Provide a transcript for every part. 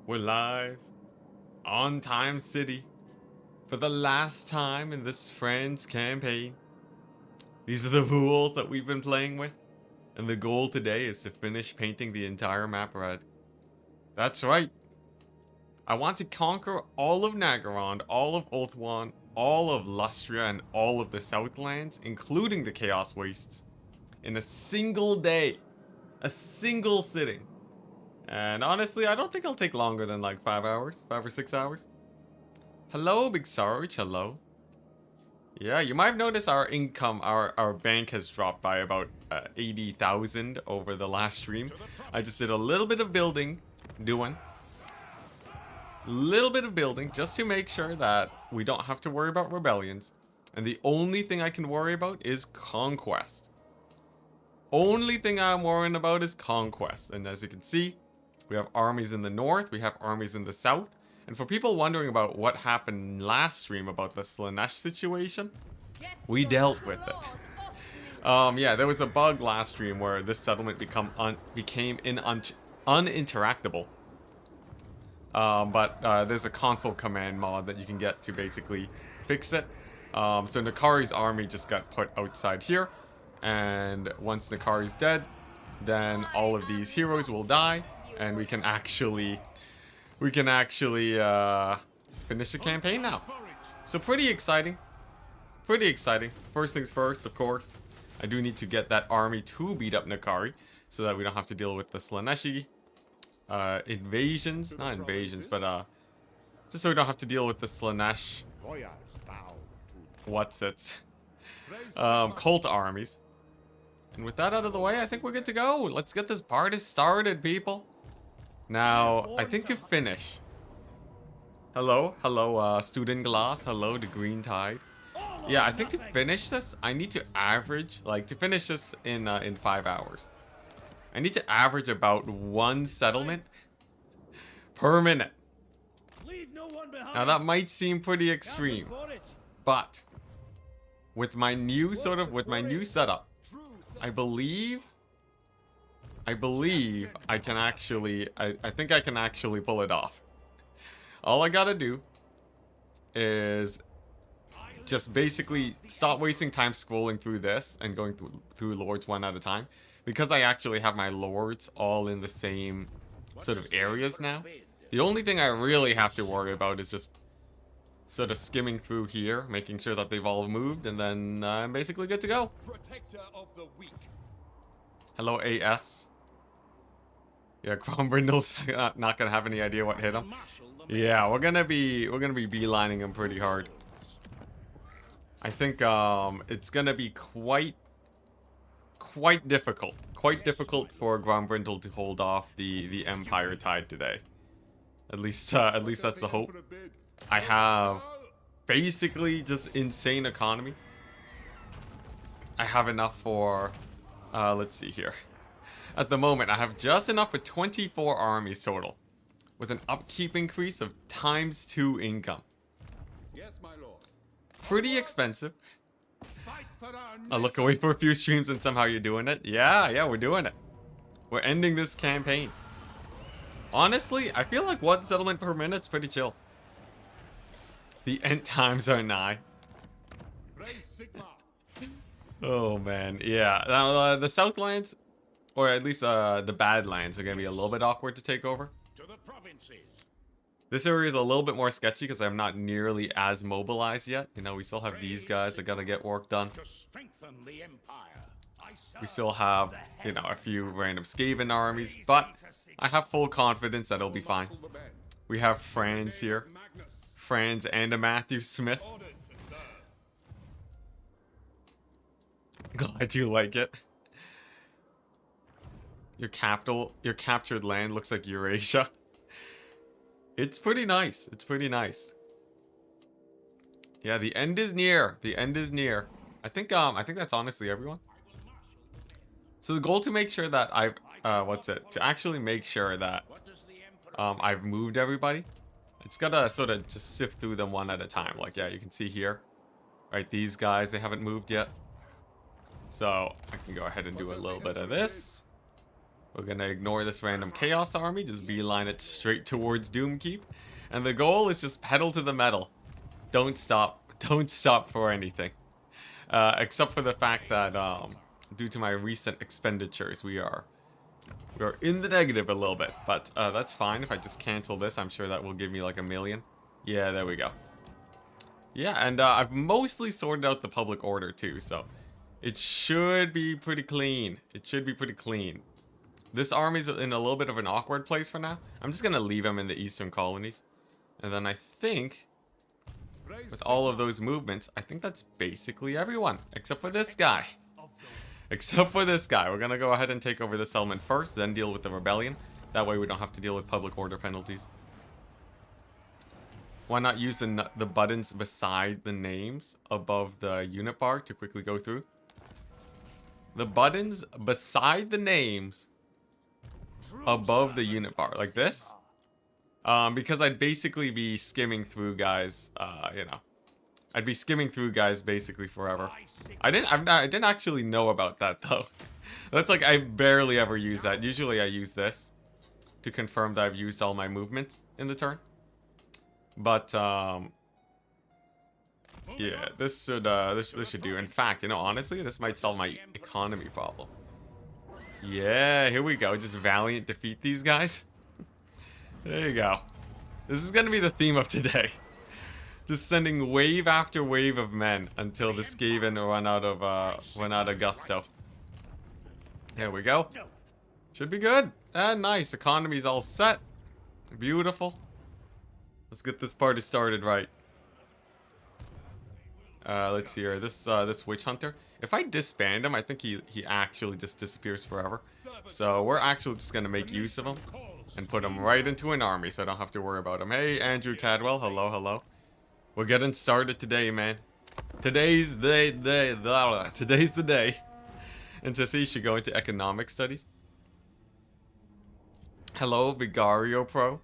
We're live on Time City for the last time in this Friends campaign. These are the rules that we've been playing with, and the goal today is to finish painting the entire map red. That's right. I want to conquer all of Nagaron, all of Ulthuan, all of Lustria, and all of the Southlands, including the Chaos Wastes, in a single day. A single sitting. And honestly, I don't think it'll take longer than like 5 hours, 5 or 6 hours. Hello, Big Sarge, hello. Yeah, you might have noticed our income, our bank has dropped by about 80,000 over the last stream. I just did a little bit of building, just to make sure that we don't have to worry about rebellions. And the only thing I can worry about is conquest. Only thing I'm worrying about is conquest. And as you can see, we have armies in the north, we have armies in the south. And for people wondering about what happened last stream about the Slaanesh situation, we dealt with it. Yeah, there was a bug last stream where this settlement became uninteractable. But there's a console command mod that you can get to basically fix it. So Nakari's army just got put outside here. And once Nakari's dead, then all of these heroes will die. And we can actually finish the campaign now. So pretty exciting. Pretty exciting. First things first, of course, I do need to get that army to beat up Nakari so that we don't have to deal with the Slaaneshi invasions. Not invasions, but just so we don't have to deal with the Slaanesh cult armies. And with that out of the way, I think we're good to go. Let's get this party started, people. Now, I think to finish. Hello, Student Glass. Hello, the Green Tide. Yeah, I think to finish this, I need to average, like, to finish this in 5 hours. I need to average about 1 settlement per minute. Now, that might seem pretty extreme, but with my new setup, I believe I can actually, I think I can actually pull it off. All I gotta do is just basically stop wasting time scrolling through this and going through lords one at a time. Because I actually have my lords all in the same sort of areas now. The only thing I really have to worry about is just sort of skimming through here, making sure that they've all moved, and then I'm basically good to go. Hello, AS. Yeah, Crombrindle's not gonna have any idea what hit him. Yeah, we're gonna be beelining him pretty hard. I think it's gonna be quite difficult for Grombrindle to hold off the Empire Tide today. At least that's the hope. I have basically just insane economy. I have enough for let's see here. At the moment, I have just enough for 24 armies total, with an upkeep increase of ×2 income. Yes, my lord. Pretty expensive. I'll look away for a few streams and somehow you're doing it. Yeah, we're doing it. We're ending this campaign. Honestly, I feel like 1 settlement per minute's pretty chill. The end times are nigh. Oh man, yeah. Now the Southlands, or at least the Badlands, are gonna be a little bit awkward to take over. This area is a little bit more sketchy because I'm not nearly as mobilized yet. You know, we still have these guys that gotta get work done. We still have, you know, a few random Skaven armies, but I have full confidence that it'll be fine. We have Franz here. Franz and a Matthew Smith. Glad you like it. Your captured land looks like Eurasia. It's pretty nice. It's pretty nice. Yeah, the end is near. The end is near. I think that's honestly everyone. So the goal to make sure that I've to actually make sure that I've moved everybody. It's gotta sort of just sift through them one at a time. Like, yeah, you can see here. Right, these guys, they haven't moved yet. So I can go ahead and do a little bit of this. We're gonna ignore this random Chaos Army, just beeline it straight towards Doomkeep. And the goal is just pedal to the metal. Don't stop. Don't stop for anything. Except for the fact that, due to my recent expenditures, we are in the negative a little bit. But that's fine. If I just cancel this, I'm sure that will give me like 1 million. Yeah, there we go. Yeah, and I've mostly sorted out the public order too, so it should be pretty clean. It should be pretty clean. This army's in a little bit of an awkward place for now. I'm just gonna leave him in the eastern colonies. And then I think, with all of those movements, I think that's basically everyone. Except for this guy. Except for this guy. We're gonna go ahead and take over this settlement first, then deal with the rebellion. That way we don't have to deal with public order penalties. Why not use the buttons beside the names above the unit bar to quickly go through? The buttons beside the names above the unit bar, like this. Because I'd basically be skimming through guys, you know. I'd be skimming through guys basically forever. I didn't actually know about that though. That's like, I barely ever use that. Usually I use this to confirm that I've used all my movements in the turn. But, yeah, this should do. In fact, you know, honestly, this might solve my economy problem. Yeah, here we go. Just valiant defeat these guys. There you go. This is gonna be the theme of today. Just sending wave after wave of men until the Skaven run out of gusto. There we go. Should be good. Ah, nice. Economy's all set. Beautiful. Let's get this party started right. Let's see here. This witch hunter. If I disband him, I think he actually just disappears forever. So we're actually just gonna make use of him and put him right into an army, so I don't have to worry about him. Hey, Andrew Cadwell. Hello, hello. We're getting started today, man. Today's the day. Today's the day. And to see, you should go into economic studies. Hello, Vigario Pro.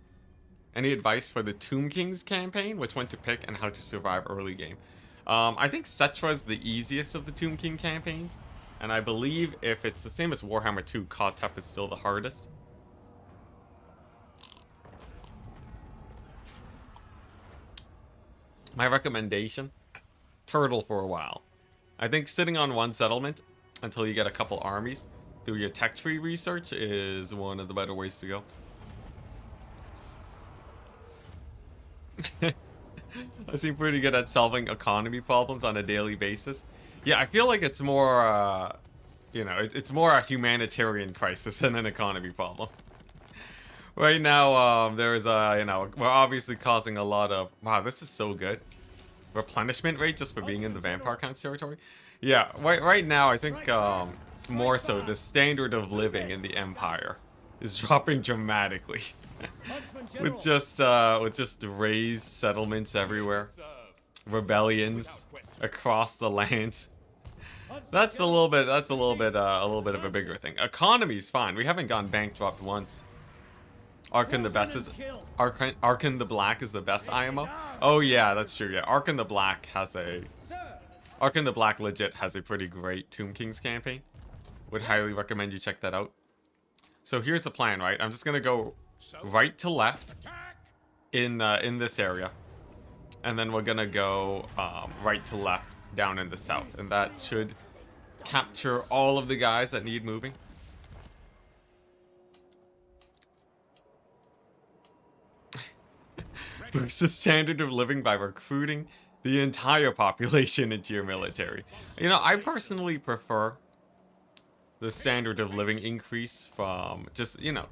Any advice for the Tomb Kings campaign? Which one to pick and how to survive early game? I think Cetra is the easiest of the Tomb King campaigns. And I believe if it's the same as Warhammer 2, Kotep is still the hardest. My recommendation, turtle for a while. I think sitting on one settlement until you get a couple armies through your tech tree research is one of the better ways to go. I seem pretty good at solving economy problems on a daily basis. Yeah, I feel like it's more, you know, it's more a humanitarian crisis than an economy problem. Right now, there's you know, we're obviously causing a lot of... Wow, this is so good. Replenishment rate just for being in the Vampire Count's territory. Yeah, right now, I think more so the standard of living in the Empire is dropping dramatically. with just raised settlements everywhere. Rebellions across the land. That's a little bit of a bigger thing. Economy's fine. We haven't gone bankrupt once. Arkan the best is Arkan the Black is the best IMO. Oh yeah, that's true. Yeah, Arkan the Black legit has a pretty great Tomb Kings campaign. Would highly recommend you check that out. So here's the plan, right? I'm just gonna go right to left in this area, and then we're gonna go right to left down in the south, and that should capture all of the guys that need moving. Boost the standard of living by recruiting the entire population into your military. You know, I personally prefer the standard of living increase from just, you know,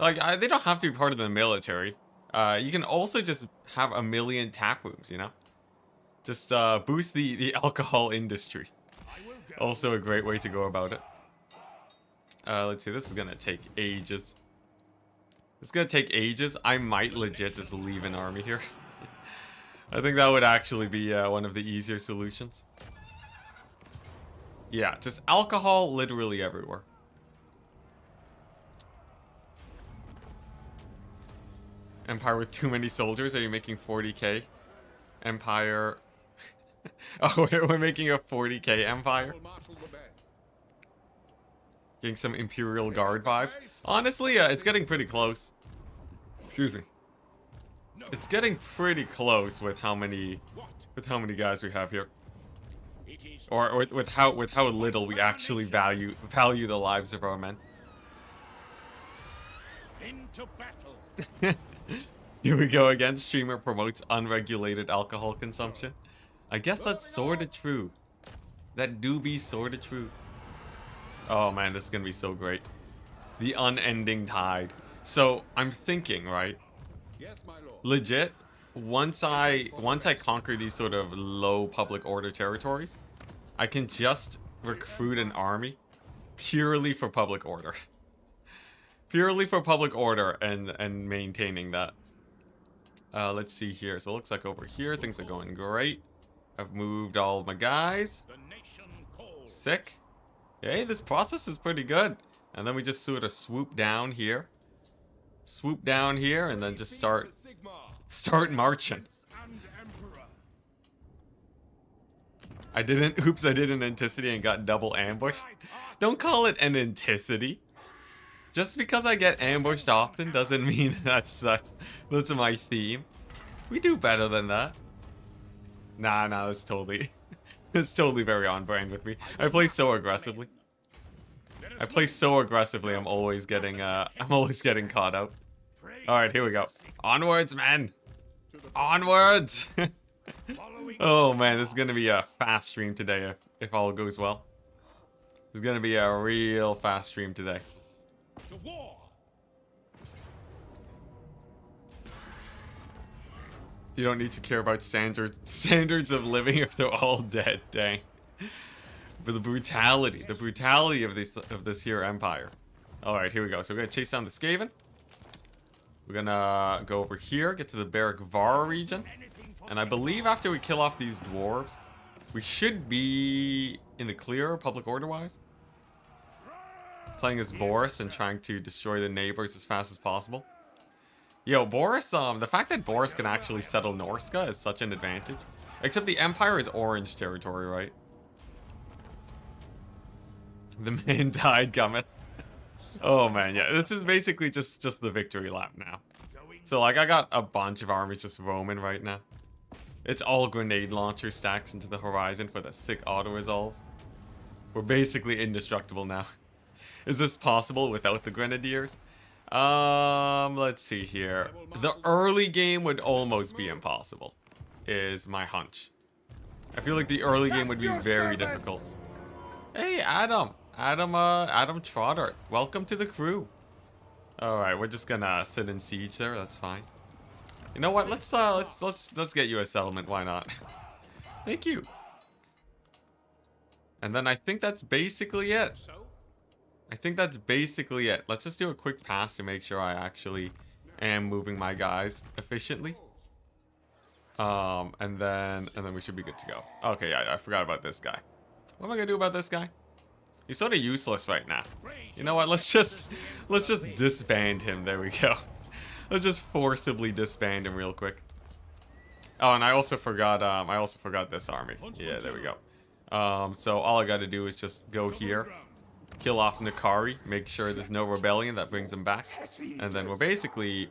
like, they don't have to be part of the military. You can also just have 1 million tap rooms, you know? Just boost the alcohol industry. Also a great way to go about it. Let's see, this is gonna take ages. It's gonna take ages. I might legit just leave an army here. I think that would actually be one of the easier solutions. Yeah, just alcohol literally everywhere. Empire with too many soldiers. Are you making 40k? Empire. Oh, we're making a 40k empire. Getting some Imperial Guard vibes. Honestly, it's getting pretty close. Excuse me. It's getting pretty close with how many guys we have here. Or with how little we actually value the lives of our men. Into battle. Here we go again. Streamer promotes unregulated alcohol consumption. I guess that's sorta true. That do be sorta true. Oh man, this is gonna be so great. The unending tide. So I'm thinking, right? Yes, my lord. Legit, once I conquer these sort of low public order territories, I can just recruit an army purely for public order. Purely for public order and maintaining that. Let's see here. So it looks like over here things are going great. I've moved all of my guys. The nation calls. Sick. Hey, this process is pretty good. And then we just sort of swoop down here. Swoop down here and then just start marching. I didn't Enticity and got double ambush. Don't call it an Enticity. Just because I get ambushed often doesn't mean that's my theme. We do better than that. Nah, that's totally it's totally very on brand with me. I play so aggressively. I'm always getting caught out. Alright, here we go. Onwards, man! Onwards! Oh man, this is gonna be a fast stream today if all goes well. It's gonna be a real fast stream today. To war. You don't need to care about standards of living if they're all dead, dang. But the brutality of this here empire. Alright, here we go. So we're gonna chase down the Skaven. We're gonna go over here, get to the Barrack Vara region. And I believe after we kill off these dwarves, we should be in the clear, public order-wise. Playing as Boris and trying to destroy the neighbors as fast as possible. Yo, Boris, the fact that Boris can actually settle Norska is such an advantage. Except the Empire is orange territory, right? The man died, cometh. Oh man, yeah, this is basically just the victory lap now. So like, I got a bunch of armies just roaming right now. It's all grenade launcher stacks into the horizon for the sick auto-resolves. We're basically indestructible now. Is this possible without the grenadiers? Let's see here. The early game would almost be impossible, is my hunch. I feel like the early game would be very difficult. Hey, Adam Trotter, welcome to the crew. All right, we're just gonna sit in siege there. That's fine. You know what? Let's get you a settlement. Why not? Thank you. And then I think that's basically it. Let's just do a quick pass to make sure I actually am moving my guys efficiently. And then we should be good to go. Okay, yeah, I forgot about this guy. What am I gonna do about this guy? He's sort of useless right now. You know what? Let's just disband him. There we go. Let's just forcibly disband him real quick. Oh, and I also forgot this army. Yeah, there we go. So all I got to do is just go here, kill off Nakari, make sure there's no rebellion that brings him back, and then we're basically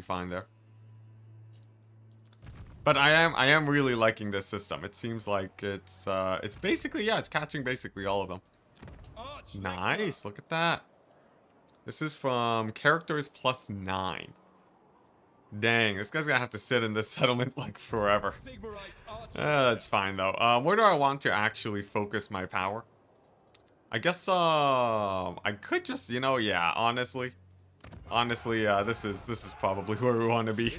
fine there. But I am really liking this system. It seems like it's basically, yeah, it's catching basically all of them. Nice, look at that. This is from characters +9. Dang, this guy's gonna have to sit in this settlement like forever. That's fine though. Where do I want to actually focus my power? I guess I could just, you know, yeah, honestly, this is probably where we want to be.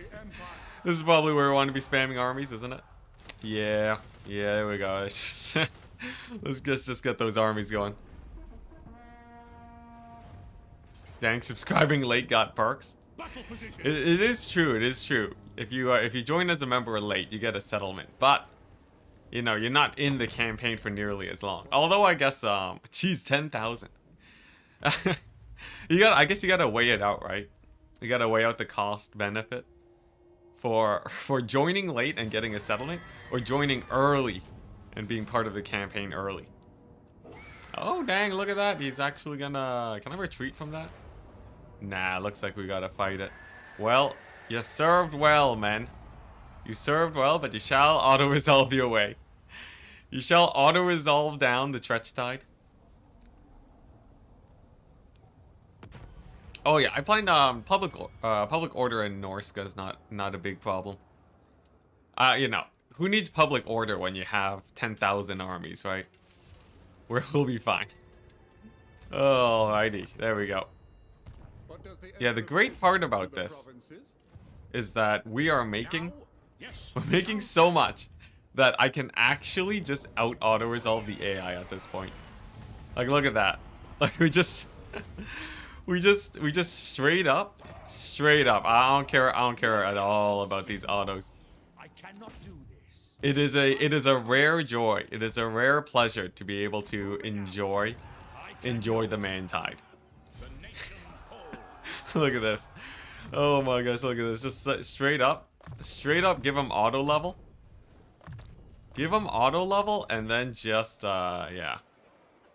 This is probably where we want to be spamming armies, isn't it? Yeah, there we go. Let's just get those armies going. Dang, subscribing late got perks. It is true. If you join as a member late, you get a settlement. But you know, you're not in the campaign for nearly as long. Although I guess geez, 10,000. I guess you gotta weigh it out, right? You gotta weigh out the cost benefit for joining late and getting a settlement, or joining early and being part of the campaign early. Oh, dang, look at that. He's actually gonna... Can I retreat from that? Nah, looks like we gotta fight it. Well, you served well, man. You served well, but you shall auto-resolve your way. You shall auto-resolve down the Tretch Tide. Oh yeah, I find public order in Norska is not a big problem. You know, who needs public order when you have 10,000 armies, right? We'll be fine. Alrighty, there we go. Yeah, the great part about this is that we are making so much that I can actually just out auto resolve the AI at this point. Like, look at that. Like, we just straight up. I don't care at all about these autos. I cannot do this. It is a rare joy. It is a rare pleasure to be able to enjoy the man tide. The nation calls. Look at this. Oh my gosh, look at this. Just straight up give him auto level. Give him auto level and then just yeah.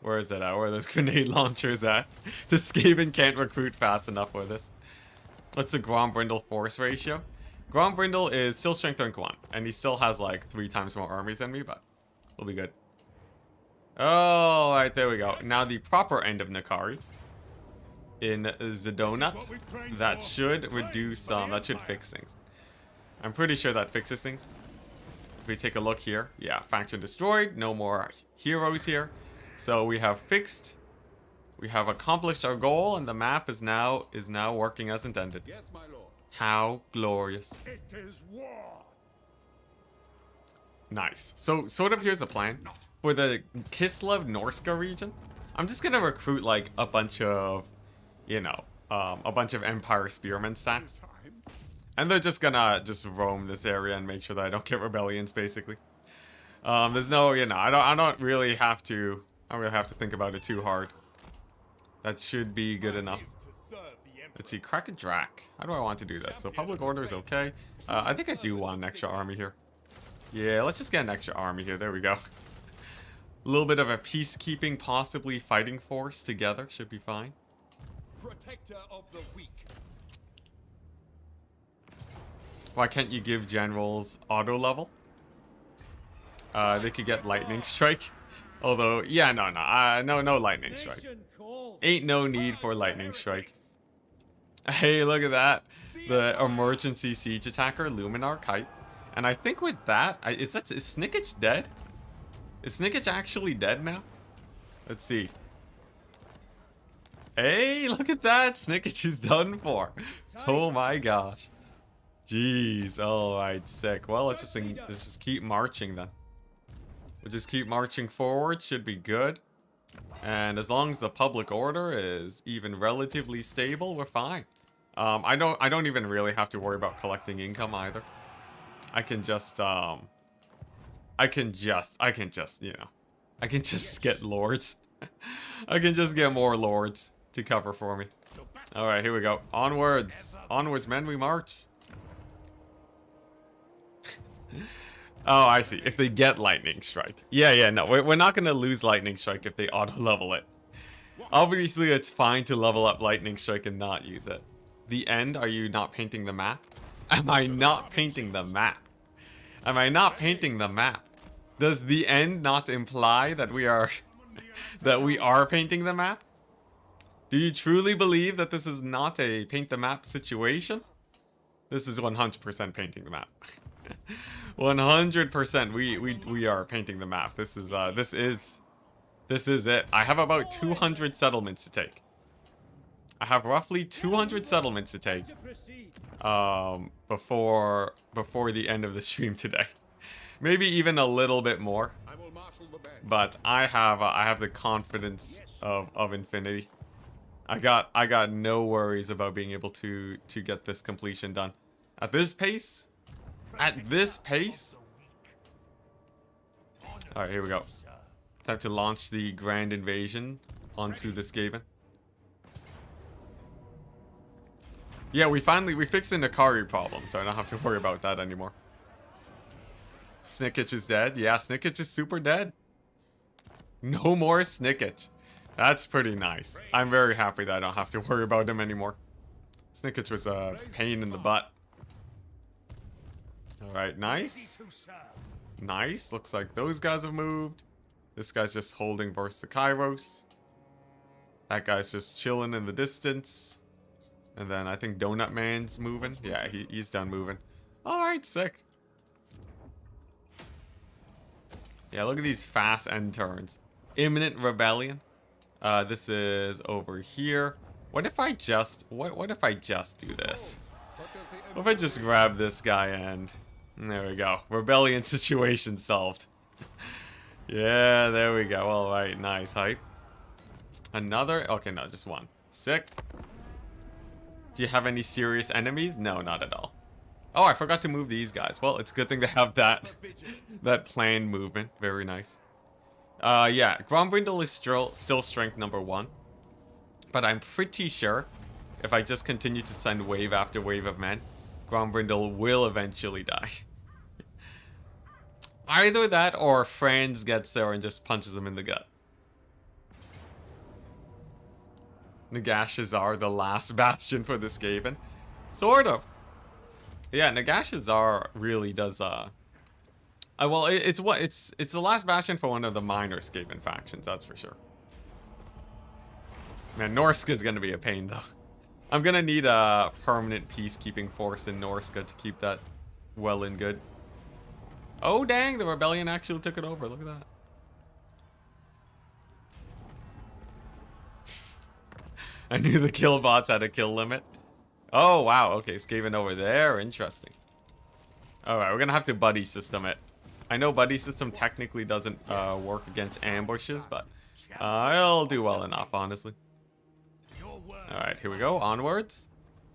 Where is it at? Where are those grenade launchers at? The Skaven can't recruit fast enough for this. What's the Grombrindle force ratio? Grombrindle is still strength rank 1, and he still has like 3 times more armies than me, but we'll be good. Oh, alright, there we go. Now the proper end of Nakari. In Zedonut. That should reduce that should fix things. I'm pretty sure that fixes things. If we take a look here, yeah, faction destroyed, no more heroes here. So we have accomplished our goal, and the map is now working as intended. Yes, my lord. How glorious. It is war. Nice. So sort of here's the plan. For the Kislev Norska region, I'm just gonna recruit like a bunch of, you know, a bunch of Empire Spearmen stats. And they're just gonna roam this area and make sure that I don't get rebellions, basically. There's no, you know, I don't really have to think about it too hard. That should be good enough. Let's see, crack a drac. How do I want to do this? So public order is okay. I think I do want an extra army here. Yeah, let's just get an extra army here. There we go. A little bit of a peacekeeping, possibly fighting force together should be fine. Protector of the weak. Why can't you give generals auto level? They could get lightning strike. Although, yeah, no lightning strike. Ain't no need for lightning strike. Hey, look at that. The emergency siege attacker, Luminar Kite. And I think with that, is Snickage dead? Is Snickage actually dead now? Let's see. Hey, look at that. Snickage is done for. Oh my gosh. Jeez. Alright, sick. Well, let's just keep marching then. We'll just keep marching forward. Should be good. And as long as the public order is even relatively stable, we're fine. I don't even really have to worry about collecting income either. I can just you know, I can just get lords. I can just get more lords to cover for me. All right, here we go. Onwards, men, we march. Oh, I see. If they get lightning strike. Yeah, no, we're not gonna lose lightning strike if they auto level it. Obviously, it's fine to level up lightning strike and not use it. The end? Are you not painting the map? Am I not painting the map? Am I not painting the map? Does the end not imply that we are painting the map? Do you truly believe that this is not a paint the map situation? This is 100% painting the map. 100% we are painting the map. This is it. I have about 200 settlements to take. I have roughly 200 settlements to take before the end of the stream today. Maybe even a little bit more. But I have the confidence of infinity. I got no worries about being able to get this completion done. At this pace? At this pace? Alright, here we go. Time to launch the grand invasion onto the Skaven. Yeah, we fixed the Nakari problem, so I don't have to worry about that anymore. Snickage is dead. Yeah, Snickage is super dead. No more Snickage. That's pretty nice. I'm very happy that I don't have to worry about him anymore. Snickers was a pain in the butt. Alright, nice. Nice. Looks like those guys have moved. This guy's just holding versus the Kairos. That guy's just chilling in the distance. And then I think Donut Man's moving. Yeah, he's done moving. Alright, sick. Yeah, look at these fast end turns. Imminent rebellion. This is over here. What if I just what if I just do this? What if I just grab this guy and there we go. Rebellion situation solved. Yeah, there we go. Alright, nice hype. Another? Okay, no, just one. Sick. Do you have any serious enemies? No, not at all. Oh, I forgot to move these guys. Well, it's a good thing to have that planned movement. Very nice. Yeah, Grombrindle is still strength number 1. But I'm pretty sure if I just continue to send wave after wave of men, Grombrindle will eventually die. Either that or Franz gets there and just punches him in the gut. Nagashazar, the last bastion for this Skaven. Sort of. Yeah, Nagashazar really does, well, it's the last bastion for one of the minor Skaven factions, that's for sure. Man, Norska is gonna be a pain, though. I'm gonna need a permanent peacekeeping force in Norska to keep that well and good. Oh, dang, the rebellion actually took it over. Look at that. I knew the kill bots had a kill limit. Oh, wow. Okay, Skaven over there. Interesting. Alright, we're gonna have to buddy system it. I know buddy system technically doesn't work against ambushes, but it'll do well enough, honestly. Alright, here we go. Onwards.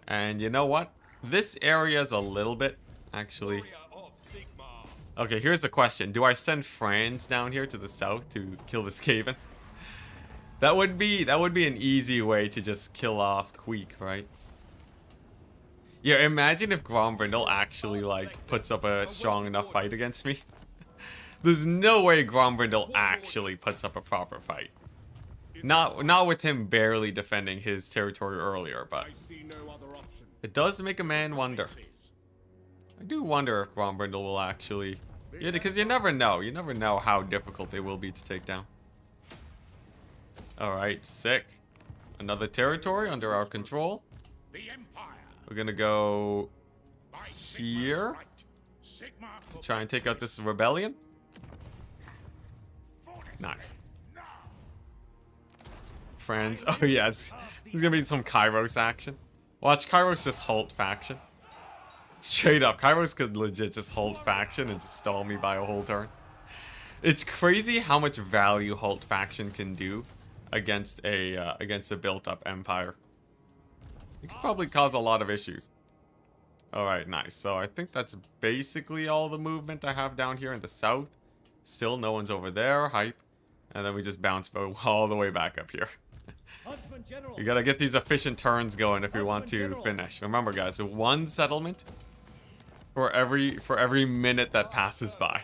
And you know what? This area is a little bit, actually... Okay, here's the question. Do I send Franz down here to the south to kill this Skaven? That would be an easy way to just kill off Queek, right? Yeah, imagine if Grombrindle actually, like, puts up a strong enough fight against me. There's no way Grombrindle actually puts up a proper fight. Not with him barely defending his territory earlier, but it does make a man wonder. I do wonder if Grombrindle will actually... Yeah, because you never know. You never know how difficult they will be to take down. Alright, sick. Another territory under our control. We're gonna go here to try and take out this rebellion. Nice. Friends. Oh, yes. There's gonna be some Kairos action. Watch Kairos just halt faction. Straight up, Kairos could legit just halt faction and just stall me by a whole turn. It's crazy how much value halt faction can do against a built-up empire. It could probably cause a lot of issues. Alright, nice. So I think that's basically all the movement I have down here in the south. Still no one's over there. Hype. And then we just bounce all the way back up here. You gotta get these efficient turns going if we want to finish. Remember, guys, one settlement for every minute that passes by.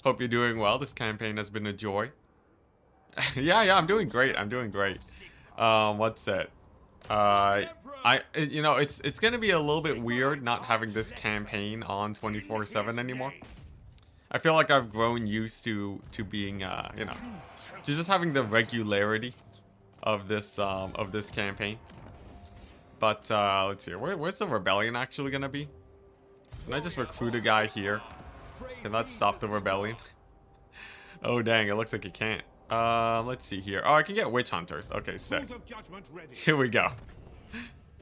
Hope you're doing well. This campaign has been a joy. yeah, I'm doing great. I'm doing great. What's it? You know, it's gonna be a little bit weird not having this campaign on 24/7 anymore. I feel like I've grown used to being, you know, just having the regularity of this campaign. But let's see, where's the rebellion actually gonna be? Can I just recruit a guy here? Can that stop the rebellion? Oh dang, it looks like it can't. Let's see here. Oh, I can get witch hunters. Okay, sick. Here we go.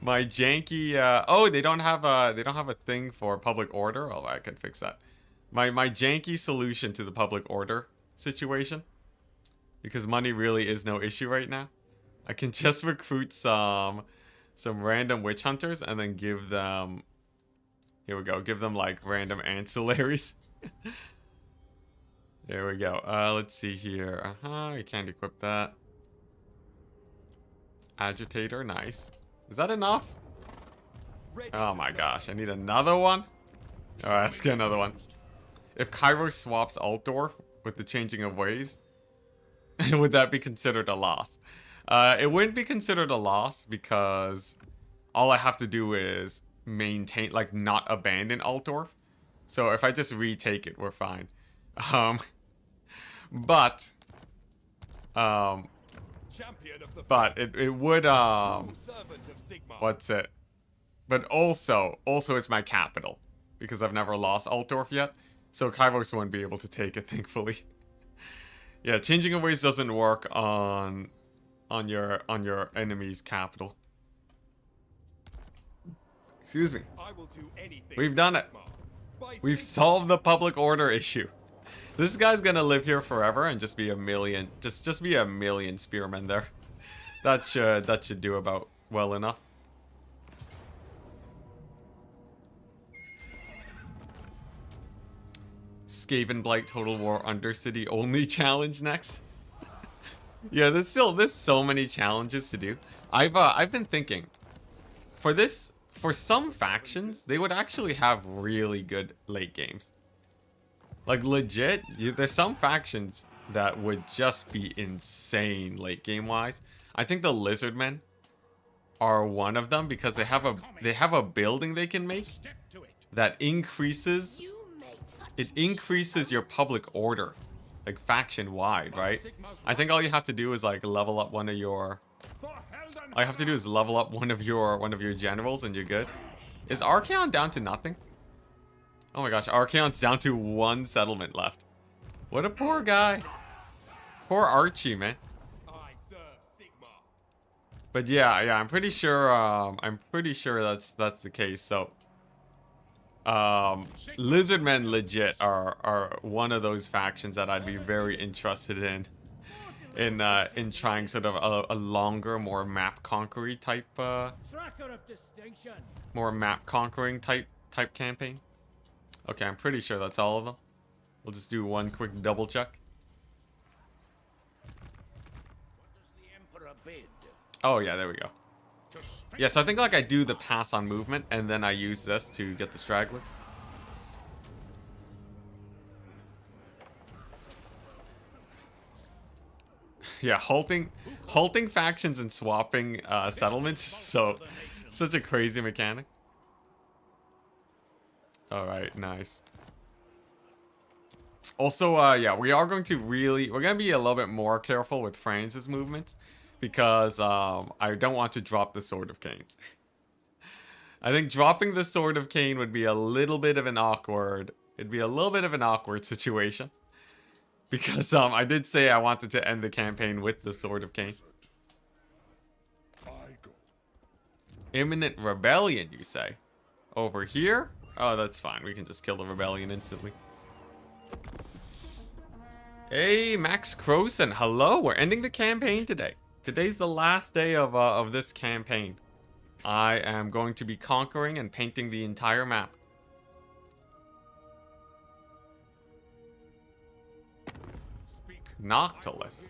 My janky. Oh, they don't have a thing for public order. Oh, I can fix that. My janky solution to the public order situation, because money really is no issue right now. I can just recruit some random witch hunters and then give them. Here we go. Give them like random ancillaries. There we go. Let's see here. You can't equip that. Agitator, nice. Is that enough? Oh my gosh, I need another one. Alright, let's get another one. If Kairos swaps Altdorf with the changing of ways, Would that be considered a loss? It wouldn't be considered a loss because all I have to do is maintain, like, not abandon Altdorf. So if I just retake it, we're fine. Um, but Champion of the but it would true servant of Sigma. what's it? But also it's my capital because I've never lost Altdorf yet. So Kairos won't be able to take it, thankfully. Yeah, changing of ways doesn't work on your enemy's capital. Excuse me. I will do anything. We've for done it. Sigma. By We've Sigma. solved the public order issue. This guy's gonna live here forever and just be a million, just be a million spearmen there. That should do about well enough. Skaven Blight Total War Undercity only challenge next. Yeah, there's so many challenges to do. I've been thinking for some factions they would actually have really good late games. Like legit, there's some factions that would just be insane late game wise. I think the Lizardmen are one of them because they have a building they can make that increases your public order, like faction wide, right? I think all you have to do is like level up one of your generals and you're good. Is Archaon down to nothing? Oh my gosh, Archaon's down to 1 settlement left. What a poor guy. Poor Archie, man. I serve Sigma. But yeah, I'm pretty sure that's the case. So Lizardmen legit are one of those factions that I'd be very interested in trying sort of a longer, more map conquering type type campaign. Okay, I'm pretty sure that's all of them. We'll just do one quick double check. Oh yeah, there we go. Yeah, so I think like I do the pass on movement and then I use this to get the stragglers. Yeah, halting factions and swapping settlements is such a crazy mechanic. All right, nice. Also, yeah, we're gonna be a little bit more careful with Franz's movements because I don't want to drop the Sword of Cain. I think dropping the Sword of Cain would be a little bit of an awkward. It'd be a little bit of an awkward situation because I did say I wanted to end the campaign with the Sword of Cain. Imminent rebellion, you say? Over here? Oh, that's fine. We can just kill the rebellion instantly. Hey, Max Croson. Hello. We're ending the campaign today. Today's the last day of this campaign. I am going to be conquering and painting the entire map. Noctilus.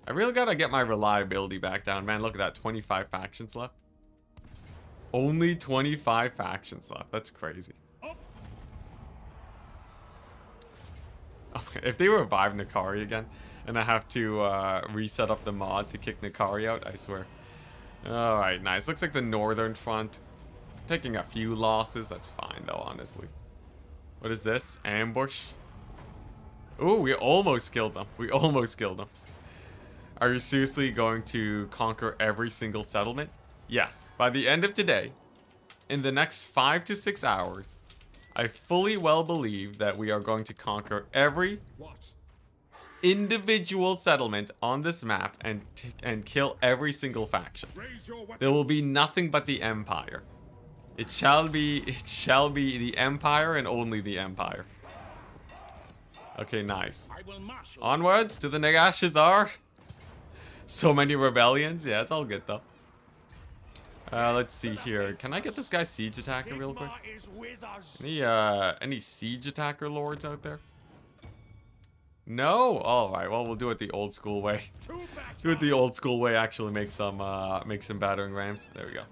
I really gotta get my reliability back down, man. Look at that. 25 factions left. Only 25 factions left. That's crazy. Okay, if they revive Nakari again, and I have to reset up the mod to kick Nakari out, I swear. Alright, nice. Looks like the Northern Front taking a few losses. That's fine, though, honestly. What is this? Ambush. Ooh, we almost killed them. We almost killed them. Are you seriously going to conquer every single settlement? Yes. By the end of today, in the next 5 to 6 hours, I fully well believe that we are going to conquer every individual settlement on this map and kill every single faction. There will be nothing but the Empire. It shall be the Empire and only the Empire. Okay, nice. Onwards to the Nagashazar. So many rebellions. Yeah, it's all good though. Let's see here. Can I get this guy siege attacker real quick? Any siege attacker lords out there? No? Alright, well we'll do it the old school way. Do it the old school way, actually make some battering rams. There we go.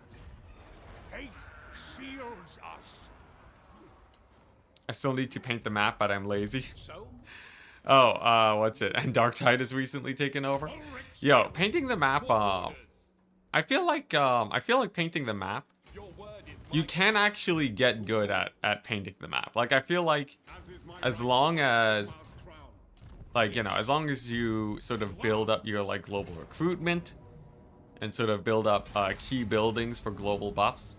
I still need to paint the map, but I'm lazy. What's it? And Darktide has recently taken over. Yo, painting the map. I feel like painting the map. Your word is You can actually get good at painting the map. Like I feel like as long as as long as you sort of build up your like global recruitment and sort of build up key buildings for global buffs,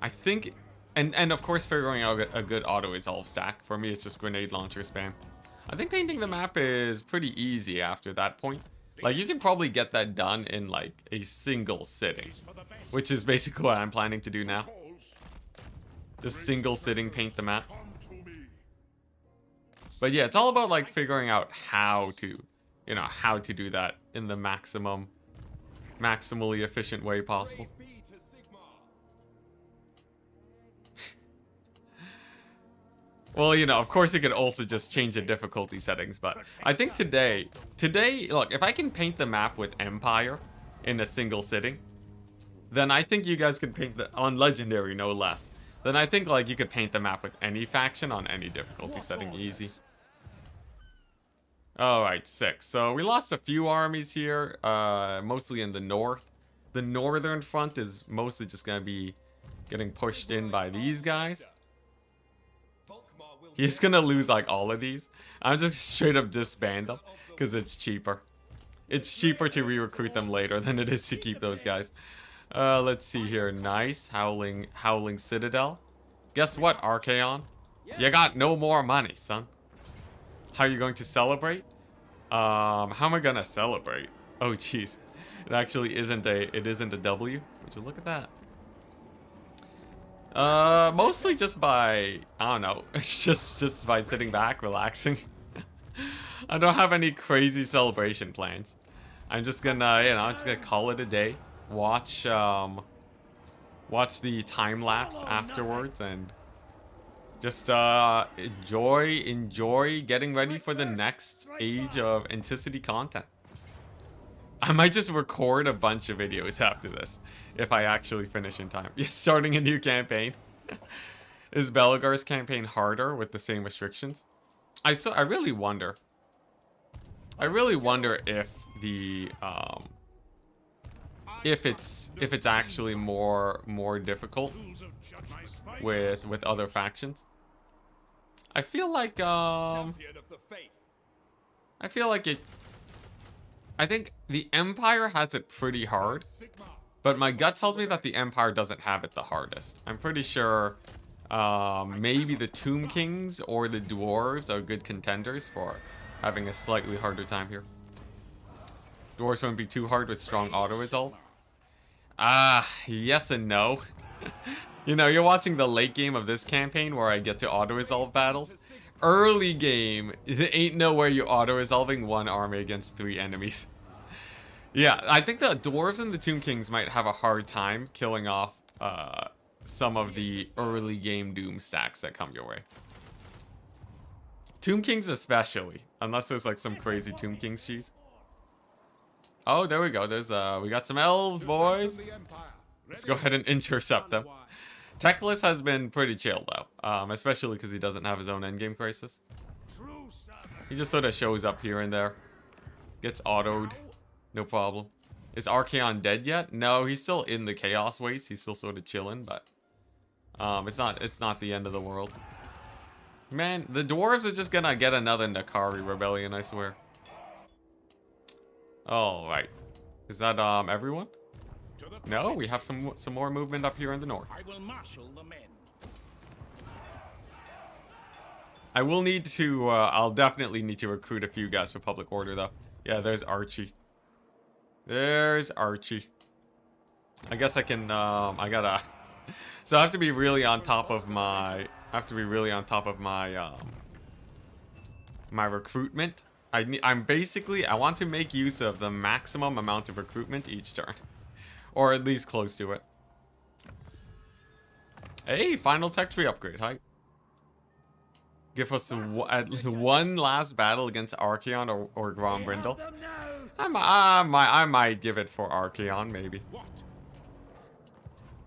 I think, and of course figuring out a good auto resolve stack. For me, it's just grenade launcher spam. I think painting the map is pretty easy after that point. Like you can probably get that done in like a single sitting, which is basically what I'm planning to do now. Just single sitting paint the map. But yeah, it's all about like figuring out how to do that in the maximally efficient way possible. praise be to Sigma. Well, of course you could also just change the difficulty settings, but I think today, look, if I can paint the map with Empire in a single sitting, then I think you guys could paint on Legendary, no less. Then I think like you could paint the map with any faction on any difficulty setting easy. Alright, 6. So we lost a few armies here, mostly in the north. The northern front is mostly just going to be getting pushed in by these guys. Volkmar will He's going to lose like all of these. I'm just straight up disband them because it's cheaper. It's cheaper to re-recruit them later than it is to keep those guys. Let's see here. Nice. Howling Citadel. Guess what, Archaon? You got no more money, son. How are you going to celebrate? How am I gonna celebrate? Oh, jeez. It actually isn't a W. Would you look at that? Mostly just by, I don't know, just by sitting back, relaxing. I don't have any crazy celebration plans. I'm just gonna, I'm just gonna call it a day. Watch the time lapse afterwards and just enjoy getting ready for the next age of Enticity content. I might just record a bunch of videos after this if I actually finish in time. Yeah, starting a new campaign. Is Belagar's campaign harder with the same restrictions? I really wonder. I really wonder if the if it's actually more difficult with other factions. I feel like champion of the faith. I feel like I think the Empire has it pretty hard, but my gut tells me that the Empire doesn't have it the hardest. I'm pretty sure maybe the Tomb Kings or the Dwarves are good contenders for having a slightly harder time here. Dwarves won't be too hard with strong auto-resolve. Yes and no. You're watching the late game of this campaign where I get to auto-resolve battles. Early game, there ain't nowhere you're auto-resolving one army against 3 enemies. Yeah, I think the Dwarves and the Tomb Kings might have a hard time killing off some of the early game Doom stacks that come your way. Tomb Kings especially, unless there's like some crazy Tomb Kings cheese. Oh, there we go. There's we got some elves, boys. Let's go ahead and intercept them. Teclis has been pretty chill though, especially because he doesn't have his own endgame crisis. He just sort of shows up here and there, gets autoed, no problem. Is Archaon dead yet? No, he's still in the Chaos Waste. He's still sort of chilling, but it's not the end of the world. Man, the dwarves are just gonna get another Nakari rebellion, I swear. All right, is that everyone? No, we have some more movement up here in the north. I will marshal the men. I will need to, I'll definitely need to recruit a few guys for public order though. Yeah, there's Archie. There's Archie. I guess I can, I gotta, so I have to be really on top of my, my recruitment. I want to make use of the maximum amount of recruitment each turn. Or at least close to it. Hey, final tech tree upgrade. Hi. Give us one last battle against Archaon or Grombrindle. I might give it for Archaon, maybe.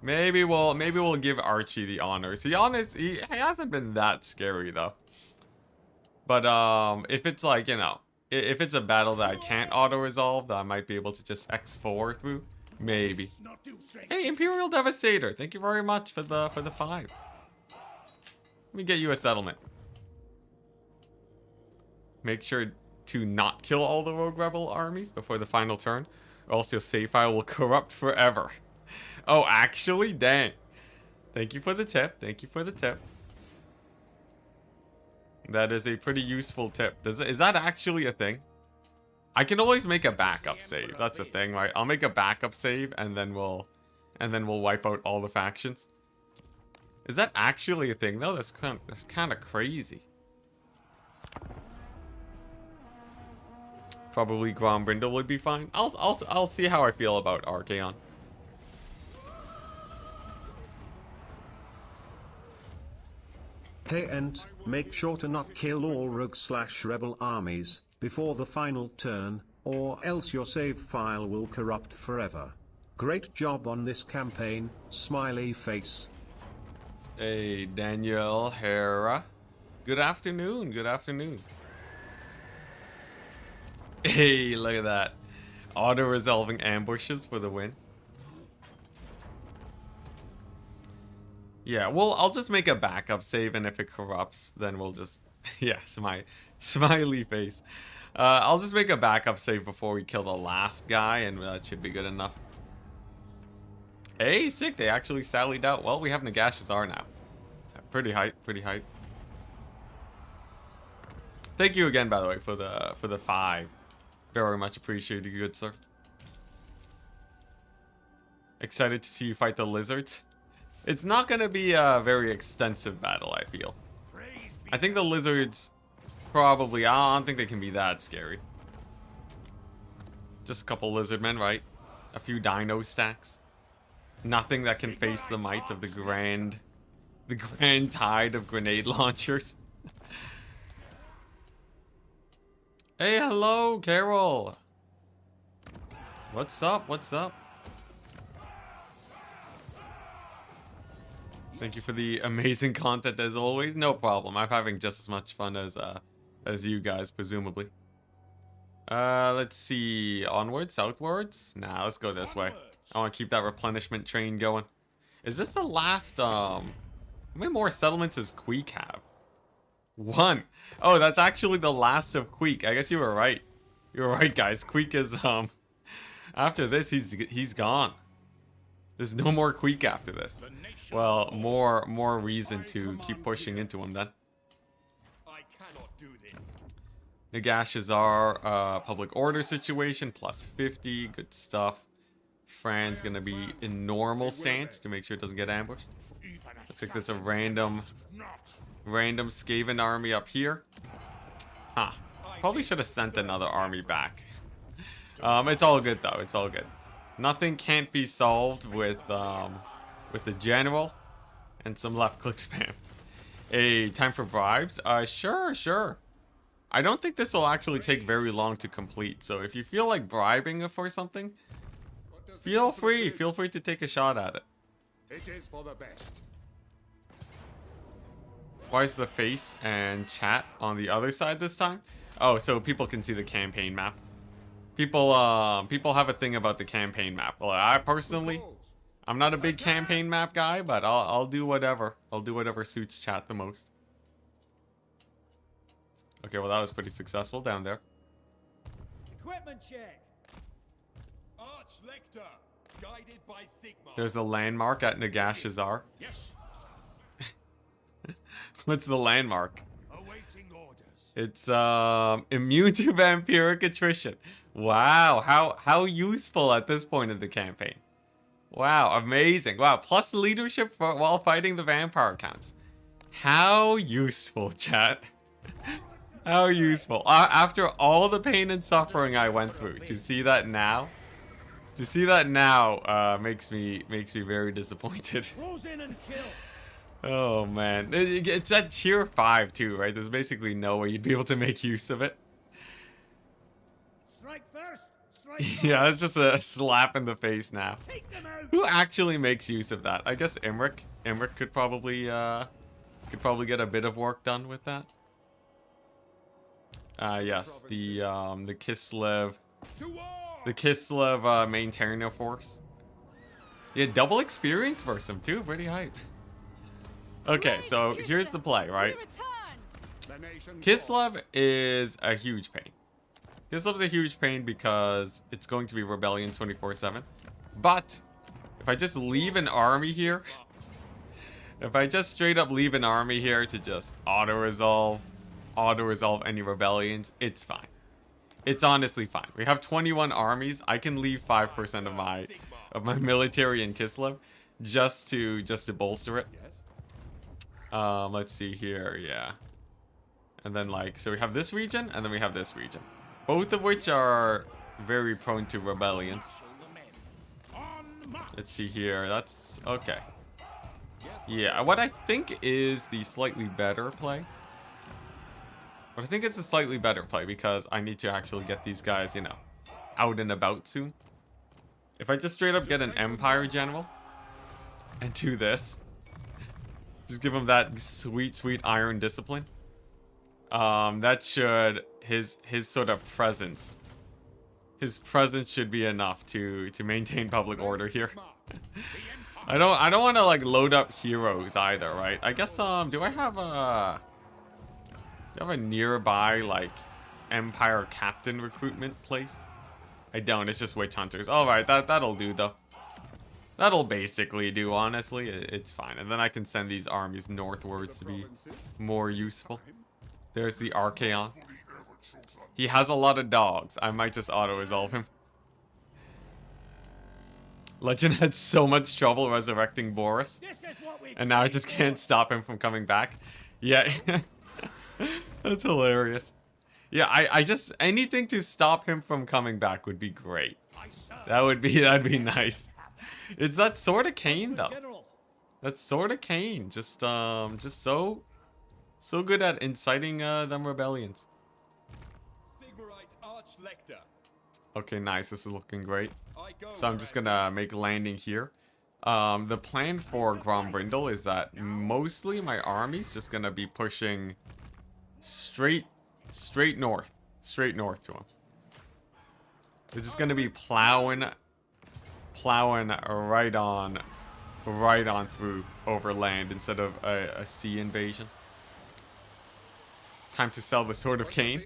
Maybe we'll give Archie the honors. He hasn't been that scary though. But if it's like, you know, if it's a battle that I can't auto-resolve, that I might be able to just X4 through. Maybe. Hey, Imperial Devastator, thank you very much for the 5. Let me get you a settlement. Make sure to not kill all the Rogue Rebel armies before the final turn, or else your save file will corrupt forever. Oh, actually? Dang. Thank you for the tip. Thank you for the tip. That is a pretty useful tip. Is that actually a thing? I can always make a backup save. That's a thing, right? I'll make a backup save and then we'll wipe out all the factions. Is that actually a thing though? That's kind of crazy. Probably Grombrindle would be fine. I'll see how I feel about Archaon. Hey Ent, make sure to not kill all rogue/rebel armies before the final turn, or else your save file will corrupt forever. Great job on this campaign, smiley face. Hey, Daniel Hera. Good afternoon, good afternoon. Hey, look at that. Auto-resolving ambushes for the win. Yeah, well, I'll just make a backup save, and if it corrupts, then we'll just... yeah, smiley face. I'll just make a backup save before we kill the last guy, and that should be good enough. Hey, sick, they actually sallied out. Well, we have Nagash's-R now. Pretty hype, pretty hype. Thank you again, by the way, for the 5. Very much appreciated, good sir. Excited to see you fight the lizards. It's not going to be a very extensive battle, I feel. I think the lizards probably... I don't think they can be that scary. Just a couple lizard men, right? A few dino stacks. Nothing that can face the might of the grand tide of grenade launchers. Hey, hello, Carol. What's up? What's up? Thank you for the amazing content as always. No problem. I'm having just as much fun as you guys, presumably. Let's see. Onwards, southwards? Nah, let's go this way. I want to keep that replenishment train going. Is this the last, how many more settlements does Queek have? 1. Oh, that's actually the last of Queek. I guess you were right. You were right, guys. Queek is, after this, he's gone. There's no more Queek after this. Well, more reason to keep pushing into him then. I cannot do this. Nagash's-R, public order situation, plus 50, good stuff. Fran's gonna be in normal stance to make sure it doesn't get ambushed. Looks like there's a random Skaven army up here. Huh. Probably should have sent another army back. It's all good though, it's all good. Nothing can't be solved with the general and some left click spam. Hey, time for bribes? Sure. I don't think this will actually take very long to complete, so if you feel like bribing for something, feel free to take a shot at it. It is for the best. Why is the face and chat on the other side this time? Oh, so people can see the campaign map. People have a thing about the campaign map. Well, I personally, I'm not a big campaign map guy, but I'll do whatever. I'll do whatever suits chat the most. Okay, well that was pretty successful down there. Equipment check. Arch-Lector, guided by Sigma. There's a landmark at Nagash's-R. Yes. What's the landmark? Awaiting orders. It's immune to vampiric attrition. Wow, how useful at this point in the campaign. Wow, amazing. Wow, plus leadership while fighting the vampire counts. How useful, chat. How useful. After all the pain and suffering I went through, to see that now makes me very disappointed. Close in and kill. Oh man, it's at tier 5 too, right? There's basically no way you'd be able to make use of it. Strike first. Strike Yeah, that's just a slap in the face now. Take them out. Who actually makes use of that? I guess Imric. Imric could probably get a bit of work done with that. Yes, the Kislev, To war! the Kislev main Terrano force. Yeah, double experience versus him too. Pretty hype. Okay, so here's the play, right? The nation Kislev is a huge pain. Kislev's a huge pain because it's going to be Rebellion 24/7. But if I just leave an army here, if I just straight up leave an army here to just auto-resolve any rebellions, it's fine. It's honestly fine. We have 21 armies. I can leave 5% of my military in Kislev just to bolster it. Yes. Let's see here, yeah. And then like, so we have this region and then we have this region. Both of which are very prone to rebellions. Let's see here, that's okay. Yeah, what I think is the slightly better play. But I think it's a slightly better play because I need to actually get these guys, you know, out and about soon. If I just straight up get an Empire General and do this, just give him that sweet, sweet iron discipline. That should, his sort of presence, his presence should be enough to maintain public order here. I don't want to like load up heroes either, right? I guess do I have a nearby like Empire Captain recruitment place? I don't. It's just witch hunters. All right, that'll do though. That'll basically do. Honestly, it's fine. And then I can send these armies northwards to be more useful. There's the Archaon. He has a lot of dogs. I might just auto-resolve him. Legend had so much trouble resurrecting Boris. And now I just can't stop him from coming back. Yeah. That's hilarious. Yeah, I just, anything to stop him from coming back would be great. That'd be nice. It's that Sword of Cain though. That Sword of Cain. Just so good at inciting them rebellions. Sigmarite Archlector. Okay, nice. This is looking great. So I'm just gonna make landing here. The plan for Grombrindle is that mostly my army's just gonna be pushing straight north to him. They're just gonna be plowing right on through over land instead of a sea invasion. Time to sell the Sword of Cain.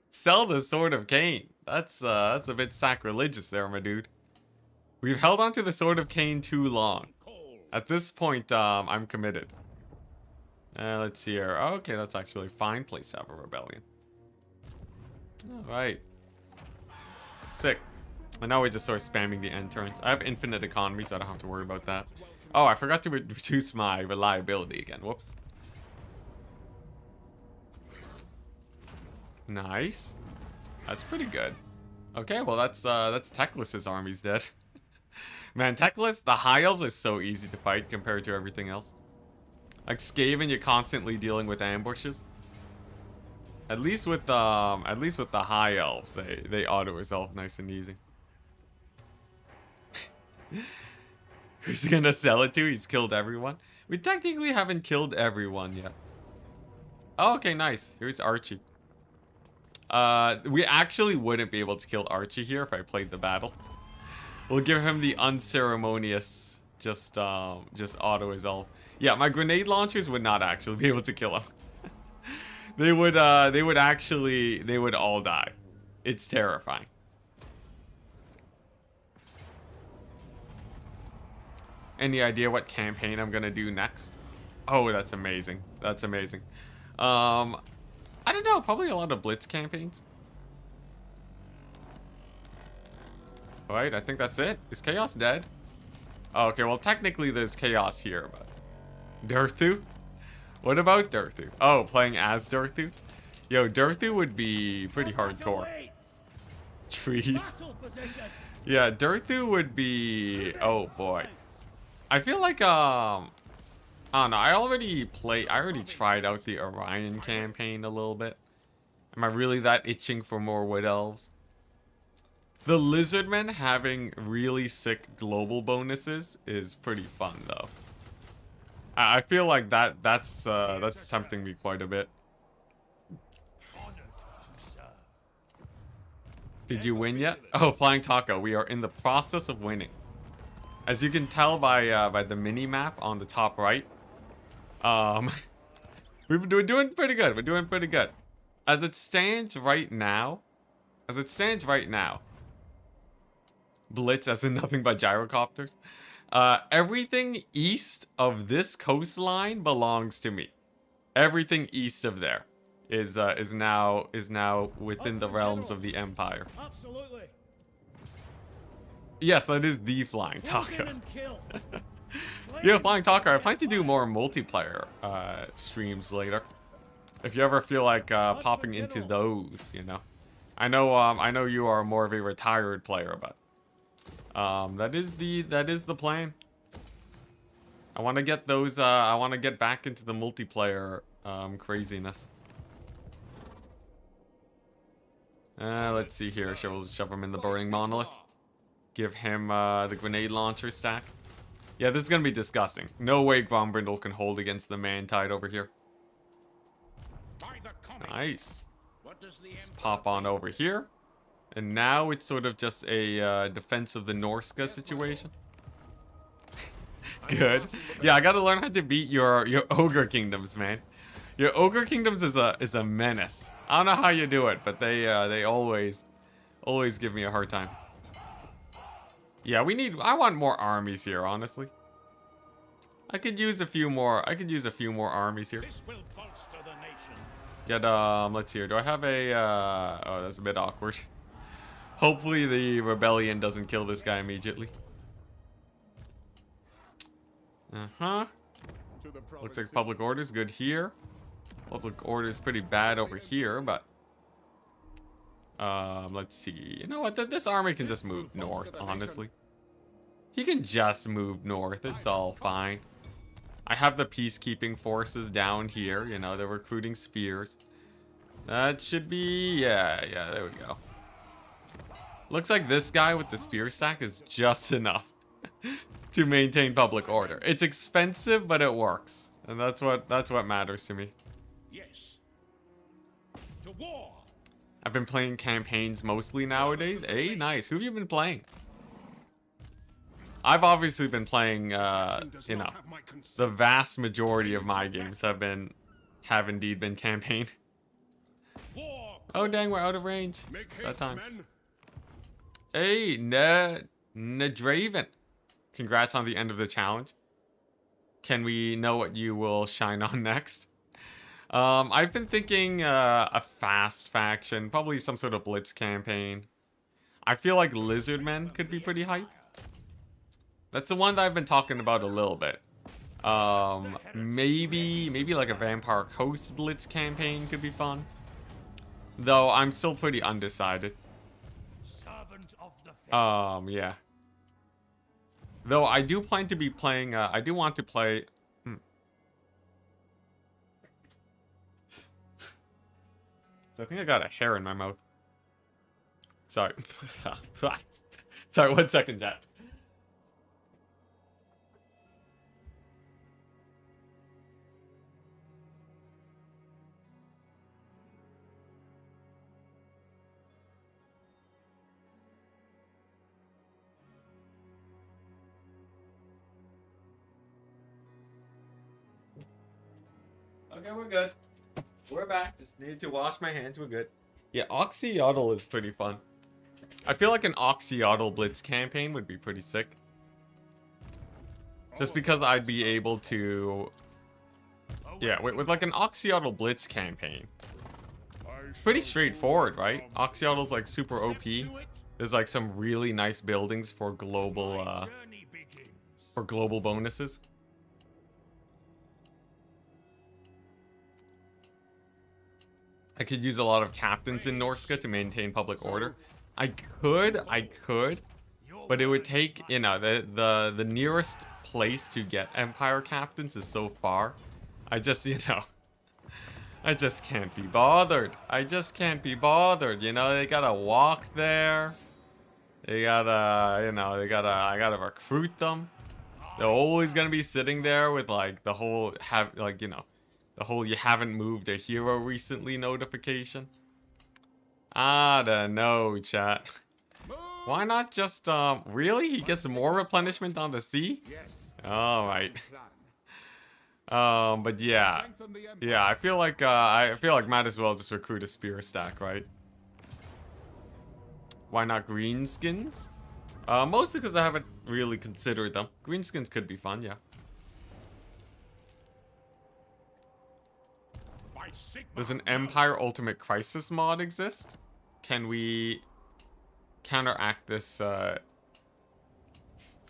Sell the Sword of Cain. That's a bit sacrilegious there, my dude. We've held on to the Sword of Cain too long. At this point, I'm committed. Let's see here. Okay, that's actually a fine place to have a rebellion. Alright. Sick. And now we just start spamming the end turns. I have infinite economy, so I don't have to worry about that. Oh, I forgot to reduce my reliability again. Whoops. Nice. That's pretty good. Okay, well that's Teclis's army's dead. Man, Teclis, the High Elves are so easy to fight compared to everything else. Like Skaven, you're constantly dealing with ambushes. At least with the High Elves, they auto-resolve nice and easy. Who's he gonna sell it to? He's killed everyone. We technically haven't killed everyone yet. Oh, okay, nice. Here's Archie. We actually wouldn't be able to kill Archie here if I played the battle. We'll give him the unceremonious, just auto-resolve. Yeah, my grenade launchers would not actually be able to kill him. They would all die. It's terrifying. Any idea what campaign I'm gonna do next? Oh, that's amazing. That's amazing. I don't know, probably a lot of Blitz campaigns. Alright, I think that's it. Is Chaos dead? Oh, okay, well technically there's Chaos here, but... Durthu? What about Durthu? Oh, playing as Durthu? Yo, Durthu would be pretty hardcore. Trees. Yeah, Durthu would be... Oh, boy. I feel like, I don't know, I already tried out the Orion campaign a little bit. Am I really that itching for more Wood Elves? The Lizardmen having really sick global bonuses is pretty fun, though. I feel like that's tempting me quite a bit. Did you win yet? Oh, Flying Taco. We are in the process of winning. As you can tell by the mini map on the top right, we're doing pretty good. We're doing pretty good. As it stands right now, Blitz as in nothing but gyrocopters. Everything east of this coastline belongs to me. Everything east of there is now within the realms of the Empire. Absolutely. Yes, that is the Flying Move in Taco. and kill. Yeah, Flying Taco. I plan to do more multiplayer streams later. If you ever feel like popping into those, you know. I know you are more of a retired player, but that is the plan. I want to get those. I want to get back into the multiplayer craziness. Let's see here. We'll shove him in the burning monolith. Give him the grenade launcher stack. Yeah, this is gonna be disgusting. No way Grombrindle can hold against the man-tide over here. Nice. Let's pop on over here. And now it's sort of just a defense of the Norska situation. Good. Yeah, I gotta learn how to beat your ogre kingdoms, man. Your ogre kingdoms is a menace. I don't know how you do it, but they always give me a hard time. Yeah, I want more armies here, honestly. I could use a few more armies here. Get let's see here. Do I have a oh, that's a bit awkward. Hopefully the rebellion doesn't kill this guy immediately. Looks like public order's good here. Public order's pretty bad over here, but let's see. You know what? This army can just move north, honestly. He can just move north. It's all fine. I have the peacekeeping forces down here. You know, they're recruiting spears. That should be... Yeah, there we go. Looks like this guy with the spear stack is just enough to maintain public order. It's expensive, but it works. And that's what matters to me. Yes. To war. I've been playing campaigns mostly nowadays. Hey, nice. Who have you been playing? I've obviously been playing, you know, the vast majority of my games have indeed been campaign. Oh dang, we're out of range. Sad times. Hey, Nadraven. Congrats on the end of the challenge. Can we know what you will shine on next? I've been thinking a fast faction, probably some sort of blitz campaign. I feel like Lizardmen could be pretty hype. That's the one that I've been talking about a little bit. Maybe like a Vampire Coast blitz campaign could be fun. Though I'm still pretty undecided. Yeah. Though I do plan to be playing, I do want to play... So I think I got a hair in my mouth. Sorry. Sorry, 1 second, chat. Okay, we're good. We're back. Just need to wash my hands. We're good. Yeah, Oxyotl is pretty fun. I feel like an Oxyotl Blitz campaign would be pretty sick. Just because I'd be able to... Yeah, with like an Oxyotl Blitz campaign. It's pretty straightforward, right? Oxyotl's like super OP. There's like some really nice buildings for global bonuses. I could use a lot of captains in Norska to maintain public order. I could, but it would take, you know, the nearest place to get Empire captains is so far. I just, you know, I just can't be bothered. I just can't be bothered. You know, they gotta walk there. They gotta, you know, I gotta recruit them. They're always gonna be sitting there with like the whole you know, the whole "you haven't moved a hero recently" notification. I don't know, chat. Why not just, really? He gets more replenishment on the sea? Yes. Alright. Plan. But yeah. Strengthen the Empire. Yeah, I feel like might as well just recruit a spear stack, right? Why not greenskins? Mostly because I haven't really considered them. Greenskins could be fun, yeah. By Sigma. Does an Empire Ultimate Crisis mod exist? Can we counteract this,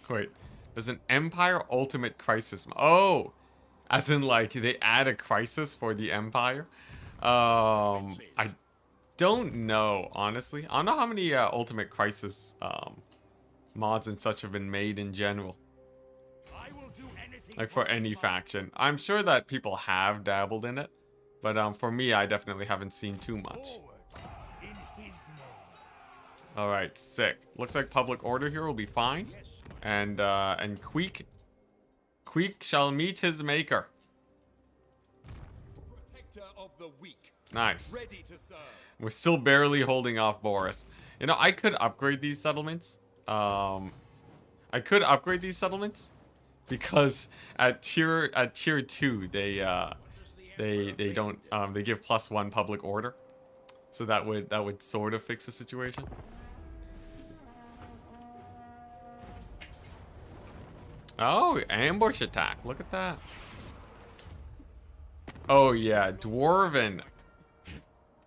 Wait. Does an Empire Ultimate Crisis mod... Oh! As in, like, they add a crisis for the Empire? I don't know, honestly. I don't know how many, Ultimate Crisis, mods and such have been made in general. I will do anything Like, for any faction. I'm sure that people have dabbled in it. But, for me, I definitely haven't seen too much. forward in his name. Alright, sick. Looks like public order here will be fine. And Queek shall meet his maker. Protector of the weak. Nice. Ready to serve. We're still barely holding off Boris. You know, I could upgrade these settlements. Because at tier 2 they don't they give +1 public order. So that would sort of fix the situation. Oh, ambush attack. Look at that. Oh yeah, dwarven.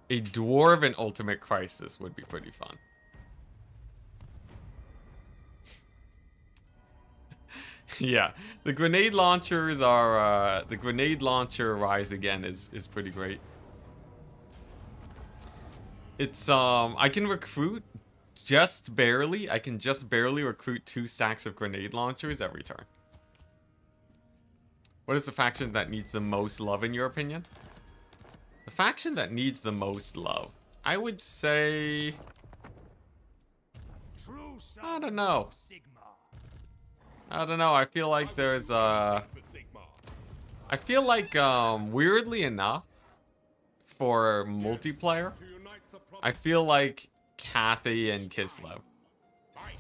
A dwarven ultimate crisis would be pretty fun. Yeah, the grenade launchers are the grenade launcher rise again is pretty great. It's I can recruit just barely. I can just barely recruit 2 stacks of grenade launchers every turn. What is the faction that needs the most love in your opinion? The faction that needs the most love, I would say, True I don't know. Sigma. I don't know. I feel like there's For Sigma. I feel like weirdly enough, for multiplayer, To unite the I feel like Cathay and Kislev.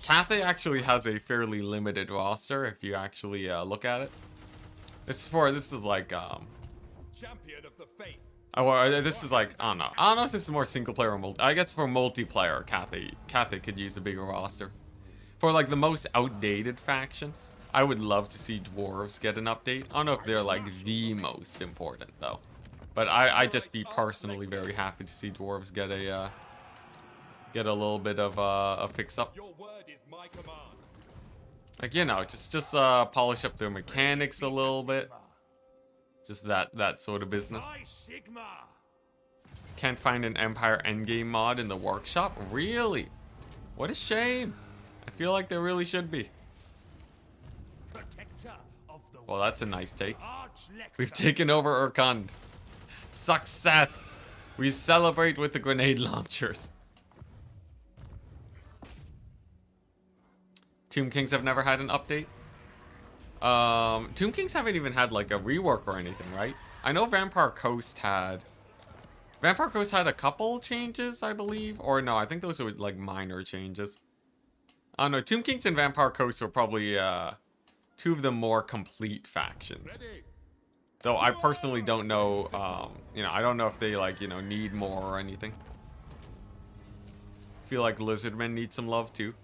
Cathay actually has a fairly limited roster if you actually look at it. This is like champion of the faith. this is like I don't know if this is more single player or multi. I guess for multiplayer, Cathay could use a bigger roster. For like the most outdated faction, I would love to see dwarves get an update. I don't know if they're like the most important though, but I'd just be personally very happy to see dwarves get a little bit of a fix up. Your word is my command. Like, you know, just polish up their mechanics a little bit. Just that sort of business. By Sigma. Can't find an Empire Endgame mod in the workshop? Really? What a shame. I feel like there really should be. Protector of the Well, that's a nice take. Arch-Lector. We've taken over Urkund. Success! We celebrate with the grenade launchers. Tomb Kings have never had an update. Tomb Kings haven't even had like a rework or anything, right? I know Vampire Coast had a couple changes, I believe. Or no, I think those were like minor changes. I don't know. Tomb Kings and Vampire Coast are probably 2 of the more complete factions. Ready. Though I personally don't know, you know, I don't know if they like, you know, need more or anything. Feel like Lizardmen need some love too.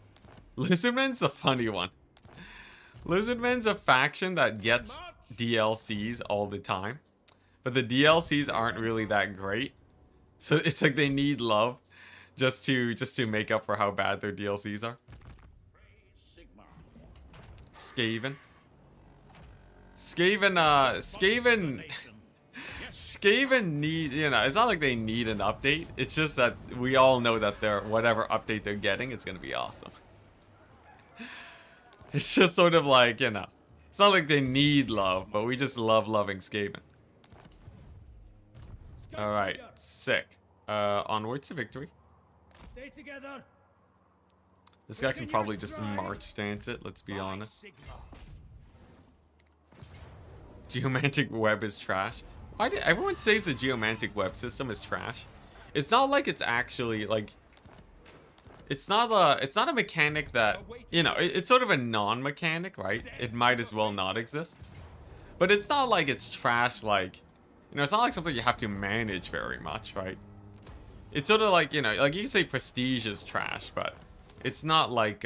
Lizardmen's a funny one. Lizardmen's a faction that gets DLCs all the time, but the DLCs aren't really that great. So it's like they need love just to make up for how bad their DLCs are. Skaven. Skaven need, you know, it's not like they need an update. It's just that we all know that whatever update they're getting, it's gonna be awesome. It's just sort of like, you know, it's not like they need love, but we just love loving Skaven. Alright, sick. Onwards to victory. Stay together. This guy can probably just march stance it, let's be By honest. Sigma. Geomantic web is trash. Why did everyone says the geomantic web system is trash? It's not like it's actually like it's not a mechanic that, you know, it's sort of a non-mechanic, right? It might as well not exist. But it's not like it's trash, like, you know, it's not like something you have to manage very much, right? It's sort of like, you know, like you can say prestige is trash, but it's not like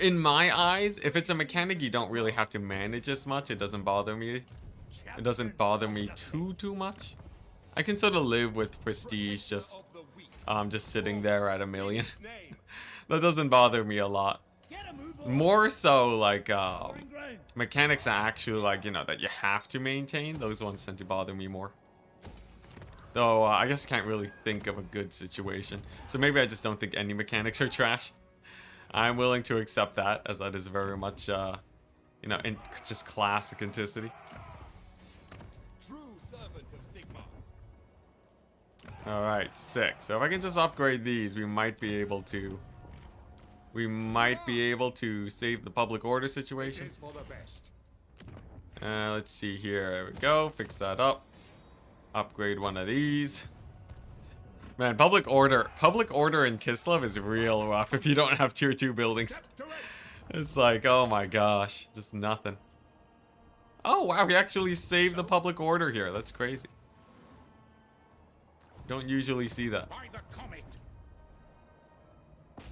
in my eyes, if it's a mechanic you don't really have to manage as much, it doesn't bother me. It doesn't bother me too much. I can sort of live with prestige just sitting there at 1,000,000. That doesn't bother me a lot. More so like mechanics are actually like, you know, that you have to maintain. Those ones tend to bother me more. Though I guess I can't really think of a good situation. So maybe I just don't think any mechanics are trash. I'm willing to accept that, as that is very much, you know, just classic Enticity. True servant of Sigma. Alright, sick. So if I can just upgrade these, we might be able to... save the public order situation. It is for the best. Let's see here. There we go. Fix that up. Upgrade one of these. Man, public order in Kislev is real rough if you don't have tier 2 buildings. It's like, oh my gosh, just nothing. Oh wow, we actually saved the public order here. That's crazy. Don't usually see that. By the comet.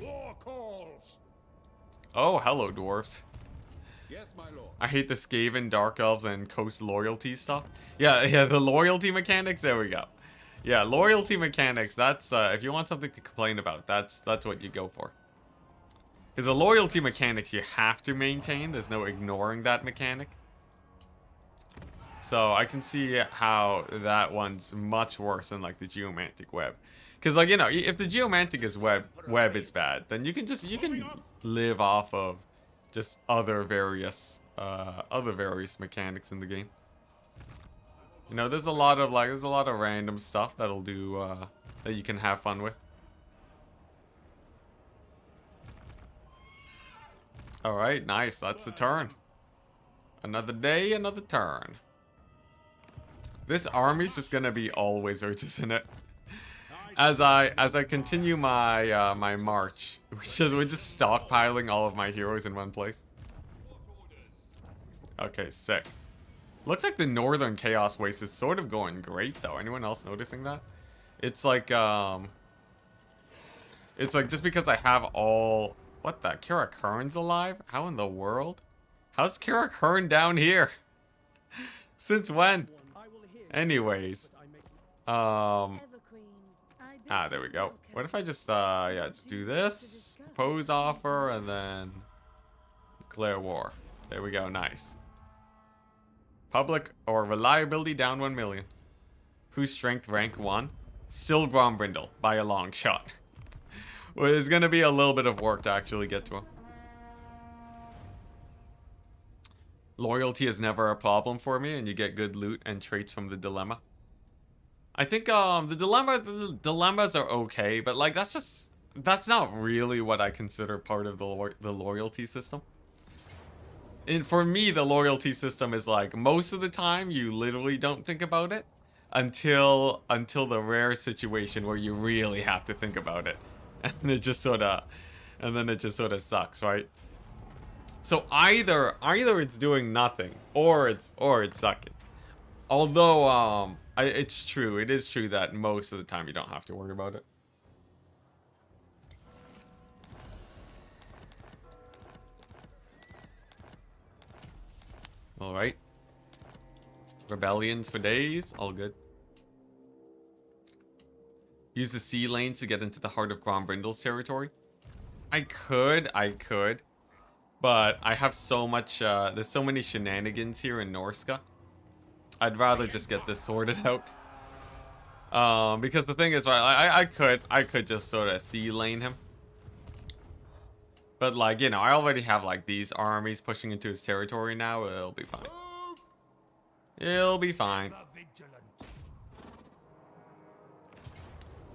War calls. Oh, hello dwarves. Yes, my lord. I hate the Skaven, Dark Elves, and Coast loyalty stuff. Yeah, the loyalty mechanics, there we go. Yeah, loyalty mechanics, that's, if you want something to complain about, that's what you go for. Because the loyalty mechanics you have to maintain, there's no ignoring that mechanic. So I can see how that one's much worse than like the geomantic web. Because like, you know, if the geomantic is web is bad, then you can live off of just other various mechanics in the game. You know, there's a lot of random stuff that'll do that you can have fun with. All right, nice. That's the turn. Another day, another turn. This army's just gonna be all wizards, isn't it? As I continue my my march, we're just stockpiling all of my heroes in one place. Okay, sick. Looks like the Northern Chaos Waste is sort of going great though. Anyone else noticing that? It's like just because I have all... What the? Kira Kern's alive? How in the world? How's Kira Kern down here? Since when? Anyways. There we go. What if I just just do this, propose offer, and then declare war. There we go, nice. Public or reliability down 1,000,000. Whose strength rank 1? Still Grombrindle by a long shot. Well, it's gonna be a little bit of work to actually get to him. Loyalty is never a problem for me, and you get good loot and traits from the dilemma. I think the dilemmas are okay, but like that's not really what I consider part of the loyalty system. And for me, the loyalty system is like most of the time you literally don't think about it until the rare situation where you really have to think about it, and then it just sort of sucks, right? So either it's doing nothing or it's sucking. Although it is true that most of the time you don't have to worry about it. All right. Rebellions for days, all good. Use the sea lanes to get into the heart of Grombrindle's territory. I could. But I have so much, there's so many shenanigans here in Norska. I'd rather just get this sorted out. Because the thing is, right, I could just sort of sea lane him. But like, you know, I already have like these armies pushing into his territory now. It'll be fine. It'll be fine.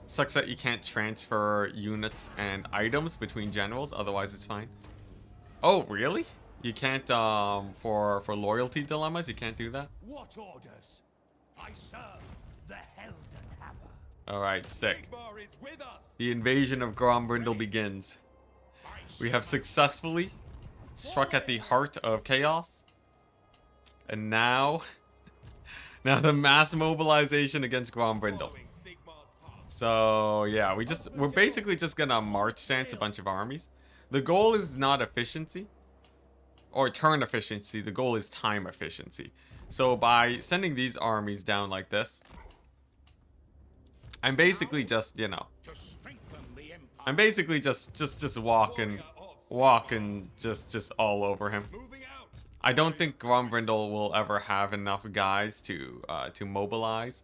Sucks that you can't transfer units and items between generals, otherwise it's fine. Oh, really? You can't, for loyalty dilemmas, you can't do that? What orders? I serve. the Helden Hammer. Alright, sick. Sigmar is with us. The invasion of Grombrindle begins. We have successfully struck at the heart of chaos. And now the mass mobilization against Grombrindle. Following Sigmar's path. So yeah, we're basically just gonna march stance a bunch of armies. The goal is not efficiency or turn efficiency, the goal is time efficiency. So by sending these armies down like this, I'm basically just, you know, To strengthen the empire. I'm basically just walking just all over him. Moving out. I don't think Grombrindle will ever have enough guys to mobilize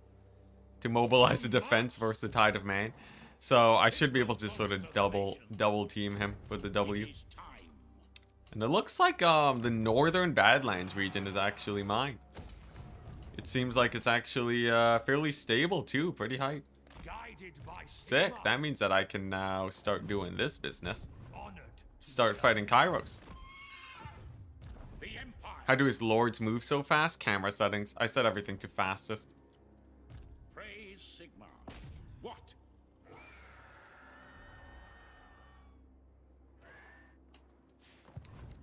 the defense versus the Tide of Man. So I should be able to sort of double team him for the W. It is time. And it looks like the northern Badlands region is actually mine. It seems like it's actually fairly stable too, pretty hype. Guided by Sick. Sigmar, That means that I can now start doing this business. honored to Start serve. fighting Kairos. The empire. How do his lords move so fast? Camera settings. I set everything to fastest. Praise Sigmar. What?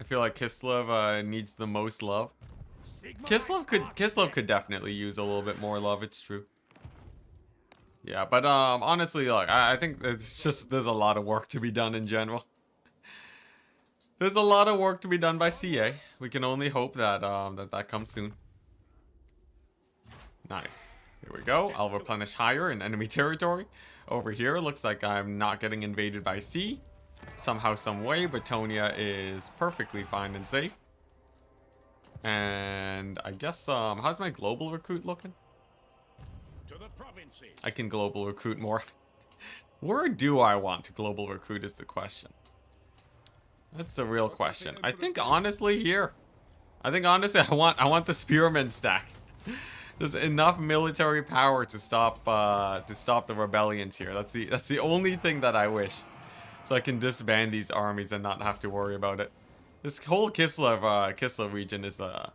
I feel like Kislev needs the most love. Sigmarite Kislev could definitely use a little bit more love, it's true. Yeah, but honestly, like I think it's just there's a lot of work to be done in general. There's a lot of work to be done by CA. We can only hope that that comes soon. Nice. Here we go. I'll replenish higher in enemy territory. Over here, looks like I'm not getting invaded by sea. Somehow, some way, Bretonia is perfectly fine and safe. And I guess how's my global recruit looking? To the provinces. I can global recruit more. Where do I want to global recruit is the question. That's the real question. I think honestly here. I think honestly I want the spearman stack. There's enough military power to stop the rebellions here. That's the only thing that I wish. So I can disband these armies and not have to worry about it. This whole Kislev region is a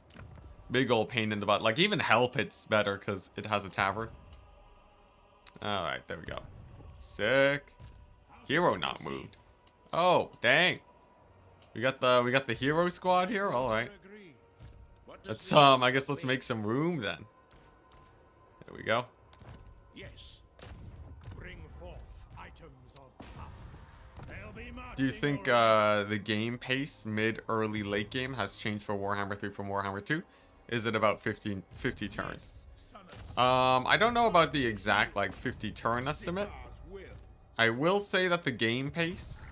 big old pain in the butt. Like even Hell Pit's better because it has a tavern. Alright, there we go. Sick. Hero not moved. Oh, dang. We got the hero squad here? Alright. Agree. What does Let's the- I guess let's make some room then. There we go. Yes. Bring forth items of power. They'll be Do you marching think orders. the game pace mid, early, late game has changed for Warhammer 3 from Warhammer 2? Is it about 50 turns? Son of I don't know about the exact like 50 turn estimate. Sigmar's will. I will say that the game pace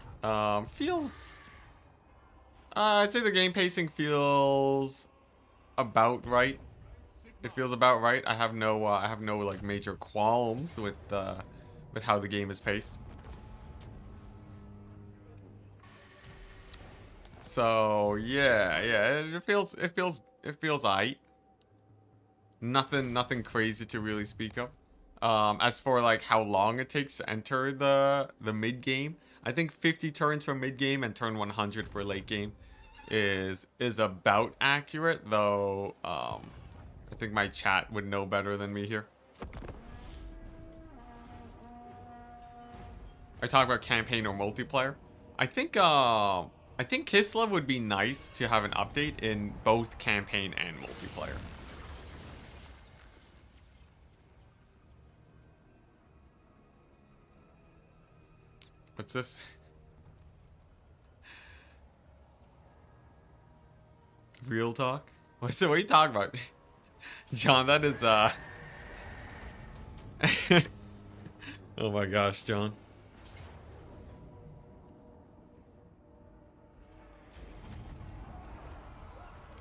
feels I'd say the game pacing feels about right. It feels about right. I have no like major qualms with how the game is paced. So yeah, it feels aight. Nothing crazy to really speak of. As for like how long it takes to enter the mid game, I think 50 turns for mid game and turn 100 for late game is about accurate, though I think my chat would know better than me here. I talk about campaign or multiplayer. I think Kislev would be nice to have an update in both campaign and multiplayer. What's this? Real talk? What are you talking about? John, that is oh my gosh, John.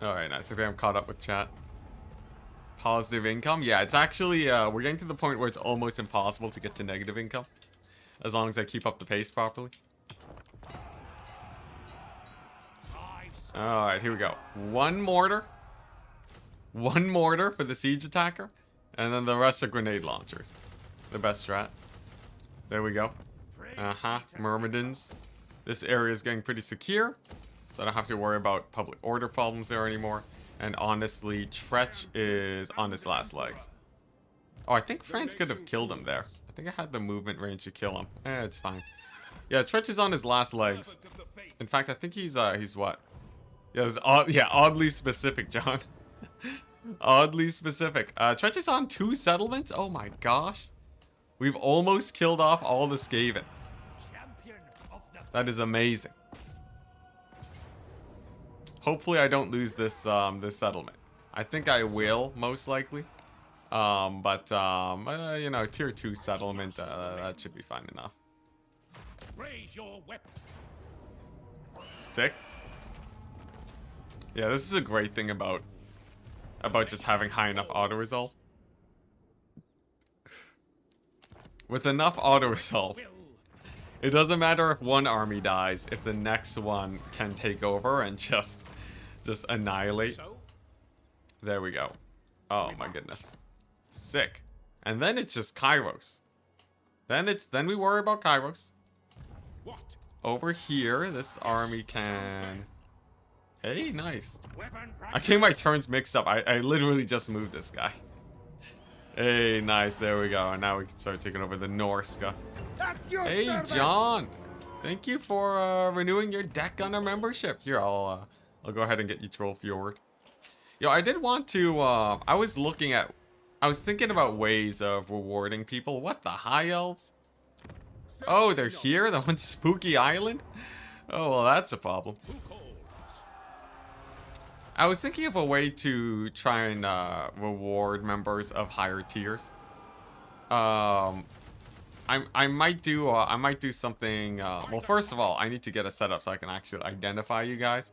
Alright, nice. I think I'm caught up with chat. Positive income? Yeah, it's actually we're getting to the point where it's almost impossible to get to negative income. As long as I keep up the pace properly. Alright, here we go. One mortar for the siege attacker. And then the rest are grenade launchers. The best strat. There we go. Myrmidons. This area is getting pretty secure. So I don't have to worry about public order problems there anymore. And honestly, Tretch is on his last legs. Oh, I think France could have killed him there. I think I had the movement range to kill him. It's fine. Yeah, Tretch is on his last legs. In fact, I think he's what? Yeah, oddly specific, John. Oddly specific. Tretch is on 2 settlements? Oh my gosh. We've almost killed off all the Skaven. That is amazing. Hopefully I don't lose this this settlement. I think I will, most likely. You know, tier 2 settlement, that should be fine enough. Raise your weapon. Sick. Yeah, this is a great thing about just having high enough auto-resolve. With enough auto-resolve, it doesn't matter if one army dies, if the next one can take over and just annihilate. There we go. Oh my goodness. Sick. And then it's just Kairos. Then we worry about Kairos. What? Over here, this army can... Hey, nice. Weapon I get my turns mixed up. I literally just moved this guy. Hey, nice. There we go. And now we can start taking over the Norska. Hey, John. Thank you for renewing your deck gunner membership. Here, I'll go ahead and get you Troll Fjord. Yo, I did want to... I was thinking about ways of rewarding people. What, the High Elves? Oh, they're here? The one spooky island? Oh, well, that's a problem. I was thinking of a way to try and reward members of higher tiers. I might do something. Well, first of all, I need to get a setup so I can actually identify you guys,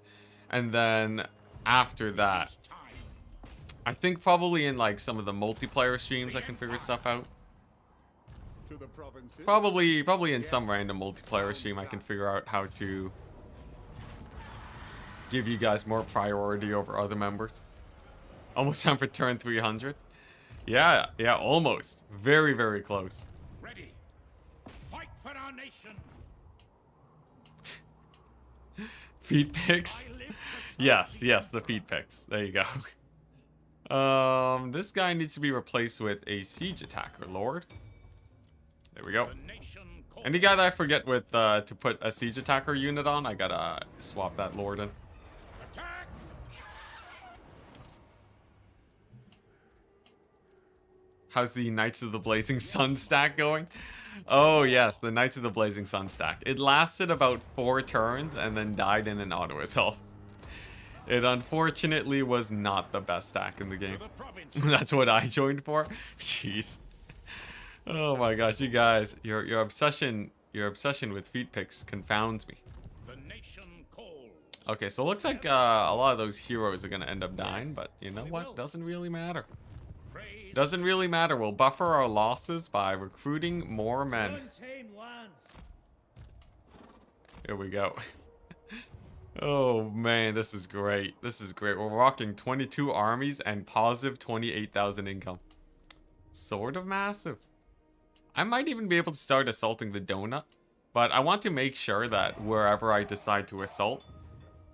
and then after that, I think probably in like some of the multiplayer streams I can figure stuff out. Probably in some random multiplayer stream I can figure out how to give you guys more priority over other members. Almost time for turn 300. Yeah, almost. Very, very close. Ready. Fight for our nation. Feet picks? Yes, the feet picks. There you go. This guy needs to be replaced with a siege attacker, Lord. There we go. Any guy that I forget with to put a siege attacker unit on, I gotta swap that Lord in. Attack. How's the Knights of the Blazing Sun stack going? Oh yes, the Knights of the Blazing Sun stack. It lasted about 4 turns and then died in an auto assault. It unfortunately was not the best stack in the game. That's what I joined for. Jeez. Oh my gosh, you guys, your obsession with feet picks confounds me. The nation calls. Okay, so it looks like a lot of those heroes are gonna end up dying, but you know what? Doesn't really matter. Doesn't really matter. We'll buffer our losses by recruiting more men. Here we go. Oh man, this is great. This is great. We're rocking 22 armies and positive 28,000 income. Sort of massive. I might even be able to start assaulting the donut, but I want to make sure that wherever I decide to assault,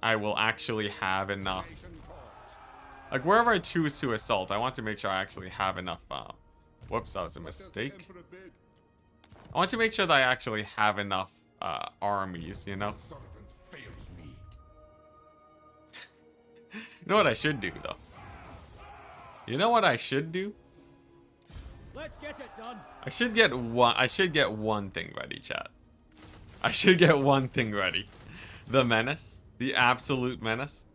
I will actually have enough. Like wherever I choose to assault, I want to make sure I actually have enough. Whoops, that was a mistake. I want to make sure that I actually have enough armies, you know? You know what I should do, though? You know what I should do? Let's get it done. I should get one thing ready, chat. I should get one thing ready. The menace. The absolute menace.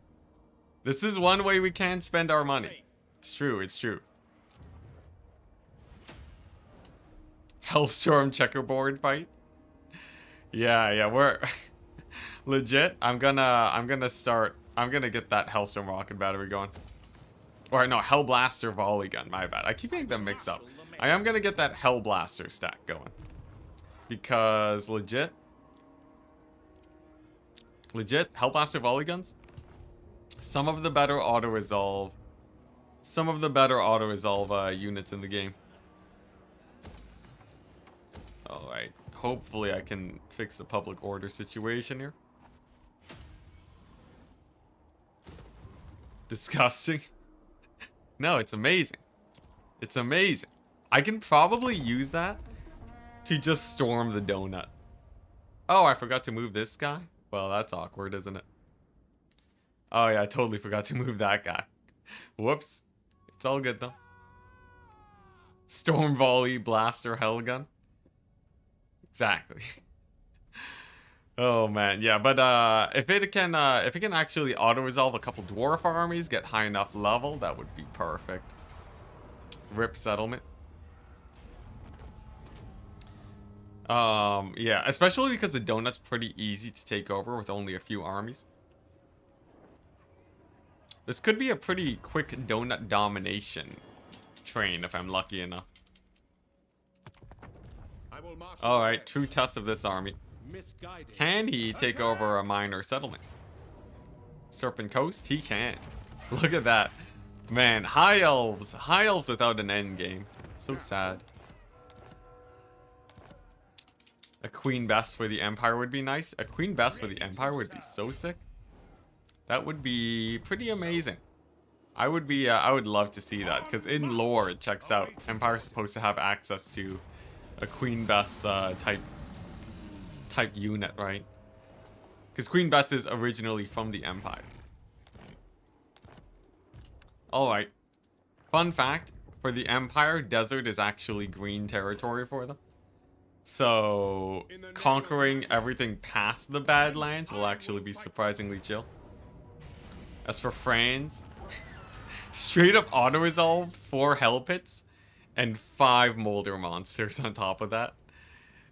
This is one way we can spend our money. It's true, it's true. Hellstorm checkerboard fight. Yeah, we're legit. I'm gonna get that Hellstorm rocket battery going. Or no, Hellblaster volley gun, my bad. I keep getting them mixed up. I am gonna get that Hellblaster stack going. Because legit, Hellblaster volley guns, some of the better auto-resolve units in the game. Alright, hopefully I can fix the public order situation here. Disgusting. No, it's amazing. It's amazing. I can probably use that to just storm the donut. Oh, I forgot to move this guy? Well, that's awkward, isn't it? Oh yeah, I totally forgot to move that guy. Whoops. It's all good though. Storm volley, blaster, hellgun. Exactly. Oh man, yeah, but if it can actually auto-resolve a couple dwarf armies, get high enough level, that would be perfect. Rip settlement. Yeah, especially because the donut's pretty easy to take over with only a few armies. This could be a pretty quick donut domination train if I'm lucky enough. Alright, true test of this army. Can he take over a minor settlement? Serpent Coast? He can. Look at that. Man, high elves. High elves without an end game. So sad. A Queen Bess for the Empire would be nice. A Queen Bess for the Empire would be so sick. That would be pretty amazing. I would love to see that, because in lore it checks out. Empire's supposed to have access to a Queen Bess type unit, right? Because Queen Bess is originally from the Empire. Alright. Fun fact, for the Empire, desert is actually green territory for them. So, conquering everything past the Badlands will actually be surprisingly chill. As for France, straight up auto-resolved 4 Hell Pits and 5 Molder Monsters on top of that.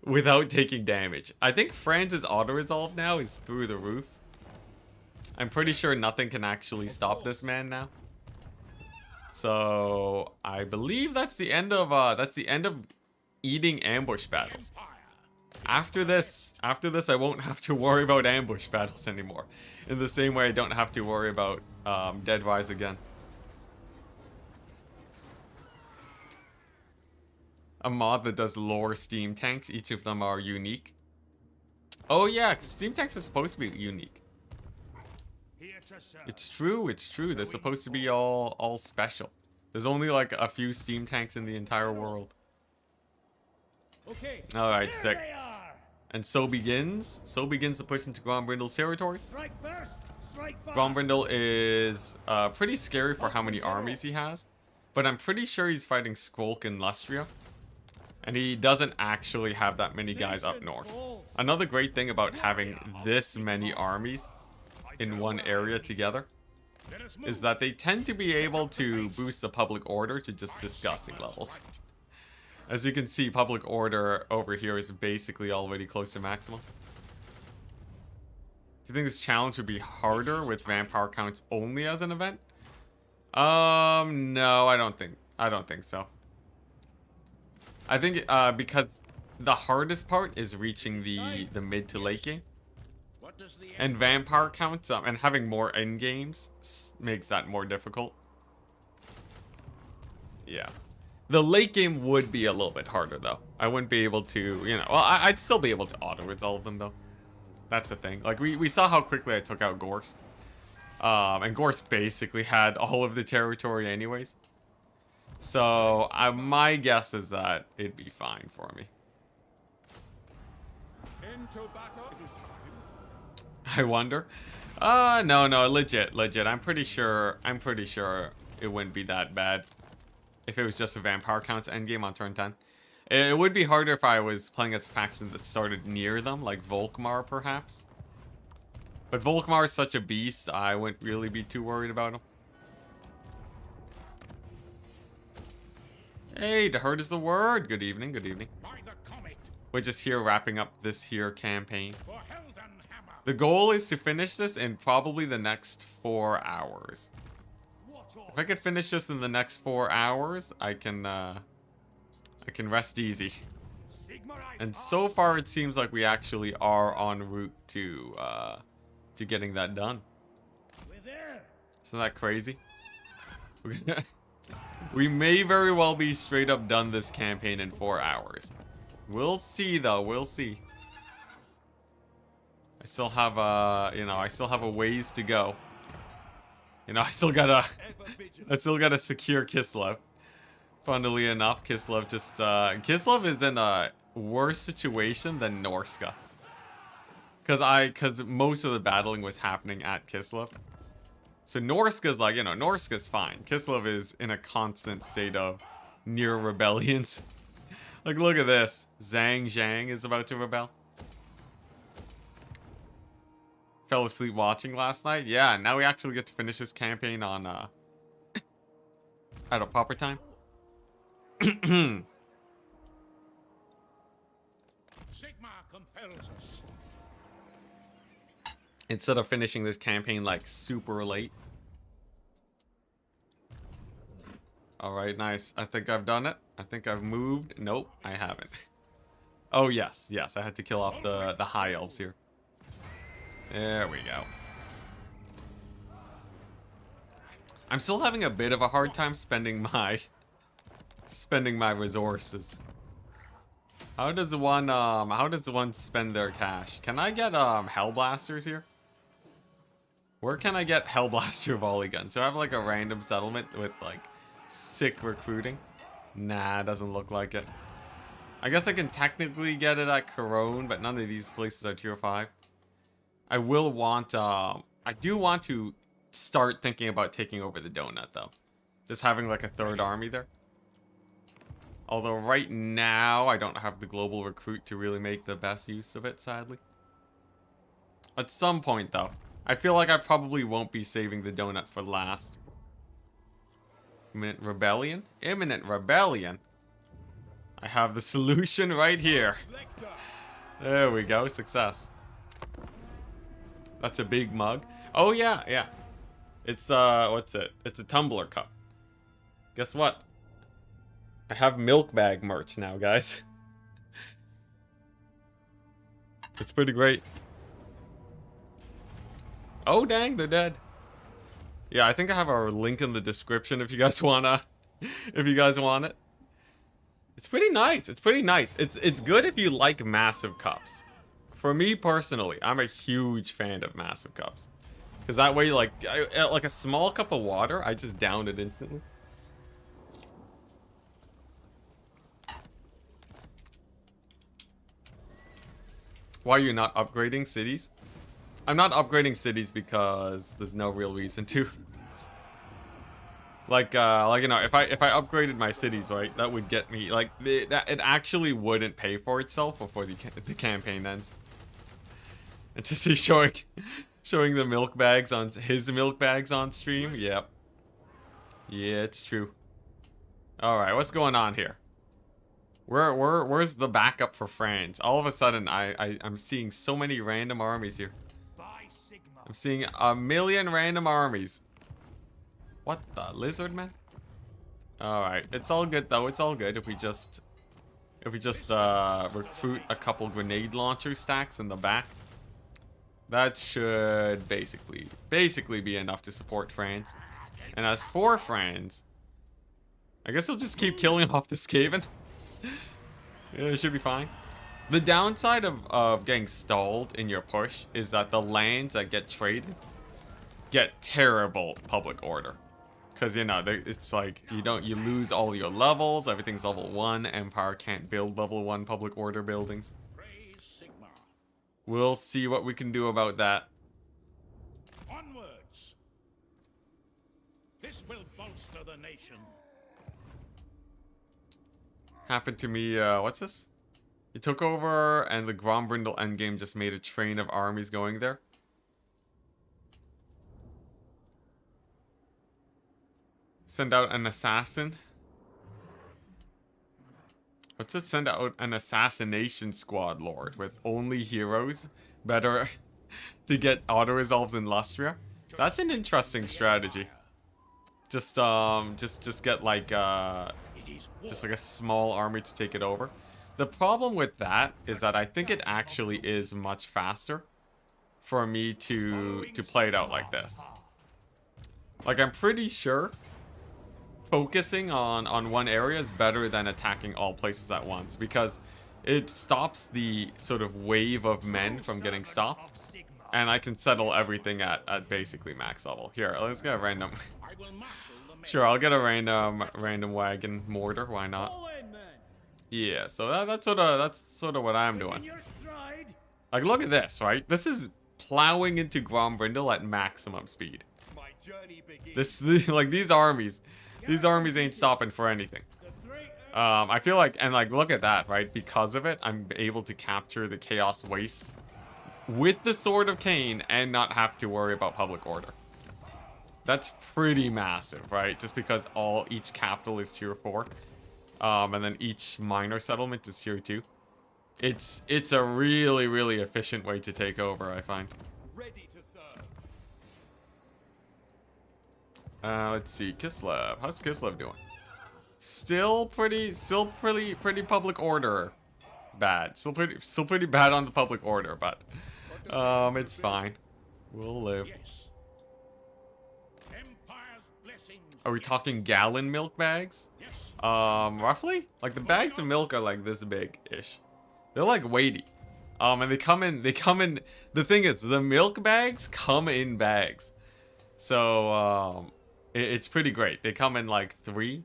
Without taking damage. I think France's auto-resolve now is through the roof. I'm pretty sure nothing can actually stop this man now. So, I believe that's the end of eating ambush battles. After this I won't have to worry about ambush battles anymore. In the same way I don't have to worry about Dead Rise again. A mod that does lore steam tanks. Each of them are unique. Oh yeah, 'cause steam tanks are supposed to be unique. It's true, it's true. They're supposed to be all special. There's only like a few steam tanks in the entire world. Okay. Alright, sick. And so begins the push into Grombrindal's territory. Strike first, strike fast. Grombrindal is pretty scary for how many armies he has. But I'm pretty sure he's fighting Skrolk and Lustria. And he doesn't actually have that many guys up north. Another great thing about having this many armies in one area together is that they tend to be able to boost the public order to just disgusting levels. As you can see, public order over here is basically already close to maximum. Do you think this challenge would be harder with vampire counts only as an event? No, I don't think so. I think because the hardest part is reaching the mid to late game. And vampire counts and having more end games makes that more difficult. Yeah. The late game would be a little bit harder though. I wouldn't be able to, well, I'd still be able to auto-resolve them though. That's the thing. Like we saw how quickly I took out Gorse. And Gorse basically had all of the territory anyways. So my guess is that it'd be fine for me. Into battle. It is time. I wonder. No, legit. I'm pretty sure it wouldn't be that bad if it was just a vampire counts endgame on turn 10. It would be harder if I was playing as a faction that started near them, like Volkmar perhaps. But Volkmar is such a beast, I wouldn't really be too worried about him. Hey, the herd is the word. Good evening, good evening. We're just here wrapping up this here campaign. The goal is to finish this in probably the next 4 hours. If I could finish this in the next 4 hours, I can rest easy. And so far, it seems like we actually are en route to getting that done. Isn't that crazy? We may very well be straight up done this campaign in 4 hours. We'll see, though. We'll see. I still have a ways to go. I still gotta secure Kislev Funnily enough, Kislev just, Kislev is in a worse situation than Norska. Cause most of the battling was happening at Kislev. So Norska's like, you know, Norska's fine. Kislev is in a constant state of near rebellions. Like, look at this. Zhang Zhang is about to rebel. Fell asleep watching last night. Yeah, now we actually get to finish this campaign on, at a proper time. Sigma compels us. Instead of finishing this campaign, like, super late. Alright, nice. I think I've done it. I think I've moved. Nope, I haven't. Oh, yes. Yes, I had to kill off the high elves here. There we go. I'm still having a bit of a hard time spending my resources. How does one spend their cash? Can I get Hellblasters here? Where can I get Hellblaster volley guns? Do I have like a random settlement with like sick recruiting? Nah, doesn't look like it. I guess I can technically get it at Corone, but none of these places are tier 5. I will want, I do want to start thinking about taking over the donut, though. Just having, like, a third army there. Although, right now, I don't have the global recruit to really make the best use of it, sadly. At some point, though. I feel like I probably won't be saving the donut for last. Imminent rebellion? Imminent rebellion? I have the solution right here. There we go, success. That's a big mug. Oh yeah, yeah. It's what's it? It's a tumbler cup. Guess what? I have milk bag merch now, guys. It's pretty great. Oh dang, they're dead. Yeah, I think I have a link in the description if you guys wanna if you guys want it. It's pretty nice. It's pretty nice. It's good if you like massive cups. For me personally, I'm a huge fan of massive cups. Because that way, like a small cup of water, I just down it instantly. Why are you not upgrading cities? I'm not upgrading cities because there's no real reason to. Like you know, if I upgraded my cities, right, that would get me like it actually wouldn't pay for itself before the campaign ends. And to see showing the milk bags on his milk bags on stream, yep. Yeah, it's true. All right, what's going on here? Where's the backup for France? All of a sudden, I'm seeing so many random armies here. I'm seeing a million random armies. What the lizard man? All right, it's all good though. It's all good if we just recruit a couple grenade launcher stacks in the back. That should basically be enough to support France. And as for France, I guess we'll just keep killing off the Skaven. Yeah, it should be fine. The downside of getting stalled in your push is that the lands that get traded get terrible public order. Because, you know, it's like, you lose all your levels, everything's level 1, Empire can't build level 1 public order buildings. Praise Sigma. We'll see what we can do about that. Onwards. This will bolster the nation. Happened to me, what's this? He took over and the Grombrindle endgame just made a train of armies going there. Send out an assassin. What's it? Send out an assassination squad lord with only heroes. Better to get auto-resolves in Lustria. That's an interesting strategy. Just get like just like a small army to take it over. The problem with that is that I think it actually is much faster for me to play it out like this. Like, I'm pretty sure focusing on one area is better than attacking all places at once, because it stops the sort of wave of men from getting stopped, and I can settle everything at basically max level. Here, let's get a random Sure, I'll get a random wagon mortar. Why not? Fall in, men. Yeah. So that's sort of what I'm In doing. your stride. Like, look at this, right? This is plowing into Grombrindle at maximum speed. My journey begins. Like these armies ain't stopping for anything. The great I feel like, and like, look at that, right? Because of it, I'm able to capture the Chaos Wastes with the Sword of Cain and not have to worry about public order. That's pretty massive, right? Just because each capital is tier 4, and then each minor settlement is tier 2. It's a really, really efficient way to take over, I find. ready to serve. Let's see, Kislev. How's Kislev doing? Still pretty public order bad. Still pretty bad on the public order, but it's fine. We'll live. Yes. Empire's blessings. Are we talking gallon milk bags? Yes. Roughly? Like the bags of milk are like this big-ish. They're like weighty. And they come in, the thing is, the milk bags come in bags. So, it's pretty great. They come in like 3,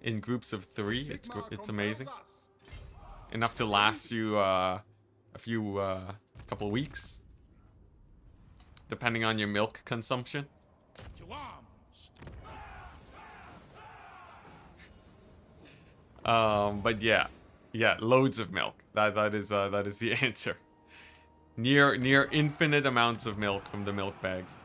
in groups of 3. It's amazing. Enough to last you, couple weeks. Depending on your milk consumption. To arms. But yeah, loads of milk. That is the answer. Near infinite amounts of milk from the milk bags.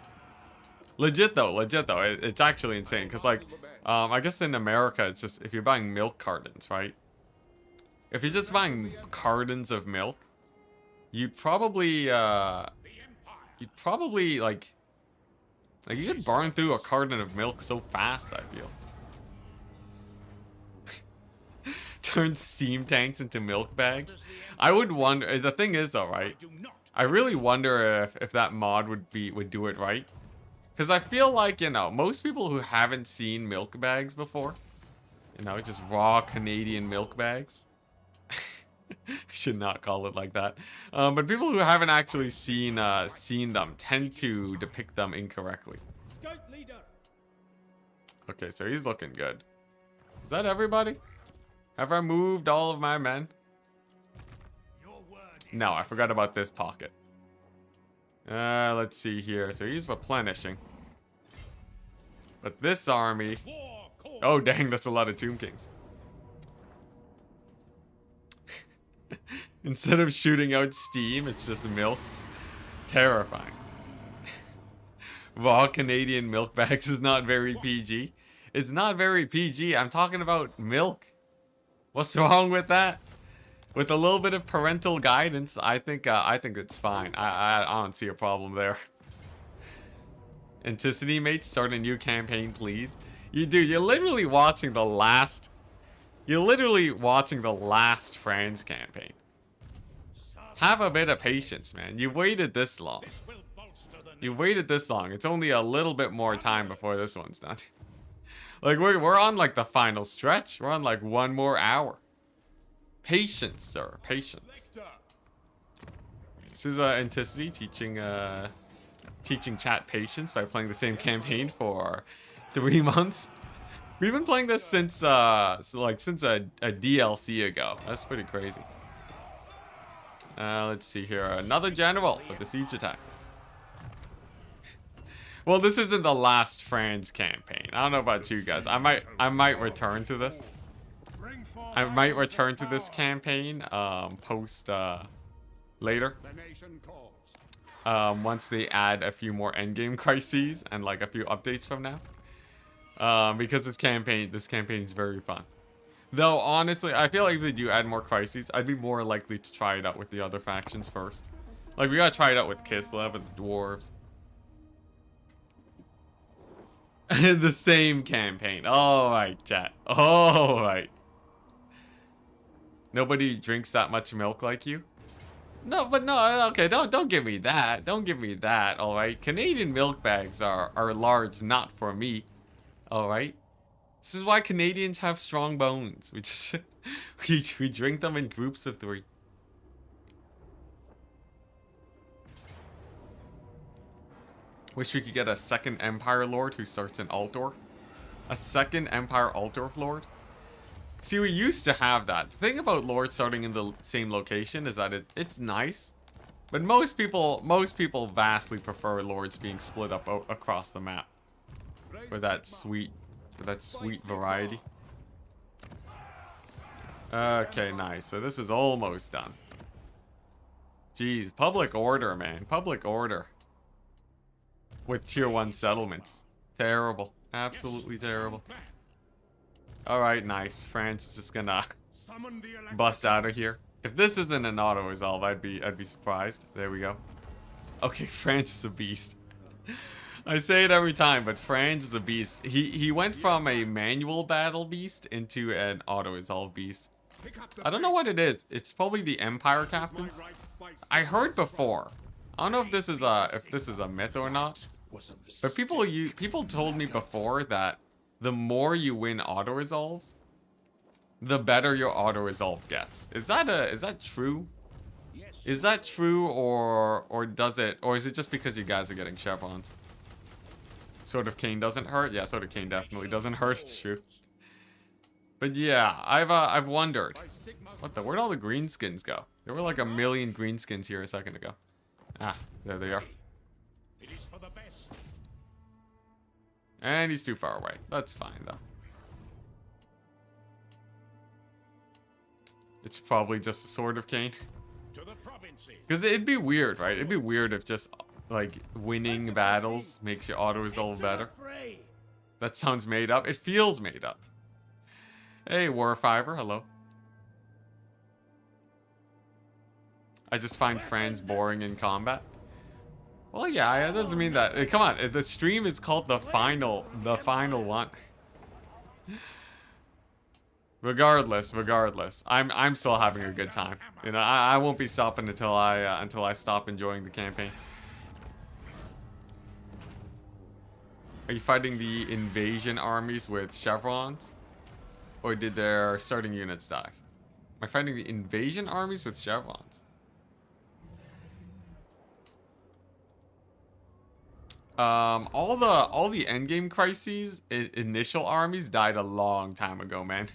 Legit though, it's actually insane. Because like, I guess in America, it's just if you're buying milk cartons, right? If you're just buying cartons of milk, you'd probably like you could burn through a carton of milk so fast, I feel. Turn steam tanks into milk bags. I would wonder. The thing is, though, right? Do not. I really wonder if that mod would do it right. Because I feel like, you know, most people who haven't seen milk bags before, you know, just raw Canadian milk bags. I should not call it like that. But people who haven't actually seen them tend to depict them incorrectly. Scout leader. Okay, so he's looking good. Is that everybody? Have I moved all of my men? Your word is No, I forgot about this pocket. Let's see here. So he's replenishing. But this army... War call. Oh, dang, that's a lot of Tomb Kings. Instead of shooting out steam, it's just milk. Terrifying. Raw Canadian milk bags is not very PG. It's not very PG. I'm talking about milk. What's wrong with that? With a little bit of parental guidance, I think it's fine. I don't see a problem there. Enticity mates, start a new campaign, please. You're literally watching the last. You're literally watching the last France campaign. Have a bit of patience, man. You waited this long. This will bolster the You waited this long. It's only a little bit more time before this one's done. Like we're on like the final stretch. We're on like 1 more hour. Patience, sir. Patience. Lecter. This is Enticity teaching chat patience by playing the same campaign for 3 months. We've been playing this since a DLC ago. That's pretty crazy. Let's see here. Another general with the siege attack. Well, this isn't the last France campaign. I don't know about you guys. I might return to this. Bring forth I might items return of to this power. campaign post later. The nation calls. Once they add a few more endgame crises and like a few updates from now. Because this campaign is very fun. Though honestly, I feel like if they do add more crises, I'd be more likely to try it out with the other factions first. Like we gotta try it out with Kislev and the dwarves. The same campaign. Alright, chat. Alright. Nobody drinks that much milk like you? No, but no, okay, don't give me that. Don't give me that, alright? Canadian milk bags are large, not for me. Alright? This is why Canadians have strong bones. We just we drink them in groups of 3. Wish we could get a second Empire Lord who starts in Altdorf. A second Empire Altdorf Lord? See, we used to have that. The thing about Lords starting in the same location is that it's nice. But most people vastly prefer Lords being split up across the map. For that sweet variety. Okay, nice. So this is almost done. Jeez, public order, man. Public order. With tier 1 settlements. Terrible. Absolutely terrible. Alright, nice. France is just gonna bust out of here. If this isn't an auto-resolve, I'd be surprised. There we go. Okay, France is a beast. I say it every time, but France is a beast. He went from a manual battle beast into an auto-resolve beast. I don't know what it is. It's probably the Empire captains. I heard before. I don't know if this is a myth or not. But people told me before that the more you win auto-resolves, the better your auto-resolve gets. Is that true? Is that true, or is it just because you guys are getting chevrons? Sword of Cain doesn't hurt? Yeah, Sword of Cain definitely doesn't hurt, it's true. But yeah, I've wondered. Where'd all the greenskins go? There were like a million greenskins here a second ago. Ah, there they are. It is for the best. And he's too far away. That's fine though. It's probably just a Sword of Cain. To the provinces. Because it'd be weird, right? It'd be weird if just like winning battles makes your auto resolve better. That sounds made up. It feels made up. Hey, Warfiver, hello. I just find friends boring in combat. Well, yeah, it doesn't mean that. Come on, the stream is called the final one. Regardless, I'm still having a good time. You know, I won't be stopping until I stop enjoying the campaign. Are you fighting the invasion armies with chevrons? Or did their starting units die? Am I fighting the invasion armies with chevrons? All the endgame crises, initial armies died a long time ago, man.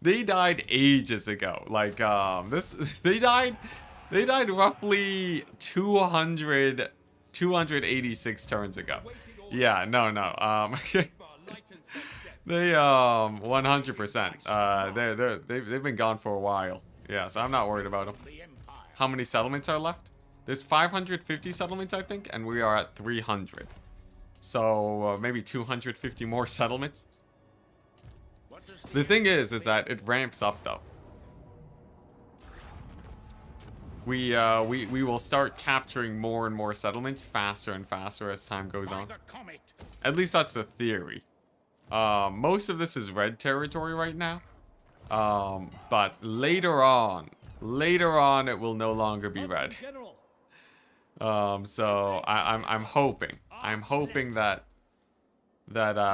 They died ages ago. Like, they died roughly 286 turns ago. Yeah, no. They 100%. They've been gone for a while. Yeah, so I'm not worried about them. How many settlements are left? There's 550 settlements, I think, and we are at 300. So maybe 250 more settlements. The thing is that it ramps up though. We will start capturing more and more settlements faster and faster as time goes on. At least that's the theory. Most of this is red territory right now. But later on it will no longer be red. So I'm hoping that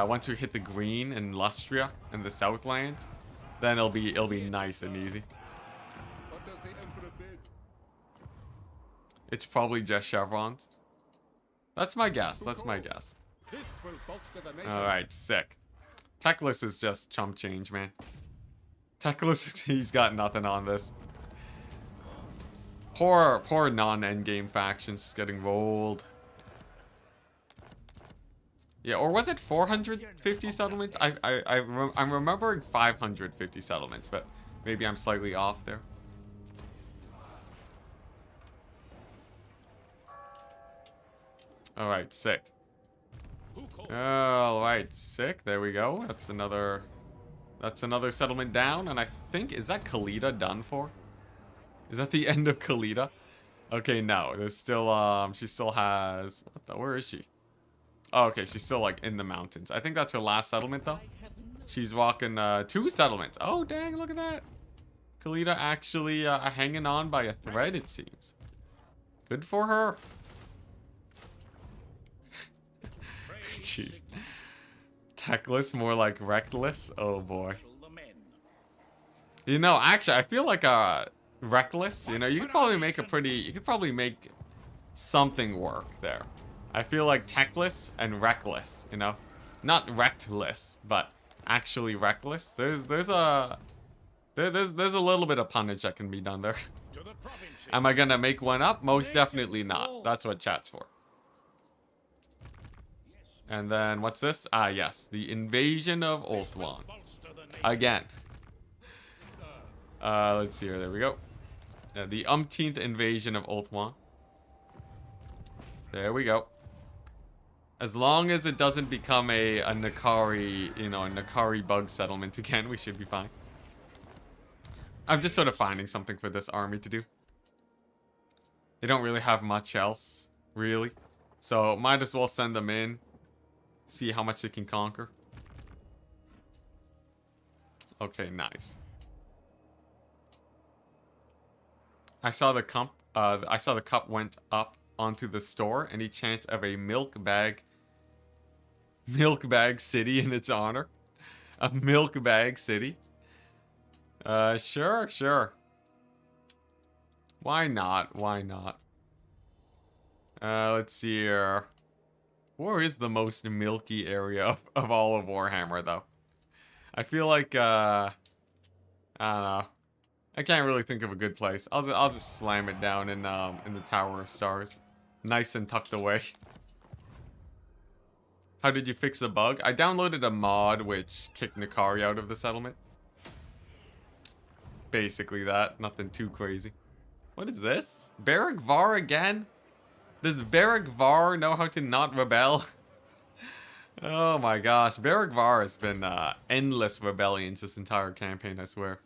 once we hit the green in Lustria and the Southlands, then it'll be nice and easy. It's probably just chevrons. That's my guess. Alright, sick. Teclis is just chump change, man. Teclis, he's got nothing on this. Poor non-endgame factions just getting rolled. Yeah, or was it 450 settlements? I'm remembering 550 settlements, but maybe I'm slightly off there. Alright, sick. Alright, sick. There we go. That's another settlement down, and I think, is that Khalida done for? Is that the end of Khalida? Okay, no. There's still she still has where is she? Oh, okay, she's still like in the mountains. I think that's her last settlement though. She's walking 2 settlements. Oh dang, look at that. Khalida actually hanging on by a thread, it seems. Good for her. Jeez. Techless, more like reckless. Oh boy. You know, actually, I feel like reckless. You know, you could probably make something work there. I feel like techless and reckless. You know, Not reckless, but actually reckless. There's a little bit of punnage that can be done there. To the provinces. Am I gonna make one up? Most definitely not. That's what chat's for. And then what's this? Ah, yes, the invasion of Ulthuan. Bolster the nation. Again. Let's see here. There we go. The umpteenth invasion of Ulthuan. There we go. As long as it doesn't become a Nakari, you know, a Nakari bug settlement again, we should be fine. I'm just sort of finding something for this army to do. They don't really have much else, really. So might as well send them in. See how much they can conquer. Okay, nice. I saw the cup went up onto the store. Any chance of a milk bag city in its honor? A milk bag city? Sure. Why not? Why not? Let's see here. Where is the most milky area of all of Warhammer, though? I feel like, I don't know. I can't really think of a good place. I'll just slam it down in the Tower of Stars. Nice and tucked away. How did you fix the bug? I downloaded a mod which kicked Nakari out of the settlement. Basically that. Nothing too crazy. What is this? Beric Var again? Does Beric Var know how to not rebel? Oh my gosh. Beric Var has been endless rebellions this entire campaign, I swear.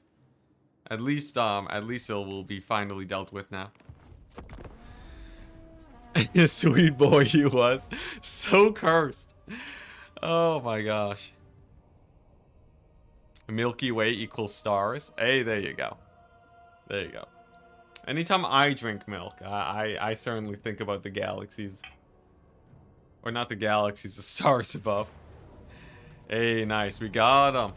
At least it will be finally dealt with now. Sweet boy he was. So cursed. Oh my gosh. Milky Way equals stars. Hey, there you go. There you go. Anytime I drink milk, I certainly think about the galaxies. Or not the galaxies, the stars above. Hey, nice. We got them.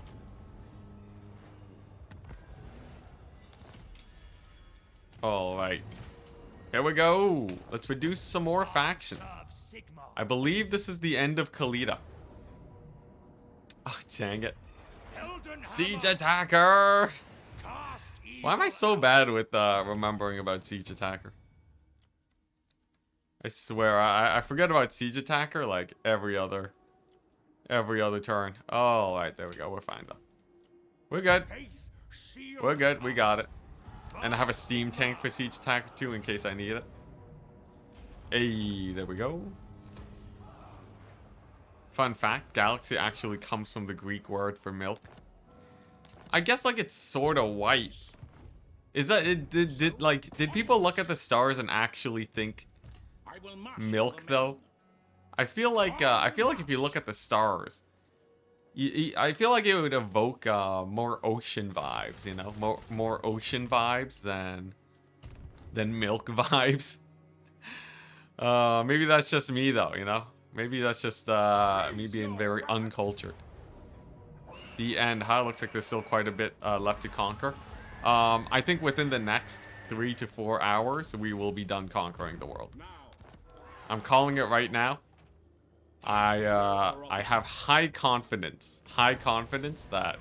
Alright. Here we go. Let's reduce some more factions. I believe this is the end of Kalita. Oh, dang it. Siege Attacker! Why am I so bad with remembering about Siege Attacker? I swear, I forget about Siege Attacker like every other turn. Oh, alright, there we go. We're fine though. We're good. We're good. We got it. And I have a steam tank for Siege Attacker too in case I need it. Hey, there we go. Fun fact, galaxy actually comes from the Greek word for milk. I guess like it's sort of white. Is that it? Did people look at the stars and actually think milk though? I feel like if you look at the stars, I feel like it would evoke more ocean vibes, you know, more ocean vibes than milk vibes. Maybe that's just me though, you know. Maybe that's just me being very uncultured. The end. Huh? Looks like there's still quite a bit left to conquer. I think within the next 3 to 4 hours, we will be done conquering the world. I'm calling it right now. I have high confidence that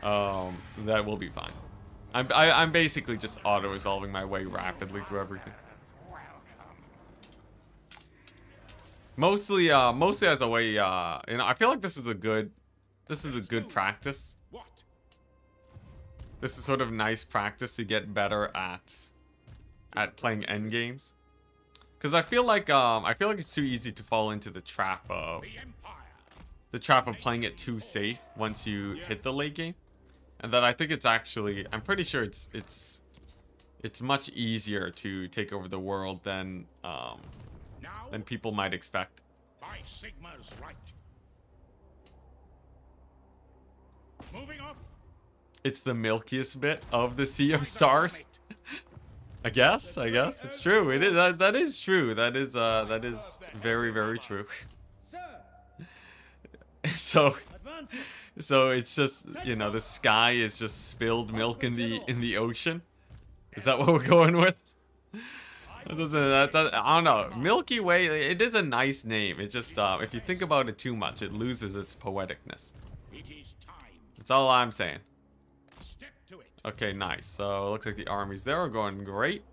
that will be fine. I'm basically just auto-resolving my way rapidly through everything. Mostly as a way, you know, I feel like this is a good practice. This is sort of nice practice to get better at playing end games. Because I feel like it's too easy to fall into the trap of playing it too safe once you hit the late game. And that I think it's actually, I'm pretty sure it's much easier to take over the world than people might expect. By Sigma's right. Moving off. It's the milkiest bit of the Sea of Stars. I guess it's true. It is that is true. That is very, very true. So it's just, you know, the sky is just spilled milk in the ocean. Is that what we're going with? I don't know. Milky Way, it is a nice name. It just, if you think about it too much, it loses its poeticness. It is time. That's all I'm saying. Step to it. Okay, nice. So, it looks like the armies there are going great.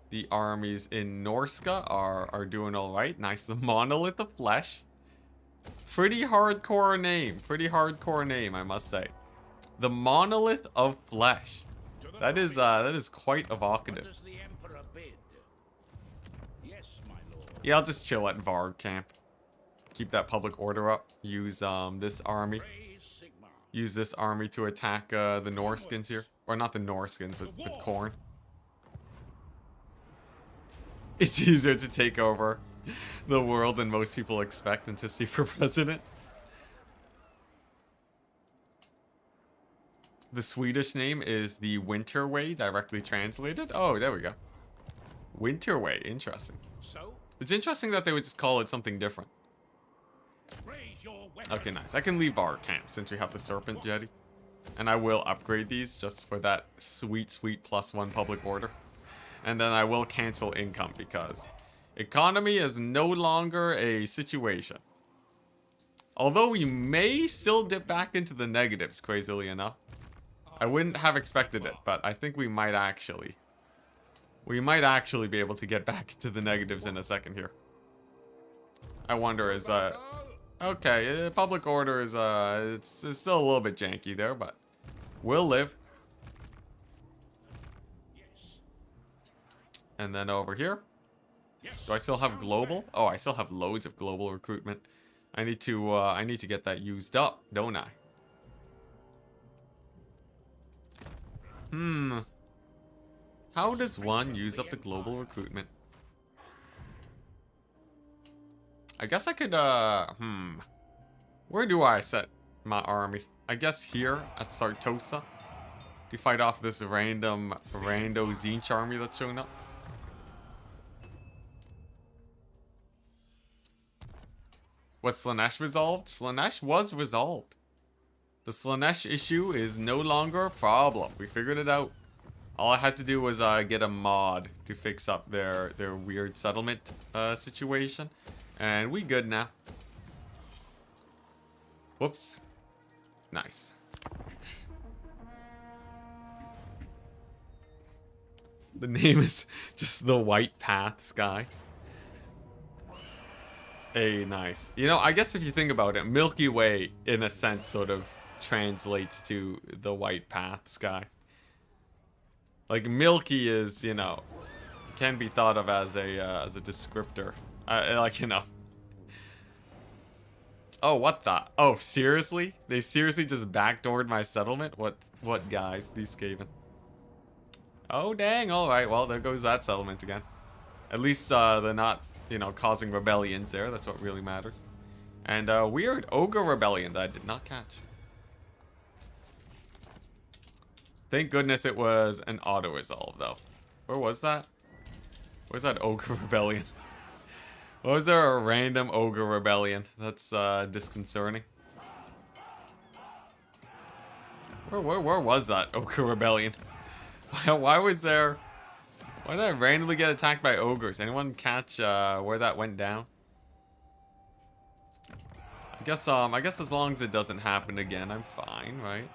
The armies in Norska are doing alright. Nice. The Monolith of Flesh. Pretty hardcore name. Pretty hardcore name, I must say. The Monolith of Flesh. That is quite What evocative. does the Emperor bid? Yes, my lord. Yeah, I'll just chill at Varg camp. Keep that public order up. Use this army. Praise Sigma. Use this army to attack the Norskins here. Or not the Norskins, but Khorne. It's easier to take over the world than most people expect Enticity for president. The Swedish name is the Winter Way, directly translated. Oh, there we go. Winter Way, interesting. So, It's interesting that they would just call it something different. raise your weapon. Okay, nice. I can leave our camp since we have the Serpent Jetty. And I will upgrade these just for that sweet, sweet +1 public order. And then I will cancel income because economy is no longer a situation. Although we may still dip back into the negatives, crazily enough. I wouldn't have expected it, but I think we might actually. We might actually be able to get back into the negatives in a second here. I wonder is okay, public order is it's still a little bit janky there, but we'll live. Yes. And then over here, Yes. do I still have global? Oh, I still have loads of global recruitment. I need to get that used up, don't I? How does one use up the global recruitment? I guess I could, where do I set my army? I guess here at Sartosa to fight off this rando Zinch army that's showing up. Was Slanesh resolved? Slanesh was resolved. The Slanesh issue is no longer a problem. We figured it out. All I had to do was get a mod to fix up their weird settlement situation. And we good now. Whoops. Nice. The name is just the White Path Sky. Hey, nice. You know, I guess if you think about it, Milky Way, in a sense, sort of translates to the White Path Sky. Like, Milky is, you know, can be thought of as a descriptor. Like, you know. Oh, what the? Oh, seriously? They seriously just backdoored my settlement? What guys? These Skaven. Oh, dang. Alright, well, there goes that settlement again. At least, they're not, you know, causing rebellions there. That's what really matters. And, weird ogre rebellion that I did not catch. Thank goodness it was an auto-resolve, though. Where was that? Where's that ogre rebellion? Why was there a random ogre rebellion? That's, disconcerting. Where was that ogre rebellion? Why was there... Why did I randomly get attacked by ogres? Anyone catch, where that went down? I guess as long as it doesn't happen again, I'm fine, right?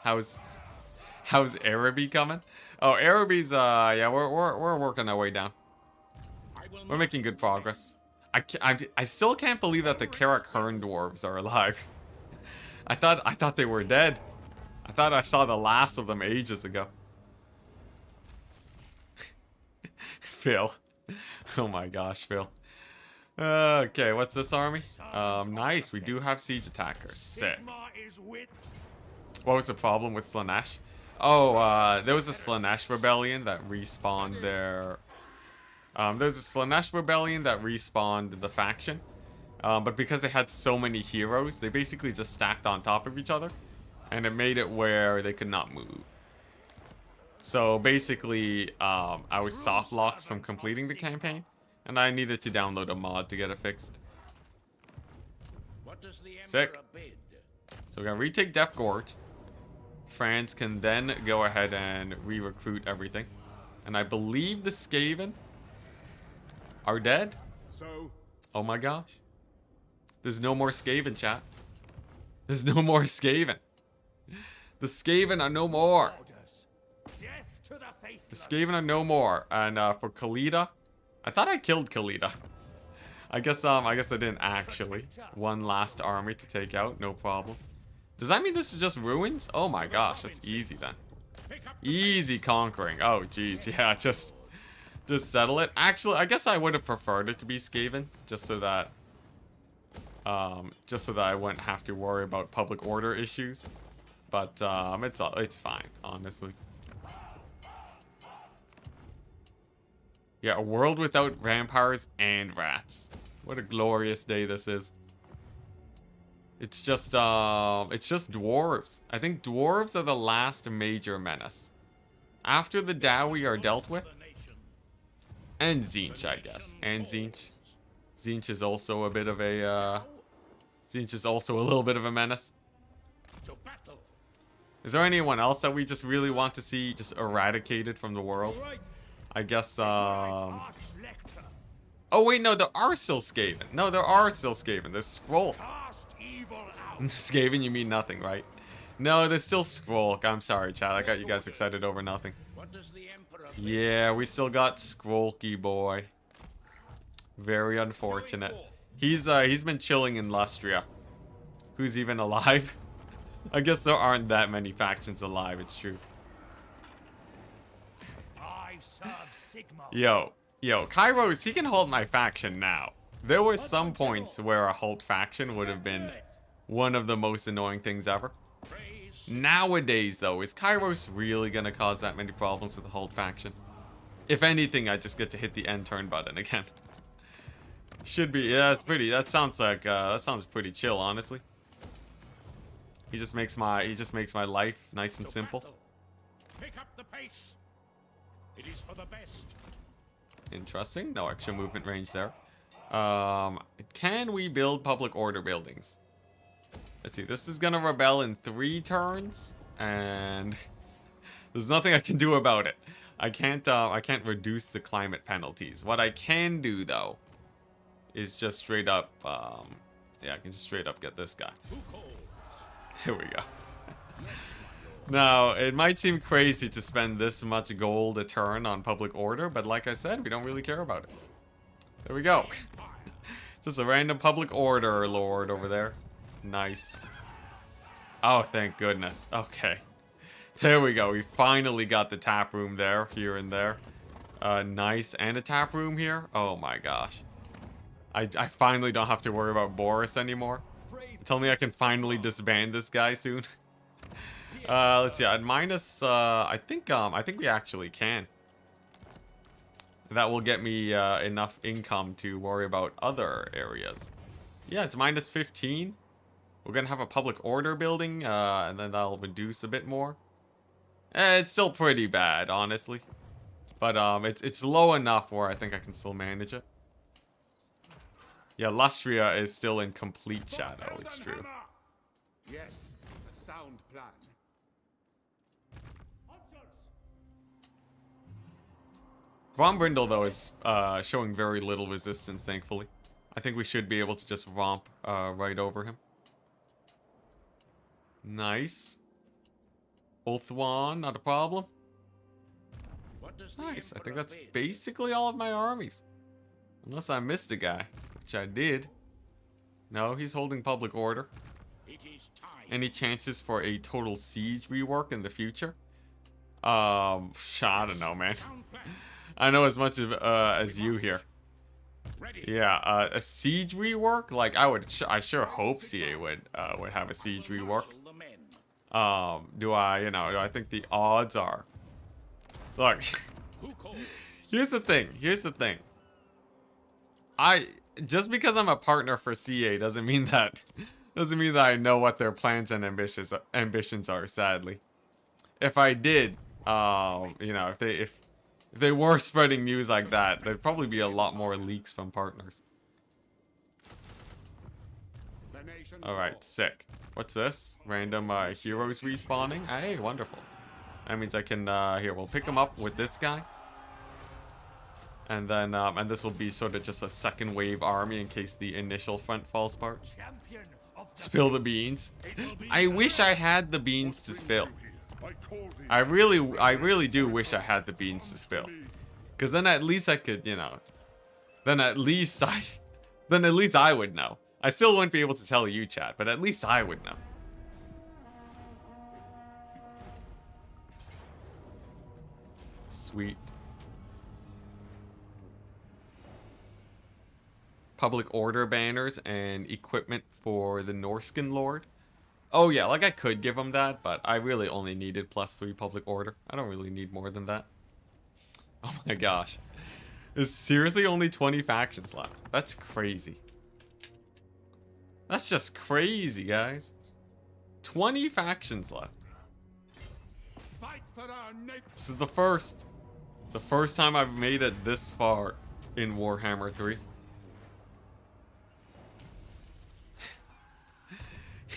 How's Araby coming? Oh, Araby's, yeah, we're working our way down. We're making good progress. I still can't believe that the Karak Hern dwarves are alive. I thought they were dead. I thought I saw the last of them ages ago. Phil. Oh my gosh, Phil. Okay, what's this army? Nice. We do have siege attackers. Sick. Sigma is with What was the problem with Slanesh? Oh, there was a Slanesh rebellion that respawned their... there's a Slanesh rebellion that respawned the faction. But because they had so many heroes, they basically just stacked on top of each other. And it made it where they could not move. So basically, I was soft locked from completing the campaign. And I needed to download a mod to get it fixed. What does the Sick. Emperor bid? So we're gonna retake Death Gorge. France can then go ahead and re-recruit everything. And I believe the Skaven are dead. So, Oh my gosh. There's no more Skaven, chat. There's no more Skaven. The Skaven are no more. orders. Death to the The faithless. Skaven are no more. And for Khalida, I thought I killed Khalida. I guess I didn't actually. One last army to take out, no problem. Does that mean this is just ruins? Oh my gosh, that's easy then. Easy conquering. Oh geez, yeah, just settle it. Actually, I guess I would have preferred it to be Skaven, just so that I wouldn't have to worry about public order issues. But it's fine, honestly. Yeah, a world without vampires and rats. What a glorious day this is. It's just dwarves. I think dwarves are the last major menace. After the Dowie are dealt with. And Tzeentch, I guess. And Tzeentch. Tzeentch is also a bit of a, Tzeentch is also a little bit of a menace. To battle. Is there anyone else that we just really want to see just eradicated from the world? Right. I guess, Arch-lector. oh wait, no, there are still Skaven. No, there are still Skaven. There's Scroll. Cast evil out. Skaven, you mean nothing, right? No, there's still Skrolk. I'm sorry, chat. I got you guys excited over nothing. What does the Emperor Yeah, we still got Skrolky boy. Very unfortunate. He's been chilling in Lustria. Who's even alive? I guess there aren't that many factions alive, it's true. I serve Sigma. Yo, Kairos, he can hold my faction now. There were some points where a Halt faction would have been one of the most annoying things ever. praise? Nowadays, though, is Kairos really gonna cause that many problems with the Halt faction? If anything, I just get to hit the end turn button again. Should be, yeah, it's pretty. That sounds like that sounds pretty chill, honestly. He just makes my life nice and To simple. battle. Pick up the pace. It is for the best. Interesting. No extra movement range there. Can we build public order buildings? Let's see. This is gonna rebel in 3 turns, and there's nothing I can do about it. I can't reduce the climate penalties. What I can do though is just straight up, yeah, I can just straight up get this guy. Who calls? Here we go. Now, it might seem crazy to spend this much gold a turn on public order, but like I said, we don't really care about it. There we go. Just a random public order lord over there. Nice. Oh, thank goodness. Okay. There we go. We finally got the tap room there, here and there. Nice. And a tap room here. Oh my gosh. I finally don't have to worry about Boris anymore. Tell me I can finally disband this guy soon. Let's see. At minus, I think we actually can. That will get me enough income to worry about other areas. Yeah, it's minus 15. We're gonna have a public order building, and then that'll reduce a bit more. It's still pretty bad, honestly. But it's low enough where I think I can still manage it. Yeah, Lustria is still in complete shadow, it's true. Yes, a sound plan. Grombrindle, though, is showing very little resistance, thankfully. I think we should be able to just romp right over him. Nice. Ulthuan, not a problem. What does the Nice, I think Emperor that's bid? basically all of my armies. Unless I missed a guy, which I did. No, he's holding public order. It is time. Any chances for a total siege rework in the future? I don't know, man. Sound plan. I know as much as you here. Ready. Yeah, a siege rework? Like, I sure hope CA would have a siege rework. Marshal the men. Do I think the odds are... Look, Who calls? here's the thing. Just because I'm a partner for CA doesn't mean that I know what their plans and ambitions are, sadly. If I did, if they were spreading news like that, there'd probably be a lot more leaks from partners. The nation Alright, sick. What's this? Random heroes respawning? Hey, wonderful. That means I can, here, we'll pick him up with this guy. And then, and this will be sort of just a second wave army in case the initial front falls apart. Champion of the Spill the beans. I wish I had the beans to spill. I really do wish I had the beans to spill. Because then at least I could, you know, then at least I would know. I still wouldn't be able to tell you, chat, but at least I would know. Sweet. Public order banners and equipment for the Norskin Lord. Oh yeah, like I could give him that, but I really only needed +3 public order. I don't really need more than that. Oh my gosh. There's seriously only 20 factions left. That's crazy. That's just crazy, guys. 20 factions left. fight for our nation. This is the first. It's the first time I've made it this far in Warhammer 3.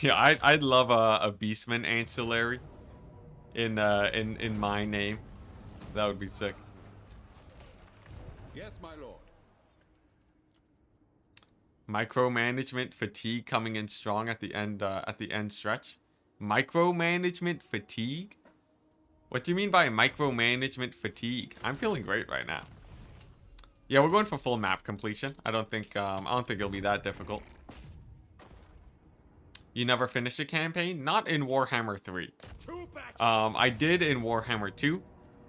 Yeah, I'd love a Beastman ancillary in my name. That would be sick. Yes, my lord. Micromanagement fatigue coming in strong at the end stretch. Micromanagement fatigue? What do you mean by micromanagement fatigue? I'm feeling great right now. Yeah, we're going for full map completion. I don't think it'll be that difficult. You never finished a campaign? Not in Warhammer 3. I did in Warhammer 2.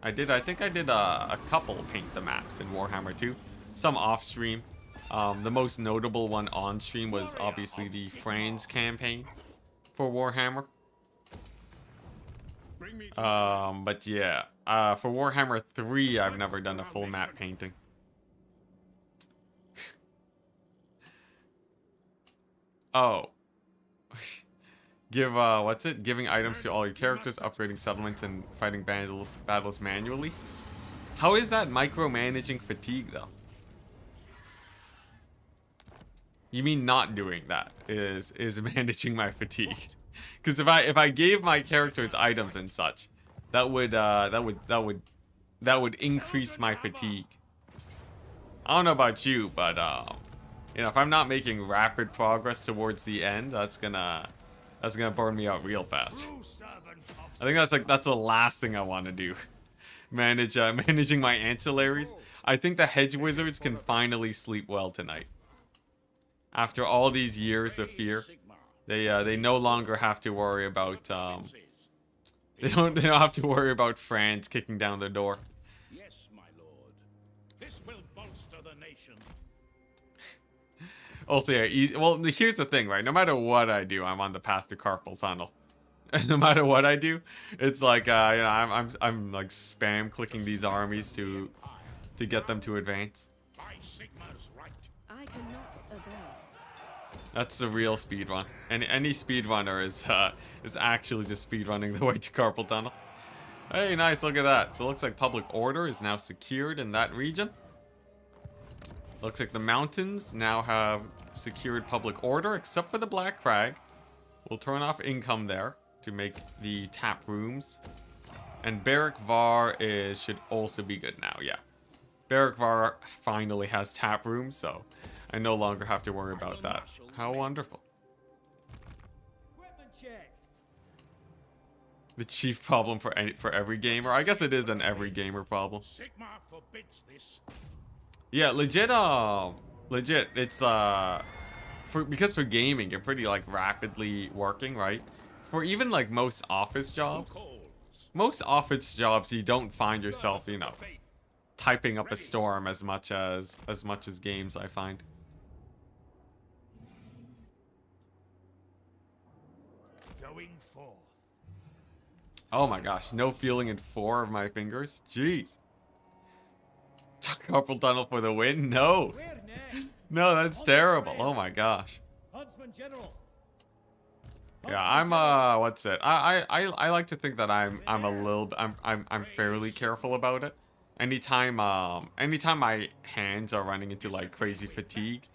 I think I did a couple paint the maps in Warhammer 2. Some off stream. The most notable one on stream was obviously the Franz campaign for Warhammer. But yeah, for Warhammer 3, I've never done a full map painting. Oh. Giving items to all your characters, upgrading settlements, and fighting battles manually. How is that micromanaging fatigue, though? You mean not doing that is managing my fatigue? Because if I gave my characters items and such, that would increase my fatigue. I don't know about you, but you know, if I'm not making rapid progress towards the end, that's gonna burn me out real fast. I think that's the last thing I want to do. Managing my ancillaries. I think the hedge wizards can finally sleep well tonight. After all these years of fear, they no longer have to worry about they don't have to worry about Franz kicking down their door. Yes, my lord. This will bolster the nation. Also, yeah, well, here's the thing, right? No matter what I do, I'm on the path to carpal tunnel. And no matter what I do, it's like you know, I'm like spam clicking these armies to get them to advance. By Sigma's right. I cannot obey. That's the real speedrun. And any speedrunner is actually just speedrunning the way to carpal tunnel. Hey, nice, look at that. So it looks like public order is now secured in that region. Looks like the mountains now have secured public order, except for the Black Crag. We'll turn off income there to make the tap rooms. And Barrack Var should also be good now, yeah. Barrack Var finally has tap rooms, so I no longer have to worry about that. How wonderful. The chief problem for every gamer. I guess it is an every gamer problem. Sigma forbids this. Yeah, legit, it's, because for gaming, you're pretty, like, rapidly working, right? For even, like, most office jobs, you don't find yourself, you know, typing up a storm as much as games, I find. Going forth. Oh my gosh, no feeling in 4 of my fingers? Jeez. Carpal tunnel for the win? No. No, that's terrible. Oh my gosh. Huntsman General. Yeah, I'm what's it? I like to think that I'm fairly careful about it. Anytime my hands are running into like crazy fatigue,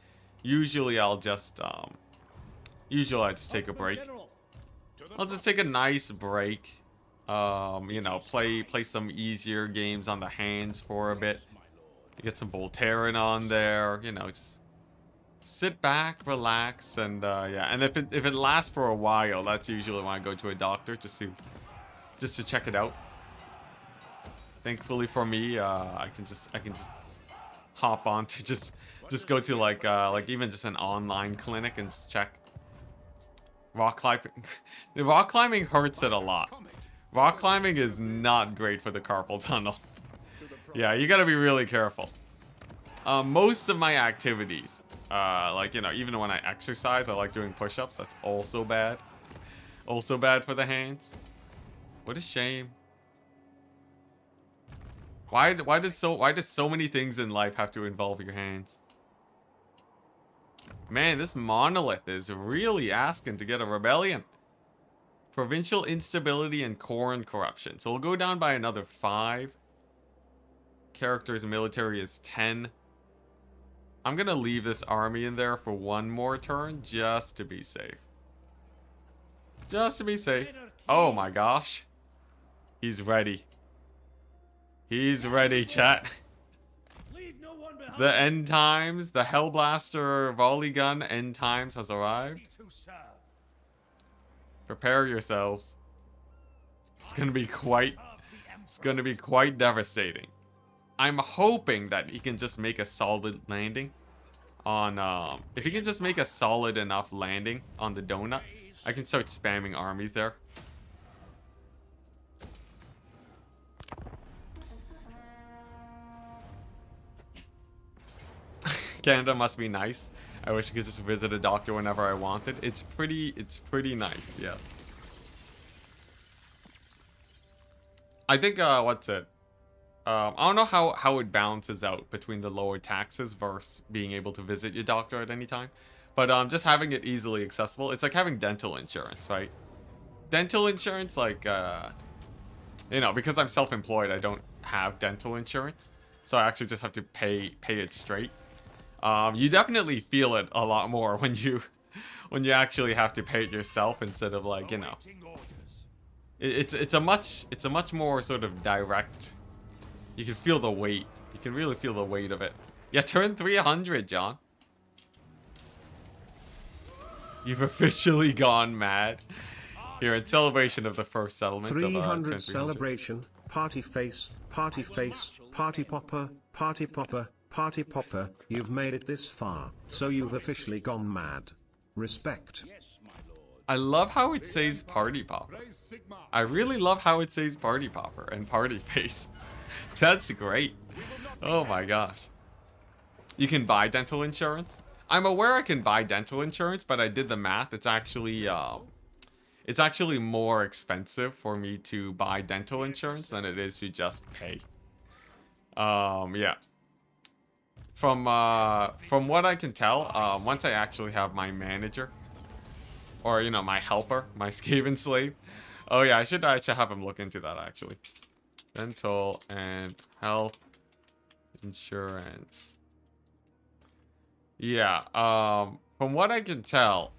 usually I'll just take a break. I'll just take a nice break. You know, play some easier games on the hands for a bit. You get some Voltaren on there, you know, just sit back, relax, and yeah. And if it lasts for a while, that's usually when I go to a doctor just to check it out. Thankfully for me, I can just hop on to just go to like even just an online clinic and just check. Rock climbing, rock climbing hurts it a lot. Rock climbing is not great for the carpal tunnel. Yeah, you gotta be really careful. Most of my activities, like, you know, even when I exercise, I like doing push-ups. That's also bad. Also bad for the hands. What a shame. Why does so many things in life have to involve your hands? Man, this monolith is really asking to get a rebellion. Provincial instability and Corn corruption. So we'll go down by another 5. Characters military is 10. I'm gonna leave this army in there for one more turn just to be safe. Just to be safe. Oh my gosh. He's ready. He's ready, chat. The end times, the Hellblaster volley gun end times has arrived. Prepare yourselves. It's gonna be quite devastating. I'm hoping that he can just make a solid landing on if he can just make a solid enough landing on the donut, I can start spamming armies there. Canada must be nice. I wish I could just visit a doctor whenever I wanted. It's pretty nice, yes. I think, what's it? I don't know how it balances out between the lower taxes versus being able to visit your doctor at any time. But just having it easily accessible. It's like having dental insurance, right? Dental insurance, like, you know, because I'm self-employed, I don't have dental insurance. So I actually just have to pay it straight. You definitely feel it a lot more when you actually have to pay it yourself instead of, like, you know. It's a much more sort of direct. You can feel the weight. You can really feel the weight of it. Yeah, turn 300, John. You've officially gone mad. Here, in celebration of the first settlement 300 of celebration, party face, party popper, party popper, you've made it this far, so you've officially gone mad. Respect. I love how it says party popper. I really love how it says party popper and party face. That's great. Oh my gosh. You can buy dental insurance. I'm aware I can buy dental insurance, but I did the math. It's actually more expensive for me to buy dental insurance than it is to just pay. Yeah. From what I can tell, once I actually have my manager, or, you know, my helper, my Skaven slave. Oh yeah, I should have him look into that actually. Dental and health insurance. Yeah, from what I can tell,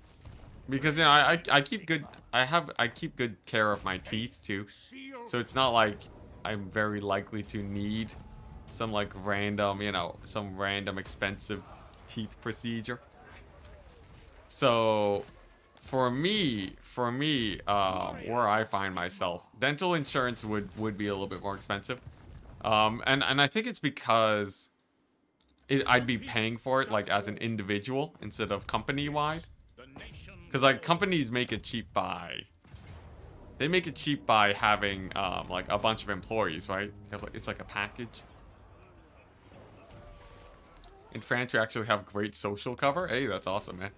because, you know, I keep good care of my teeth too, so it's not like I'm very likely to need some, like, random, you know, some random expensive teeth procedure. So for me, where I find myself, dental insurance would be a little bit more expensive. And I think it's because I'd be paying for it, like, as an individual instead of company-wide. Because, like, companies make it cheap by... They make it cheap by having, like, a bunch of employees, right? It's like a package. In France, we actually have great social cover. Hey, that's awesome, man.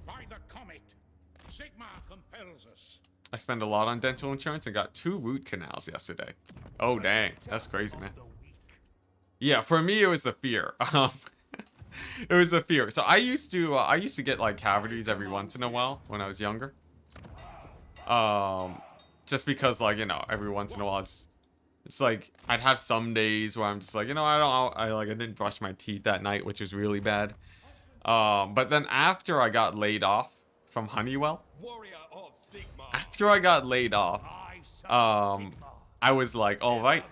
By the comet, Sigma compels us. I spent a lot on dental insurance and got 2 root canals yesterday. Oh, dang. That's crazy, man. Yeah, for me, it was a fear. It was a fear. So I used to get, like, cavities every once in a while when I was younger. Just because, like, you know, every once in a while, it's like, I'd have some days where I'm just like, you know, I didn't brush my teeth that night, which was really bad. But then after I got laid off from Honeywell, I was like, all right,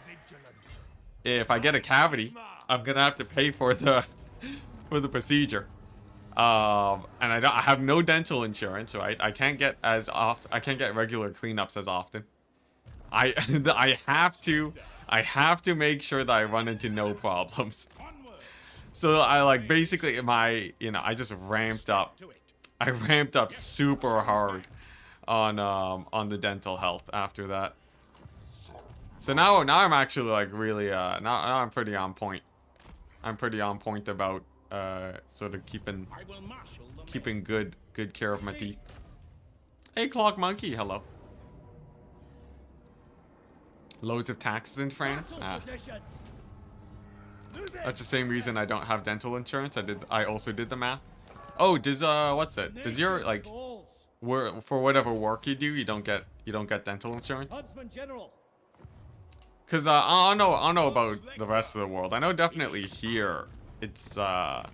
if I get a cavity, I'm gonna have to pay for the procedure. And I have no dental insurance, right? I can't get regular cleanups as often. I have to make sure that I run into no problems. So I like basically I just ramped up. I ramped up super hard on the dental health after that. So now I'm actually like really now I'm pretty on point. I'm pretty on point about sort of keeping good care of my teeth. Hey, Clock Monkey, hello. Loads of taxes in France. That's the same reason I don't have dental insurance. I also did the math. Oh, does what's it? Does your like for whatever work you do, you don't get dental insurance? Cause I don't know about the rest of the world. I know definitely here it's I'm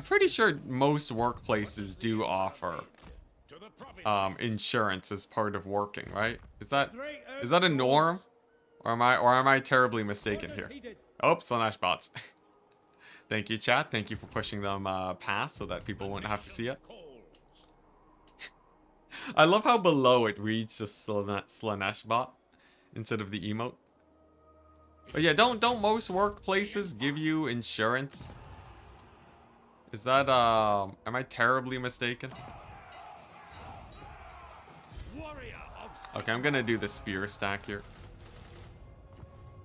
pretty sure most workplaces do offer insurance as part of working, right? Is that a norm? Or am I terribly mistaken here? Oh, Slanesh bots. Thank you, chat. Thank you for pushing them past so that people wouldn't have to see it. I love how below it reads just Slanesh bot instead of the emote. But yeah, don't most workplaces give you insurance? Is that am I terribly mistaken? Okay, I'm gonna do the spear stack here.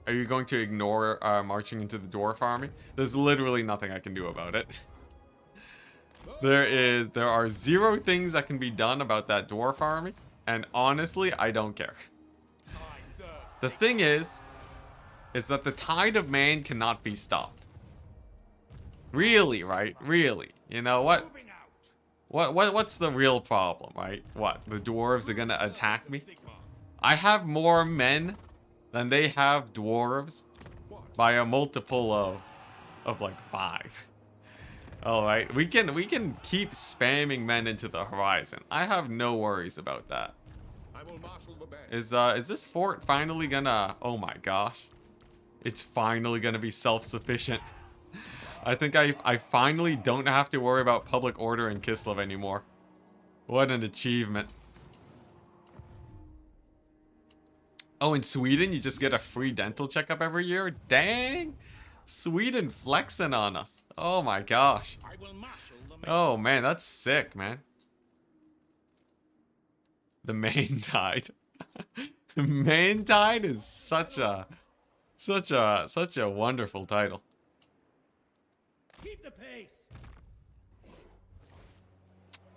Are you going to ignore marching into the dwarf army? There's literally nothing I can do about it. There are 0 things that can be done about that dwarf army, and honestly, I don't care. The thing is that the tide of man cannot be stopped. Really, right? Really. You know what? What's the real problem, right? What? The dwarves are gonna attack me? I have more men than they have dwarves by a multiple of like 5. All right, we can keep spamming men into the horizon. I have no worries about that. Is this fort finally gonna? Oh my gosh, it's finally gonna be self-sufficient. I think I finally don't have to worry about public order in Kislev anymore. What an achievement. Oh, in Sweden, you just get a free dental checkup every year? Dang! Sweden flexing on us. Oh my gosh. Oh man, that's sick, man. The main tide. The main tide is such a wonderful title. Keep the pace.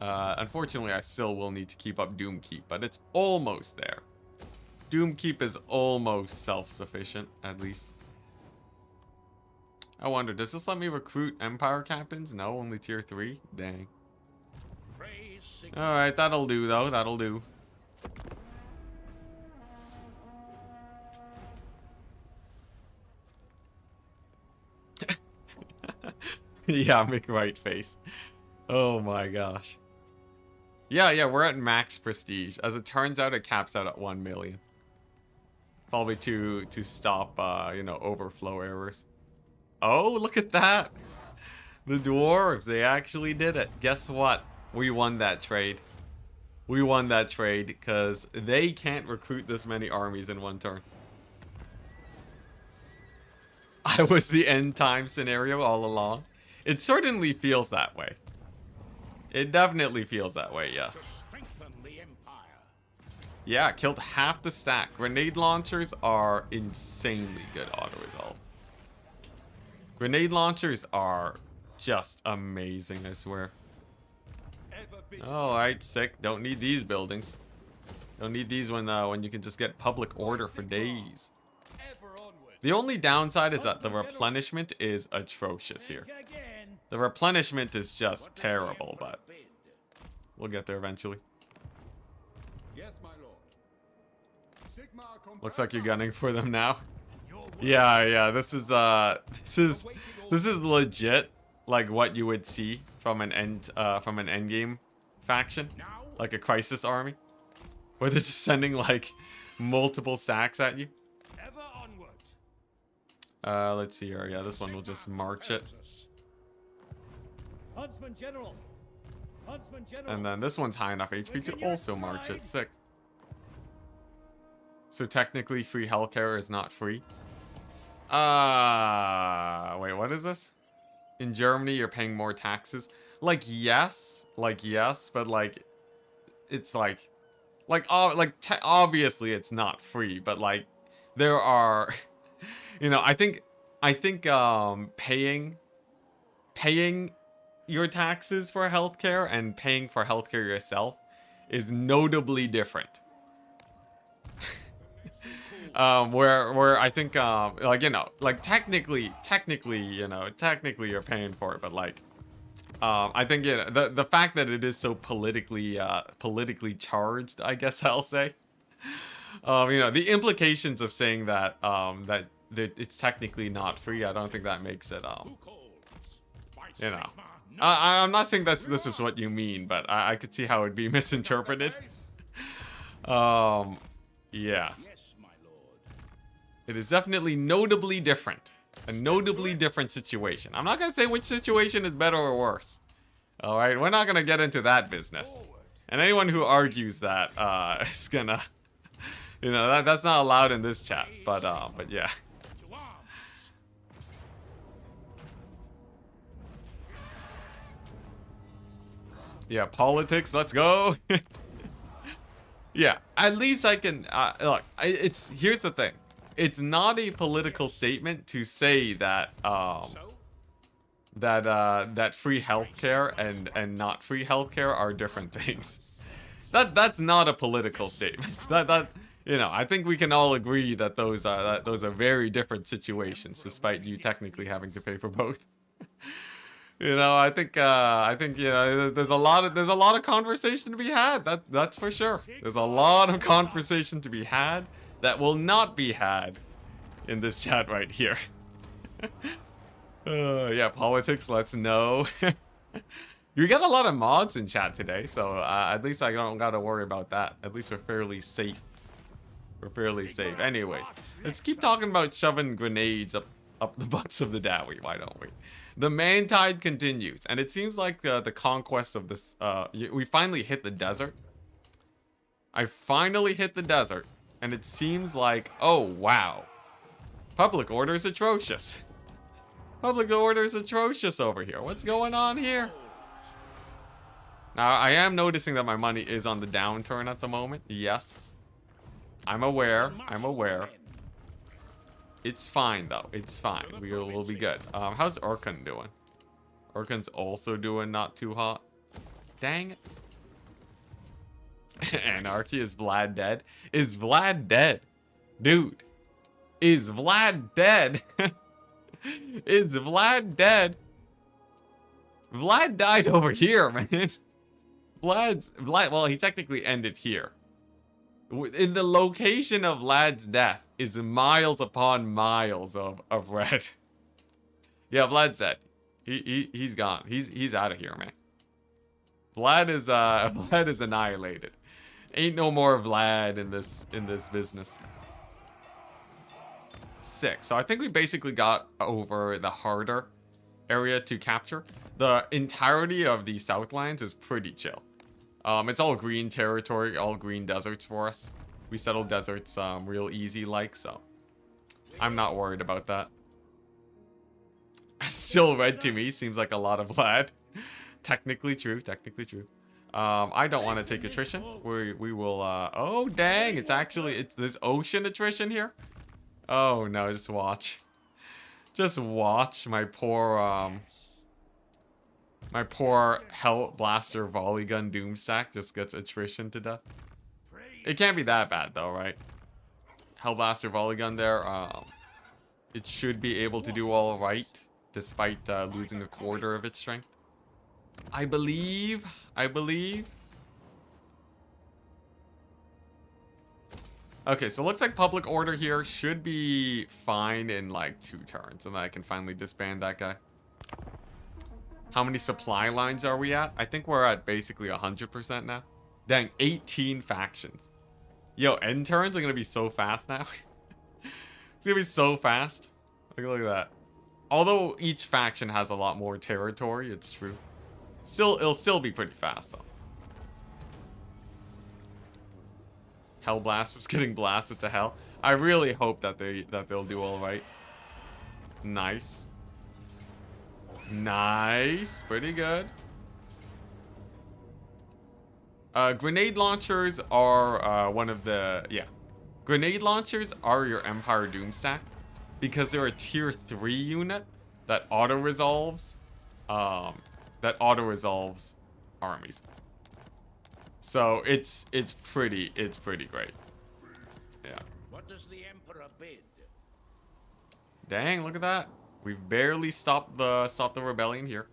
Unfortunately, I still will need to keep up Doomkeep, but it's almost there. Doomkeep is almost self-sufficient, at least. I wonder, does this let me recruit Empire captains? No, only tier 3? Dang. Alright, that'll do, though. That'll do. Yeah, make right face. Oh my gosh. Yeah, we're at max prestige. As it turns out, it caps out at 1 million. Probably to stop, you know, overflow errors. Oh, look at that! The dwarves, they actually did it. Guess what? We won that trade. We won that trade because they can't recruit this many armies in one turn. I was the end time scenario all along. It certainly feels that way. It definitely feels that way, yes. Yeah, killed half the stack. Grenade launchers are insanely good auto-resolve. Grenade launchers are just amazing, I swear. Alright, sick. Don't need these buildings. Don't need these when you can just get public order for days. The only downside is that the replenishment is atrocious here. The replenishment is just terrible, but we'll get there eventually. Looks like you're gunning for them now. Yeah, this is legit like what you would see from an endgame faction, like a crisis army, where they're just sending like multiple stacks at you. Let's see here. Yeah, this one will just march it. Huntsman General. Huntsman General. And then this one's high enough HP to also march it. Sick. So technically free healthcare is not free. Wait, what is this? In Germany, you're paying more taxes. Like, yes, but like, it's like obviously it's not free, but like, there are, you know, I think, paying your taxes for healthcare and paying for healthcare yourself is notably different. Where I think, like, you know, like technically, you know, technically you're paying for it, but like, I think, you know, the fact that it is so politically charged, I guess I'll say, you know, the implications of saying that, that it's technically not free, I don't think that makes it, you know, I'm not saying this is what you mean, but I could see how it'd be misinterpreted. Yeah. It is definitely notably different. A notably different situation. I'm not going to say which situation is better or worse. Alright, we're not going to get into that business. And anyone who argues that is going to... You know, that's not allowed in this chat. But yeah. Yeah, politics, let's go. Yeah, at least I can... look, here's the thing. It's not a political statement to say that that free healthcare and not free healthcare are different things. That's not a political statement. That you know, I think we can all agree that those are very different situations, despite you technically having to pay for both. You know, I think you know, there's a lot of conversation to be had. That's for sure. There's a lot of conversation to be had that will not be had in this chat right here. Yeah, politics, let's know. You got a lot of mods in chat today, so at least I don't gotta worry about that. At least we're fairly safe. We're fairly safe. Anyways, let's keep talking about shoving grenades up the butts of the Dowie, why don't we? The man-tide continues, and it seems like the conquest of this, we finally hit the desert. I finally hit the desert. And it seems like, oh wow, public order is atrocious. Public order is atrocious over here. What's going on here? Now, I am noticing that my money is on the downturn at the moment. Yes. I'm aware. I'm aware. It's fine, though. It's fine. We'll be good. How's Orkun doing? Orkun's also doing not too hot. Dang it. Anarchy, is Vlad dead? Is Vlad dead? Dude. Is Vlad dead? Is Vlad dead? Vlad died over here, man. Vlad, well, he technically ended here. In the location of Vlad's death is miles upon miles of red. Yeah, Vlad's dead. He's gone. He's out of here, man. Vlad is annihilated. Ain't no more Vlad in this business. Sick. So I think we basically got over the harder area to capture. The entirety of the Southlands is pretty chill. It's all green territory, all green deserts for us. We settle deserts real easy like, so I'm not worried about that. Still red to me seems like a lot of Vlad. Technically true, technically true. I don't want to take attrition. We will, oh dang, it's this ocean attrition here. Oh no, just watch. Just watch my poor Hell Blaster Volley Gun Doomstack just gets attrition to death. It can't be that bad though, right? Hell Blaster Volley Gun there, it should be able to do all right, despite losing a quarter of its strength. I believe. Okay, so looks like public order here should be fine in like 2 turns, and then I can finally disband that guy. How many supply lines are we at? I think we're at basically 100% now. Dang, 18 factions. Yo, end turns are gonna be so fast now. It's gonna be so fast. Look at that. Although each faction has a lot more territory, it's true. It'll still be pretty fast though. Hellblast is getting blasted to hell. I really hope that they'll do all right. Nice. Nice. Pretty good. Grenade launchers are one of the... Yeah. Grenade launchers are your Empire Doom stack. Because they're a tier 3 unit that auto-resolves... armies. So it's pretty great. Yeah. What does the Emperor bid? Dang, look at that. We've barely stopped the rebellion here.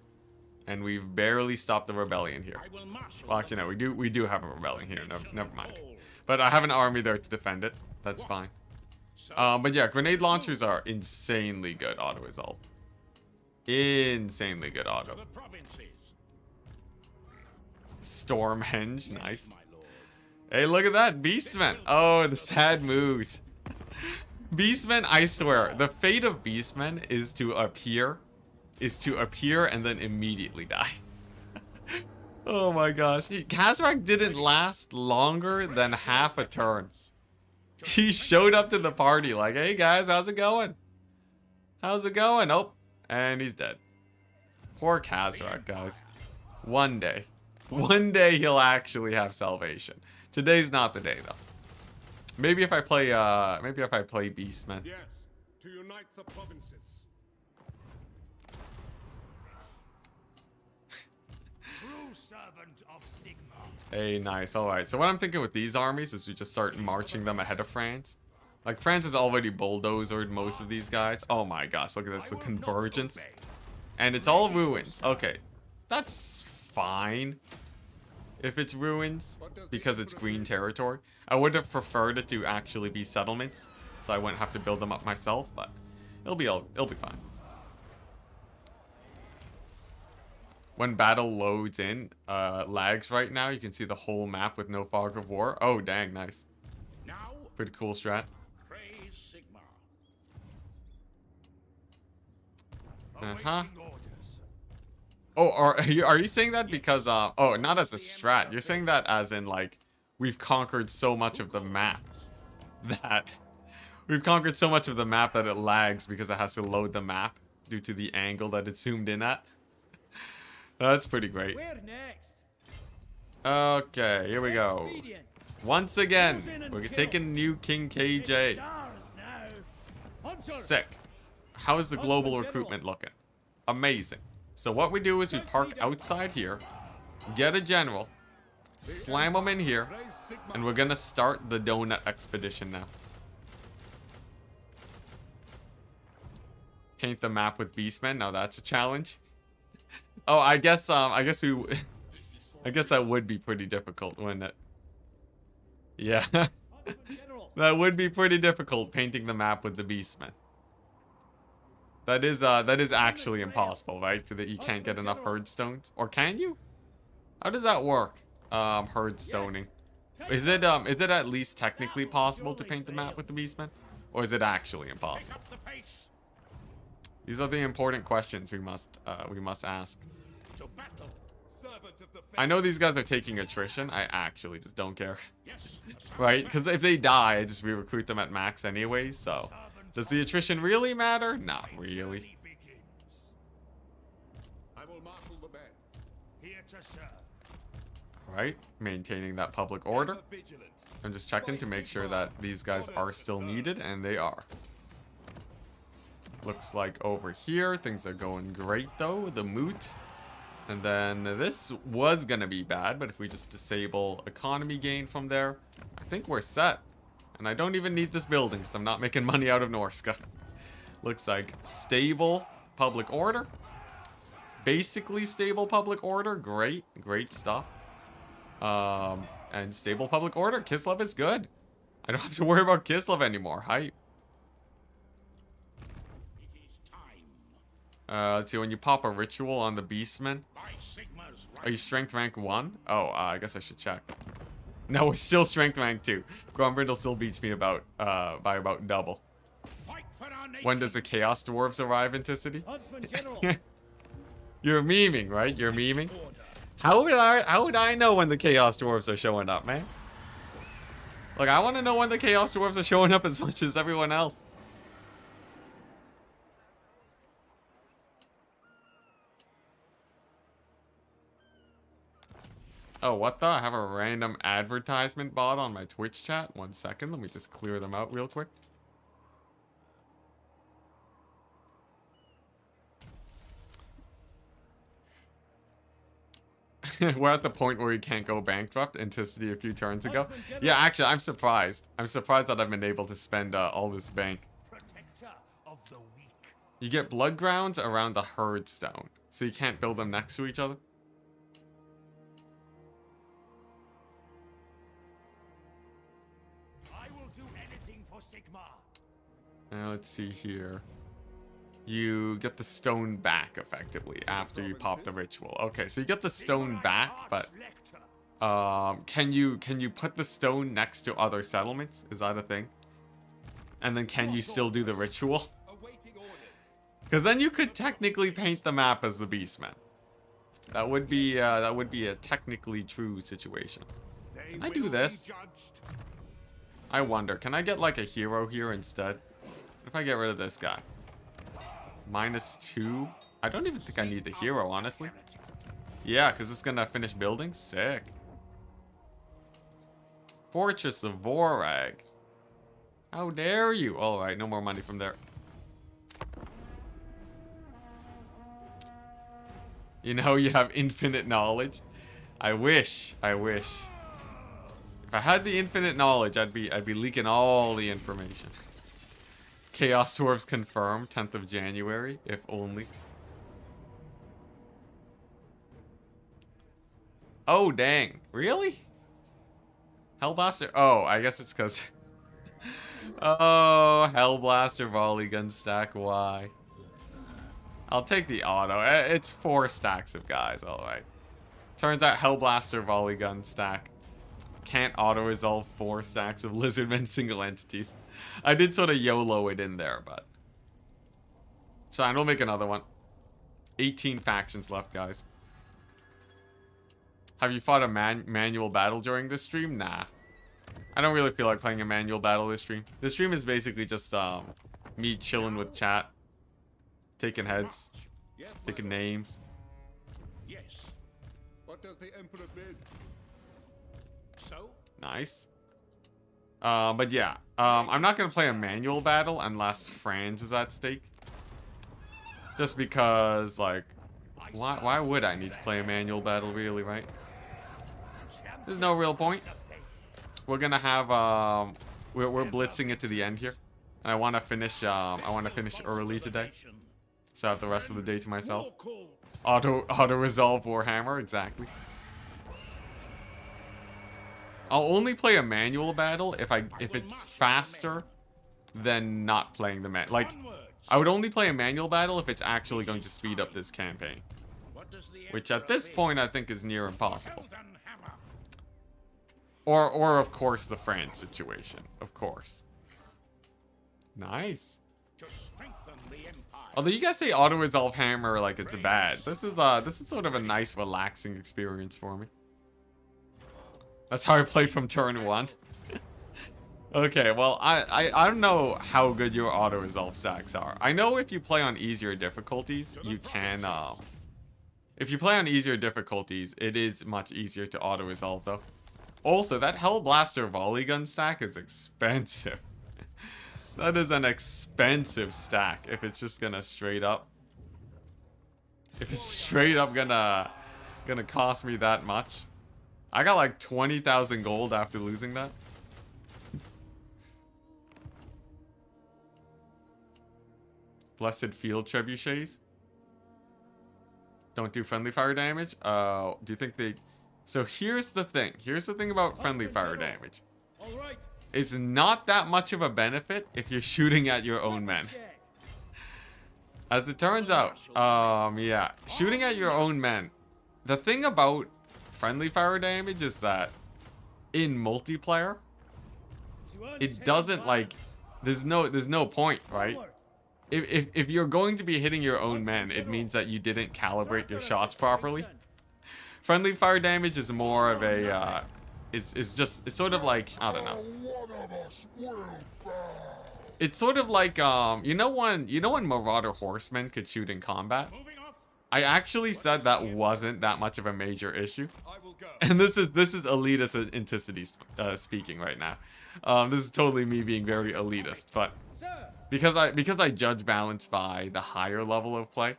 And we've barely stopped the rebellion here. I will marshal Well, actually, no, we do have a rebellion here. Never mind. But I have an army there to defend it. That's fine. But yeah, grenade launchers are insanely good auto resolve. Insanely good auto. the provinces. Stormhenge, nice. My lord. Hey, look at that, Beastmen. Oh, the sad moves. Beastmen, I swear, the fate of Beastmen is to appear and then immediately die. Oh my gosh. Kazrak didn't last longer than half a turn. He showed up to the party like, hey guys, how's it going? How's it going? Oh, and he's dead. Poor Kazrak, guys. One day he'll actually have salvation. Today's not the day though. Maybe if I play Beastmen. Yes, to unite the provinces. True servant of Sigma. Hey, nice. Alright, so what I'm thinking with these armies is we just start marching them ahead of France. Like, France has already bulldozed most of these guys. Oh my gosh, look at this, the convergence. And it's all ruins. Okay, that's fine if it's ruins, because it's green territory. I would have preferred it to actually be settlements, so I wouldn't have to build them up myself, but it'll be fine. When battle loads in, lags right now, you can see the whole map with no fog of war. Oh, dang, nice. Now, Pretty cool strat. praise Sigma. Uh-huh. Awaiting orders. Oh, are you saying that because, oh, not as a strat. You're saying that as in, like, we've conquered so much of the map that... We've conquered so much of the map that it lags because it has to load the map due to the angle that it's zoomed in at. That's pretty great. Where next? Okay, here we go. Expedient. Once again, Close in and we're kill. taking new King It's KJ. ours now. Hunters. Sick. How is the global recruitment looking? Amazing. So what we do is we park outside here, get a general, slam them in here, Praise Sigma. and we're gonna start the donut expedition now. Paint the map with beastmen. Now that's a challenge. Oh, I guess that would be pretty difficult, wouldn't it? Yeah. General. That would be pretty difficult, painting the map with the beastmen. That is actually impossible, right? So that you can't get enough herd stones. Or can you? How does that work? Herd stoning. Is it at least technically possible to paint the map with the beastmen? Or is it actually Pick impossible? up the pace. These are the important questions we must ask. To battle. Servant of the I know these guys are taking attrition. I actually just don't care. Yes. Right? Because if they die, I just re-recruit them at max anyway, so... Does the attrition really matter? Not really. journey begins. I will marshal the men. Here to serve. Right? Maintaining that public order. Ever vigilant. I'm just checking to make sure that these guys are still needed, and they are. Looks like over here, things are going great though. The moot. And then this was gonna be bad, but if we just disable economy gain from there, I think we're set. And I don't even need this building, because I'm not making money out of Norska. Looks like stable public order. Basically stable public order. Great, great stuff. And stable public order. Kislev is good. I don't have to worry about Kislev anymore. Hype. It is time. Let's see, when you pop a ritual on the Beastmen, By Sigma's right. are you strength rank 1? Oh, I guess I should check. No, we're still strength rank 2. Grombrindle still beats me by about double. Fight for our nation. When does the Chaos Dwarves arrive in Enticity? Huntsman General. You're memeing, right? You're memeing. Order. How would I know when the Chaos Dwarves are showing up, man? Like, I want to know when the Chaos Dwarves are showing up as much as everyone else. Oh, what the? I have a random advertisement bot on my Twitch chat. 1 second. Let me just clear them out real quick. We're at the point where we can't go bankrupt. Enticity a few turns ago. Yeah, actually, I'm surprised. I'm surprised that I've been able to spend all this bank. Protector of the weak. You get blood grounds around the herd stone, so you can't build them next to each other. I will do anything for Sigma. Let's see here. You get the stone back effectively after you pop the ritual. Okay, so you get the stone back, but can you put the stone next to other settlements? Is that a thing? And then can you still do the ritual? Because then you could technically paint the map as the Beastmen. That would be a technically true situation. Can I do this? I wonder, can I get like a hero here instead? If I get rid of this guy. -2. I don't even think I need the hero, honestly. Yeah, because it's gonna finish building. Sick. Fortress of Vorag. How dare you? Alright, no more money from there. You know, you have infinite knowledge. I wish. If I had the infinite knowledge, I'd be leaking all the information. Chaos Dwarves confirmed, 10th of January, if only. Oh, dang. Really? Hellblaster? Oh, I guess it's because... Oh, Hellblaster volley gun stack, why? I'll take the auto. It's 4 stacks of guys, alright. Turns out Hellblaster volley gun stack can't auto-resolve 4 stacks of Lizardmen single entities. I did sort of YOLO it in there, but... It's fine, we'll make another one. 18 factions left, guys. Have you fought a manual battle during this stream? Nah. I don't really feel like playing a manual battle this stream. This stream is basically just me chilling with chat. Taking heads. Taking names. Yes. What does the Emperor bid? So? Nice. But yeah, I'm not gonna play a manual battle unless France is at stake. Just because, like, why would I need to play a manual battle, really, right? There's no real point. We're gonna have we're blitzing it to the end here, and I want to finish early today, so I have the rest of the day to myself. Auto resolve Warhammer, exactly. I'll only play a manual battle if it's faster than not playing the Like, I would only play a manual battle if it's actually going to speed up this campaign. Which at this point I think is near impossible. Or of course the France situation. Of course. Nice. Although you guys say auto-resolve hammer like it's bad. This is sort of a nice relaxing experience for me. That's how I play from turn 1. Okay, well, I don't know how good your auto-resolve stacks are. I know if you play on easier difficulties, you can, if you play on easier difficulties, it is much easier to auto-resolve, though. Also, that Hellblaster volley gun stack is expensive. That is an expensive stack if it's just gonna straight up... If it's straight up gonna cost me that much. I got like 20,000 gold after losing that. Blessed Field Trebuchets. Don't do friendly fire damage. Do you think they... So here's the thing. Here's the thing about friendly fire damage. It's not that much of a benefit if you're shooting at your own men. As it turns out, yeah, shooting at your own men. The thing about friendly fire damage is that in multiplayer, it doesn't like there's no point, right? Forward. If you're going to be hitting your own men, it means that you didn't calibrate your shots properly. Friendly fire damage is more of a it's sort of like, I don't know. It's sort of like you know when Marauder horsemen could shoot in combat? Moving off. I actually said that wasn't that much of a major issue. I will go. And this is elitist Enticity speaking right now. This is totally me being very elitist, but Sir. because I judge balance by the higher level of play.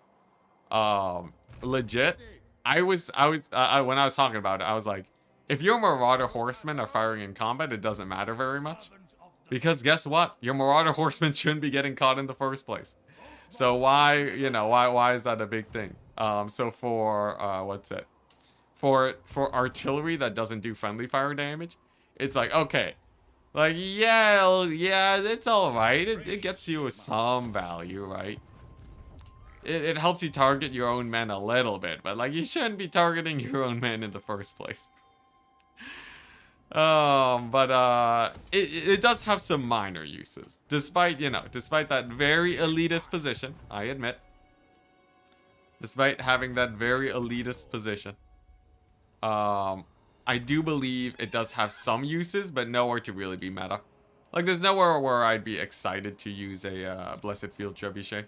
Legit, when I was talking about it, I was like, if your Marauder horsemen are firing in combat, it doesn't matter very much. Because guess what? Your Marauder horsemen shouldn't be getting caught in the first place. So why is that a big thing? So for what's it? For artillery that doesn't do friendly fire damage, it's like, okay. Like, yeah, it's alright. It gets you some value, right? It helps you target your own men a little bit, but like, you shouldn't be targeting your own men in the first place. But it does have some minor uses, despite that very elitist position. I admit, despite having that very elitist position, I do believe it does have some uses, but nowhere to really be meta. Like, there's nowhere where I'd be excited to use a Blessed Field Trebuchet.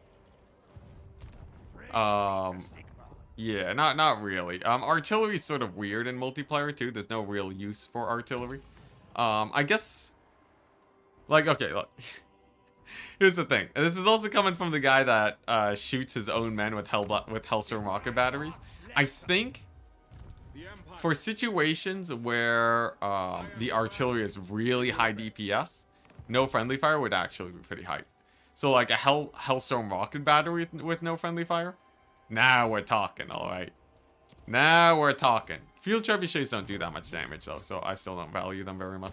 Yeah, not really. Artillery's sort of weird in multiplayer too. There's no real use for artillery. I guess, like, okay, look. Here's the thing. This is also coming from the guy that shoots his own men with Hellstorm rocket batteries. I think for situations where the artillery is really high DPS, no friendly fire would actually be pretty hype. So like a Hellstorm rocket battery with no friendly fire. Now we're talking, alright. Now we're talking. Field trebuchets don't do that much damage though, so I still don't value them very much.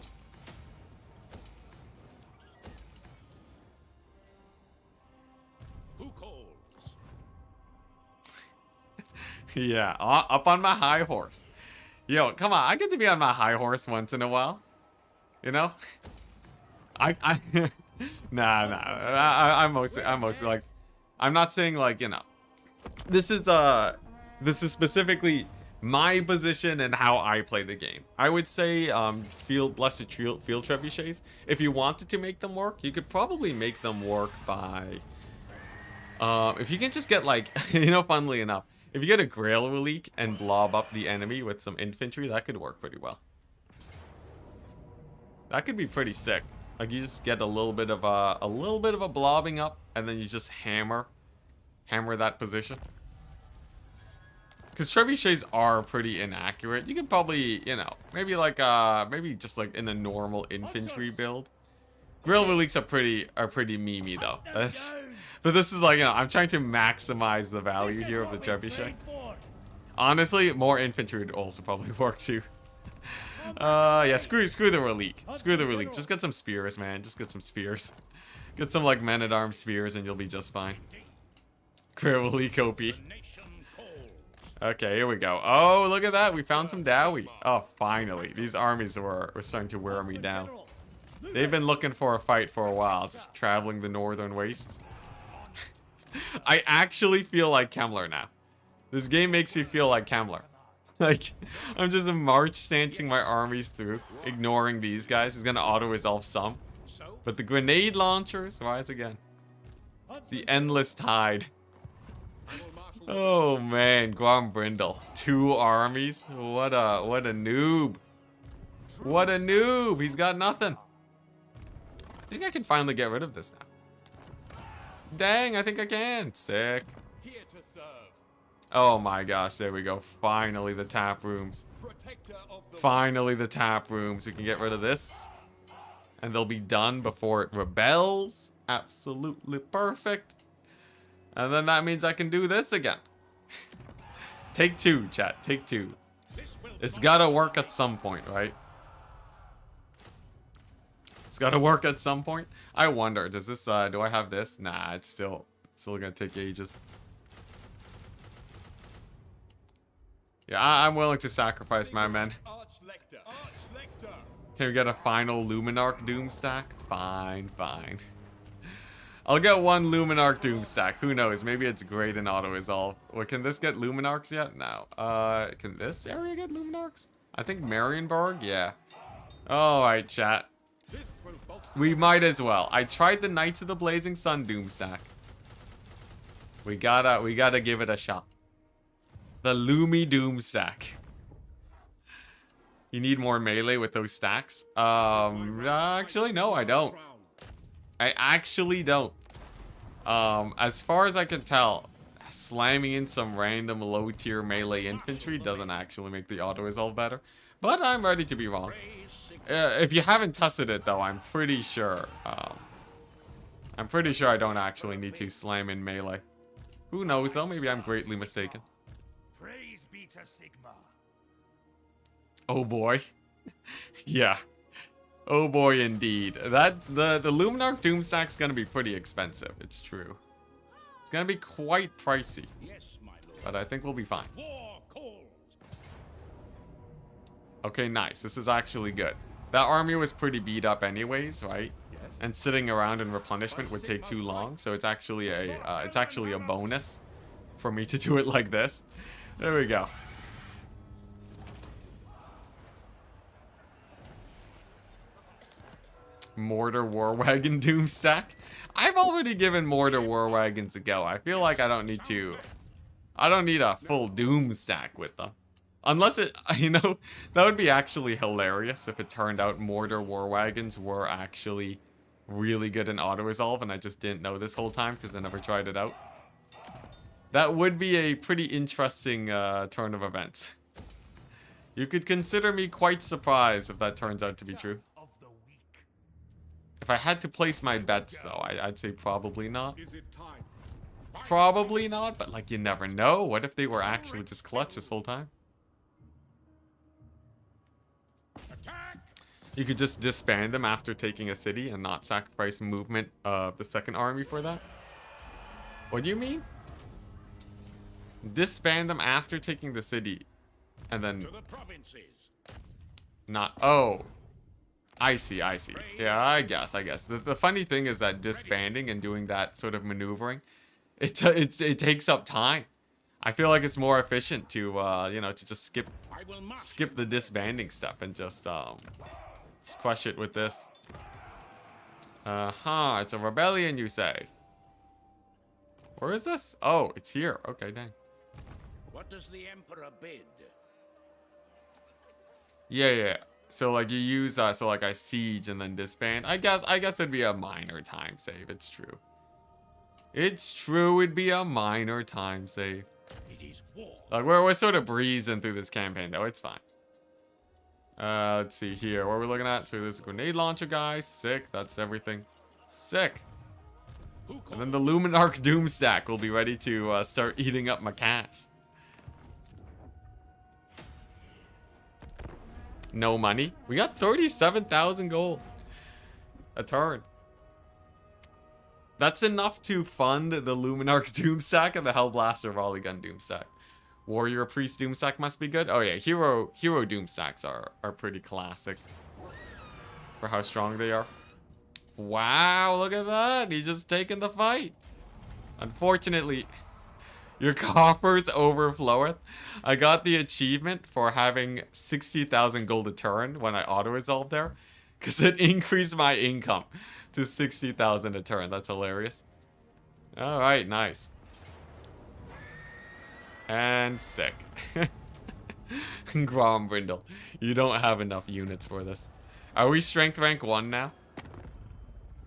Who calls? Yeah, up on my high horse. Yo, come on, I get to be on my high horse once in a while. You know? I'm mostly like, I'm not saying like, you know. This is specifically my position and how I play the game. I would say Blessed Field Trebuchets, if you wanted to make them work, you could probably make them work by if you can just get like, you know, funnily enough, if you get a Grail Relique and blob up the enemy with some infantry, that could work pretty well. That could be pretty sick. Like, you just get a little bit of a blobbing up, and then you just hammer that position. Because trebuchets are pretty inaccurate. You could probably, you know, maybe just like in a normal infantry build. Grail Reliques are pretty memey though. But this is like, you know, I'm trying to maximize the value here of the trebuchet. Honestly, more infantry would also probably work too. Yeah, screw the relique. Screw the relique. Just get some spears, man. Just get some spears. Get some like men-at-arms spears and you'll be just fine. Grail Relique OP. Okay, here we go. Oh, look at that. We found some Dowie. Oh, finally. These armies were starting to wear me down. They've been looking for a fight for a while, just traveling the northern wastes. I actually feel like Kemmler now. This game makes me feel like Kemmler. Like, I'm just march stancing my armies through, ignoring these guys. It's gonna auto-resolve some. But the grenade launchers rise again. The endless tide. Oh man, Guam Brindle. 2 armies. What a noob. What a noob. He's got nothing. I think I can finally get rid of this now. Dang, I think I can. Sick. Here to serve. Oh my gosh, there we go. Finally the tap rooms. Finally the tap rooms. We can get rid of this. And they'll be done before it rebels. Absolutely perfect. And then that means I can do this again. Take 2, chat. Take 2. It's gotta work at some point, right? It's gotta work at some point. I wonder, does this, do I have this? Nah, it's still gonna take ages. Yeah, I'm willing to sacrifice my men. Can we get a final Luminarch Doom stack? Fine, fine. I'll get one Luminarch Doom stack. Who knows? Maybe it's great in auto-resolve. Well, can this get Luminarchs yet? No. Can this area get Luminarchs? I think Marienburg? Yeah. Alright, chat. This will bolster. We might as well. I tried the Knights of the Blazing Sun Doom stack. We gotta give it a shot. The Lumi Doom stack. You need more melee with those stacks? Actually, no, I don't. I actually don't. As far as I can tell, slamming in some random low-tier melee infantry doesn't actually make the auto-resolve better. But I'm ready to be wrong. If you haven't tested it, though, I'm pretty sure I don't actually need to slam in melee. Who knows, though? Maybe I'm greatly mistaken. Praise be to Sigma. Oh, boy. Yeah. Oh, boy, indeed. That's the Luminarch Doom stack's gonna be pretty expensive. It's true. It's gonna be quite pricey. Yes, my lord. But I think we'll be fine. War calls. Okay, nice. This is actually good. That army was pretty beat up anyways, right? Yes. And sitting around in replenishment would take too long, so it's actually a bonus for me to do it like this. There we go. Mortar War Wagon Doom stack. I've already given Mortar War Wagons a go. I feel like I don't need a full Doom stack with them. Unless it, you know, that would be actually hilarious if it turned out Mortar War Wagons were actually really good in auto-resolve and I just didn't know this whole time because I never tried it out. That would be a pretty interesting turn of events. You could consider me quite surprised if that turns out to be true. If I had to place my bets, though, I'd say probably not. Is it time? Probably not, but like you never know. What if they were actually just clutch this whole time? Attack. You could just disband them after taking a city and not sacrifice movement of the second army for that? What do you mean? Disband them after taking the city and then To the provinces. not... Oh. I see. Yeah, I guess. The funny thing is that disbanding and doing that sort of maneuvering, it takes up time. I feel like it's more efficient to, you know, to just skip the disbanding stuff and just crush it with this. It's a rebellion, you say? Where is this? Oh, it's here. Okay, dang. What does the Emperor bid? Yeah. So like you use so like I siege and then disband. I guess it'd be a minor time save. It's true. It'd be a minor time save. It is war. Like we're sort of breezing through this campaign though. It's fine. Let's see here. What are we looking at? So there's a grenade launcher guy. Sick. That's everything. Sick. And then the Luminarch Doom stack will be ready to start eating up my cash. No money. We got 37,000 gold a turn. That's enough to fund the Luminarch Doom stack and the Hellblaster Volley Gun Doom stack. Warrior Priest Doom stack must be good. Oh yeah, Hero Doom stacks are pretty classic for how strong they are. Wow, look at that. He's just taking the fight. Unfortunately, your coffers overfloweth. I got the achievement for having 60,000 gold a turn when I auto-resolved there. Because it increased my income to 60,000 a turn. That's hilarious. Alright, nice. And sick. Grombrindle. You don't have enough units for this. Are we strength rank 1 now?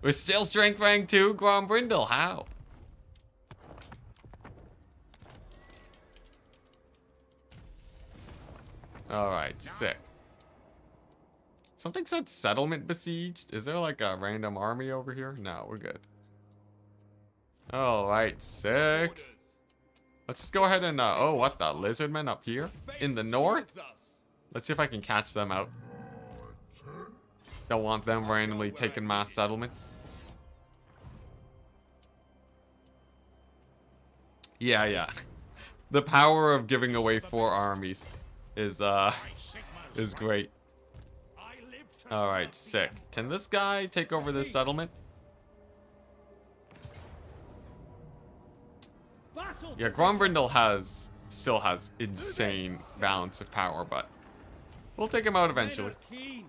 We're still strength rank 2? Grombrindle, how? Alright, sick. Something said settlement besieged. Is there like a random army over here? No, we're good. Alright, sick. Let's just go ahead and, oh, what the? Lizardmen up here? In the north? Let's see if I can catch them out. Don't want them randomly taking mass settlements. Yeah. The power of giving away 4 armies is great. Alright, sick. Can this guy take over this settlement? Battle Yeah, Grombrindle still has insane balance of power, but we'll take him out eventually. Keen.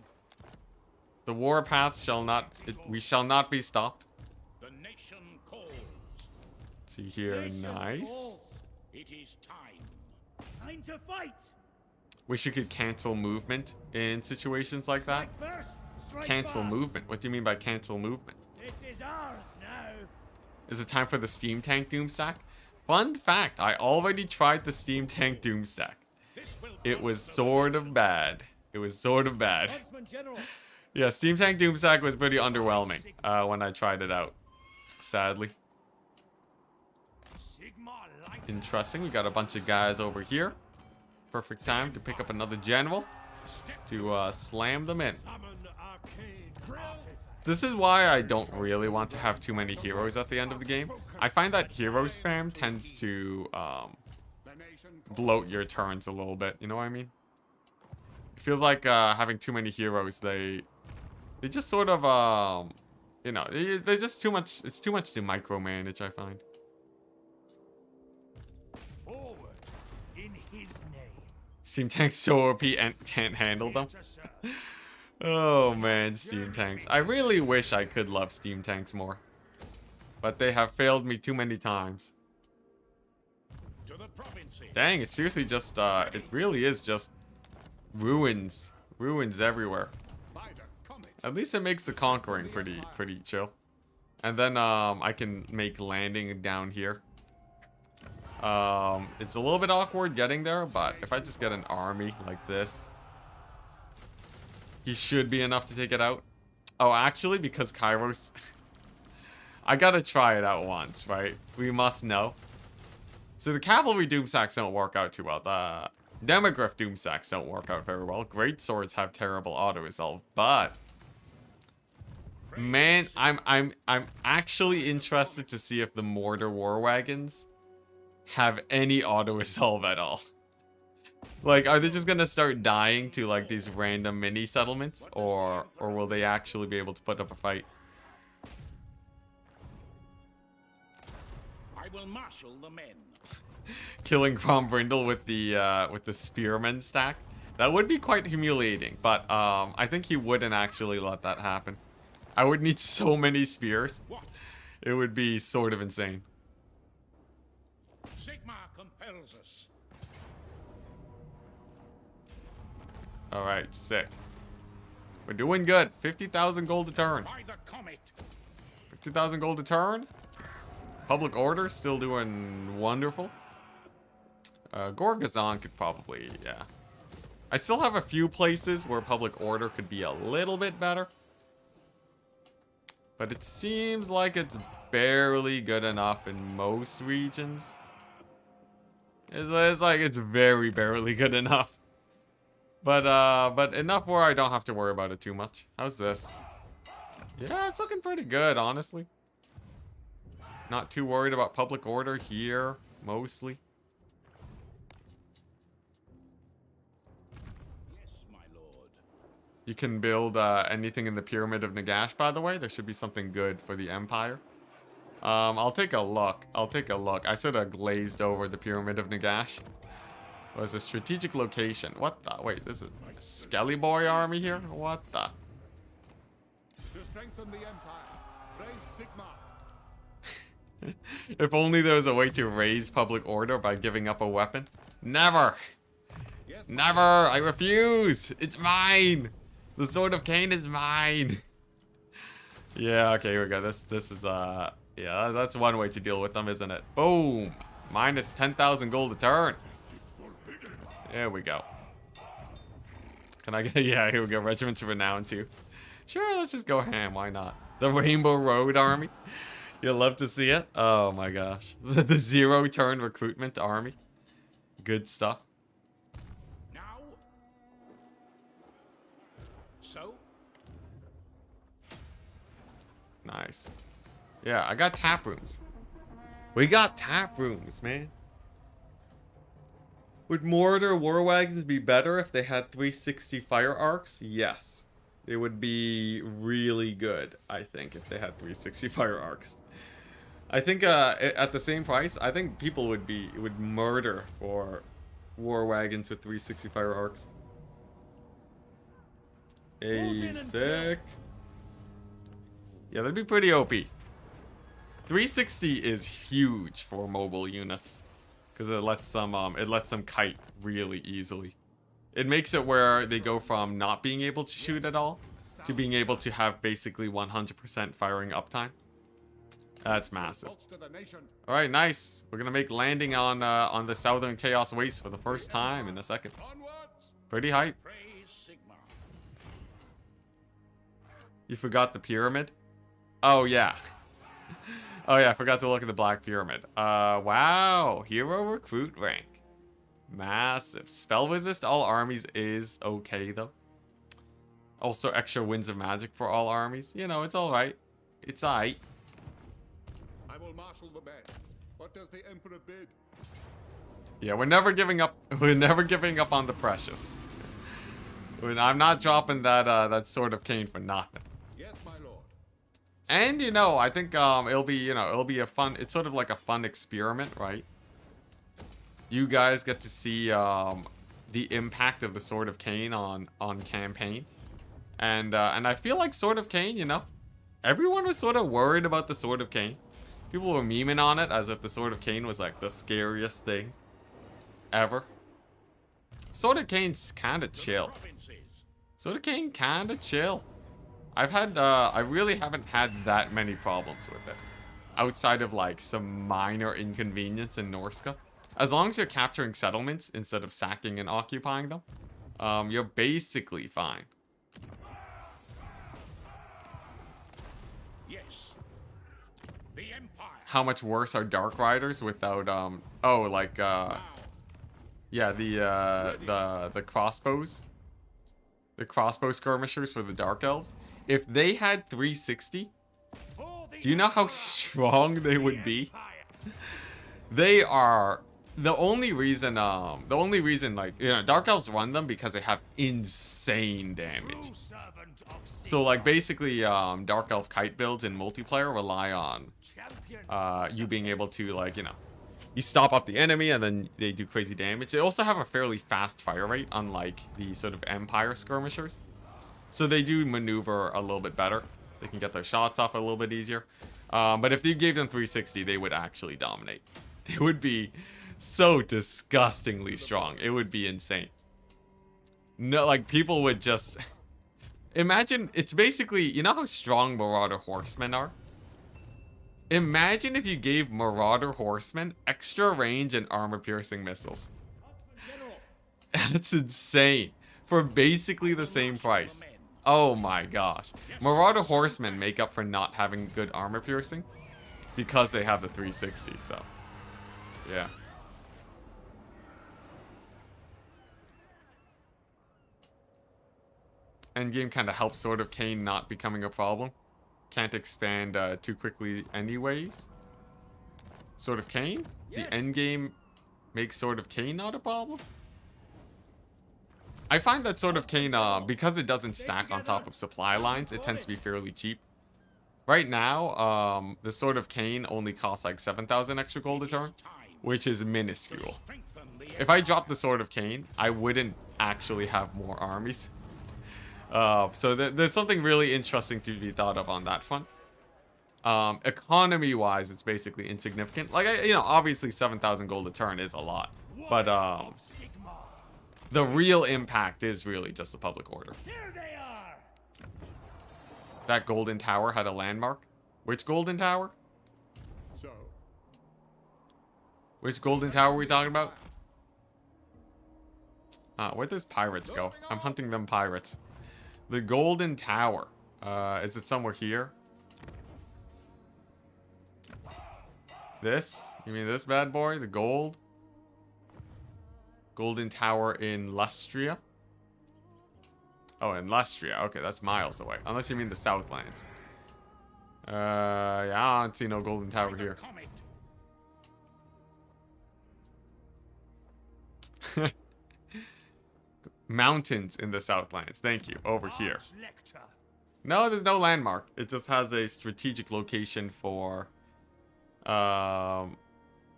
The war path we shall not be stopped. The nation calls. See here, Nation nice. calls. It is time. Time to fight. Wish you could cancel movement in situations like that. Strike first. Strike Cancel fast. movement. What do you mean by cancel movement? This is ours now. Is it time for the Steam Tank Doomstack? Fun fact, I already tried the Steam Tank Doomstack. This will It was bolster sort of bad. It was sort of bad. Huntsman General. Yeah, Steam Tank Doomstack was pretty underwhelming when I tried it out. Sadly. Sigma light. Interesting. We got a bunch of guys over here. Perfect time to pick up another general to slam them in. Summon arcane artifact. This is why I don't really want to have too many heroes at the end of the game. I find that hero spam tends to The nation calls. bloat your turns a little bit. You know what I mean? It feels like having too many heroes. They just sort of you know, they're just too much. It's too much to micromanage, I find. Forward. In his name. Steam Tanks so OP and can't handle them. To serve. Oh man, Steam Tanks. I really wish I could love Steam Tanks more. But they have failed me too many times. to the provinces. Dang, it's seriously just, it really is just ruins. Ruins everywhere. By the comet. At least it makes the conquering pretty chill. And then, I can make landing down here. It's a little bit awkward getting there, but if I just get an army like this, he should be enough to take it out. Oh, actually, because Kairos... I gotta try it out once, right? We must know. So the Cavalry Doomsacks don't work out too well. The Demogryph Doomsacks don't work out very well. Great Swords have terrible auto-resolve, but... Man, I'm actually interested to see if the Mortar War Wagons have any auto-resolve at all. Like, are they just gonna start dying to, like, these random mini settlements? Or will they actually be able to put up a fight? I will marshal the men. Killing Grombrindle with the Spearman stack? That would be quite humiliating, but, I think he wouldn't actually let that happen. I would need so many spears. What? It would be sort of insane. Sigma compels us. Alright, sick. We're doing good. 50,000 gold a turn. By the comet. 50,000 gold a turn. Public order still doing wonderful. Gorgazon could probably, yeah. I still have a few places where public order could be a little bit better. But it seems like it's barely good enough in most regions. It's like it's very barely good enough. But enough where I don't have to worry about it too much. How's this? Yeah, it's looking pretty good, honestly. Not too worried about public order here, mostly. Yes, my lord. You can build anything in the Pyramid of Nagash, by the way. There should be something good for the Empire. I'll take a look. I sort of glazed over the Pyramid of Nagash. Was a strategic location. What the? Wait, this is a Skelly Boy army here? What the? To strengthen the empire. Raise Sigma. If only there was a way to raise public order by giving up a weapon. Never! Yes, Never! I refuse! It's mine! The Sword of Cain is mine! Yeah, okay, here we go. This is, yeah, that's one way to deal with them, isn't it? Boom! Minus 10,000 gold a turn. There we go. Can I get... Yeah, here we go. Regiments of Renown, too. Sure, let's just go ham. Why not? The Rainbow Road Army. You'll love to see it. Oh, my gosh. The zero-turn recruitment army. Good stuff. Now. So. Nice. Yeah, I got tap rooms. We got tap rooms, man. Would Mortar War Wagons be better if they had 360 fire arcs? Yes. It would be really good, I think, if they had 360 fire arcs. I think at the same price, I think people would murder for war wagons with 360 fire arcs. Sick. Yeah, that'd be pretty OP. 360 is huge for mobile units because it lets them kite really easily. It makes it where they go from not being able to shoot at all to being able to have basically 100% firing uptime. That's massive. All right, nice. We're gonna make landing on the Southern Chaos Waste for the first time in a second. Pretty hype. You forgot the pyramid? Oh yeah. Oh yeah, I forgot to look at the Black Pyramid. Wow, hero recruit rank. Massive. Spell resist all armies is okay though. Also extra winds of magic for all armies. You know, it's alright. It's alright. I will marshal the band. What does the Emperor bid? Yeah, we're never giving up. We're never giving up on the precious. I'm not dropping that Sword of Cain for nothing. Yes, my lord. And you know, I think it'll be a fun. It's sort of like a fun experiment, right? You guys get to see the impact of the Sword of Cain on campaign, and I feel like Sword of Cain, you know, everyone was sort of worried about the Sword of Cain. People were memeing on it as if the Sword of Cain was like the scariest thing ever. Sword of Cain's kind of chill. Sword of Cain kind of chill. I really haven't had that many problems with it, outside of like some minor inconvenience in Norska. As long as you're capturing settlements instead of sacking and occupying them, you're basically fine. Yes. The Empire. How much worse are Dark Riders without yeah, the crossbows? The crossbow skirmishers for the Dark Elves? If they had 360, do you know how strong they would be? They are the only reason like, you know, Dark Elves run them because they have insane damage. So like basically Dark Elf kite builds in multiplayer rely on you being able to, like, you know, you stop up the enemy and then they do crazy damage. They also have a fairly fast fire rate, unlike the sort of Empire skirmishers. So they do maneuver a little bit better. They can get their shots off a little bit easier. But if you gave them 360, they would actually dominate. They would be so disgustingly strong. It would be insane. No, like, people would just... Imagine, it's basically, you know how strong Marauder Horsemen are? Imagine if you gave Marauder Horsemen extra range and armor-piercing missiles. That's insane. For basically the same price. Oh my gosh. Marauder Horsemen make up for not having good armor-piercing because they have the 360, so... yeah. Endgame kind of helps Sword of Cain not becoming a problem. Can't expand too quickly anyways. Sword of Cain? Yes. The endgame makes Sword of Cain not a problem? I find that Sword of Cain, because it doesn't stack on top of supply lines, it tends to be fairly cheap. Right now, the Sword of Cain only costs like 7,000 extra gold a turn, which is minuscule. If I dropped the Sword of Cain, I wouldn't actually have more armies. So there's something really interesting to be thought of on that front. Economy-wise, it's basically insignificant. Like, you know, obviously 7,000 gold a turn is a lot, but the real impact is really just the public order. Here they are. That golden tower had a landmark. Which golden tower? So, Which golden tower are we talking about? Where does pirates go? I'm hunting them pirates. The golden tower. Is it somewhere here? This? You mean this bad boy? The gold? Golden Tower in Lustria? Oh, in Lustria. Okay, that's miles away. Unless you mean the Southlands. Yeah, I don't see no Golden Tower here. Mountains in the Southlands. Thank you. Over here. Lecter. No, there's no landmark. It just has a strategic location for...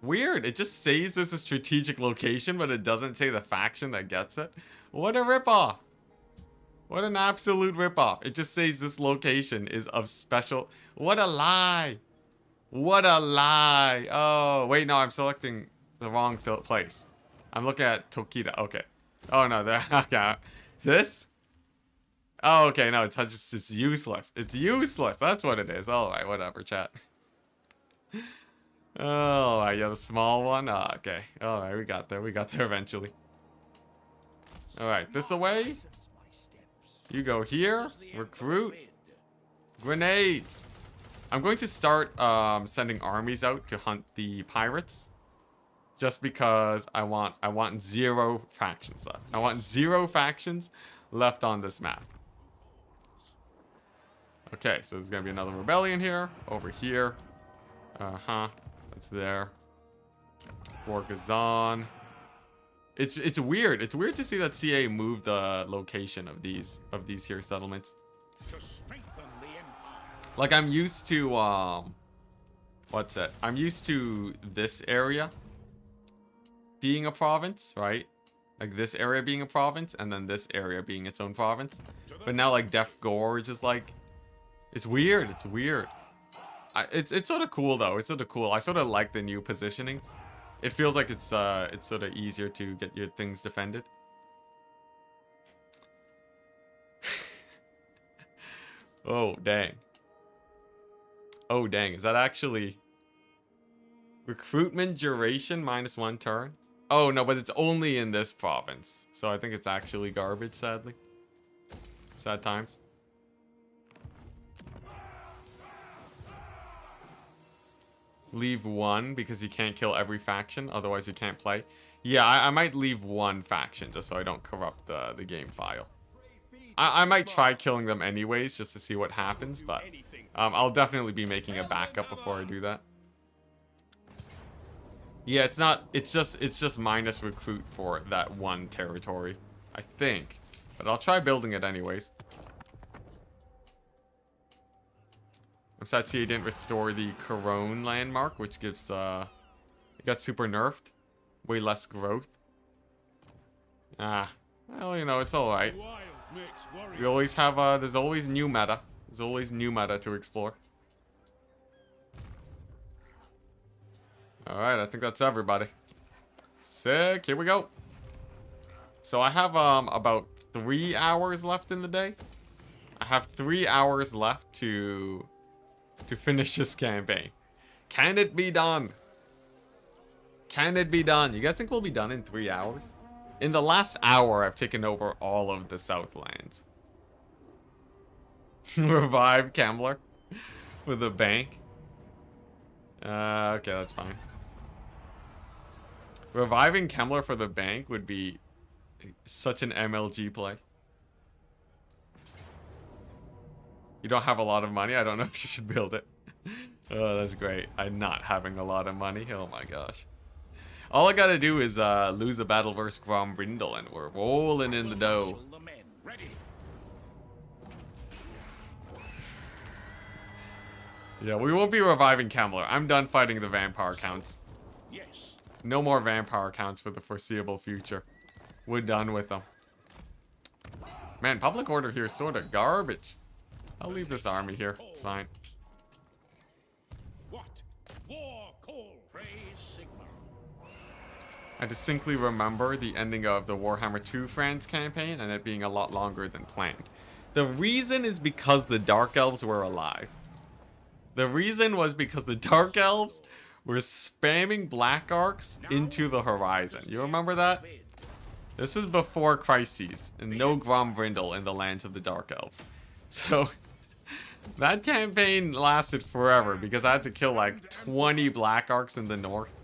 Weird. It just says there's a strategic location, but it doesn't say the faction that gets it. What a ripoff. What an absolute ripoff. It just says this location is of special... What a lie. What a lie. Oh, wait, no, I'm selecting the wrong place. I'm looking at Tokita. Okay. Oh, no, okay. This? Oh, okay, no, it's just useless. It's useless. That's what it is. All right, whatever, chat. Oh, yeah, the small one. Oh, okay. All right, we got there. We got there eventually. All right, this away. You go here. Recruit. Grenades. I'm going to start sending armies out to hunt the pirates. Just because I want 0 factions left. I want 0 factions left on this map. Okay, so there's gonna be another rebellion here. Over here. That's there. War Gazan. It's weird. It's weird to see that CA moved the location of these here settlements. To strengthen the empire. Like I'm used to what's it? I'm used to this area being a province, right? Like this area being a province, and then this area being its own province. But now like Death Gorge is like, it's weird. It's weird. It's sort of cool though. It's sort of cool. I sort of like the new positionings. It feels like it's sort of easier to get your things defended. Oh dang. Oh dang. Is that actually recruitment duration -1 turn? Oh no, but it's only in this province. So I think it's actually garbage, sadly. Sad times. Leave 1 because you can't kill every faction, otherwise you can't play. Yeah, I might leave 1 faction just so I don't corrupt the game file. I might try killing them anyways just to see what happens, but I'll definitely be making a backup before I do that. Yeah, it's just minus recruit for that 1 territory, I think. But I'll try building it anyways. I'm sad CA didn't restore the Corone landmark, which gives it got super nerfed. Way less growth. Ah. Well, you know, it's alright. We always have there's always new meta. There's always new meta to explore. Alright, I think that's everybody. Sick, here we go. So I have about 3 hours left in the day. I have 3 hours left to finish this campaign. Can it be done? Can it be done? You guys think we'll be done in 3 hours? In the last hour, I've taken over all of the Southlands. Revive Kemmler with a bank. Okay, that's fine. Reviving Kemmler for the bank would be such an MLG play. You don't have a lot of money. I don't know if you should build it. Oh, that's great. I'm not having a lot of money. Oh my gosh. All I gotta do is lose a battle versus Grombrindle and we're rolling in the dough. Yeah, we won't be reviving Kemmler. I'm done fighting the vampire counts. Yes. No more vampire counts for the foreseeable future. We're done with them. Man, public order here is sort of garbage. I'll leave this army here. It's fine. What? War call. Praise Sigma. I distinctly remember the ending of the Warhammer 2 France campaign and it being a lot longer than planned. The reason is because the Dark Elves were alive. The reason was because the Dark Elves were spamming Black Arcs into the horizon. You remember that? This is before Crises and no Grombrindle in the lands of the Dark Elves. So that campaign lasted forever because I had to kill like 20 Black Arcs in the north.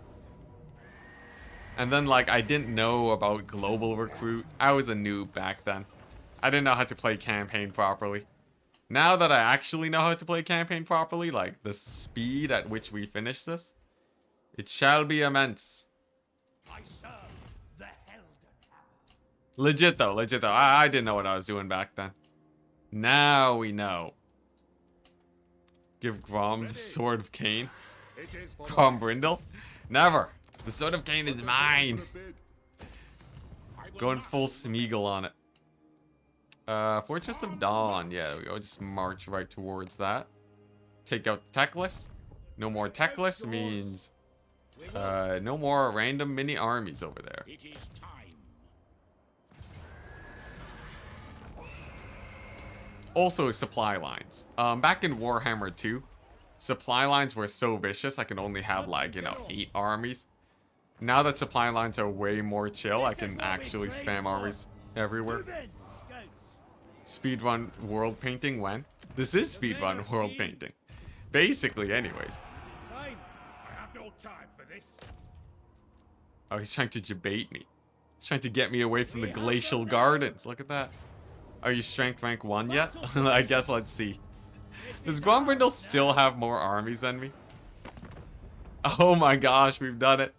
And then like I didn't know about global recruit. I was a noob back then. I didn't know how to play campaign properly. Now that I actually know how to play campaign properly, like the speed at which we finish this, it shall be immense. I serve the Helden Hammer. Legit though, legit though. I didn't know what I was doing back then. Now we know. Give Grom the Sword of Cain. It is for the Grom best. Brindle? Never. The Sword of Cain is mine. I will Going march full the Smeagol on it. Fortress of Dawn. Yeah, there we go. Just march right towards that. Take out the tech list. No more tech list means no more random mini armies over there. It is time. Also, supply lines. Back in Warhammer 2, supply lines were so vicious. I can only have like, 8 armies. Now that supply lines are way more chill, I can actually spam armies everywhere. Then, scouts. Speedrun world painting when? This is speedrun world painting. Basically, anyways. Time. I have no time for this. Oh, he's trying to debate me. He's trying to get me away from the glacial gardens. Look at that. Are you strength rank 1 yet? I guess let's see. Does Grombrindle still have more armies than me? Oh my gosh, we've done it.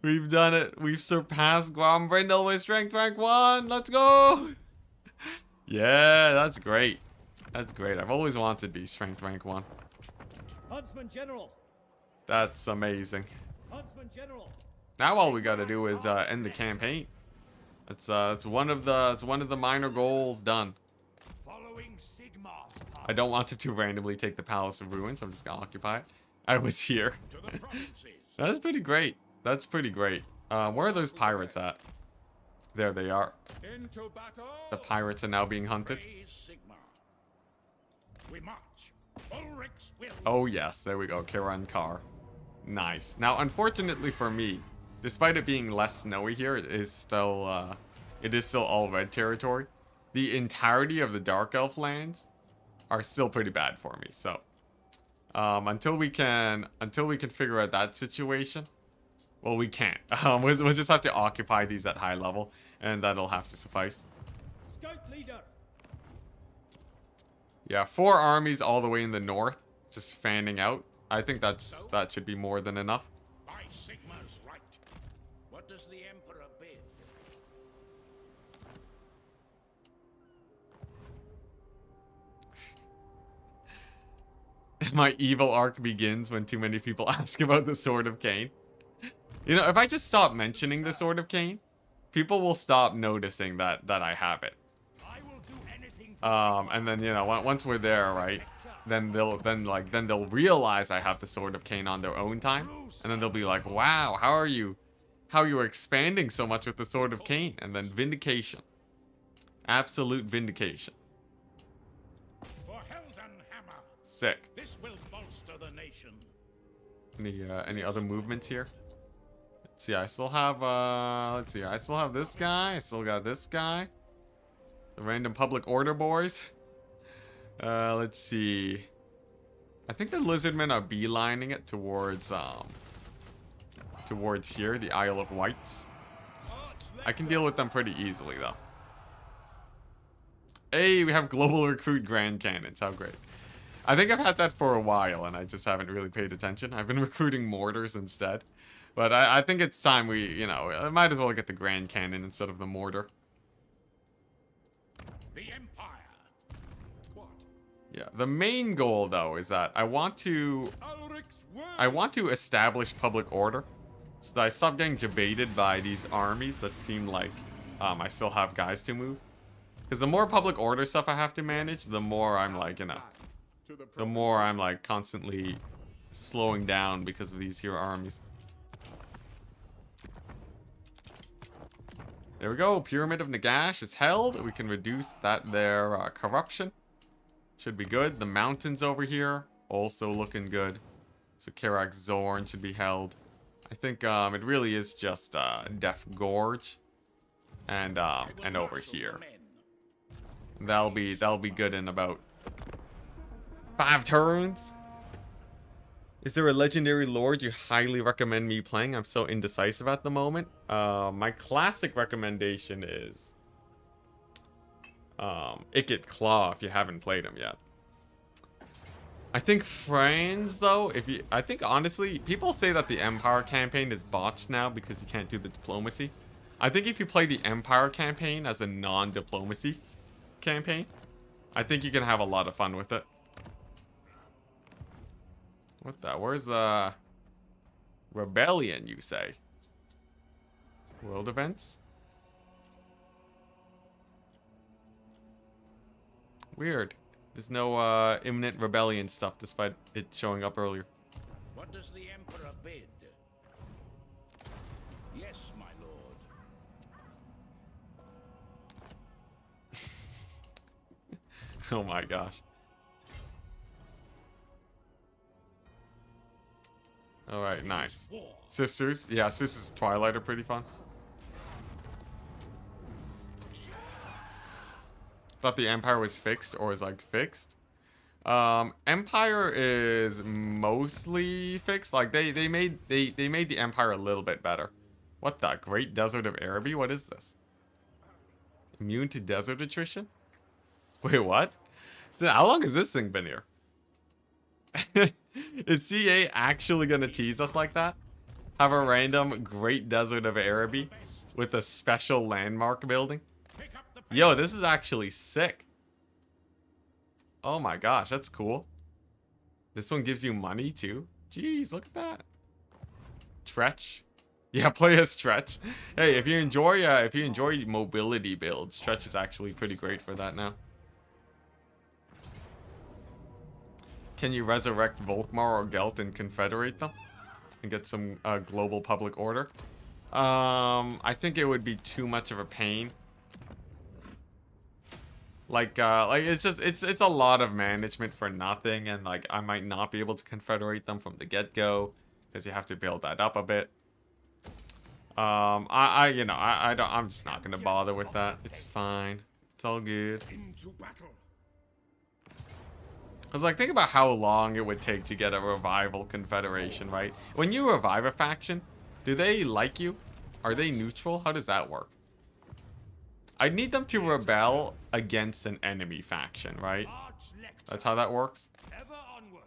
We've done it. We've surpassed Grombrindle with strength rank 1. Let's go. Yeah, that's great. That's great. I've always wanted to be strength rank 1. Huntsman General. That's amazing. Huntsman General. Now all we gotta do is end the campaign. It's one of the minor goals done. Following Sigmar's path. I don't want it to randomly take the Palace of Ruins. I'm just gonna occupy it. I was here. To the provinces. That's pretty great. That's pretty great. Where are those pirates at? There they are. Into battle. The pirates are now being hunted. Praise Sigmar. We march. Ulrich's will. Oh yes, there we go. Kiran Kar. Nice. Now, unfortunately for me, despite it being less snowy here, it is still all red territory. The entirety of the Dark Elf lands are still pretty bad for me. So, until we can figure out that situation, well, we can't. We'll just have to occupy these at high level, and that'll have to suffice. Scout leader. Yeah, 4 armies all the way in the north, just fanning out. I think that should be more than enough. By Sigmar's right. What does the Emperor bid? My evil arc begins when too many people ask about the Sword of Cain. You know, if I just stop mentioning the Sword of Cain, people will stop noticing that I have it. I will do anything for And then, you know, once we're there, right? Then they'll realize I have the Sword of Cain on their own time, and then they'll be like, "Wow, how are you expanding so much with the Sword of Cain?" And then vindication, absolute vindication. For Heldenhammer. Sick. This will bolster the nation. Any other movements here? Let's see. I still have I still have this guy. I still got this guy. The random public order boys. Let's see. I think the lizardmen are beelining it towards here, the Isle of Wights. I can deal with them pretty easily though. Hey, we have global recruit grand cannons. How great. I think I've had that for a while and I just haven't really paid attention. I've been recruiting mortars instead. But I think it's time we, you know, I might as well get the grand cannon instead of the mortar. The Empire. What? Yeah, the main goal though is that I want to establish public order so that I stop getting debated by these armies that seem like I still have guys to move. Because the more public order stuff I have to manage, the more I'm like, you know, the more I'm like constantly slowing down because of these here armies. There we go. Pyramid of Nagash is held. We can reduce their corruption. Should be good. The mountains over here also looking good. So Karak Zorn should be held. I think it really is just Death Gorge and over here. That'll be good in about 5 turns. Is there a legendary lord you highly recommend me playing? I'm so indecisive at the moment. My classic recommendation is Ikit Claw if you haven't played him yet. I think Franz though, I think honestly, people say that the Empire campaign is botched now because you can't do the diplomacy. I think if you play the Empire campaign as a non-diplomacy campaign, I think you can have a lot of fun with it. What the? Where's the rebellion, you say? World events? Weird. There's no imminent rebellion stuff despite it showing up earlier. What does the Emperor bid? Yes, my lord. Oh my gosh. Alright, nice. Sisters. Yeah, Sisters of Twilight are pretty fun. Thought the Empire was fixed or is like fixed. Empire is mostly fixed. Like they made the Empire a little bit better. What the Great Desert of Araby? What is this? Immune to desert attrition? Wait, what? So how long has this thing been here? Is CA actually gonna tease us like that? Have a random Great Desert of Araby with a special landmark building? Yo, this is actually sick. Oh my gosh, that's cool. This one gives you money too. Jeez, look at that. Tretch. Yeah, play as Tretch. Hey, if you enjoy mobility builds, Tretch is actually pretty great for that now. Can you resurrect Volkmar or Gelt and confederate them? And get some global public order? I think it would be too much of a pain. Like it's a lot of management for nothing, and like I might not be able to confederate them from the get-go because you have to build that up a bit. I'm just not gonna bother with that. It's fine. It's all good. Cause like think about how long it would take to get a revival confederation, right? When you revive a faction, do they like you? Are they neutral? How does that work? I'd need them to rebel against an enemy faction, right? That's how that works.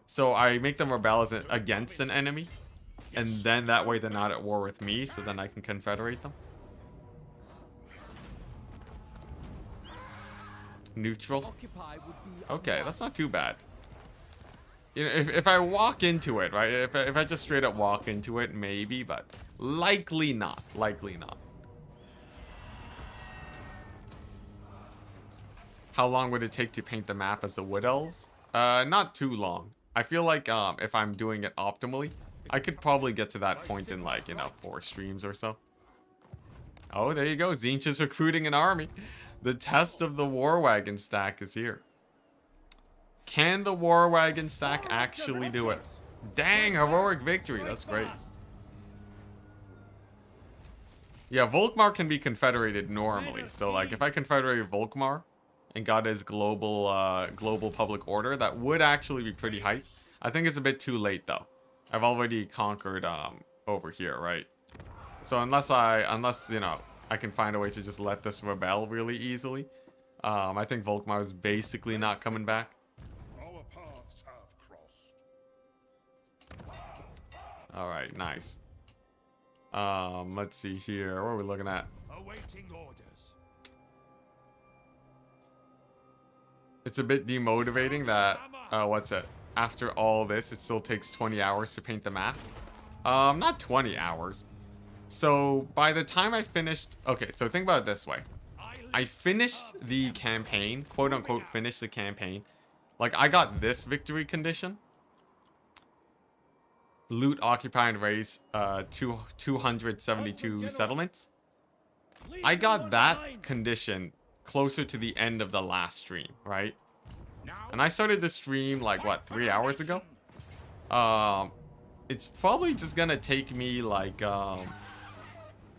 So I make them rebel against an enemy, and then that way they're not at war with me, so then I can confederate them. Neutral. Okay, that's not too bad. You know, if I walk into it, right? If I just straight up walk into it, maybe, but likely not. Likely not. How long would it take to paint the map as the Wood Elves? Not too long. I feel like if I'm doing it optimally, I could probably get to that point in like, 4 streams or so. Oh, there you go. Zinch is recruiting an army. The test of the War Wagon stack is here. Can the War Wagon stack actually do it? Dang, heroic victory. That's great. Yeah, Volkmar can be confederated normally. So like if I confederated Volkmar and got his global public order, that would actually be pretty hype. I think it's a bit too late though. I've already conquered over here, right? So unless I can find a way to just let this rebel really easily, I think Volkmar is basically not coming back. Our paths have crossed. All right, nice. Let's see here. What are we looking at? Awaiting orders. It's a bit demotivating that, what's it? After all this, it still takes 20 hours to paint the map. Not 20 hours. So, by the time I finished... Okay, so think about it this way. I finished the campaign, quote-unquote finished the campaign. Like, I got this victory condition. Loot, occupy, and raise 272 settlements. I got that condition closer to the end of the last stream, right? And I started the stream like what, 3 hours ago? It's probably just gonna take me like to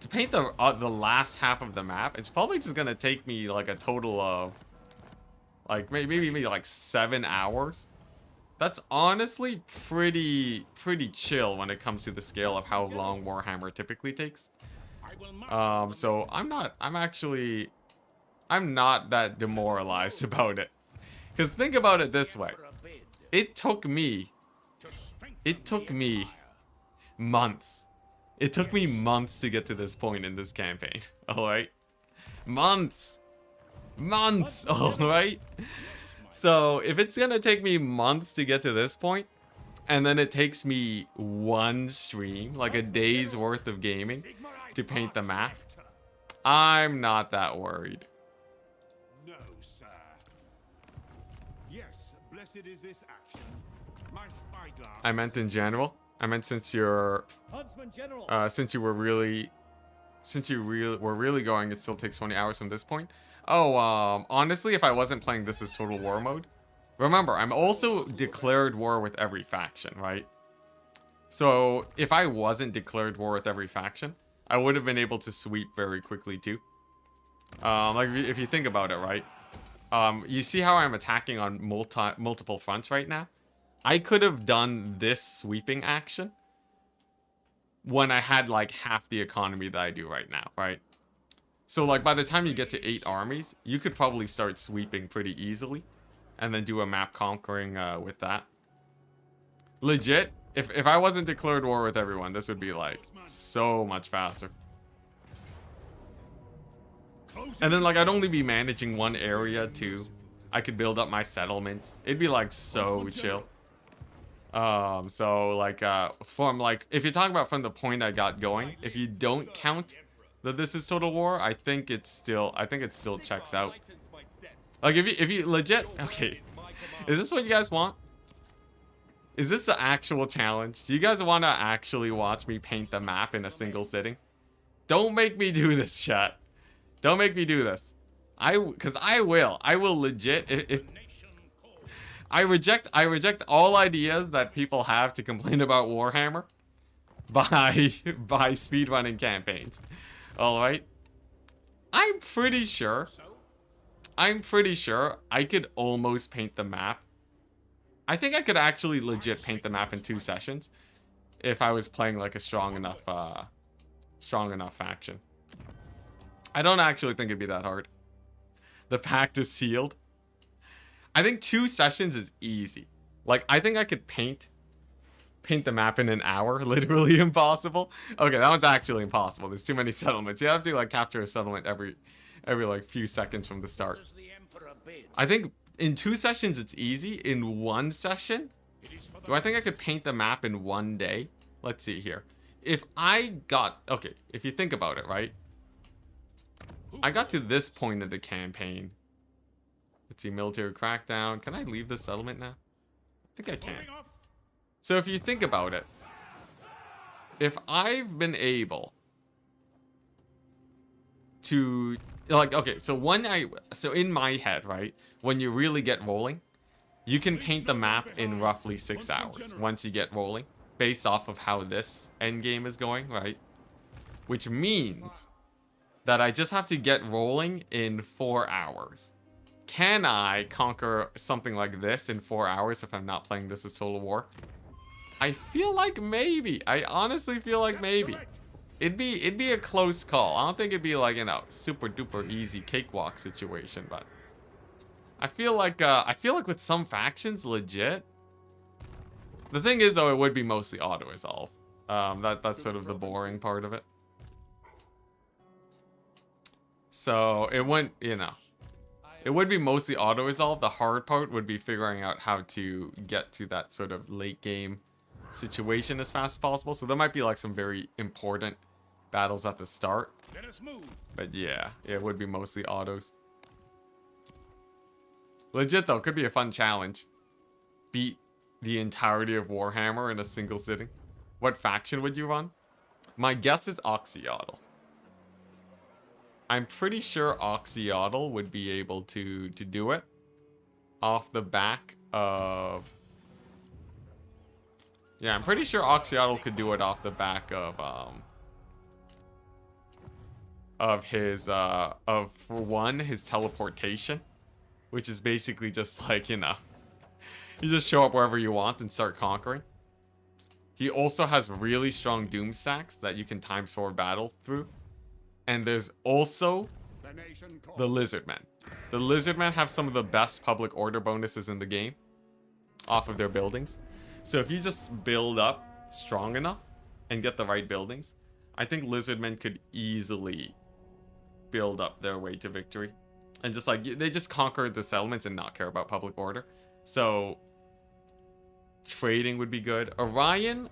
paint the last half of the map. It's probably just gonna take me like a total of like maybe like 7 hours. That's honestly pretty chill when it comes to the scale of how long Warhammer typically takes. So I'm not that demoralized about it. Because think about it this way. It took me months It took me months to get to this point in this campaign. Alright? Months! Months! Alright? So, if it's gonna take me months to get to this point, and then it takes me one stream, like a day's worth of gaming, to paint the map, I'm not that worried. No, sir. Yes, blessed is this action. My spyglass. I meant in general. I meant since you're, Huntsman General. since you were really going, it still takes 20 hours from this point. Oh, honestly, if I wasn't playing this as Total War mode, remember, I'm also declared war with every faction, right? So if I wasn't declared war with every faction, I would have been able to sweep very quickly too. Like if you think about it, right? You see how I'm attacking on multiple fronts right now? I could have done this sweeping action when I had like half the economy that I do right now, right? So like by the time you get to 8 armies, you could probably start sweeping pretty easily and then do a map conquering with that. Legit, if I wasn't declared war with everyone, this would be like so much faster. And then like I'd only be managing one area too. I could build up my settlements. It'd be like so chill. So like from like if you're talking about from the point I got going, if you don't count that this is Total War, I think it still checks out. Like if you legit, okay, is this what you guys want? Is this the actual challenge? Do you guys want to actually watch me paint the map in a single sitting? Don't make me do this, chat. Don't make me do this. Cause I will legit. If I reject all ideas that people have to complain about Warhammer by speedrunning campaigns. All right. I'm pretty sure I could almost paint the map. I think I could actually legit paint the map in 2 sessions if I was playing like a strong enough faction. I don't actually think it'd be that hard. The pact is sealed. I think 2 sessions is easy. Like I think I could paint the map in an hour. Literally impossible. Okay, that one's actually impossible. There's too many settlements. You have to like capture a settlement every like few seconds from the start. I think in 2 sessions it's easy. In 1 session, do I think I could paint the map in 1 day? Let's see here. If you think about it, right? I got to this point of the campaign. Let's see, military crackdown. Can I leave the settlement now? I think I can. So if you think about it, if I've been able to like, okay, so in my head, right, when you really get rolling, you can paint the map in roughly 6 hours once you get rolling, based off of how this end game is going, right? Which means that I just have to get rolling in 4 hours. Can I conquer something like this in 4 hours if I'm not playing this as Total War? I feel like maybe. I honestly feel like maybe. It'd be a close call. I don't think it'd be like, you know, super duper easy cakewalk situation, but I feel like with some factions, legit. The thing is though, it would be mostly auto resolve. That's sort of the boring part of it. So it wouldn't, you know, it would be mostly auto resolve. The hard part would be figuring out how to get to that sort of late game situation as fast as possible. So there might be like some very important battles at the start. But yeah, it would be mostly autos. Legit though, could be a fun challenge. Beat the entirety of Warhammer in a single sitting. What faction would you run? My guess is Oxyotl. I'm pretty sure Oxyotl would be able to do it off the back of... Yeah, I'm pretty sure Oxyotl could do it off the back of his for one, his teleportation, which is basically just like, you know, you just show up wherever you want and start conquering. He also has really strong doom stacks that you can times 4 battle through. And there's also the Lizardmen. The Lizardmen have some of the best public order bonuses in the game off of their buildings. So if you just build up strong enough and get the right buildings, I think lizardmen could easily build up their way to victory. And just like, they just conquered the settlements and not care about public order. So, trading would be good. Orion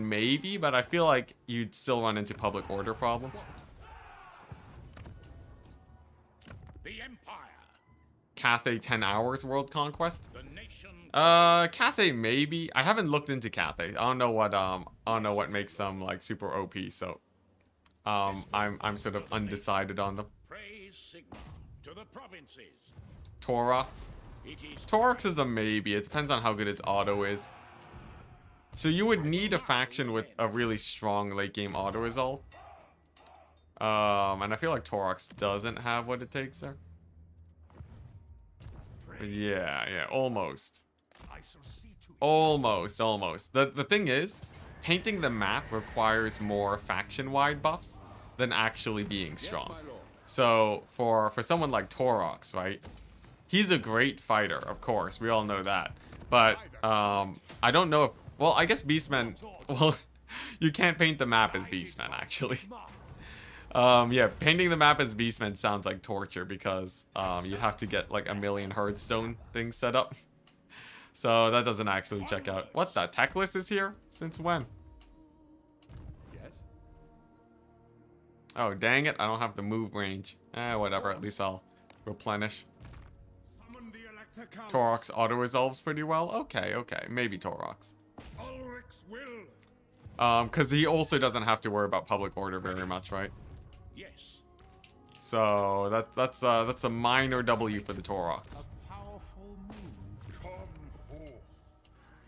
maybe, but I feel like you'd still run into public order problems. The Empire. Cathay 10 hours world conquest. The nation. Cathay maybe. I haven't looked into Cathay. I don't know what makes them like super OP, so I'm sort of undecided on them. Praise Sigma. To the provinces. Torox. It is Torox is a maybe. It depends on how good his auto is. So you would need a faction with a really strong late game auto resolve. And I feel like Torox doesn't have what it takes there. But yeah, almost. I shall see to it. Almost. The thing is, painting the map requires more faction-wide buffs than actually being strong. My lord. So for someone like Torox, right? He's a great fighter, of course. We all know that. But I don't know if, well, I guess Beastmen, well, you can't paint the map as Beastmen actually. Yeah, painting the map as Beastmen sounds like torture because you'd have to get like a million Hearthstone things set up. So that doesn't actually check out. What the? Techless is here? Since when? Yes. Oh, dang it. I don't have the move range. Whatever. At least I'll replenish. Summon the Elector Count. Torox auto-resolves pretty well. Okay. Maybe Torox. Ulrich's will. Because he also doesn't have to worry about public order very much, right? yes. So that's a minor W for the Torox. Powerful move. Come forth.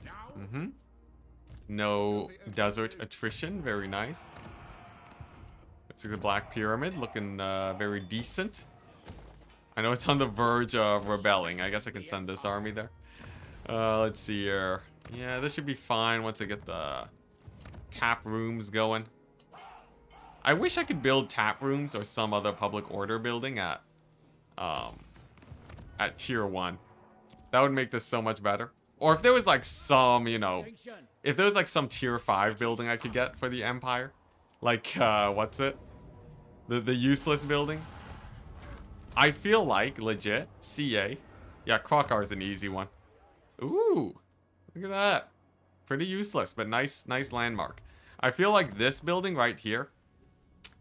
Now. No desert attrition. Very nice. Looks like the Black Pyramid looking very decent. I know it's on the verge of rebelling. I guess I can send this army there. Let's see here. Yeah, this should be fine once I get the tap rooms going. I wish I could build tap rooms or some other public order building at tier 1. That would make this so much better. Or if there was like some, you know, if there was like some tier 5 building I could get for the Empire. Like, what's it? The useless building. I feel like, legit, CA. Yeah, Krokar's an easy one. Ooh, look at that. Pretty useless, but nice landmark. I feel like this building right here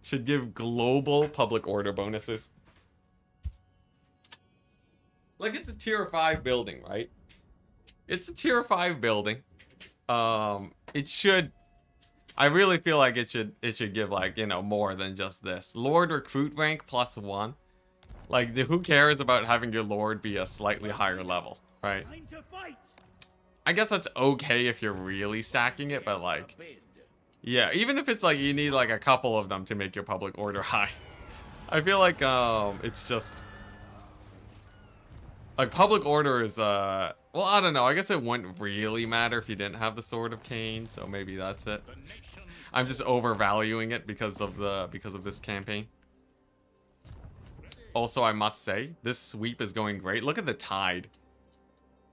should give global public order bonuses. Like, it's a tier 5 building, right? It's a tier 5 building. It should... I really feel like it should give, like, you know, more than just this. Lord recruit rank +1. Like, who cares about having your lord be a slightly higher level, right? Time to fight. I guess that's okay if you're really stacking it, but like... Yeah, even if it's like you need like a couple of them to make your public order high. I feel like it's just... Like, public order is, well, I don't know. I guess it wouldn't really matter if you didn't have the Sword of Cain, so maybe that's it. I'm just overvaluing it because of this campaign. Also, I must say, this sweep is going great. Look at the tide.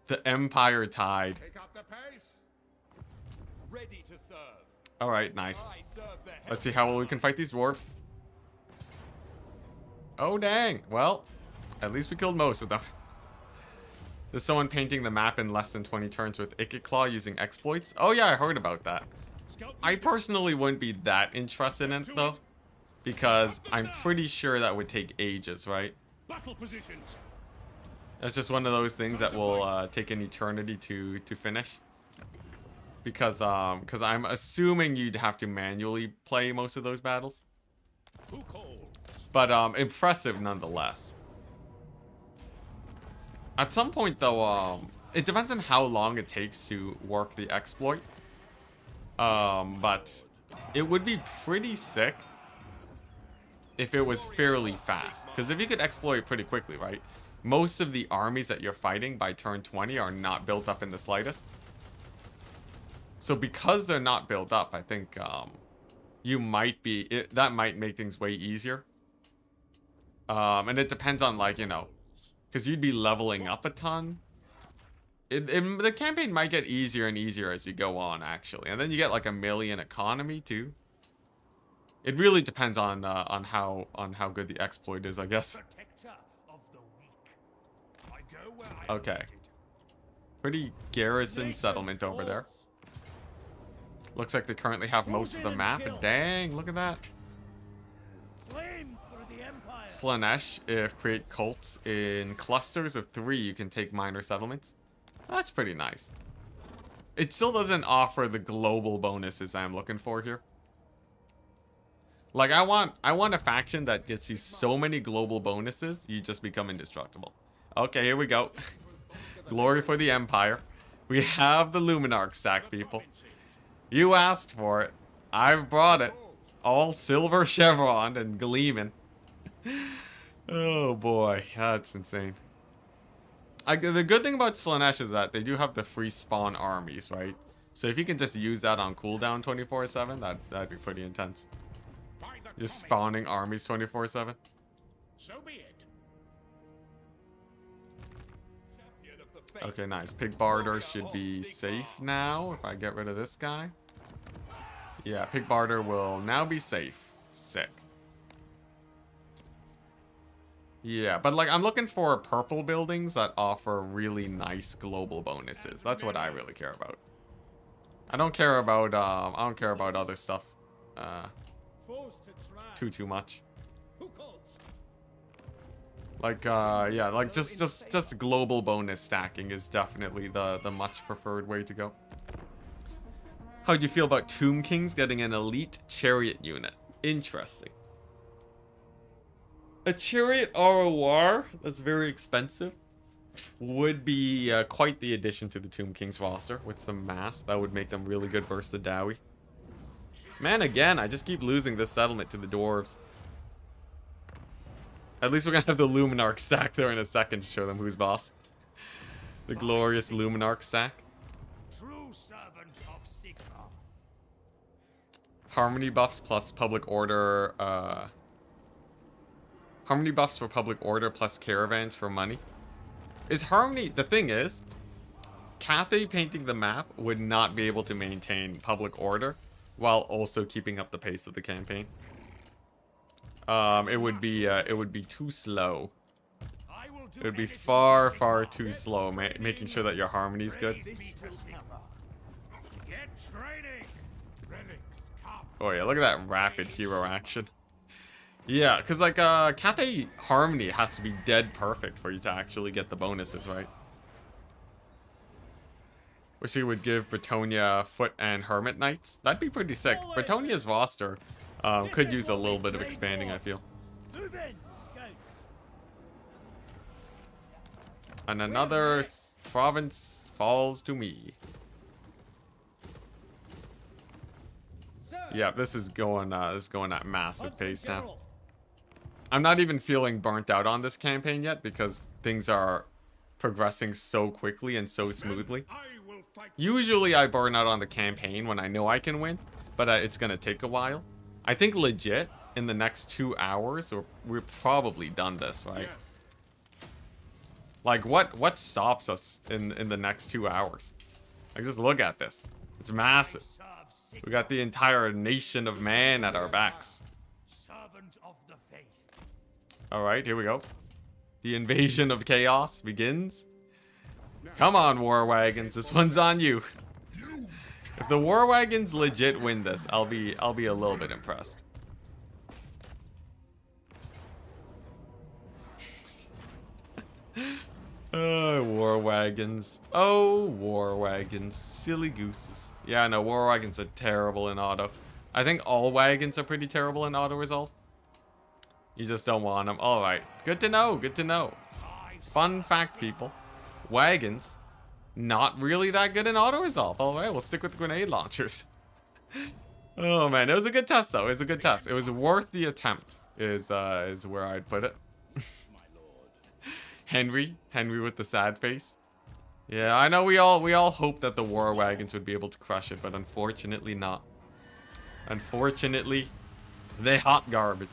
The Empire tide. Take up the pace. Ready to serve. Alright, nice. I serve the Let's see how well we can fight these dwarves. Oh, dang. Well, at least we killed most of them. There's someone painting the map in less than 20 turns with Icket Claw using exploits. Oh yeah, I heard about that. I personally wouldn't be that interested in it though, because I'm pretty sure that would take ages, right? Battle positions. That's just one of those things that will take an eternity to finish. Because I'm assuming you'd have to manually play most of those battles. Who calls? But impressive nonetheless. At some point though, it depends on how long it takes to work the exploit. But it would be pretty sick if it was fairly fast. Because if you could exploit pretty quickly, right? Most of the armies that you're fighting by turn 20 are not built up in the slightest. So because they're not built up, I think you might be... that might make things way easier. And it depends on, like, you know... Because you'd be leveling up a ton. The campaign might get easier and easier as you go on, actually. And then you get like 1 million economy, too. It really depends on how good the exploit is, I guess. Protector of the weak. I go where I am Okay. needed. Pretty garrison Nation settlement over there. calls. Looks like they currently have most of the map. Dang, look at that. Flame for the Empire. Slanesh, if create cults in clusters of 3, you can take minor settlements. That's pretty nice. It still doesn't offer the global bonuses I'm looking for here. Like, I want a faction that gets you so many global bonuses, you just become indestructible. Okay, here we go. Glory for the Empire. We have the Luminarch stack, people. You asked for it. I've brought it. All silver chevron and gleaming. Oh boy, that's insane. The good thing about Slanesh is that they do have the free spawn armies, right? So if you can just use that on cooldown 24/7, that'd be pretty intense. By the Just comet. spawning armies 24/7. So be it. Okay, nice. Pig barter should be safe now if I get rid of this guy. Yeah, pig barter will now be safe. Sick. Yeah, but like I'm looking for purple buildings that offer really nice global bonuses. That's what I really care about. I don't care about other stuff Forced to try. too much. Who calls? Like yeah, like just global bonus stacking is definitely the much preferred way to go. How do you feel about Tomb Kings getting an elite chariot unit? Interesting. A chariot ROR that's very expensive would be quite the addition to the Tomb Kings roster with some mass. That would make them really good versus the Dowie. Man, again, I just keep losing this settlement to the dwarves. At least we're gonna have the Luminarch stack there in a second to show them who's boss. The glorious Luminarch stack. True servant of Sigma. Harmony buffs plus public order, harmony buffs for public order plus caravans for money. Is harmony, the thing is, Cathay painting the map would not be able to maintain public order while also keeping up the pace of the campaign. It would be too slow. I will do It would be anything far, for far Sigma. too slow, making sure that your harmony's good. Praise be to Sigma. Get training. Relics come. Oh yeah, look at that rapid hero action. Yeah, because like Cathay Harmony has to be dead perfect for you to actually get the bonuses, right? Wish he would give Bretonia Foot and Hermit Knights. That'd be pretty sick. Bretonia's roster could use a little bit of expanding, I feel. Move in, scouts. And another province falls to me. Sir. Yeah, this is going at massive Huntsman pace now. General. I'm not even feeling burnt out on this campaign yet because things are progressing so quickly and so smoothly. I will fight. Usually I burn out on the campaign when I know I can win, but it's gonna take a while. I think legit in the next 2 hours we're probably done this, right? Yes. Like what stops us in the next 2 hours? Like just look at this. It's massive. Serve Sigma. We got the entire nation of man at our backs. Servant of the faith. All right, here we go. The invasion of chaos begins. Come on, war wagons. This one's on you. If the war wagons legit win this, I'll be a little bit impressed. War wagons. Oh, war wagons. Silly gooses. Yeah, no, war wagons are terrible in auto. I think all wagons are pretty terrible in auto resolve. You just don't want them. All right. Good to know. Good to know. Fun fact, people. Wagons, not really that good in auto resolve. All right, we'll stick with grenade launchers. Oh man, it was a good test though. It was a good test. It was worth the attempt. Is where I'd put it. Henry with the sad face. Yeah, I know we all hoped that the war wagons would be able to crush it, but unfortunately not. Unfortunately, they hot garbage.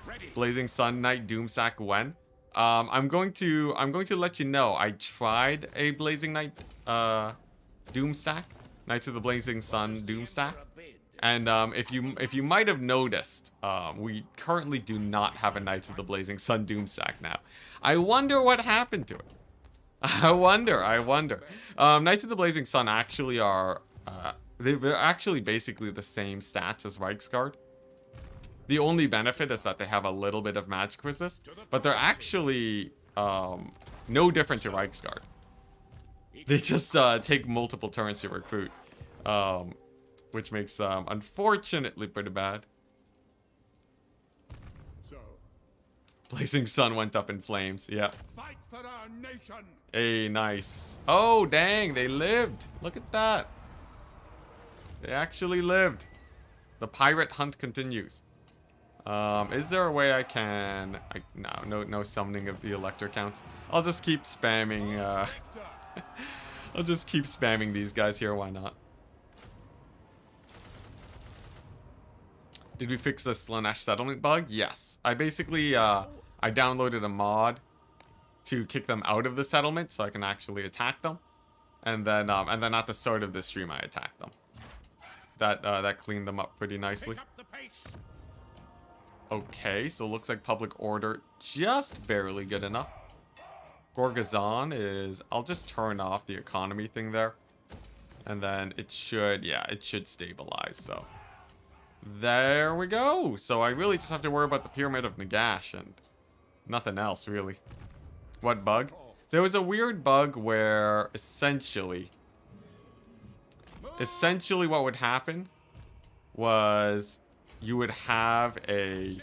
Ready. Blazing Sun Knight Doomsack when? I'm going to let you know. I tried a Blazing Knight Doomstack. Knights of the Blazing Sun Doomstack. And if you might have noticed, we currently do not have a Knights of the Blazing Sun Doom stack now. I wonder what happened to it. I wonder. Knights of the Blazing Sun actually are they're actually basically the same stats as Reiksguard. The only benefit is that they have a little bit of magic resist, but they're actually no different to Reiksguard. They just take multiple turns to recruit, which makes unfortunately pretty bad. So, Blazing Sun went up in flames. Yeah. fight for our nation. Hey, nice. Oh, dang, they lived. Look at that. They actually lived. The pirate hunt continues. Is there a way I can... No summoning of the Elector counts. I'll just keep spamming, I'll just keep spamming these guys here, why not? Did we fix the Slanesh settlement bug? Yes. I basically, I downloaded a mod to kick them out of the settlement so I can actually attack them. And then at the start of the stream, I attacked them. That cleaned them up pretty nicely. Pick up the pace. Okay, so it looks like public order just barely good enough. Gorgazon is... I'll just turn off the economy thing there. And then it should... Yeah, it should stabilize, so... There we go! So I really just have to worry about the Pyramid of Nagash and nothing else, really. What bug? There was a weird bug where essentially what would happen was you would have a...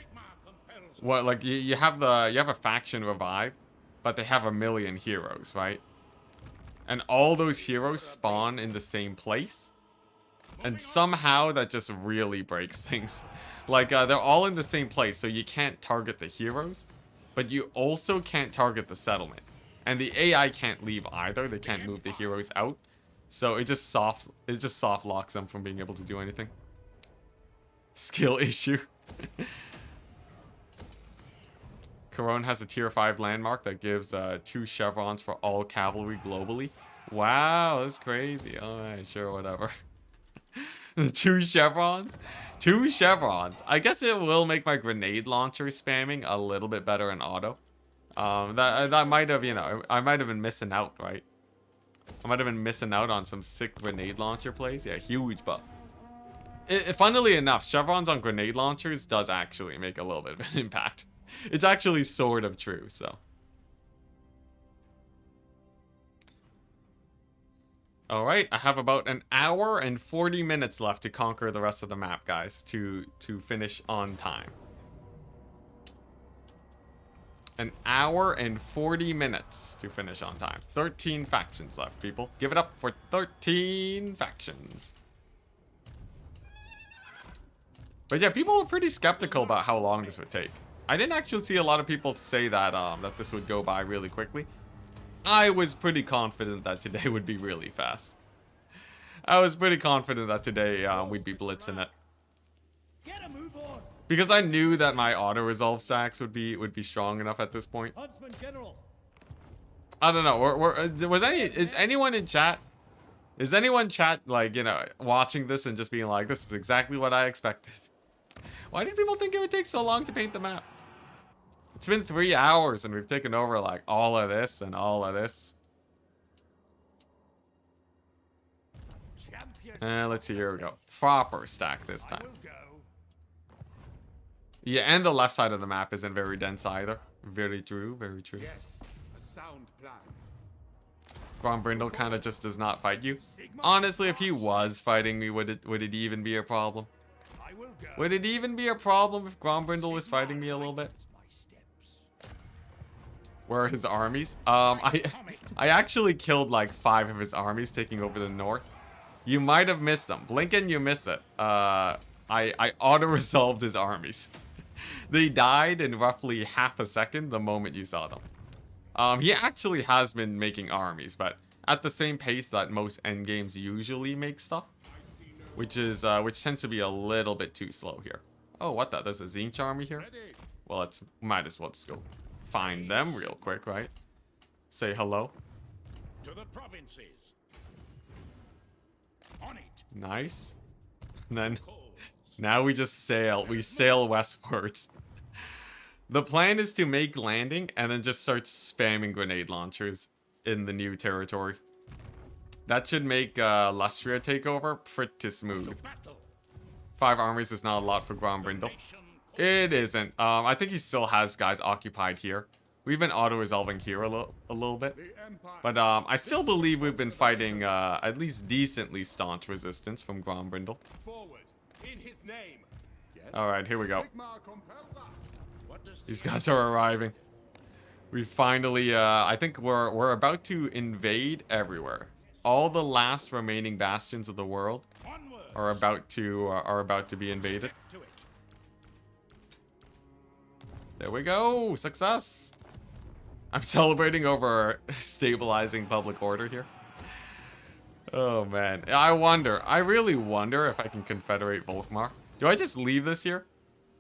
What, like, you have a faction revive, but they have 1,000,000 heroes, right? And all those heroes spawn in the same place. And somehow that just really breaks things. Like, they're all in the same place, so you can't target the heroes. But you also can't target the settlement. And the AI can't leave either. They can't move the heroes out. So it just soft locks them from being able to do anything. Skill issue. Corone has a tier 5 landmark that gives 2 chevrons for all cavalry globally. Wow, that's crazy. Alright, sure, whatever. 2 chevrons? 2 chevrons. I guess it will make my grenade launcher spamming a little bit better in auto. That might have, you know, I might have been missing out, right? I might have been missing out on some sick grenade launcher plays. Yeah, huge buff. Funnily enough, chevrons on grenade launchers does actually make a little bit of an impact. It's actually sort of true, so. Alright, I have about an hour and 40 minutes left to conquer the rest of the map, guys, to finish on time. An hour and 40 minutes to finish on time. 13 factions left, people. Give it up for 13 factions. But yeah, people were pretty skeptical about how long this would take. I didn't actually see a lot of people say that that this would go by really quickly. I was pretty confident that today would be really fast. I was pretty confident that today we'd be blitzing it. Get a move on. Because I knew that my auto-resolve stacks would be strong enough at this point. Huntsman General. I don't know. Is anyone in chat? Is anyone chat, like, you know, watching this and just being like, this is exactly what I expected? Why did people think it would take so long to paint the map? It's been 3 hours and we've taken over like all of this and all of this. Let's see, here we go. Proper stack this time. Yeah, and the left side of the map isn't very dense either. Very true, very true. Yes, a sound plan. Grombrindle kind of just does not fight you. Honestly, if he was fighting me, would it even be a problem? Would it even be a problem if Grombrindle was fighting me a little bit? Where are his armies? I actually killed like 5 of his armies taking over the north. You might have missed them. Blinken, you missed it. I auto-resolved his armies. They died in roughly half a second the moment you saw them. He actually has been making armies, but at the same pace that most endgames usually make stuff. Which tends to be a little bit too slow here. Oh, what the? There's a Zinch army here? Well, might as well just go find them real quick, right? Say hello. To the provinces. On it. Nice. And then Cold. Now we just sail. We sail westwards. The plan is to make landing and then just start spamming grenade launchers in the new territory. That should make Lustria takeover pretty smooth. 5 armies is not a lot for Grombrindle. It isn't. I think he still has guys occupied here. We've been auto-resolving here a little bit. But I still believe we've been fighting at least decently staunch resistance from Grombrindle. Alright, here we go. These guys are arriving. We finally, I think we're about to invade everywhere. All the last remaining bastions of the world are about to be invaded. There we go, success. I'm celebrating over stabilizing public order here. Oh man, I really wonder if I can confederate Volkmar. Do I just leave this here?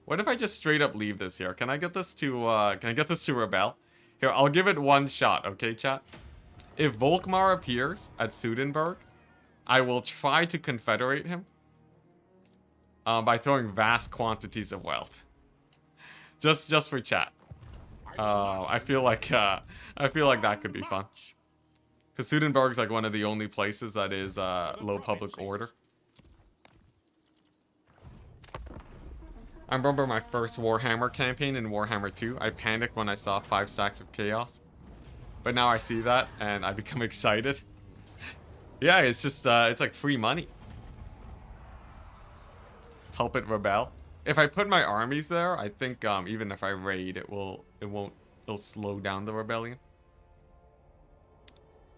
What if I just straight up leave this here? Can I get this to rebel? Here, I'll give it one shot, okay, chat? If Volkmar appears at Sudenburg, I will try to confederate him by throwing vast quantities of wealth. Just for chat. I feel like that could be fun. Because Sudenburg's like one of the only places that is low public order. I remember my first Warhammer campaign in Warhammer 2. I panicked when I saw 5 stacks of chaos. But now I see that and I become excited. Yeah, it's just it's like free money. Help it rebel. If I put my armies there, I think even if I raid, it'll slow down the rebellion.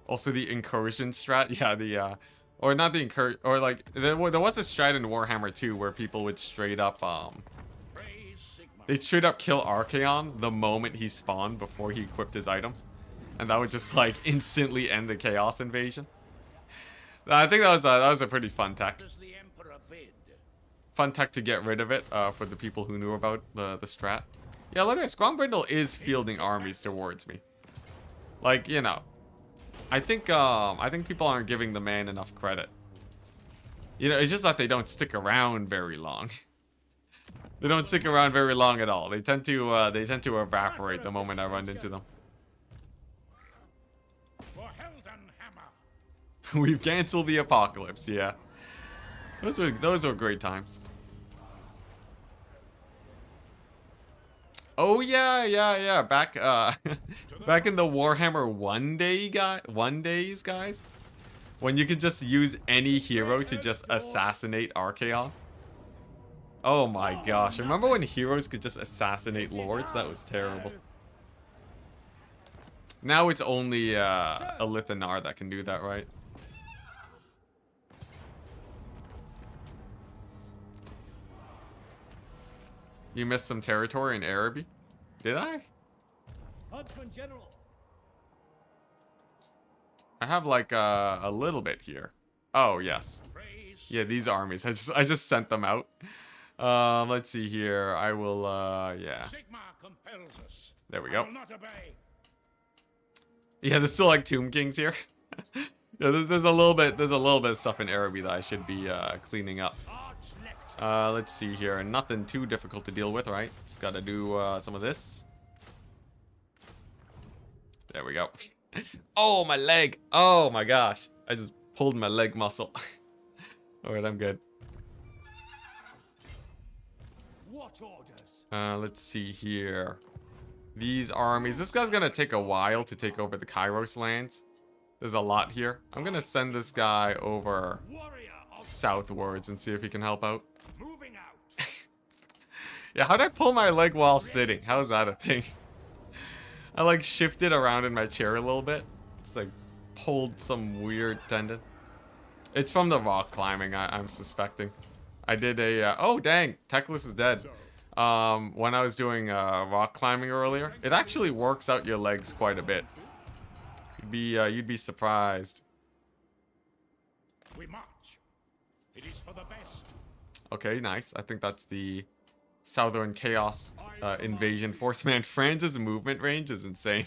Also the incursion strat, yeah, or not the incursion, or like there was a strat in Warhammer 2 where people would straight up they'd straight up kill Archaon the moment he spawned before he equipped his items, and that would just like instantly end the chaos invasion. I think that was a pretty fun tech. Fun tech to get rid of it for the people who knew about the strat. Yeah, look at this. Grombrindle is fielding armies towards me. Like, you know, I think people aren't giving the man enough credit. You know, it's just that they don't stick around very long. They don't stick around very long at all. They tend to evaporate the moment I run into them. We've canceled the apocalypse, yeah. Those were great times. Oh yeah. Back back in the Warhammer 1 days, guys, when you could just use any hero to just assassinate Archaon. Oh my gosh! Remember when heroes could just assassinate lords? That was terrible. Now it's only a Lithanar that can do that, right? You missed some territory in Araby? Did I? Huntsman General. I have like a little bit here. Oh yes. Yeah, these armies. I just sent them out. Let's see here. I will yeah. There we go. Yeah, there's still like Tomb Kings here. Yeah, there's a little bit of stuff in Araby that I should be cleaning up. Let's see here. Nothing too difficult to deal with, right? Just gotta do some of this. There we go. Oh, my leg. Oh my gosh. I just pulled my leg muscle. Alright, I'm good. What orders? Let's see here. These armies. This guy's gonna take a while to take over the Kairos lands. There's a lot here. I'm gonna send this guy over southwards and see if he can help out. Moving out. Yeah, how'd I pull my leg while sitting? How's that a thing? I like shifted around in my chair a little bit. It's like pulled some weird tendon. It's from the rock climbing, I'm suspecting. I did a, oh dang, Teclis is dead. When I was doing rock climbing earlier, it actually works out your legs quite a bit. You'd be surprised. We march. It is for the best. Okay, nice. I think that's the Southern Chaos Invasion Force. Man, Franz's movement range is insane.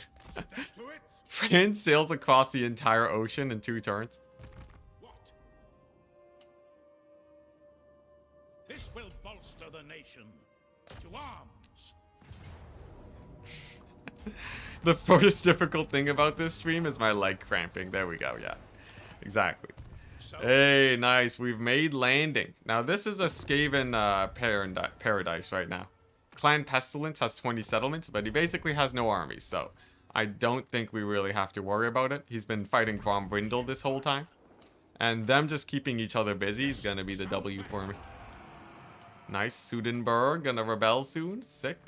Franz sails across the entire ocean in 2 turns. What? This will preparation. To arms. The first difficult thing about this stream is my leg cramping. There we go, yeah. Exactly. Hey, nice. We've made landing. Now, this is a Skaven paradise right now. Clan Pestilence has 20 settlements, but he basically has no army, so I don't think we really have to worry about it. He's been fighting Grombrindle this whole time. And them just keeping each other busy is gonna be the W for me. Nice. Sudenburg gonna rebel soon. Sick.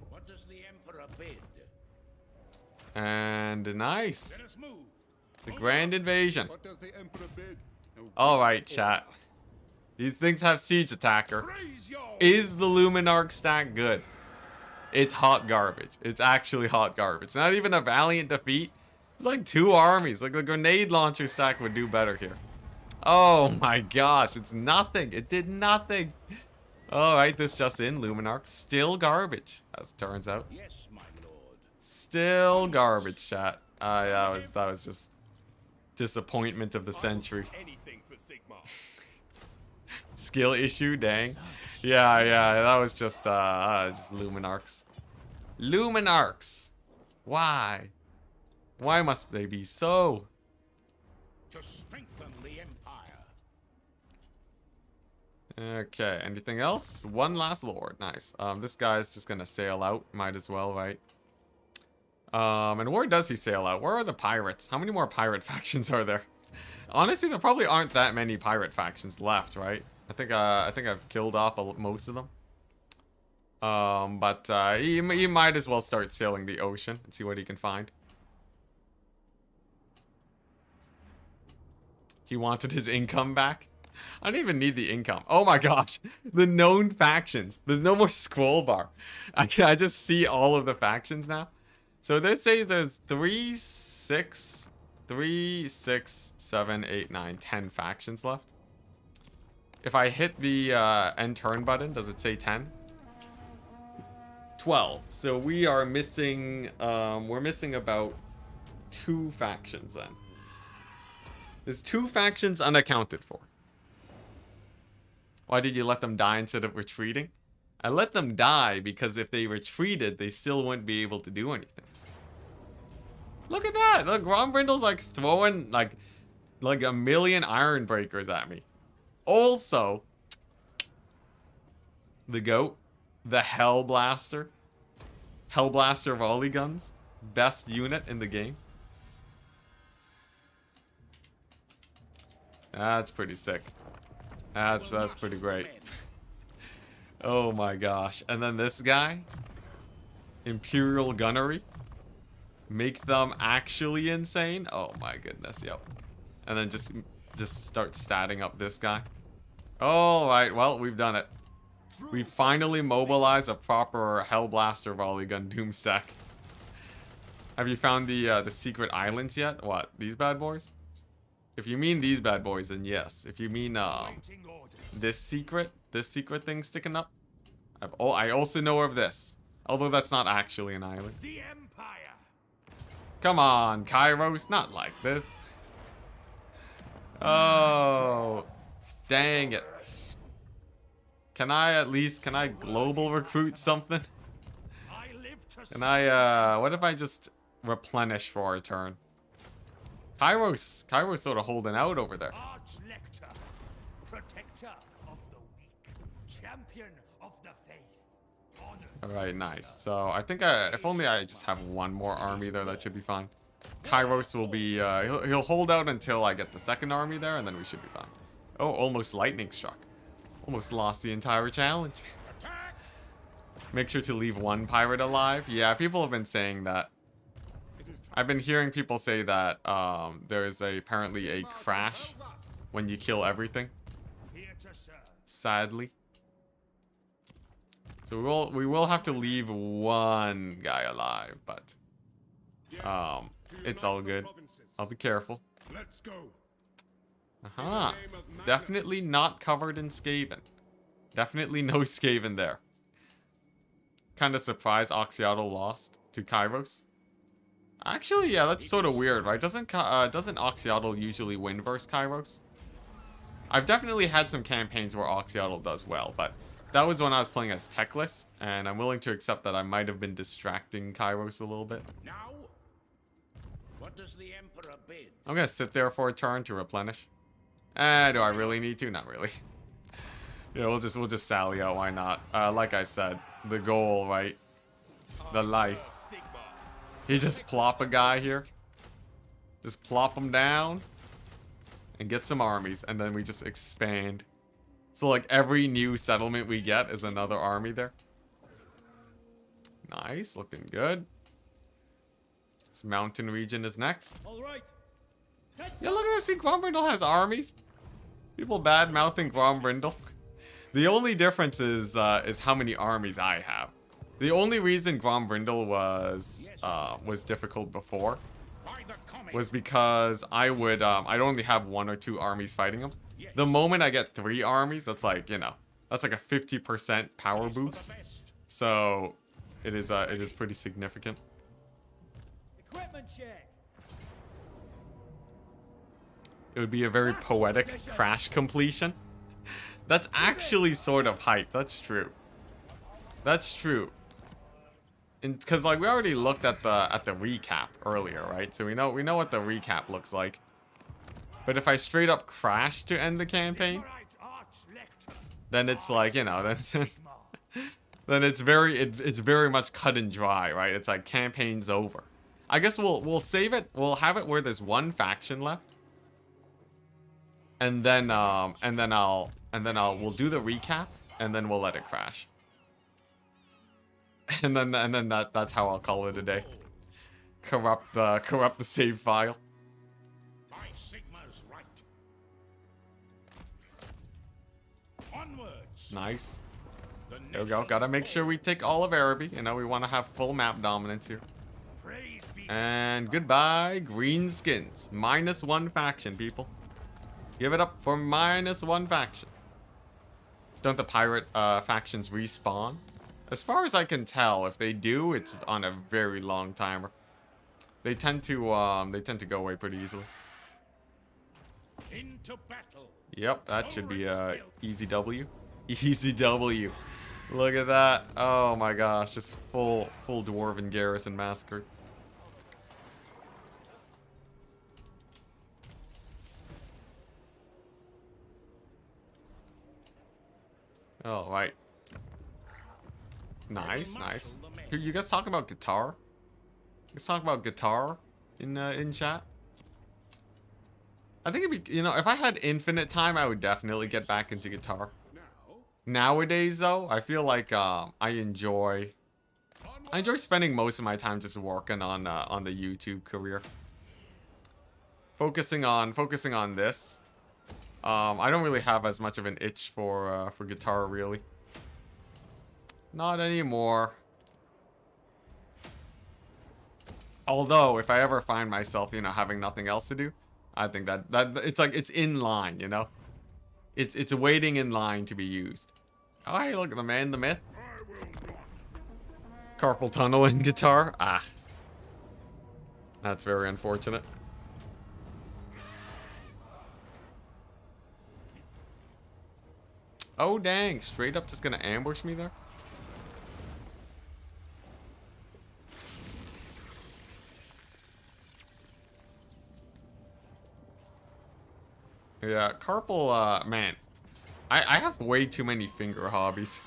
What does the Emperor bid? And nice. Let us move. The Grand Invasion. What does the Emperor bid? Alright, chat. These things have siege attacker. Raise your Is the Luminarch stack good? It's hot garbage. It's actually hot garbage. Not even a valiant defeat. It's like 2 armies. Like the grenade launcher stack would do better here. Oh my gosh. It's nothing. It did nothing. Alright, this just in. Luminarch. Still garbage, as it turns out. Yes, my lord. Still garbage, chat. Yeah, that was just disappointment of the century. Anything for Sigma. Skill issue, dang. Yeah, that was just Luminarchs. Luminarchs! Why? Why must they be so? To strengthen the Empire. Okay, anything else? One last lord, nice. This guy's just gonna sail out, might as well, right? And where does he sail out? Where are the pirates? How many more pirate factions are there? Honestly, there probably aren't that many pirate factions left, right? I think I've killed off most of them. But he might as well start sailing the ocean and see what he can find. He wanted his income back. I don't even need the income. Oh my gosh, the known factions. There's no more scroll bar. I just see all of the factions now. So this says there's 3, 6, 7, 8, 9, 10 factions left. If I hit the end turn button, does it say 10? 12. So we are missing, we're missing about 2 factions then. There's 2 factions unaccounted for. Why did you let them die instead of retreating? I let them die because if they retreated, they still wouldn't be able to do anything. Look at that! Look, Grombrindle's like throwing like a million iron breakers at me. Also, the goat, the Hellblaster volley guns, best unit in the game. That's pretty sick. That's pretty great. Oh my gosh. And then this guy, Imperial Gunnery. Make them actually insane. Oh my goodness, yep. And then just start statting up this guy. Alright, well, we've done it. We finally mobilized a proper Hellblaster volley gun doom stack. Have you found the secret islands yet? What, these bad boys? If you mean these bad boys, then yes. If you mean this secret thing sticking up, I also know of this. Although that's not actually an island. The Empire. Come on, Kairos, not like this. Oh, dang it. Can I global recruit something? Can I, what if I just replenish for a turn? Kairos sort of holding out over there. Arch-lector, protector of the weak, champion of the faith. Alright, nice. So I think if only I just have one more army there, that should be fine. Kairos will be, he'll hold out until I get the second army there, and then we should be fine. Oh, almost lightning struck. Almost lost the entire challenge. Make sure to leave one pirate alive. Yeah, people have been saying that. I've been hearing people say that there is apparently a crash when you kill everything. Sadly. So we will have to leave one guy alive, but it's all good. I'll be careful. Let's go. Definitely not covered in Skaven. Definitely no Skaven there. Kind of surprised Oxyotl lost to Kairos. Actually, yeah, that's sort of weird, right? Doesn't Oxyotl usually win versus Kairos? I've definitely had some campaigns where Oxyotl does well, but that was when I was playing as Techless, and I'm willing to accept that I might have been distracting Kairos a little bit. Now, what does the Emperor bid? I'm gonna sit there for a turn to replenish. Do I really need to? Not really. Yeah, we'll just sally out. Why not? Like I said, the goal, right? The life. You just plop a guy here. Just plop him down. And get some armies. And then we just expand. So like every new settlement we get is another army there. Nice. Looking good. This mountain region is next. All right. Yeah, look at this. See, Grombrindle has armies. People bad-mouthing Grombrindle. The only difference is how many armies I have. The only reason Grombrindle was difficult before was because I'd only have 1 or 2 armies fighting him. The moment I get 3 armies, that's like, you know, that's like a 50% power boost. So it is pretty significant. Equipment check. It would be a very poetic crash completion. That's actually sort of hype. That's true. That's true. Because like we already looked at the recap earlier, right? So we know what the recap looks like. But if I straight up crash to end the campaign, then it's like, you know, then it's very much cut and dry, right? It's like campaign's over. I guess we'll save it. We'll have it where there's 1 faction left. And then we'll do the recap and then we'll let it crash. And then that's how I'll call it a day. Corrupt the save file. My Sigma's right. Onwards. Nice. There we go. Gotta make sure we take all of Araby. You know, we want to have full map dominance here. And goodbye, greenskins. -1 faction, people. Give it up for -1 faction. Don't the pirate factions respawn? As far as I can tell, if they do, it's on a very long timer. They tend to go away pretty easily. Into battle. Yep, that should be a easy W. Easy W. Look at that. Oh my gosh, just full dwarven garrison massacre. Oh, right. Nice, nice. You guys talking about guitar? You guys talking about guitar in chat? I think it'd be, you know, if I had infinite time, I would definitely get back into guitar. Nowadays, though, I feel like I enjoy spending most of my time just working on the YouTube career. Focusing on this. I don't really have as much of an itch for guitar, really. Not anymore. Although, if I ever find myself, you know, having nothing else to do, I think that it's like it's in line, you know. It's waiting in line to be used. Oh, hey, look at the man, the myth. Carpal tunnel in guitar. Ah, that's very unfortunate. Oh dang! Straight up, just gonna ambush me there. Yeah, carpal, man. I have way too many finger hobbies.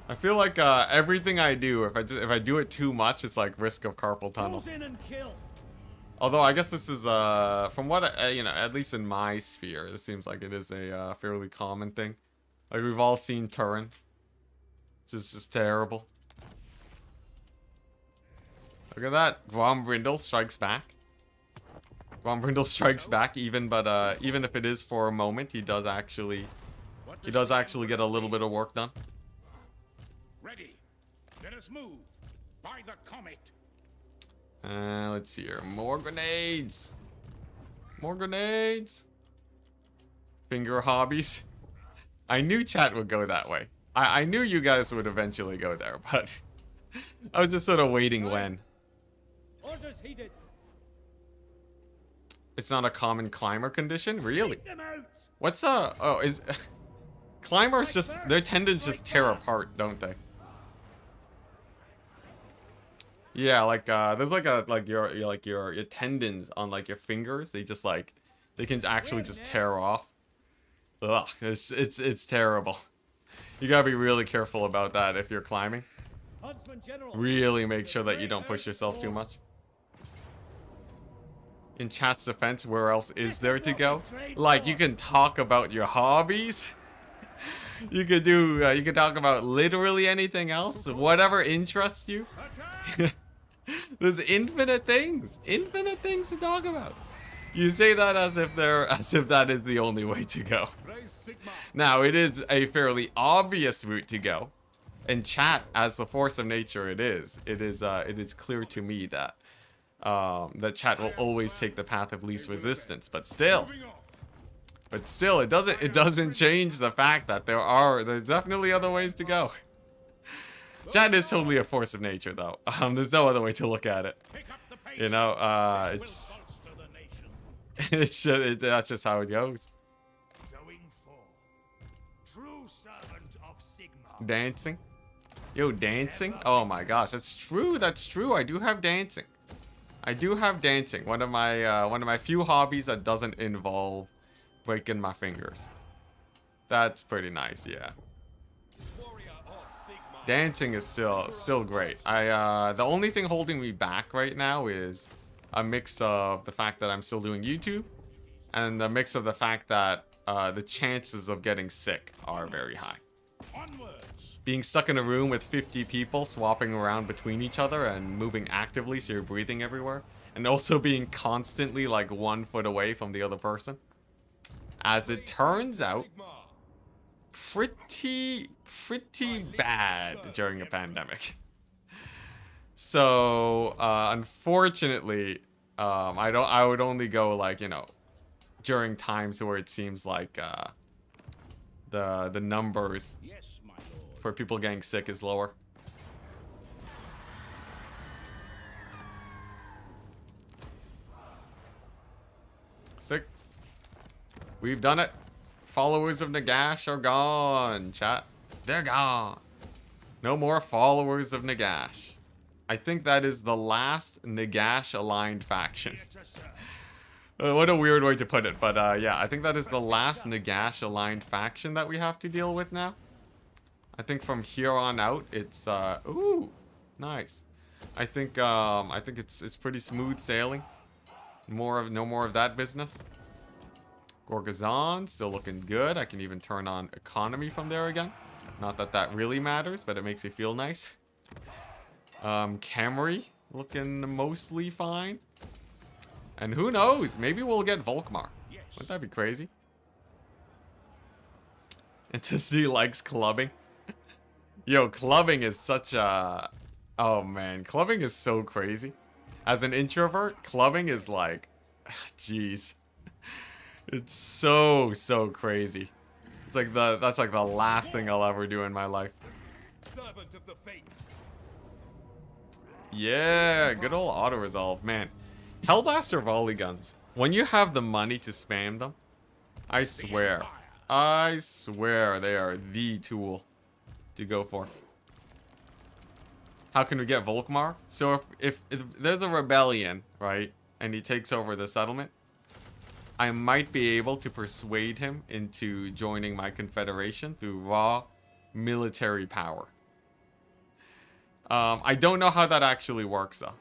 I feel like everything I do, if I do it too much, it's like risk of carpal tunnel. In and kill. Although I guess this is from what you know, at least in my sphere, it seems like it is a fairly common thing. Like we've all seen Turin, just terrible. Look at that, Grombrindle strikes back. Grombrindle strikes back, even if it is for a moment, he does actually get a little bit of work done. Ready. Let us move. By the comet. Let's see here. More grenades. More grenades. Finger hobbies. I knew chat would go that way. I knew you guys would eventually go there, but I was just sort of waiting when. Orders heeded. It's not a common climber condition? Really? Take them out. What's Climbers just, their tendons just tear apart, don't they? Yeah, like there's like your tendons on like your fingers. They just like they can actually just tear off. Ugh, it's terrible. You gotta be really careful about that if you're climbing. Really make sure that you don't push yourself too much. In chat's defense, where else is there to go? Like, you can talk about your hobbies. You could do, you could talk about literally anything else, whatever interests you. There's infinite things to talk about. You say that as if that is the only way to go. Now, it is a fairly obvious route to go. And chat, as the force of nature it is clear to me that that chat will always take the path of least resistance, but still it doesn't change the fact that there's definitely other ways to go. Chat is totally a force of nature, though. There's no other way to look at it. You know, that's just how it goes. Dancing. Yo, dancing? Oh my gosh, that's true. That's true. I do have dancing. One of my few hobbies that doesn't involve breaking my fingers. That's pretty nice, yeah. Dancing is still great. The only thing holding me back right now is a mix of the fact that I'm still doing YouTube and a mix of the fact that the chances of getting sick are very high. Being stuck in a room with 50 people swapping around between each other and moving actively so you're breathing everywhere, and also being constantly like 1 foot away from the other person. As it turns out, pretty bad during a pandemic. So unfortunately, I would only go like, you know, during times where it seems like the numbers for people getting sick is lower. Sick. We've done it. Followers of Nagash are gone, chat. They're gone. No more followers of Nagash. I think that is the last Nagash-aligned faction. What a weird way to put it, but yeah, I think that is the last Nagash-aligned faction that we have to deal with now. I think from here on out, it's ooh, nice. I think it's pretty smooth sailing. No more of that business. Gorgazon still looking good. I can even turn on economy from there again. Not that that really matters, but it makes me feel nice. Camry looking mostly fine. And who knows? Maybe we'll get Volkmar. Wouldn't that be crazy? Enticity likes clubbing. Yo, clubbing is such a... Oh man, clubbing is so crazy. As an introvert, clubbing is like... Jeez. It's so crazy. It's like that's like the last thing I'll ever do in my life. Servant of the fate. Yeah, good old auto-resolve, man. Hellblaster volley guns. When you have the money to spam them, I swear they are the tool to go for. How can we get Volkmar? So if there's a rebellion, right, and he takes over the settlement, I might be able to persuade him into joining my confederation through raw military power. I don't know how that actually works though.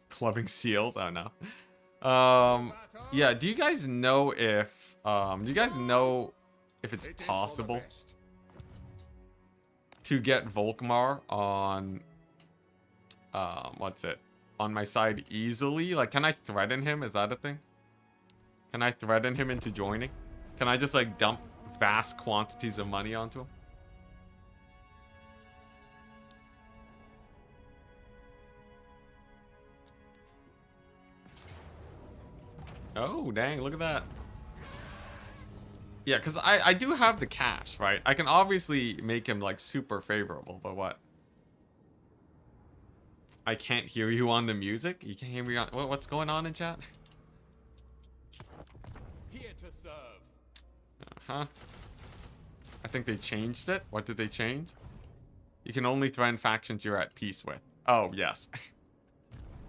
Clubbing seals? Oh no. Yeah, do you guys know if it's possible to get Volkmar on on my side easily? Like, can I threaten him? Is that a thing? Can I threaten him into joining? Can I just like dump vast quantities of money onto him? Oh, dang, look at that. Yeah, because I do have the cash, right? I can obviously make him like super favorable, but what? I can't hear you on the music? You can't hear me on... What's going on in chat? Here to serve. Uh-huh. I think they changed it. What did they change? You can only threaten factions you're at peace with. Oh, yes.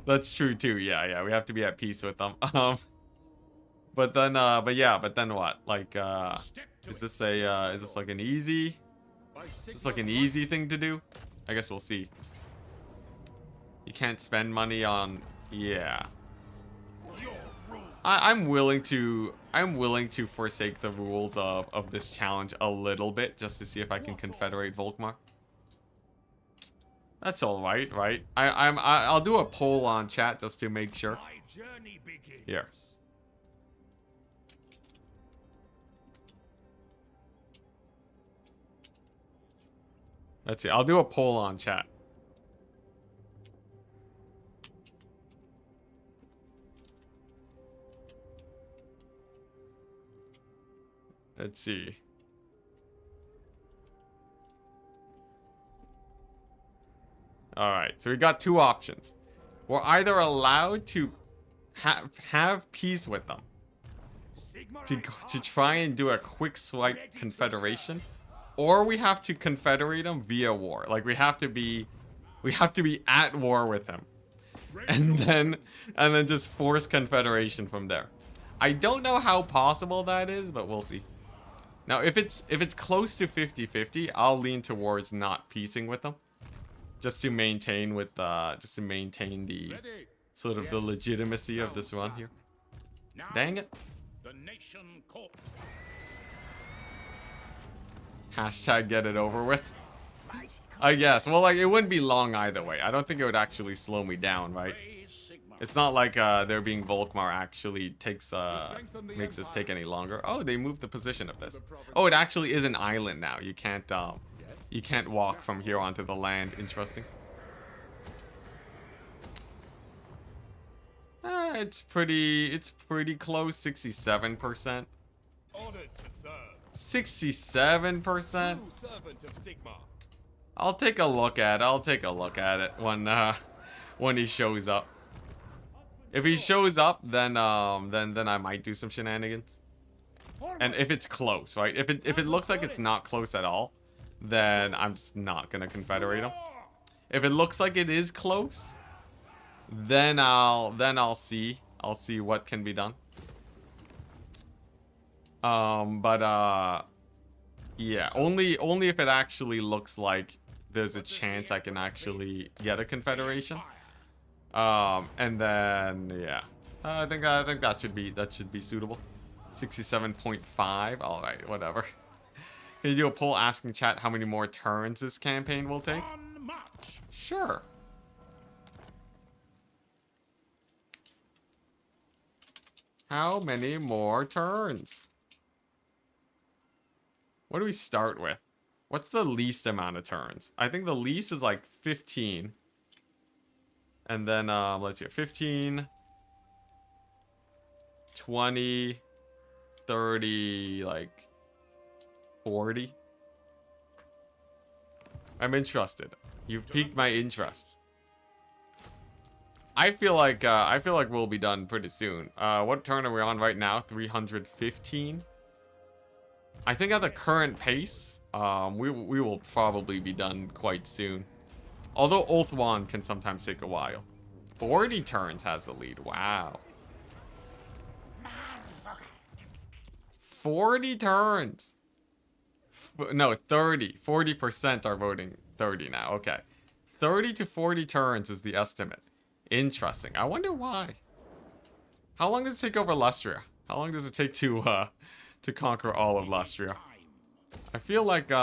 That's true too. Yeah, we have to be at peace with them. But then what? Like, is this like an easy? Is this like an easy thing to do? I guess we'll see. You can't spend money on, yeah. I'm willing to forsake the rules of this challenge a little bit just to see if I can confederate Volkmar. That's all right, right? I'll do a poll on chat just to make sure. Here. Let's see. I'll do a poll on chat. Let's see. Alright, so we got two options. We're either allowed to have peace with them. To try and do a quick swipe confederation. Or we have to confederate them via war. Like we have to be at war with him. And then just force confederation from there. I don't know how possible that is, but we'll see. Now, if it's close to 50-50, I'll lean towards not peacing with them, just to maintain the sort of the legitimacy of this run here. Dang it! Hashtag get it over with. I guess. Well, like it wouldn't be long either way. I don't think it would actually slow me down, right? It's not like there being Volkmar actually makes this take any longer. Oh, they moved the position of this. Oh, it actually is an island now. You can't walk from here onto the land. Interesting. It's pretty close. 67%. 67%. I'll take a look at it when he shows up. If he shows up, then I might do some shenanigans. And if it's close, right? If it looks like it's not close at all, then I'm just not gonna confederate him. If it looks like it is close, then I'll see what can be done. Yeah, only if it actually looks like there's a chance I can actually get a confederation. And then yeah, I think that should be suitable. 67.5. All right, whatever. Can you do a poll asking chat how many more turns this campaign will take? Sure. How many more turns? What do we start with? What's the least amount of turns? I think the least is like 15. And then, let's see, 15, 20, 30, like 40. I'm interested. You've piqued my interest. I feel like we'll be done pretty soon. What turn are we on right now? 315. I think at the current pace, we will probably be done quite soon. Although Ulthuan can sometimes take a while. 40 turns has the lead. Wow. 40 turns. No, 30. 40% are voting 30 now. Okay. 30 to 40 turns is the estimate. Interesting. I wonder why. How long does it take over Lustria? How long does it take to conquer all of Lustria? I feel like it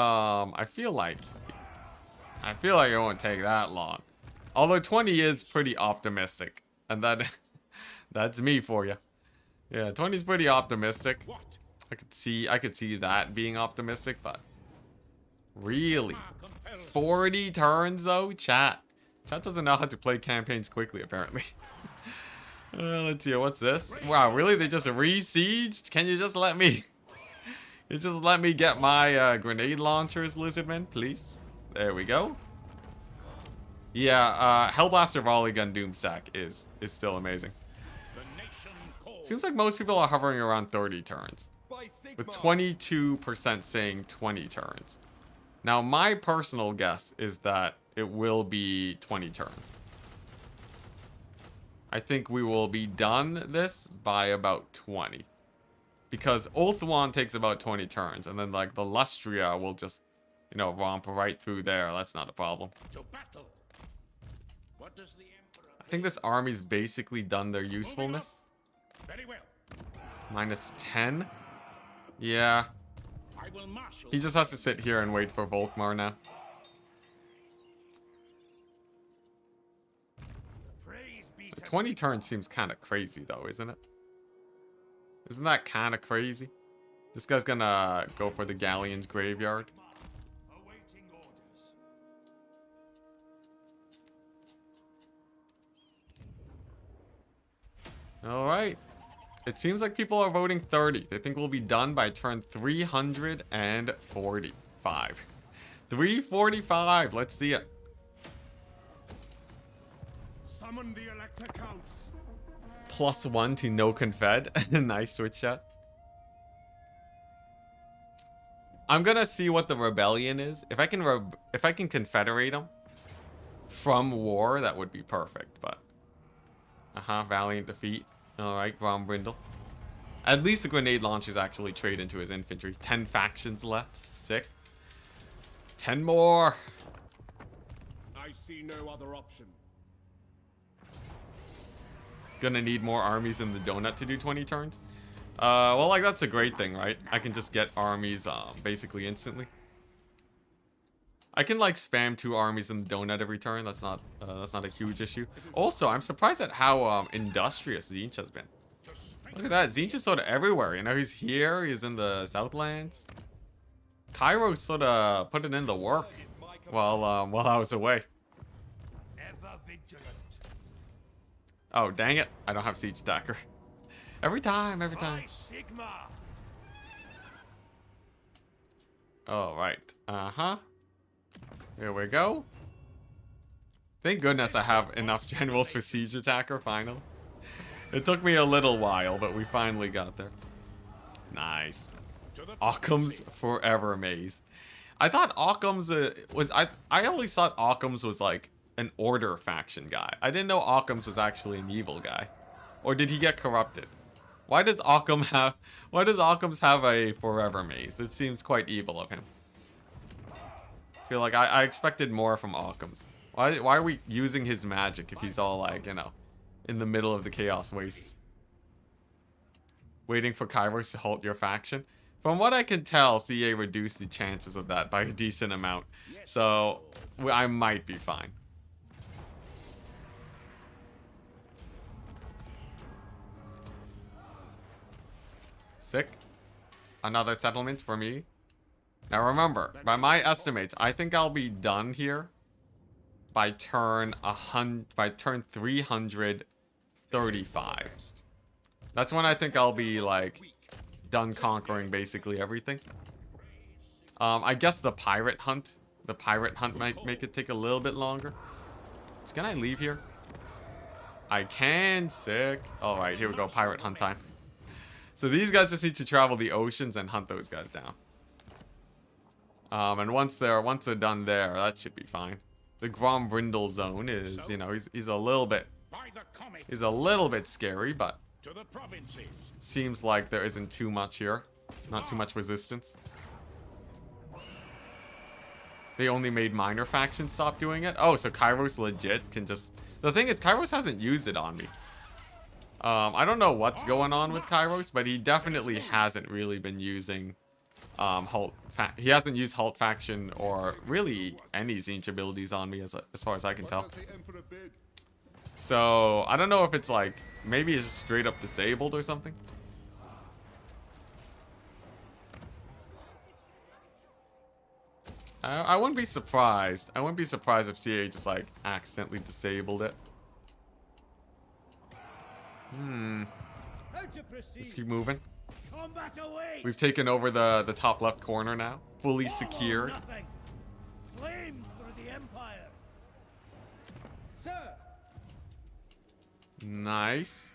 won't take that long. Although 20 is pretty optimistic. And that's me for you. Yeah, 20 is pretty optimistic. I could see that being optimistic, but really 40 turns though? Chat doesn't know how to play campaigns quickly apparently. Let's see, what's this? Wow, really? They just re-sieged? Can you just let me get my grenade launchers, Lizardman, please? There we go. Yeah, Hellblaster Volley Gun Doomstack is still amazing. Seems like most people are hovering around 30 turns. with 22% saying 20 turns. Now, my personal guess is that it will be 20 turns. I think we will be done this by about 20. Because Ulthuan takes about 20 turns, and then, like, the Lustria will just, you know, romp right through there. That's not a problem. To battle. What does the Emperor... I think this army's basically done their usefulness. Very well. Minus 10? Yeah. I will marshal. He just has to sit here and wait for Volkmar now. Praise be to 20 turns seems kind of crazy, though, isn't it? Isn't that kind of crazy? This guy's gonna go for the Galleon's graveyard. awaiting orders. Alright. It seems like people are voting 30. They think we'll be done by turn 345. 345. Let's see it. Summon the Elector Counts. +1 to no confed. Nice Twitch chat. I'm gonna see what the rebellion is. If I can confederate them from war, that would be perfect. But valiant defeat. All right, Grombrindle. At least the grenade launchers actually trade into his infantry. 10 factions left. Sick. 10 more. I see no other option. Gonna need more armies in the donut to do 20 turns. Well, like, that's a great thing, right? I can just get armies basically instantly. I can, like, spam 2 armies in the donut every turn. That's not a huge issue. Also, I'm surprised at how industrious Tzeentch has been. Look at that. Tzeentch is sort of everywhere. You know, he's here. He's in the Southlands. Cairo sort of put it in the work while I was away. Ever vigilant. Oh, dang it. I don't have Siege Attacker. Every time. By Sigma. Alright. Here we go. Thank goodness I have enough generals for Siege Attacker, finally. It took me a little while, but we finally got there. Nice. Occam's Forever Maze. I thought Occam's was... I always thought Occam's was like an Order faction guy. I didn't know Occam's was actually an evil guy. Or did he get corrupted? Why does Occam's have a Forever Maze? It seems quite evil of him. I feel like I expected more from Occam's. Why are we using his magic if he's all like, you know, in the middle of the Chaos Wastes? Waiting for Kairos to halt your faction? From what I can tell, CA reduced the chances of that by a decent amount. So, I might be fine. Sick. Another settlement for me. Now remember, by my estimates, I think I'll be done here by turn 335. That's when I think I'll be like done conquering basically everything. I guess the pirate hunt might make it take a little bit longer. So can I leave here? I can. Sick. All right, here we go. Pirate hunt time. So these guys just need to travel the oceans and hunt those guys down. And once they're done there, that should be fine. The Grombrindle zone is, you know, he's a little bit scary, but To the provinces. seems like there isn't too much here. Not too much resistance. They only made minor factions stop doing it. Oh, so Kairos legit can just... The thing is, Kairos hasn't used it on me. I don't know what's going on with Kairos, but he definitely hasn't really been using he hasn't used Halt Faction or really any Tzeentch abilities on me as far as I can tell. So, I don't know if it's like, maybe it's straight up disabled or something. I wouldn't be surprised. I wouldn't be surprised if CA just like accidentally disabled it. Let's keep moving. Combat away. We've taken over the top left corner now. Fully secured. Nothing. Flame for the Empire. Sir. Nice.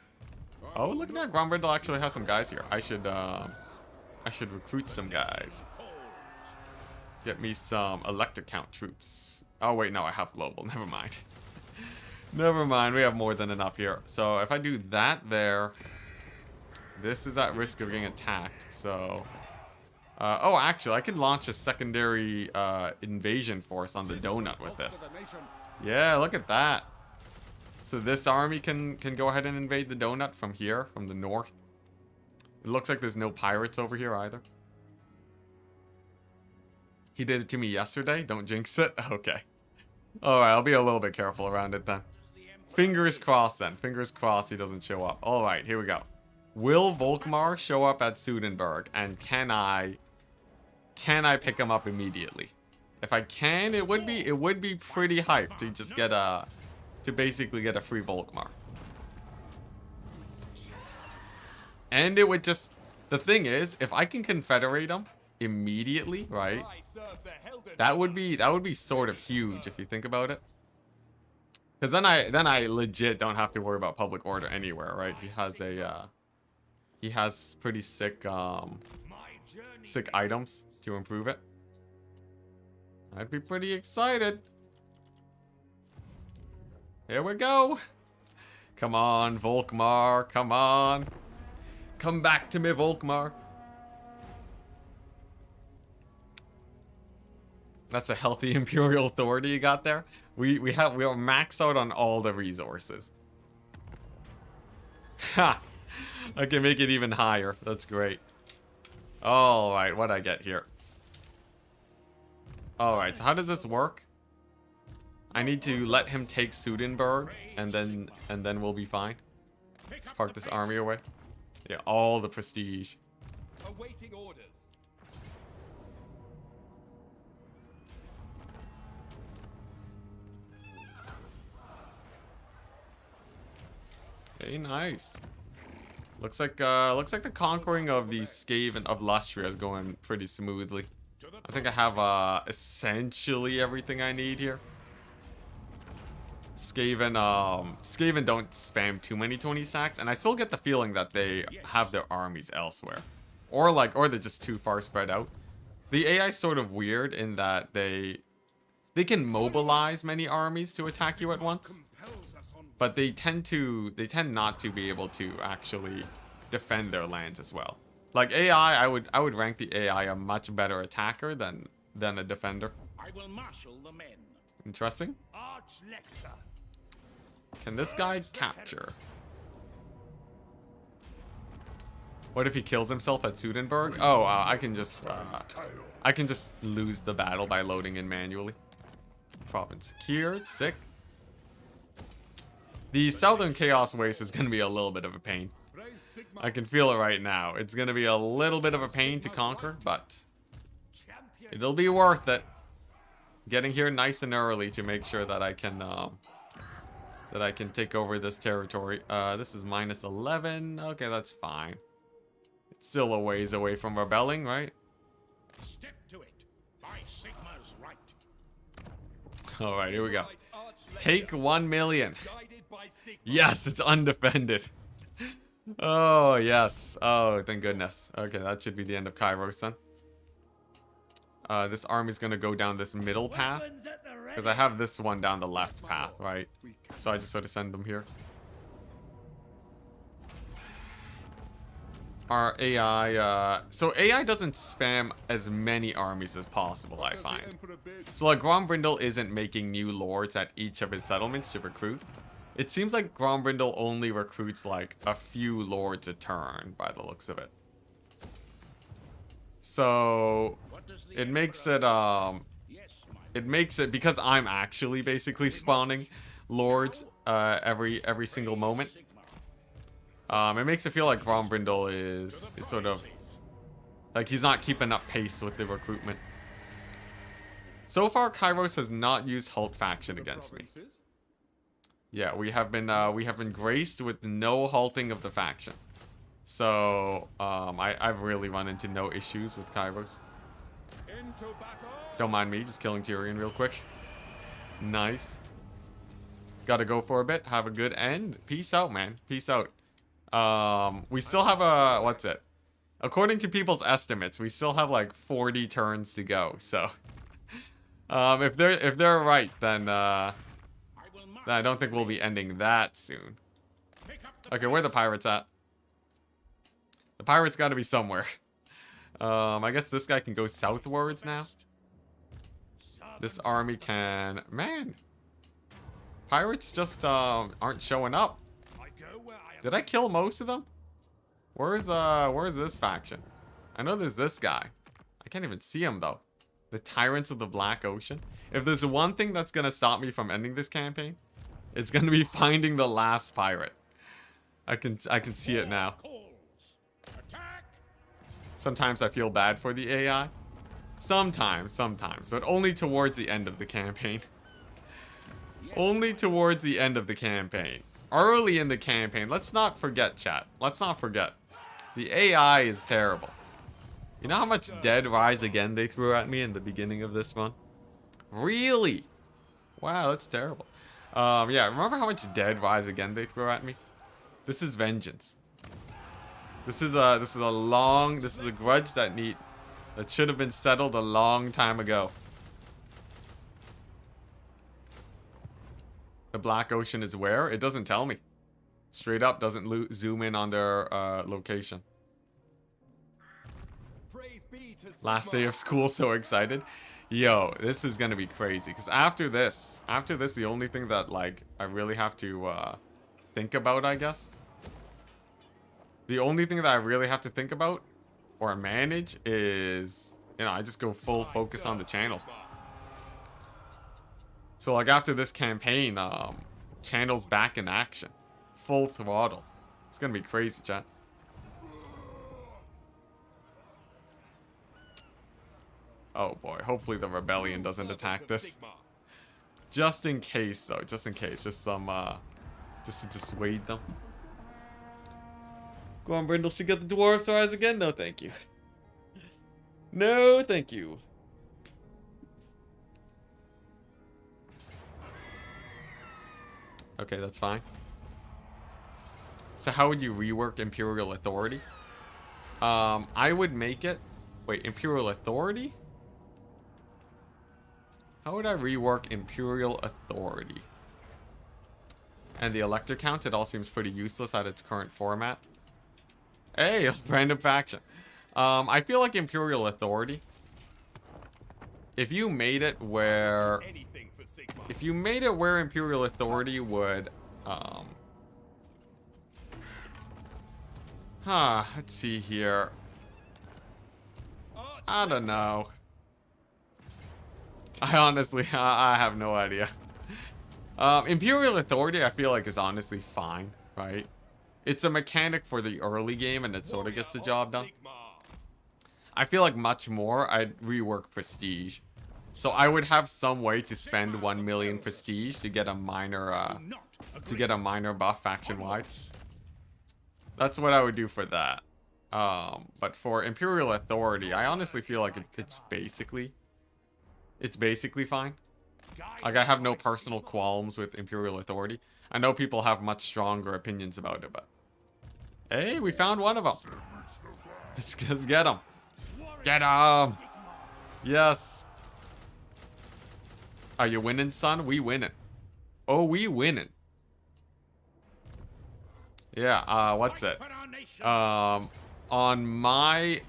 Oh, look at that. Grombrindle actually has some guys here. I should I should recruit some guys. Get me some electric count troops. Oh wait, no, I have global. Never mind. Never mind, we have more than enough here. So if I do that there, this is at risk of getting attacked. So, oh, actually, I could launch a secondary invasion force on the donut with this. Yeah, look at that. So this army can go ahead and invade the donut from here, from the north. It looks like there's no pirates over here either. He did it to me yesterday. Don't jinx it. Okay. Alright, I'll be a little bit careful around it then. Fingers crossed then. Fingers crossed he doesn't show up. Alright, here we go. Will Volkmar show up at Sudenburg? And can I pick him up immediately? If I can, it would be pretty hyped to just get to basically get a free Volkmar. And it would just, the thing is, if I can confederate him immediately, right? That would be sort of huge if you think about it. Because then I legit don't have to worry about public order anywhere, right? He has pretty sick sick items to improve it. I'd be pretty excited. Here we go. Come on, Volkmar, come on. Come back to me, Volkmar. That's a healthy Imperial authority you got there. We are maxed out on all the resources. Ha! I can make it even higher. That's great. Alright, what'd I get here? Alright, so how does this work? I need to let him take Sudenburg and then we'll be fine. Let's park this army away. Yeah, all the prestige. Awaiting orders. Hey, nice. Looks like the conquering of the Skaven of Lustria is going pretty smoothly. I think I have essentially everything I need here. Skaven don't spam too many 20 sacks, and I still get the feeling that they have their armies elsewhere. Or they're just too far spread out. The AI is sort of weird in that they can mobilize many armies to attack you at once. But they tend not to be able to actually defend their lands as well. Like AI, I would rank the AI a much better attacker than a defender. I will marshal the men. Interesting. Arch-lector. Can this guy capture? What if he kills himself at Sudenburg? Oh, I can just lose the battle by loading in manually. Province secured. Sick. The Southern Chaos Waste is going to be a little bit of a pain. I can feel it right now. It's going to be a little bit of a pain to conquer, but it'll be worth it. Getting here nice and early to make sure that I can take over this territory. This is minus 11. Okay, that's fine. It's still a ways away from rebelling, right? Step to it. By Sigma's right. All right, here we go. Take 1 million. Yes, it's undefended. Oh, yes. Oh, thank goodness. Okay, that should be the end of Kairos then. This army's gonna go down this middle path. Because I have this one down the left path, right? So I just sort of send them here. Our AI, so AI doesn't spam as many armies as possible, I find. So like Grombrindle isn't making new lords at each of his settlements to recruit. It seems like Grombrindle only recruits like a few lords a turn by the looks of it. So it makes it because I'm actually basically spawning lords every single moment. It makes it feel like Grombrindle is sort of like he's not keeping up pace with the recruitment. So far, Kairos has not used Halt faction against me. Yeah, we have been graced with no halting of the faction. So I've really run into no issues with Kairos. Don't mind me just killing Tyrion real quick. Nice. Gotta go for a bit. Have a good end. Peace out, man. Peace out. We still have a, what's it? According to people's estimates, we still have like 40 turns to go. So, if they're right, then I don't think we'll be ending that soon. Okay, where are the pirates at? The pirates got to be somewhere. I guess this guy can go southwards now. This army can... Man. Pirates just aren't showing up. Did I kill most of them? Where's this faction? I know there's this guy. I can't even see him though. The Tyrants of the Black Ocean. If there's one thing that's gonna stop me from ending this campaign, it's gonna be finding the last pirate. I can see it now. Sometimes I feel bad for the AI. Sometimes, but only towards the end of the campaign. Only towards the end of the campaign. Early in the campaign, let's not forget, chat. Let's not forget. The AI is terrible. You know how much Dead Rise Again they threw at me in the beginning of this one? Really? Wow, that's terrible. Yeah, remember how much Dead Rise Again they threw at me? This is vengeance. This is a grudge that should have been settled a long time ago. The Black Ocean is where? It doesn't tell me. Straight up doesn't zoom in on their location. Last day of school, so excited. Yo, this is gonna be crazy. Because after this, the only thing that like I really have to think about, I guess. The only thing that I really have to think about or manage is, you know, I just go full focus on the channel. So like after this campaign, channel's back in action. Full throttle. It's gonna be crazy, chat. Oh boy, hopefully the rebellion doesn't attack this. Just in case though, just in case. Just some, just to dissuade them. Go on, Brindle, should get the dwarves rise again? No, thank you. No, thank you. Okay, that's fine. So how would you rework Imperial Authority? I would make it... Wait, Imperial Authority? How would I rework Imperial Authority? And the elector count, it all seems pretty useless at its current format. Hey, random faction. I feel like Imperial Authority, if you made it where... If you made it where Imperial Authority would, let's see here. I don't know. I honestly, I have no idea. Imperial Authority, I feel like, is honestly fine, right? It's a mechanic for the early game, and it sort of gets the job done. I feel like much more, I'd rework Prestige. So I would have some way to spend 1 million prestige to get a minor buff faction-wide. That's what I would do for that. But for Imperial Authority, I honestly feel like it's basically fine. Like I have no personal qualms with Imperial Authority. I know people have much stronger opinions about it, but hey, we found one of them. Let's get him. Get him. Yes. Are you winning, son? We winning. Oh, we winning. Yeah, what's it? On my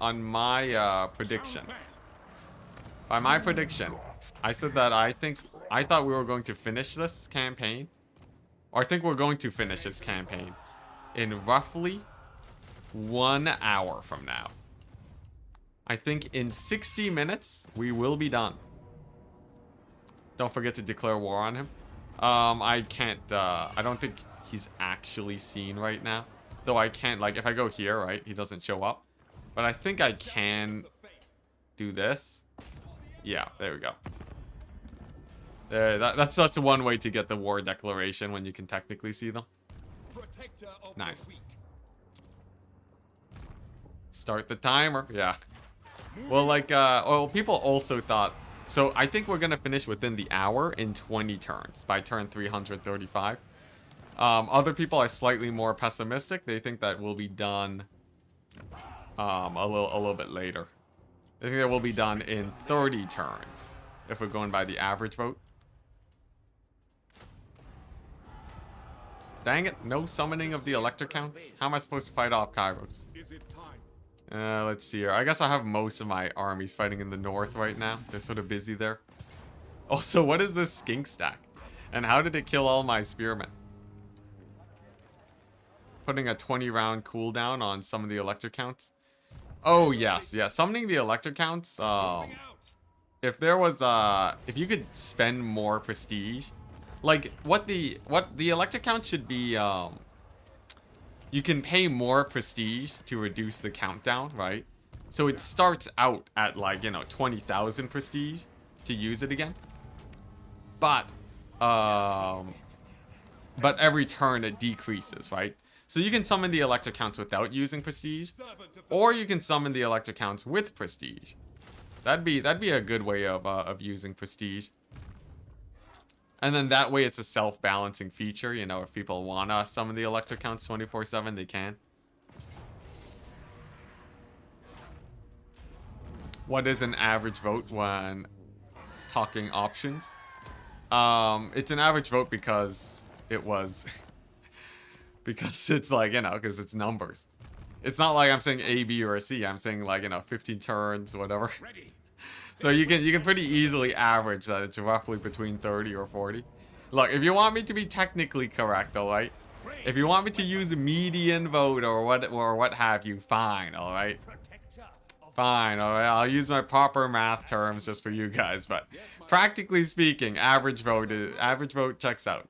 prediction. By my prediction, I said that I thought we were going to finish this campaign. Or I think we're going to finish this campaign in roughly 1 hour from now. I think in 60 minutes, we will be done. Don't forget to declare war on him. I can't, I don't think he's actually seen right now. Though I can't, like, if I go here, right, he doesn't show up. But I think I can do this. Yeah, there we go. That's one way to get the war declaration when you can technically see them. Nice. Start the timer. Yeah. Well, like, well, people also thought... So, I think we're going to finish within the hour in 20 turns by turn 335. Other people are slightly more pessimistic. They think that we'll be done a little bit later. I think that will be done in 30 turns if we're going by the average vote. Dang it, no summoning of the electric counts. How am I supposed to fight off Kairos? Is it time? Let's see here. I guess I have most of my armies fighting in the north right now. They're sort of busy there. Also, what is this skink stack? And how did it kill all my spearmen? Putting a 20 round cooldown on some of the electric counts. Oh, yes. Yeah, summoning the electric counts. If there was, if you could spend more prestige. Like, what the electric count should be, you can pay more prestige to reduce the countdown, right? So it starts out at, like, you know, 20,000 prestige to use it again. But every turn it decreases, right? So you can summon the electric counts without using prestige, or you can summon the electric counts with prestige. That'd be a good way of using prestige. And then that way it's a self-balancing feature, you know, if people want to summon the electric counts 24/7, they can. What is an average vote when talking options? It's an average vote because it was... because it's like, you know, because it's numbers. It's not like I'm saying A, B, or C. I'm saying, like, you know, 15 turns, whatever. So you can pretty easily average that it's roughly between 30 or 40. Look, if you want me to be technically correct, alright? If you want me to use a median vote or what have you, fine, alright? Fine, alright? I'll use my proper math terms just for you guys, but practically speaking, average vote checks out.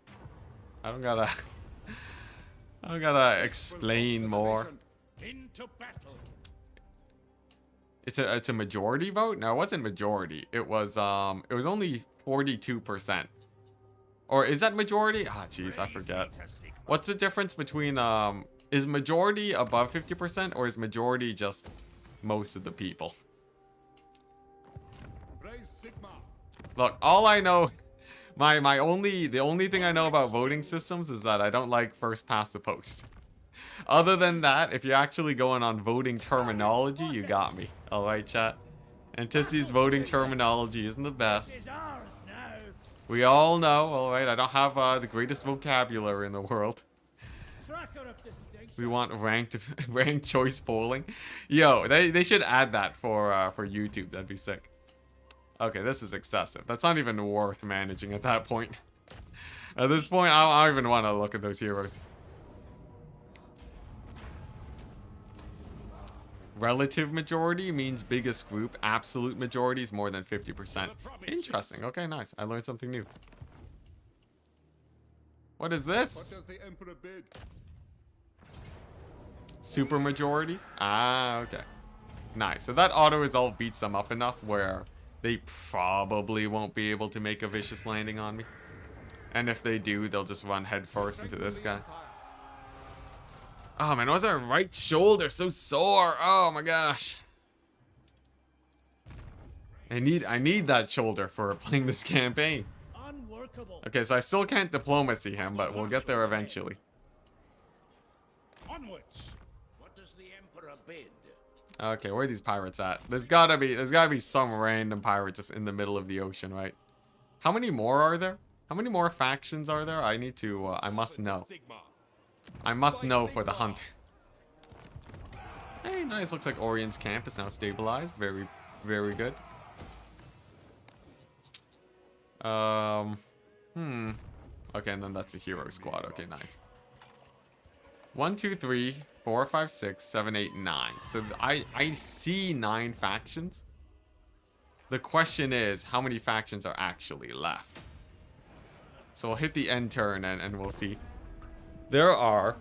I don't gotta explain more. Into battle. It's a majority vote? No, it wasn't majority. It was only 42%. Or is that majority? Ah, jeez, I forget. What's the difference between is majority above 50% or is majority just most of the people? Look, all I know, the only thing I know about voting systems is that I don't like first past the post. Other than that, if you're actually going on voting terminology, you got me. Alright, chat. Anticity's voting terminology isn't the best. We all know, alright, I don't have the greatest vocabulary in the world. We want ranked choice polling. Yo, they should add that for YouTube. That'd be sick. Okay, this is excessive. That's not even worth managing at that point. At this point, I don't even want to look at those heroes. Relative majority means biggest group. Absolute majority is more than 50%. Interesting. Okay, nice. I learned something new. What is this? What does the Emperor bid? Super majority? Ah, okay. Nice. So that auto resolve beats them up enough where they probably won't be able to make a vicious landing on me. And if they do, they'll just run headfirst into this guy. Oh man, why is our right shoulder so sore? Oh my gosh. I need that shoulder for playing this campaign. Okay, so I still can't diplomacy him, but we'll get there eventually. Onwards. What does the Emperor bid? Okay, where are these pirates at? There's gotta be some random pirate just in the middle of the ocean, right? How many more are there? How many more factions are there? I need to I must know. I must know for the hunt. Hey, nice. Looks like Orion's camp is now stabilized. Very, very good. Okay, and then that's a hero squad. Okay, nice. 1, 2, 3, 4, 5, 6, 7, 8, 9. So I see 9 factions. The question is, how many factions are actually left? So we'll hit the end turn and we'll see. There are...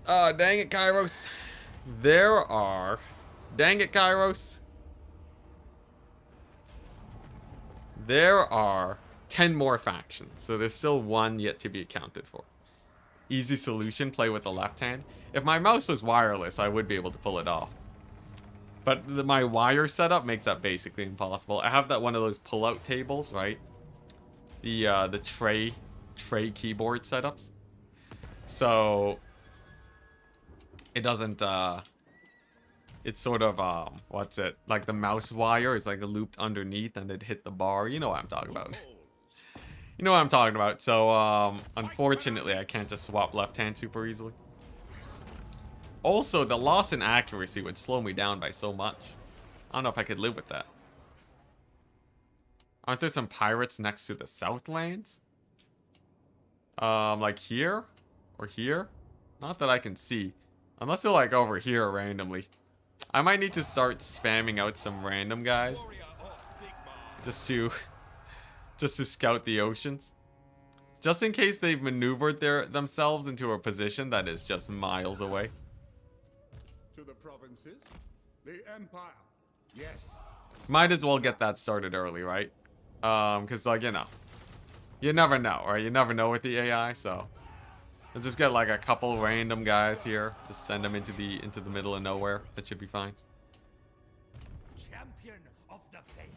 Oh, dang it, Kairos. There are... Dang it, Kairos. There are 10 more factions. So there's still 1 yet to be accounted for. Easy solution, play with the left hand. If my mouse was wireless, I would be able to pull it off. But my wire setup makes that basically impossible. I have that one of those pull-out tables, right? The tray keyboard setups. So it doesn't, it's sort of, what's it? Like the mouse wire is like looped underneath and it hit the bar. You know what I'm talking about. You know what I'm talking about. So, unfortunately, I can't just swap left hand super easily. Also, the loss in accuracy would slow me down by so much. I don't know if I could live with that. Aren't there some pirates next to the Southlands? Like here? Or here? Not that I can see. Unless they're like over here randomly. I might need to start spamming out some random guys. Just to scout the oceans. Just in case they've maneuvered themselves into a position that is just miles away. To the provinces, the Empire. Yes. Might as well get that started early, right? Because, like, you never know, right? You never know with the AI, so I'll just get like a couple random guys here. Just send them into the middle of nowhere. That should be fine. Champion of the faith.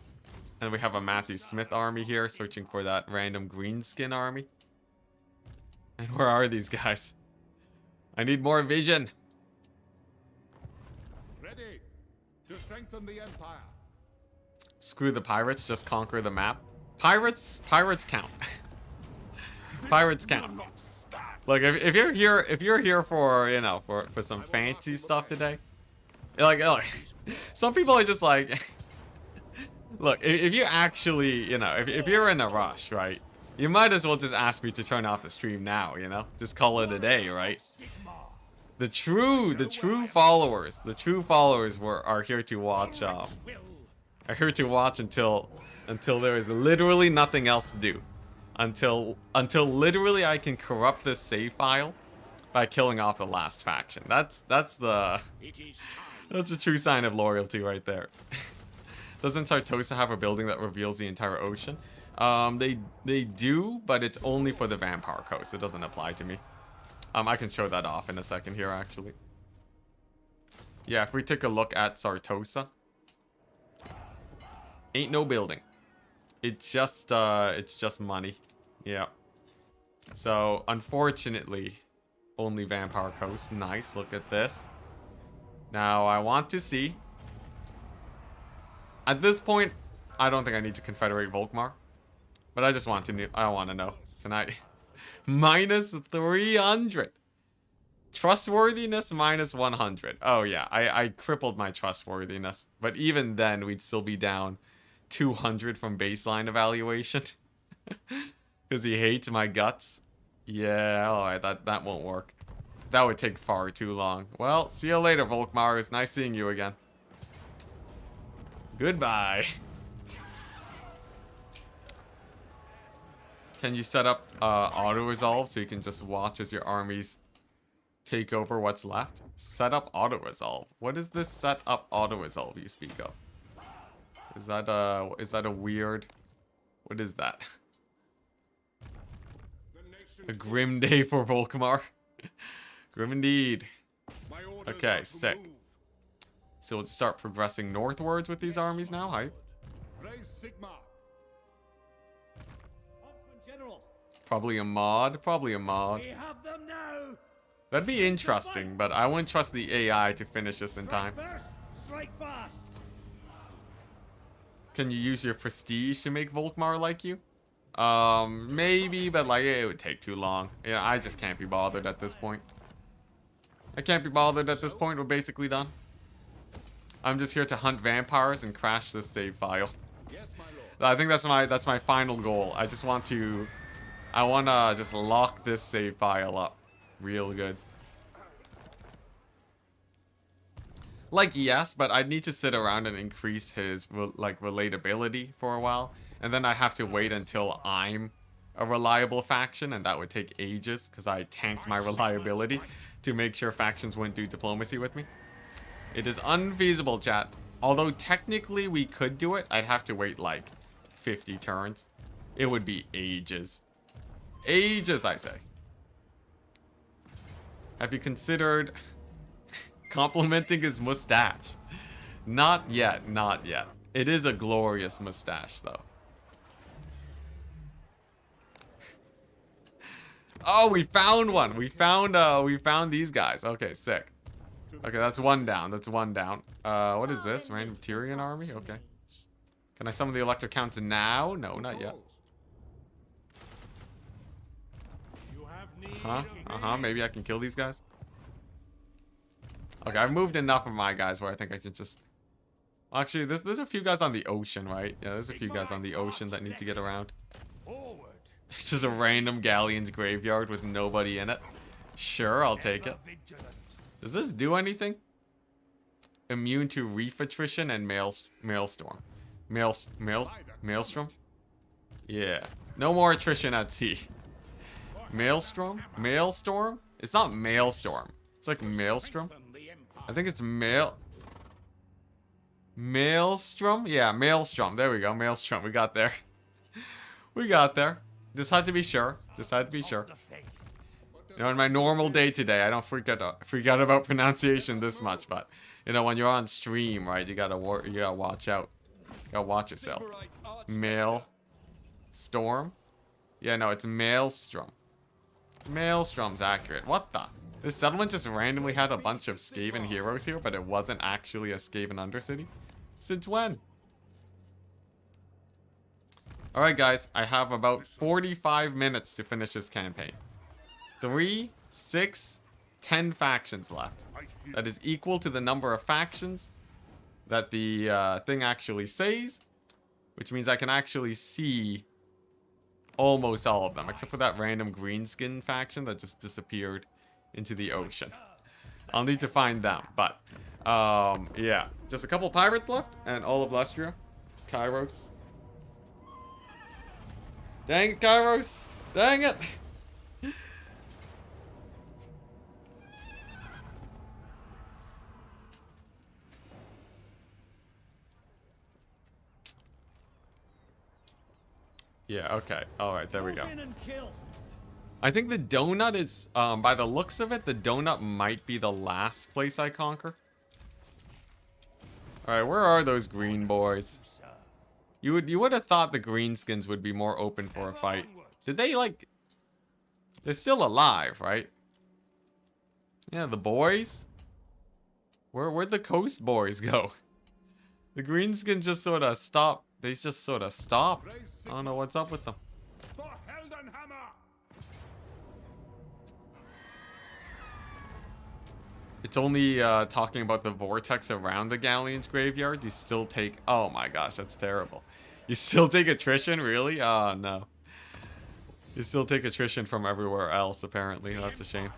And we have a Matthew Smith army here, searching for that random green skin army. And where are these guys? I need more vision. Ready to strengthen the Empire. Screw the pirates, just conquer the map. Pirates count. Pirates count. Look, if you're here for, for some fancy stuff today, like some people are just like, look, if you actually, if you're in a rush, right, you might as well just ask me to turn off the stream now, just call it a day, right? The true followers are here to watch, are here to watch until there is literally nothing else to do. Until literally I can corrupt this save file by killing off the last faction. That's a true sign of loyalty right there. Doesn't Sartosa have a building that reveals the entire ocean? They do, but it's only for the Vampire Coast. It doesn't apply to me. I can show that off in a second here, actually. Yeah, if we take a look at Sartosa, ain't no building. It's just money. Yeah. So, unfortunately, only Vampire Coast. Nice, look at this. Now, I want to see. At this point, I don't think I need to confederate Volkmar. But I just want to know. Can I... minus 300. Trustworthiness minus 100. Oh, yeah. I crippled my trustworthiness. But even then, we'd still be down 200 from baseline evaluation. Because he hates my guts. Yeah, alright, that won't work. That would take far too long. Well, see you later, Volkmar. It's nice seeing you again. Goodbye. Can you set up auto-resolve so you can just watch as your armies take over what's left? Set up auto-resolve. What is this set up auto-resolve you speak of? Is that a weird... What is that? A grim day for Volkmar. Grim indeed. Okay, sick. So we'll start progressing northwards with these armies now. Hype. Probably a mod. Probably a mod. We have them now. That'd be interesting, but I wouldn't trust the AI to finish this in time. Strike fast. Can you use your prestige to make Volkmar like you? Maybe, but like it would take too long. Yeah, I just can't be bothered at this point. I can't be bothered at this point. We're basically done. I'm just here to hunt vampires and crash this save file. I think that's my final goal. I wanna just lock this save file up real good. Like, yes, but I'd need to sit around and increase his relatability for a while. And then I have to wait until I'm a reliable faction, and that would take ages because I tanked my reliability to make sure factions wouldn't do diplomacy with me. It is unfeasible, chat. Although technically we could do it, I'd have to wait like 50 turns. It would be ages. Ages, I say. Have you considered complimenting his mustache? Not yet, not yet. It is a glorious mustache, though. Oh, we found one. We found these guys. Okay, sick. Okay, that's one down. That's one down. What is this? Random Tyrian army? Okay. Can I summon the Electro Counts now? No, not yet. You have need Huh? of Uh-huh. Maybe I can kill these guys. Okay, I've moved enough of my guys where I think I can just... Actually, there's a few guys on the ocean, right? Yeah, there's a few guys on the ocean that need to get around. Forward. It's just a random galleon's graveyard with nobody in it. Sure, I'll take it. Vigilant. Does this do anything? Immune to reef attrition and maelstrom. Maelstrom? Yeah. No more attrition at sea. Maelstrom? Maelstrom? It's not maelstrom. It's like maelstrom. I think it's Maelstrom? Yeah, Maelstrom. There we go. Maelstrom. We got there. We got there. Just had to be sure. Just had to be sure. You know, in my normal day today, I don't freak out about pronunciation this much, but you know, when you're on stream, right, you gotta watch out. You gotta watch yourself. Maelstrom? Yeah, no, it's Maelstrom. Maelstrom's accurate. What the? This settlement just randomly had a bunch of Skaven heroes here, but it wasn't actually a Skaven Undercity? Since when? Alright guys, I have about 45 minutes to finish this campaign. 3, 6, 10 factions left. That is equal to the number of factions that the thing actually says, which means I can actually see almost all of them, except for that random greenskin faction that just disappeared into the ocean. I'll need to find them, but yeah, just a couple pirates left and all of Lustria. Kairos. Dang it, Kairos. Dang it. Yeah, okay. Alright, there we go. I think the donut is, by the looks of it, the donut might be the last place I conquer. Alright, where are those green boys? You would have thought the greenskins would be more open for a fight. Did they, like... They're still alive, right? Yeah, the boys? Where'd the coast boys go? The greenskins just sort of stopped. They just sort of stopped. I don't know what's up with them. It's only talking about the vortex around the galleon's graveyard. You still take... Oh my gosh, that's terrible. You still take attrition? Really? Oh no. You still take attrition from everywhere else, apparently. That's a shame.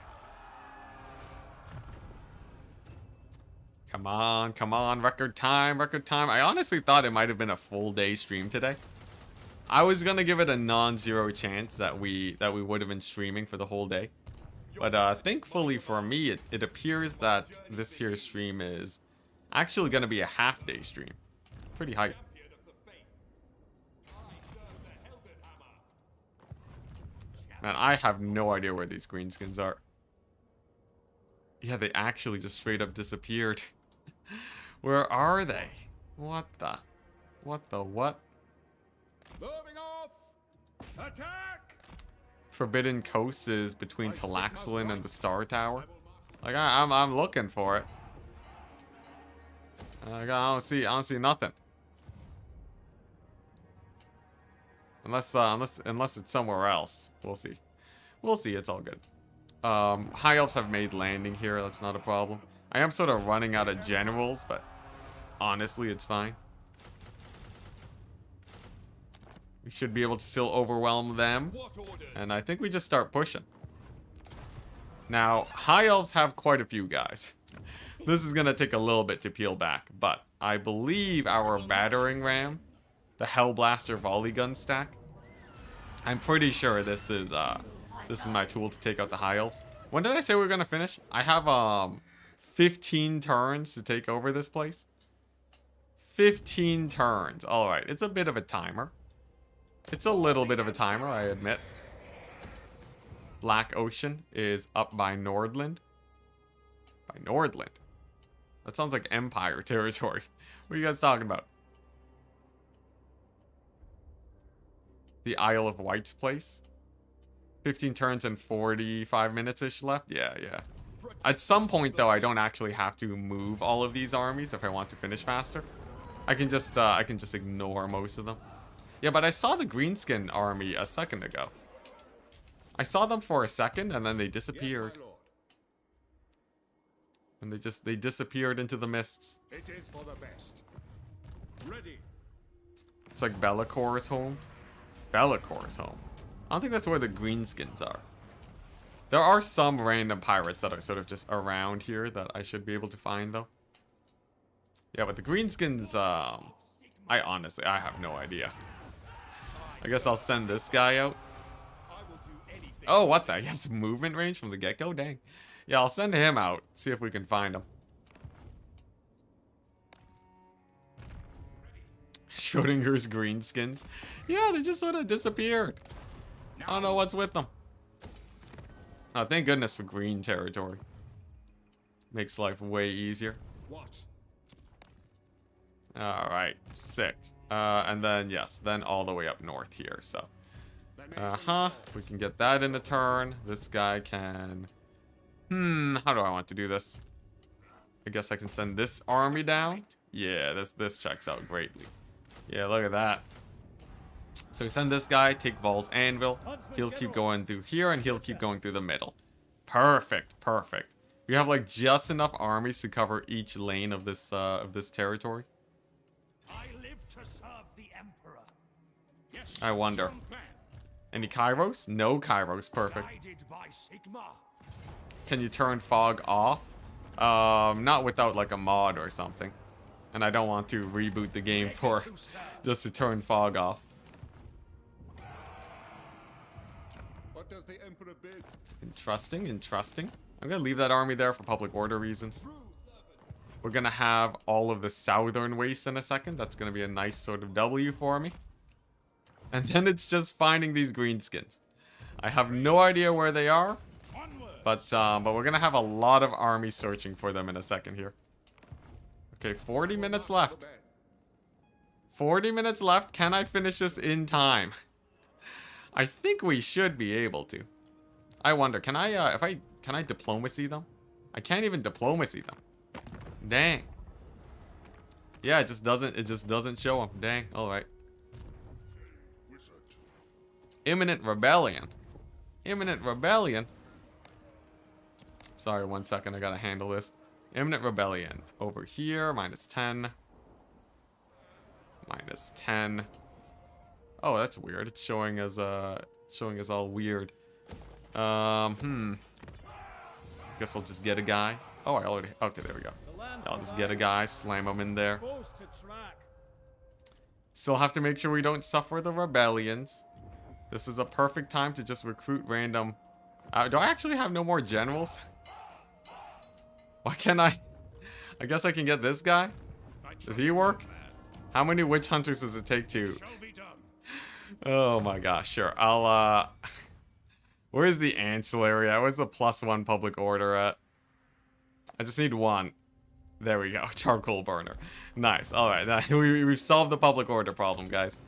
Come on, come on. Record time, record time. I honestly thought it might have been a full day stream today. I was going to give it a non-zero chance that we would have been streaming for the whole day. But thankfully for me, it appears that this here stream is actually going to be a half-day stream. Pretty hype. Man, I have no idea where these greenskins are. Yeah, they actually just straight up disappeared. Where are they? What the? What the what? Moving off! Attack! Forbidden Coast is between Talaxilin and the Star Tower. Like I'm looking for it. I don't see nothing. Unless it's somewhere else. We'll see. We'll see. It's all good. High Elves have made landing here. That's not a problem. I am sort of running out of generals, but honestly, it's fine. We should be able to still overwhelm them. And I think we just start pushing. Now, High Elves have quite a few guys. This is going to take a little bit to peel back, but I believe our battering ram, the Hellblaster volley gun stack, I'm pretty sure this is my tool to take out the High Elves. When did I say we were going to finish? I have 15 turns to take over this place. 15 turns. Alright, it's a bit of a timer. It's a little bit of a timer, I admit. Black Ocean is up by Nordland. By Nordland? That sounds like Empire territory. What are you guys talking about? The Isle of Wight's place? 15 turns and 45 minutes-ish left? Yeah, yeah. At some point, though, I don't actually have to move all of these armies if I want to finish faster. I can just ignore most of them. Yeah, but I saw the greenskin army a second ago. I saw them for a second, and then they disappeared. Yes, my lord. And they disappeared into the mists. It is for the best. Ready. It's like Bellacor's home. Bellacor's home. I don't think that's where the greenskins are. There are some random pirates that are sort of just around here that I should be able to find, though. Yeah, but the greenskins, I have no idea. I guess I'll send this guy out. Oh, what the? He has movement range from the get-go? Dang. Yeah, I'll send him out. See if we can find him. Schrodinger's greenskins. Yeah, they just sort of disappeared. I don't know what's with them. Oh, thank goodness for green territory. Makes life way easier. What? Alright, sick. And then, yes, then all the way up north here, so. We can get that in a turn. This guy can... how do I want to do this? I guess I can send this army down. Yeah, this checks out greatly. Yeah, look at that. So we send this guy, take Vol's Anvil. He'll keep going through here, and he'll keep going through the middle. Perfect, perfect. We have like just enough armies to cover each lane of this territory. I live to serve the Emperor. Yes, I wonder. strong plan. Any Kairos? No Kairos. Perfect. Guided by Sigma. Can you turn fog off? Not without like a mod or something. And I don't want to reboot the game for just to turn fog off. What does the Emperor bid? Interesting, interesting. I'm gonna leave that army there for public order reasons. We're gonna have all of the southern waste in a second. That's gonna be a nice sort of W for me. And then it's just finding these greenskins. I have no idea where they are, but we're gonna have a lot of armies searching for them in a second here. Okay, 40 minutes left. 40 minutes left. Can I finish this in time? I think we should be able to. I wonder, can I can I diplomacy them? I can't even diplomacy them. Dang. Yeah, it just doesn't show them. Dang. All right. Imminent rebellion. Imminent rebellion. Sorry, 1 second. I gotta handle this. Imminent rebellion. Over here, -10. -10. Oh, that's weird. It's showing us all weird. Guess I'll just get a guy. Oh, I already. Okay, there we go. I'll just get a guy, slam him in there. Still have to make sure we don't suffer the rebellions. This is a perfect time to just recruit random. Do I actually have no more generals? Why can't I? I guess I can get this guy. Does he work? How many witch hunters does it take to? Oh my gosh, sure. I'll where's the ancillary at? Where's the +1 public order at? I just need one. There we go. Charcoal burner. Nice. Alright, we've solved the public order problem, guys.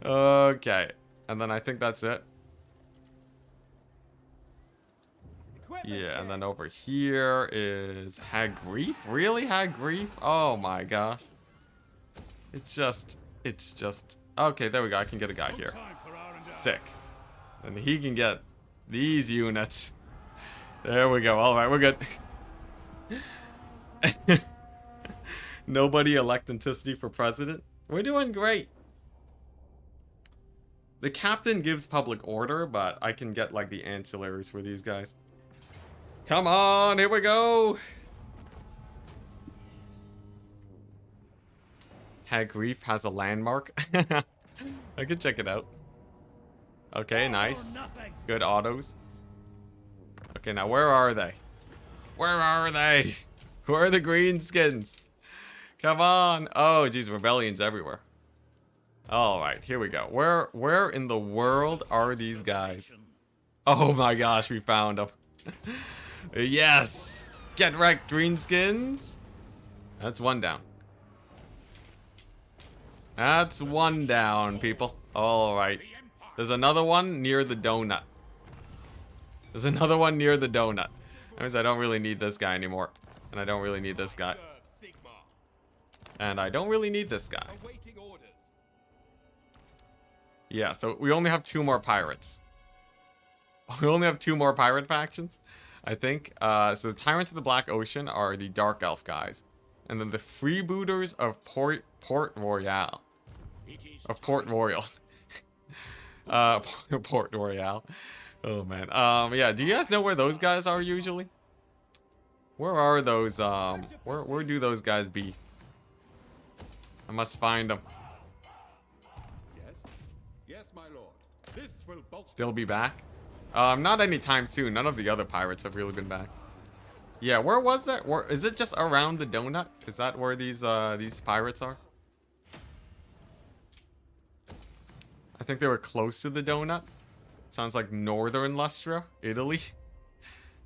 Okay. And then I think that's it. Yeah, and then over here is Hag Grief? Really? Hag Grief? Oh my gosh. It's just... Okay, there we go. I can get a guy here. Sick. And he can get these units. There we go. Alright, we're good. Nobody elect Enticity for president? We're doing great. The captain gives public order, but I can get like the ancillaries for these guys. Come on, here we go. Hag Grief has a landmark. I can check it out. Okay, nice. Good autos. Okay, now where are they? Where are they? Where are the greenskins? Come on. Oh, geez, rebellions everywhere. All right, here we go. Where in the world are these guys? Oh my gosh, we found them. Yes. Get wrecked, greenskins. That's one down. That's one down, people. All right. There's another one near the donut. There's another one near the donut. That means I don't really need this guy anymore. And I don't really need this guy. And I don't really need this guy. Awaiting orders. Yeah, so we only have 2 more pirates. We only have 2 more pirate factions, I think. So the Tyrants of the Black Ocean are the Dark Elf guys. And then the Freebooters of Port Royal. Of Port Royal. Port Royal. Oh, man. Yeah, do you guys know where those guys are usually? Where are those, where do those guys be? I must find them. Yes. Yes, my lord. This will bolster. They'll be back. Not anytime soon. None of the other pirates have really been back. Yeah, where was that? Where is it? Just around the donut? Is that where these pirates are? I think they were close to the donut. Sounds like northern Lustria, Italy.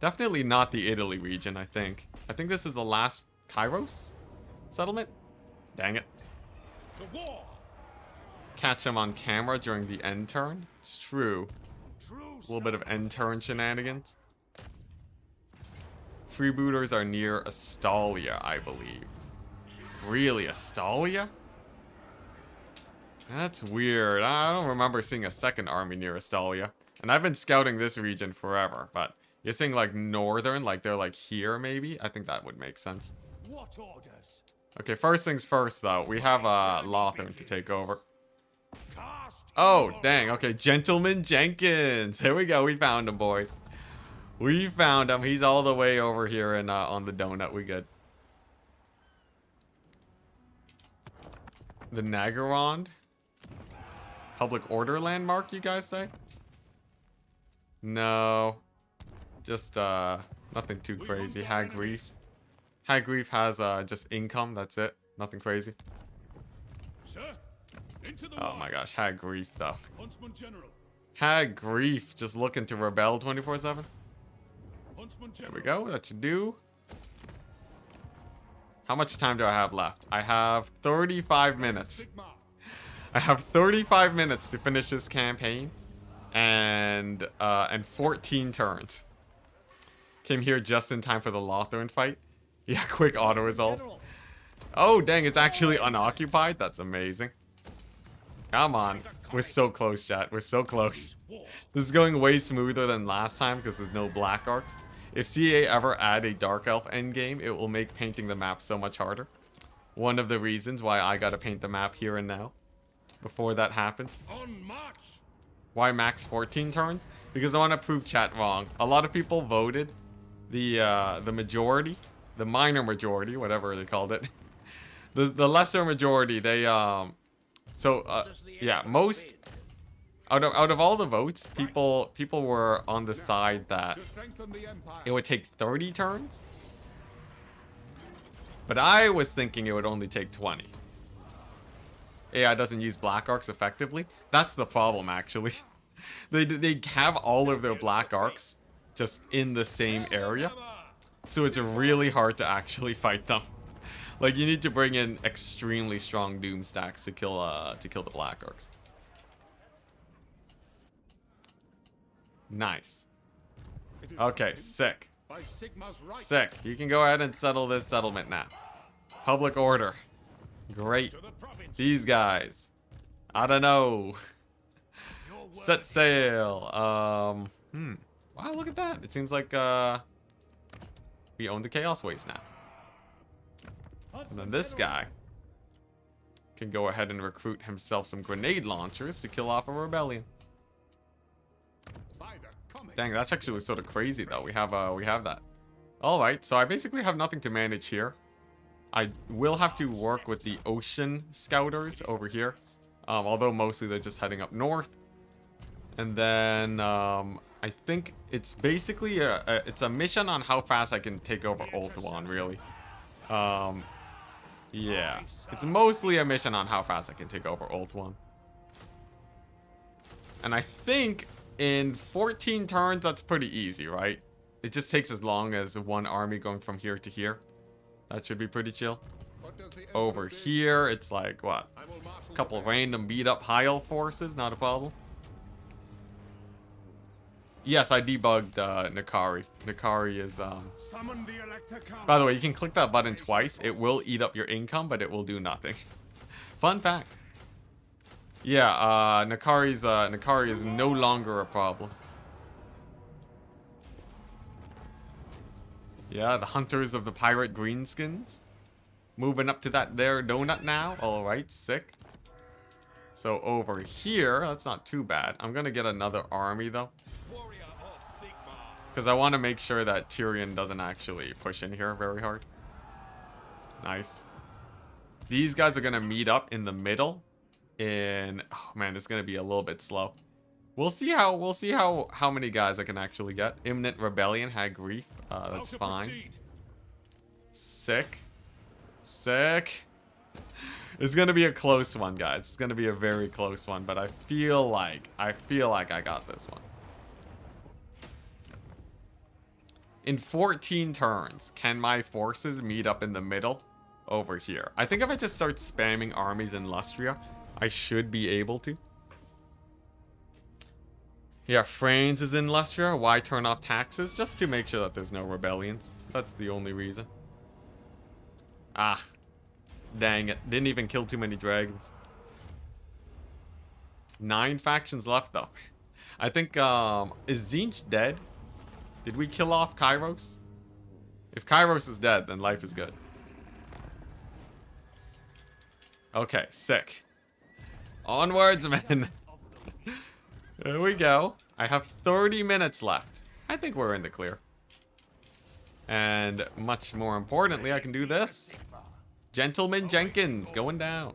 Definitely not the Italy region, I think. I think this is the last Kairos settlement. Dang it. To war. Catch him on camera during the end turn. It's true. A little bit of end turn shenanigans. Freebooters are near Astalia, I believe. Really, Astalia? That's weird. I don't remember seeing a second army near Astalia. And I've been scouting this region forever, but you're saying like northern, like they're like here maybe? I think that would make sense. What orders? Okay, first things first though. We have Lothern to take over. Cast. Oh, dang. Okay, Gentleman Jenkins. Here we go. We found him, boys. We found him. He's all the way over here and on the donut. We good. The Nagarond. Public order landmark, you guys say? No. Just, nothing too crazy. Hag Reef. Hag Reef has, just income. That's it. Nothing crazy. Sir, into the Oh my gosh. Hag Reef, though. Huntsman General. Hag Grief, just looking to rebel 24/7. Huntsman There General. we go. That should do. How much time do I have left? I have 35 minutes. Sigma. I have 35 minutes to finish this campaign, and 14 turns. Came here just in time for the Lothern fight. Yeah, quick auto resolves. Oh, dang! It's actually unoccupied. That's amazing. Come on. We're so close, chat. We're so close. This is going way smoother than last time because there's no black arcs. If CA ever add a Dark Elf endgame, it will make painting the map so much harder. One of the reasons why I gotta paint the map here and now. Before that happens. On march. Why max 14 turns? Because I want to prove chat wrong. A lot of people voted the majority, the minor majority, whatever they called it. the lesser majority, they yeah, most out of all the votes, people were on the side that To strengthen the empire. it would take 30 turns. But I was thinking it would only take 20. AI doesn't use black arcs effectively. That's the problem, actually. They have all of their black arcs just in the same area. So it's really hard to actually fight them. Like, you need to bring in extremely strong doom stacks to kill the black arcs. Nice. It is Okay, taken sick. By Sigma's right. Sick. You can go ahead and settle this settlement now. Public order. Great. To the province. These guys. I don't know. Your word. Set sail. Wow, look at that. It seems like we own the Chaos Waste now. And then this guy can go ahead and recruit himself some grenade launchers to kill off a rebellion. By the comet. Dang, that's actually sort of crazy though. We have that. All right, so I basically have nothing to manage here. I will have to work with the ocean scouters over here. Although mostly they're just heading up north. And then I think it's basically it's a mission on how fast I can take over Ulthuan, really. Yeah, it's mostly a mission on how fast I can take over Ulthuan. And I think in 14 turns, that's pretty easy, right? It just takes as long as one army going from here to here. That should be pretty chill. What does the Over Emperor bid? here, it's like, what? I will marshal A couple the men. random beat up high elf forces, not a problem. Yes, I debugged Nakari. Nakari is Summon the Elector Council. By the way, you can click that button twice. It will eat up your income, but it will do nothing. Fun fact. Yeah, Nakari is no longer a problem. Yeah, the hunters of the pirate greenskins. Moving up to that there donut now. Alright, sick. So over here, that's not too bad. I'm gonna get another army though. Because I want to make sure that Tyrion doesn't actually push in here very hard. Nice. These guys are gonna meet up in the middle. Oh man, it's gonna be a little bit slow. We'll see how many guys I can actually get. Imminent rebellion, hag grief. That's fine. Sick. Sick. It's gonna be a close one, guys. It's gonna be a very close one, but I feel like I got this one. In 14 turns, can my forces meet up in the middle over here? I think if I just start spamming armies in Lustria, I should be able to. Yeah, France is in Lustria. Why turn off taxes? Just to make sure that there's no rebellions. That's the only reason. Ah. Dang it. Didn't even kill too many dragons. 9 factions left, though. I think, is Zinch dead? Did we kill off Kairos? If Kairos is dead, then life is good. Okay, sick. Onwards, men. There we go. I have 30 minutes left. I think we're in the clear. And much more importantly, I can do this. Gentleman Jenkins going down.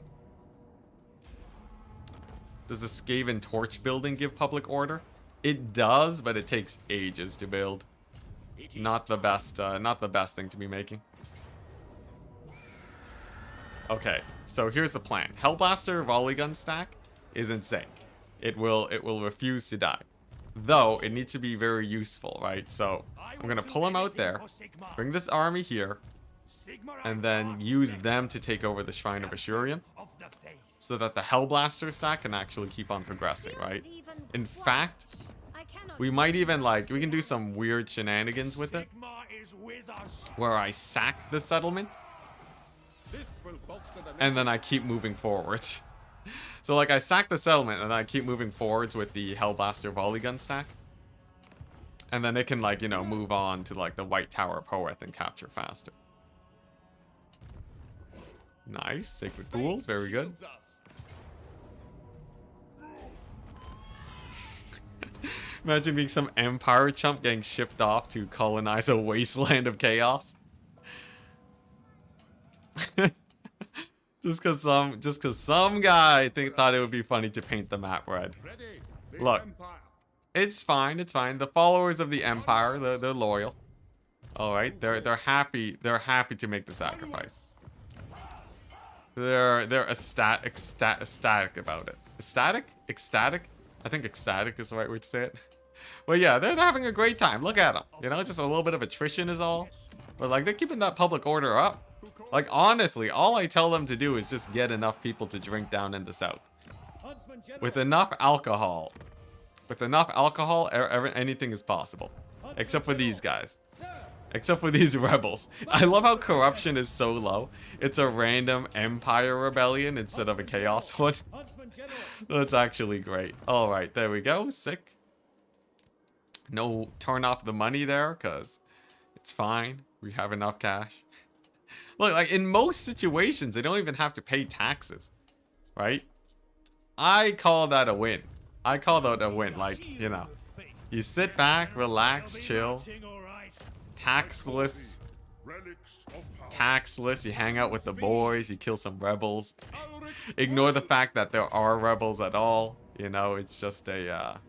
Does the Skaven Torch building give public order? It does, but it takes ages to build. Not the best thing to be making. Okay, so here's the plan. Hellblaster volley gun stack is insane. It will refuse to die. Though it needs to be very useful, right? So I'm gonna pull him out there, bring this army here, and then use them to take over the Shrine of Ashurian, so that the Hellblaster stack can actually keep on progressing, right? In fact, we might even we can do some weird shenanigans with it, where I sack the settlement, and then I keep moving forwards. So I sack the settlement, and I keep moving forwards with the Hellblaster volley gun stack, and then it can move on to the White Tower of Hoeth and capture faster. Nice, Sacred Pools, very good. Imagine being some Empire chump getting shipped off to colonize a wasteland of chaos. just cause some guy thought it would be funny to paint the map red. Look, it's fine, it's fine. The followers of the Empire, they're loyal. All right, they're happy to make the sacrifice. They're ecstatic about it. Ecstatic? I think ecstatic is the right way to say it. Well, yeah, they're having a great time. Look at them. Just a little bit of attrition is all. But they're keeping that public order up. Honestly, all I tell them to do is just get enough people to drink down in the south. With enough alcohol, anything is possible. Except for these guys. Except for these rebels. I love how corruption is so low. It's a random Empire rebellion instead of a chaos one. That's actually great. Alright, there we go. Sick. No, turn off the money there, because it's fine. We have enough cash. Look, in most situations, they don't even have to pay taxes. Right? I call that a win. I call that a win. You sit back, relax, chill. Taxless, you hang out with the boys, you kill some rebels. Ignore the fact that there are rebels at all. It's just a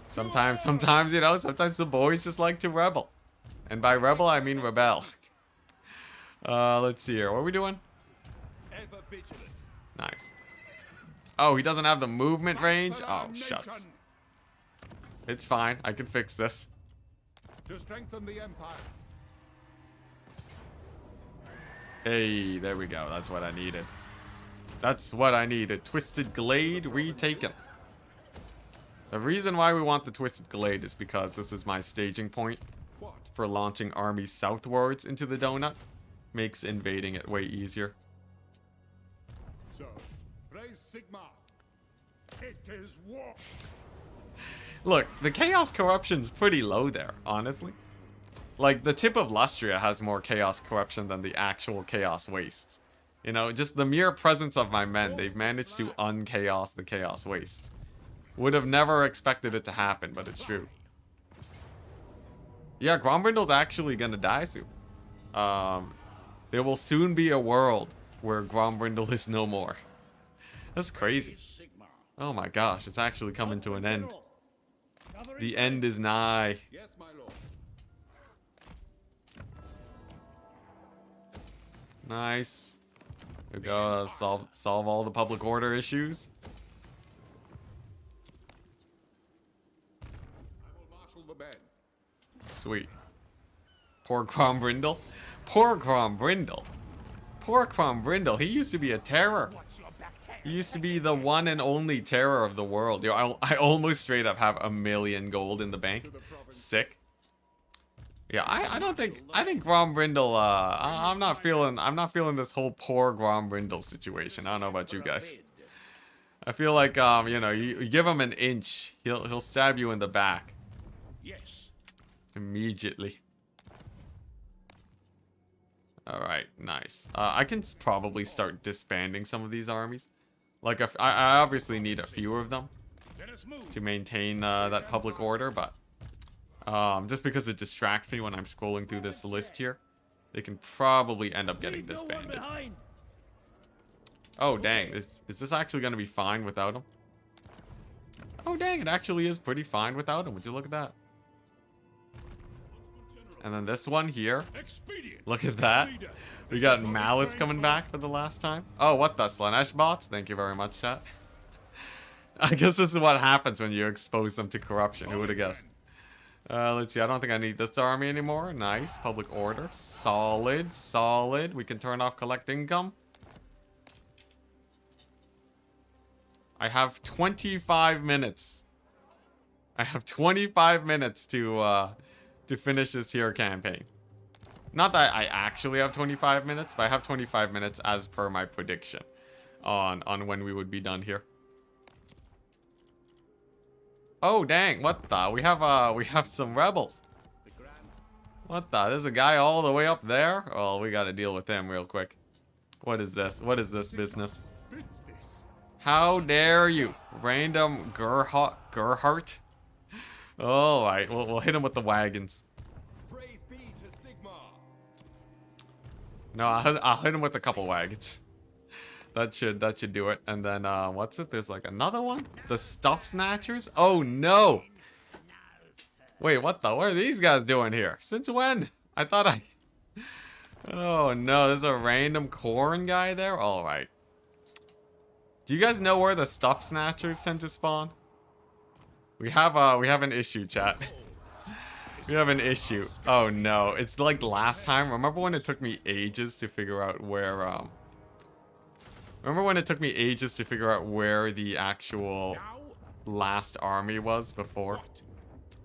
sometimes the boys just like to rebel. And by rebel I mean rebel. Let's see here. What are we doing? Nice. Oh, he doesn't have the movement range? Oh, shucks. It's fine. I can fix this. To strengthen the Empire. Hey, there we go. That's what I needed. That's what I needed. Twisted Glade retaken. The reason why we want the Twisted Glade is because this is my staging point What? for launching armies southwards into the donut. Makes invading it way easier. So, praise Sigma. It is war. Look, the Chaos Corruption's pretty low there, honestly. Like, the tip of Lustria has more Chaos Corruption than the actual Chaos Wastes. You know, just the mere presence of my men, they've managed to unchaos the Chaos Wastes. Would have never expected it to happen, but it's true. Yeah, Grombrindle's actually gonna die soon. There will soon be a world where Grombrindle is no more. That's crazy. Oh my gosh, it's actually coming to an end. The end is nigh. Yes, my lord. Nice. We go solve all the public order issues. I will marshal the men. Sweet. Poor Grombrindle. Poor Grombrindle. Poor Grombrindle. He used to be a terror. He used to be the one and only terror of the world. Yo, I almost straight up have 1,000,000 gold in the bank. Sick. Yeah, I don't think I think Grombrindle. I'm not feeling this whole poor Grombrindle situation. I don't know about you guys. I feel like you know, you give him an inch, he'll stab you in the back. Yes. Immediately. All right, nice. I can probably start disbanding some of these armies. Like, I obviously need a few of them Let us move. to maintain that public order, but just because it distracts me when I'm scrolling through this list here, they can probably end up getting disbanded. Oh, dang. Is this actually going to be fine without him? Oh, dang. It actually is pretty fine without him. Would you look at that? And then this one here. Expedient. Look at that. We got Malice coming back for the last time. Oh, what the Slanesh bots? Thank you very much, chat. I guess this is what happens when you expose them to corruption. Who would have guessed? Let's see. I don't think I need this army anymore. Nice. Public order. Solid. Solid. We can turn off collect income. I have 25 minutes. I have 25 minutes to finish this here campaign. Not that I actually have 25 minutes, but I have 25 minutes as per my prediction on when we would be done here. Oh dang, what the? We have some rebels. What the? There's a guy all the way up there? Oh, we gotta deal with him real quick. What is this? What is this business? Bids this. How dare you? Random Gerhart? Alright, we'll hit him with the wagons. Praise be to Sigma. No, I'll hit him with a couple wagons. That should do it. And then what's it? There's like another one? The Stuff Snatchers? Oh no! Wait, what the? What are these guys doing here? Since when? I thought I... Oh no, there's a random corn guy there? Alright. Do you guys know where the Stuff Snatchers tend to spawn? We have an issue, chat. We have an issue. Oh no, it's like last time. Remember when it took me ages to figure out where Remember when it took me ages to figure out where the actual last army was before?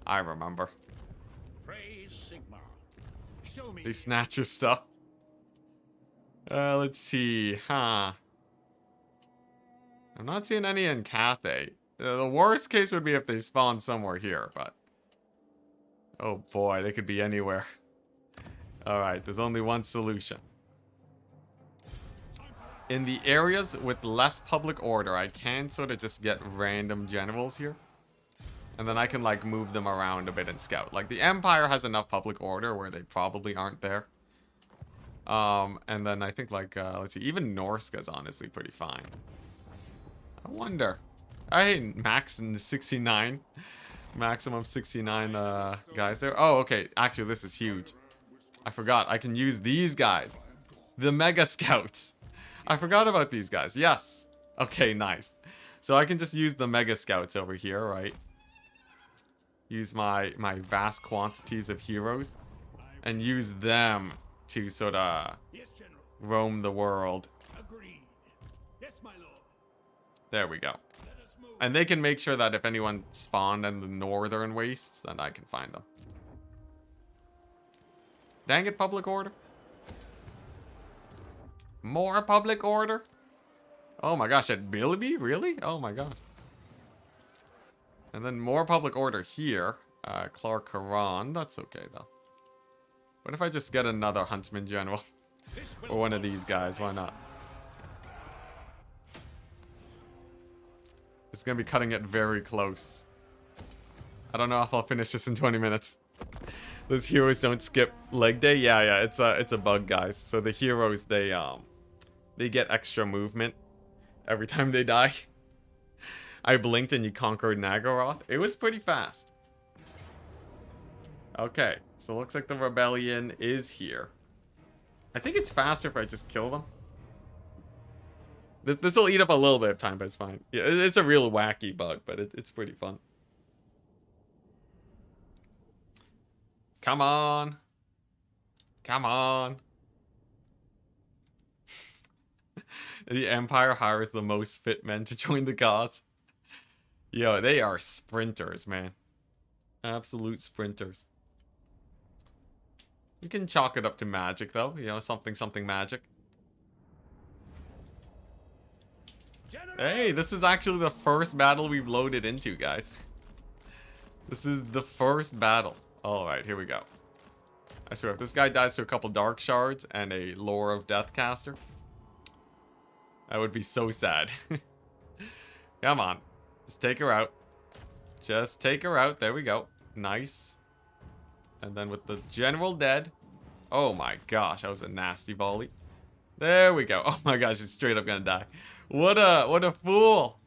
I remember. Praise Sigma. Show me. They snatch your stuff. Let's see. Huh. I'm not seeing any in Cathay. The worst case would be if they spawn somewhere here, but... Oh boy, they could be anywhere. Alright, there's only one solution. In the areas with less public order, I can sort of just get random generals here. And then I can, like, move them around a bit and scout. Like, the Empire has enough public order where they probably aren't there. And then I think, like, let's see, even Norska's honestly pretty fine. I wonder. Hey, max 69. Maximum 69 guys there. Oh, okay. Actually, this is huge. I forgot. I can use these guys. The Mega Scouts. I forgot about these guys. Yes. Okay, nice. So I can just use the Mega Scouts over here, right? Use my vast quantities of heroes. And use them to sort of roam the world. Agreed. Yes, my lord. There we go. Let us move. And they can make sure that if anyone spawned in the northern wastes, then I can find them. Dang it, public order. More public order? Oh my gosh, at Bilby? Really? Oh my god. And then more public order here. Clark Haran. That's okay, though. What if I just get another Huntsman General? Or one of these guys, why not? It's gonna be cutting it very close. I don't know if I'll finish this in 20 minutes. Those heroes don't skip leg day. Yeah, it's a bug, guys. So the heroes, they get extra movement every time they die. I blinked and you conquered Nagaroth. It was pretty fast. Okay, so it looks like the rebellion is here. I think it's faster if I just kill them. This will eat up a little bit of time, but it's fine. Yeah, it's a real wacky bug, but it's pretty fun. Come on. Come on. The Empire hires the most fit men to join the cause. Yo, they are sprinters, man. Absolute sprinters. You can chalk it up to magic, though. You know, something magic. Hey, this is actually the first battle we've loaded into, guys. This is the first battle. Alright, here we go. I swear, if this guy dies to a couple Dark Shards and a Lore of Deathcaster, that would be so sad. Come on. Just take her out. Just take her out. There we go. Nice. And then with the General dead. Oh my gosh, that was a nasty volley. There we go. Oh my gosh, he's straight up gonna die. What a fool.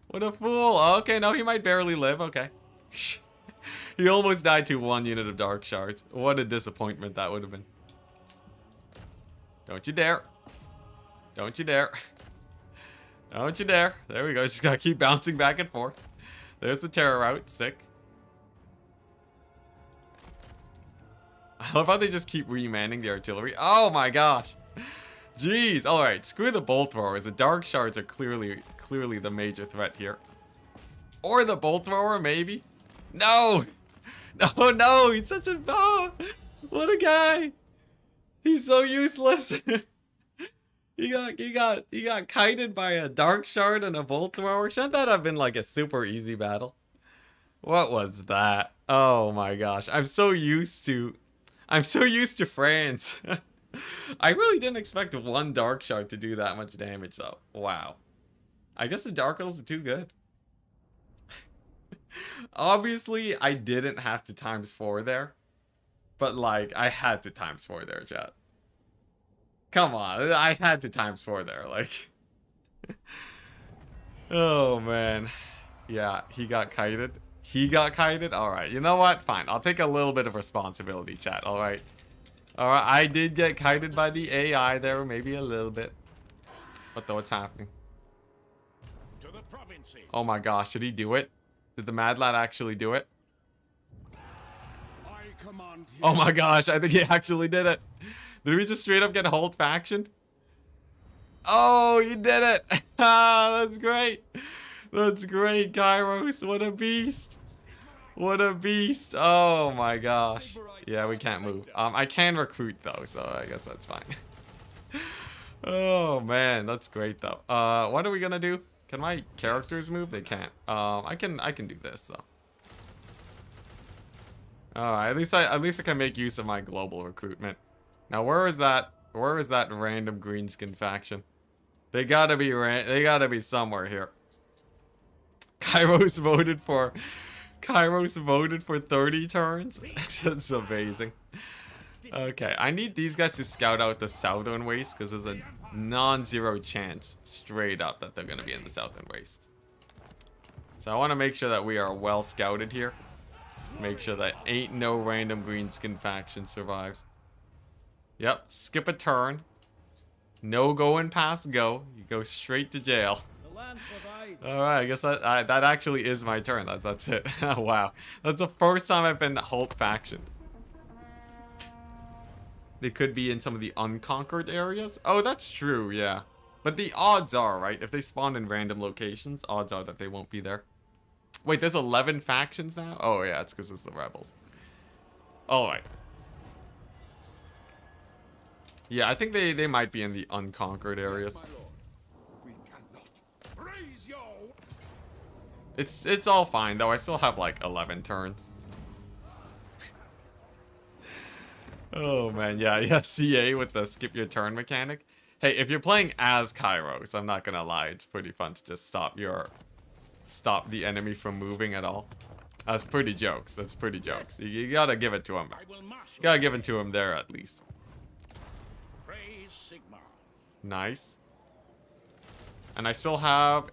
What a fool. Okay, no, he might barely live. Okay. He almost died to 1 unit of Dark Shards. What a disappointment that would have been. Don't you dare. Don't you dare. Don't you dare. There we go. Just gotta keep bouncing back and forth. There's the terror out. Sick. I love how they just keep remanning the artillery. Oh my gosh. Jeez. Alright, screw the bolt throwers. The Dark Shards are clearly the major threat here. Or the bolt thrower, maybe. No! No, no! He's such a... Oh, what a guy! He's so useless. He got kited by a Dark Shard and a bolt thrower. Shouldn't that have been like a super easy battle? What was that? Oh my gosh. I'm so used to France. I really didn't expect one Dark Shard to do that much damage though. Wow. I guess the Dark Elves are too good. Obviously, I didn't have to ×4 there. But like, I had to ×4 there, chat. Come on, I had to ×4 there, like. Oh man. Yeah, he got kited. He got kited? Alright, you know what? Fine, I'll take a little bit of responsibility, chat, alright? Alright, I did get kited by the AI there, maybe a little bit. What the, what's happening? To the provinces. Oh my gosh, did he do it? Did the Mad Lad actually do it? I command you. Oh my gosh, I think he actually did it. Did we just straight up get Holt factioned? Oh, you did it. Ah, that's great. That's great, Kairos. What a beast. What a beast. Oh my gosh. Yeah, we can't move. I can recruit though, so I guess that's fine. Oh man, that's great though. What are we gonna do? Can my characters move? They can't. I can do this though. Alright, at least I can make use of my global recruitment. Now where is that random greenskin faction? They gotta be somewhere here. Kairos voted for 30 turns. That's amazing. Okay, I need these guys to scout out the southern waste because there's a non-zero chance straight up that they're gonna be in the southern waste. So I want to make sure that we are well scouted here. Make sure that ain't no random greenskin faction survives. Yep, skip a turn. No going past go. You go straight to jail. Alright, I guess that actually is my turn. That's it. Wow. That's the first time I've been Hulk factioned. They could be in some of the unconquered areas. Oh, that's true, yeah. But the odds are, right? If they spawn in random locations, odds are that they won't be there. Wait, there's 11 factions now? Oh, yeah, it's because it's the rebels. Alright. Yeah, I think they might be in the unconquered areas. We cannot. Raise your... It's all fine, though. I still have, like, 11 turns. Oh, man. Yeah, CA with the skip your turn mechanic. Hey, if you're playing as Kairos, I'm not gonna lie, it's pretty fun to just stop the enemy from moving at all. That's pretty jokes. That's pretty jokes. You gotta give it to him. Gotta give it to him there at least. Praise Sigma. Nice. And I still have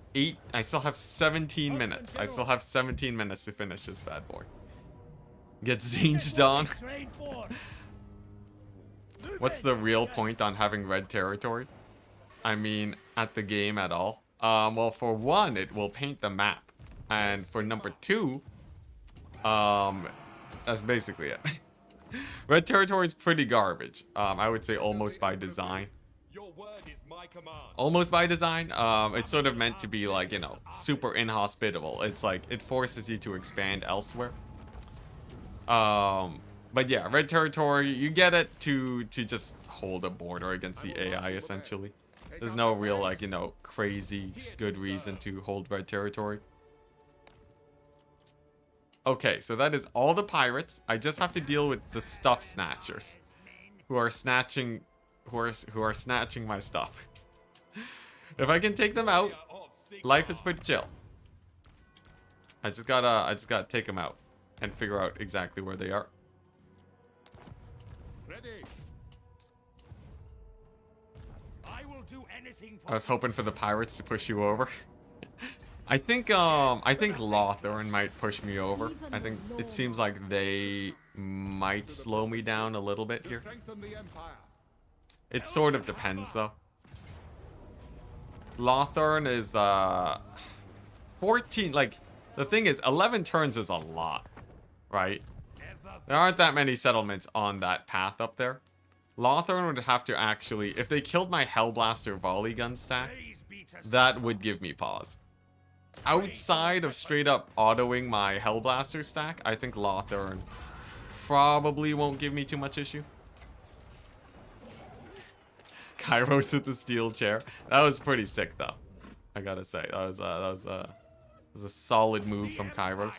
17 minutes. I still have 17 minutes to finish this bad boy. Get zinged on. Train for. What's the real point on having red territory? I mean, at the game at all? Well, for one, it will paint the map. And for number two, that's basically it. Red territory is pretty garbage. I would say almost by design. Your word is my command. Almost by design. It's sort of meant to be like, you know, super inhospitable. It's like, it forces you to expand elsewhere. But yeah, red territory, you get it to just hold a border against the AI, essentially. There's no real, like, you know, crazy good reason to hold red territory. Okay, so that is all the pirates. I just have to deal with the stuff snatchers, who are snatching my stuff. If I can take them out, life is pretty chill. I just gotta take them out and figure out exactly where they are. Ready. I will do anything I was hoping for the pirates to push you over. I think Lothern might push me over. I think it seems like they might slow me down a little bit here. Strengthen the empire. It sort of depends though. Lothern is 14, like, the thing is 11 turns is a lot, right? There aren't that many settlements on that path up there. Lothern would have to actually, if they killed my Hellblaster volley gun stack, that would give me pause. Outside of straight up autoing my Hellblaster stack, I think Lothern probably won't give me too much issue. Kairos with the steel chair. That was pretty sick though. I gotta say, that was a solid move from Kairos.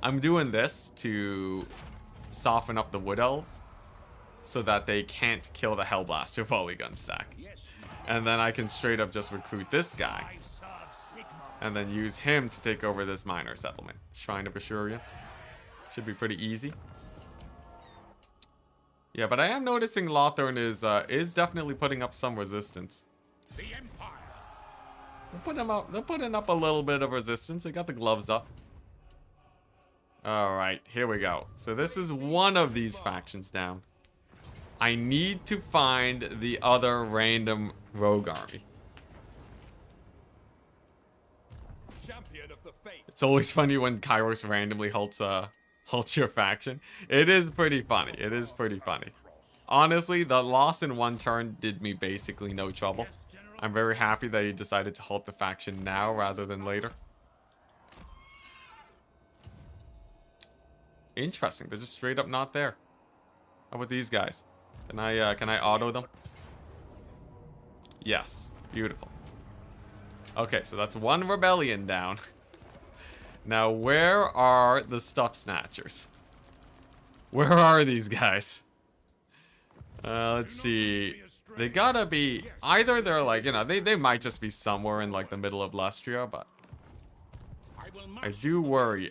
I'm doing this to soften up the Wood Elves so that they can't kill the Hellblaster volley gun stack. And then I can straight up just recruit this guy and then use him to take over this minor settlement. Shrine of Assyria. Should be pretty easy. Yeah, but I am noticing Lothern is definitely putting up some resistance. The Empire. They're putting up a little bit of resistance. They got the gloves up. Alright, here we go. So this is one of these factions down. I need to find the other random rogue army. Champion of the faith. It's always funny when Kairos randomly halts your faction. It is pretty funny. It is pretty funny. Honestly, the loss in one turn did me basically no trouble. I'm very happy that he decided to halt the faction now rather than later. Interesting. They're just straight up not there. How about these guys? Can I auto them? Yes. Beautiful. Okay, so that's one rebellion down. Now, where are the stuff snatchers? Where are these guys? Let's see. They gotta be... Either they're like, you know, they might just be somewhere in like the middle of Lustria, but... I do worry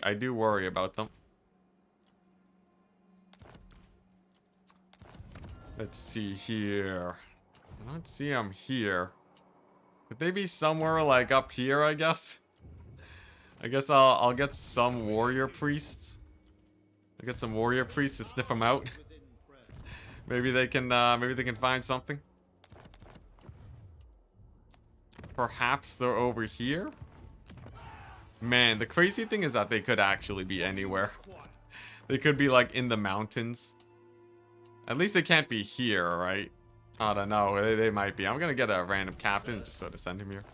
about them. Let's see here. I don't see them here. Could they be somewhere like up here, I guess? I guess I'll get some warrior priests. I'll get some warrior priests to sniff them out. Maybe they can find something. Perhaps they're over here? Man, the crazy thing is that they could actually be anywhere. They could be like in the mountains. At least they can't be here, right? I don't know. They might be. I'm gonna get a random captain and just sort of send him here.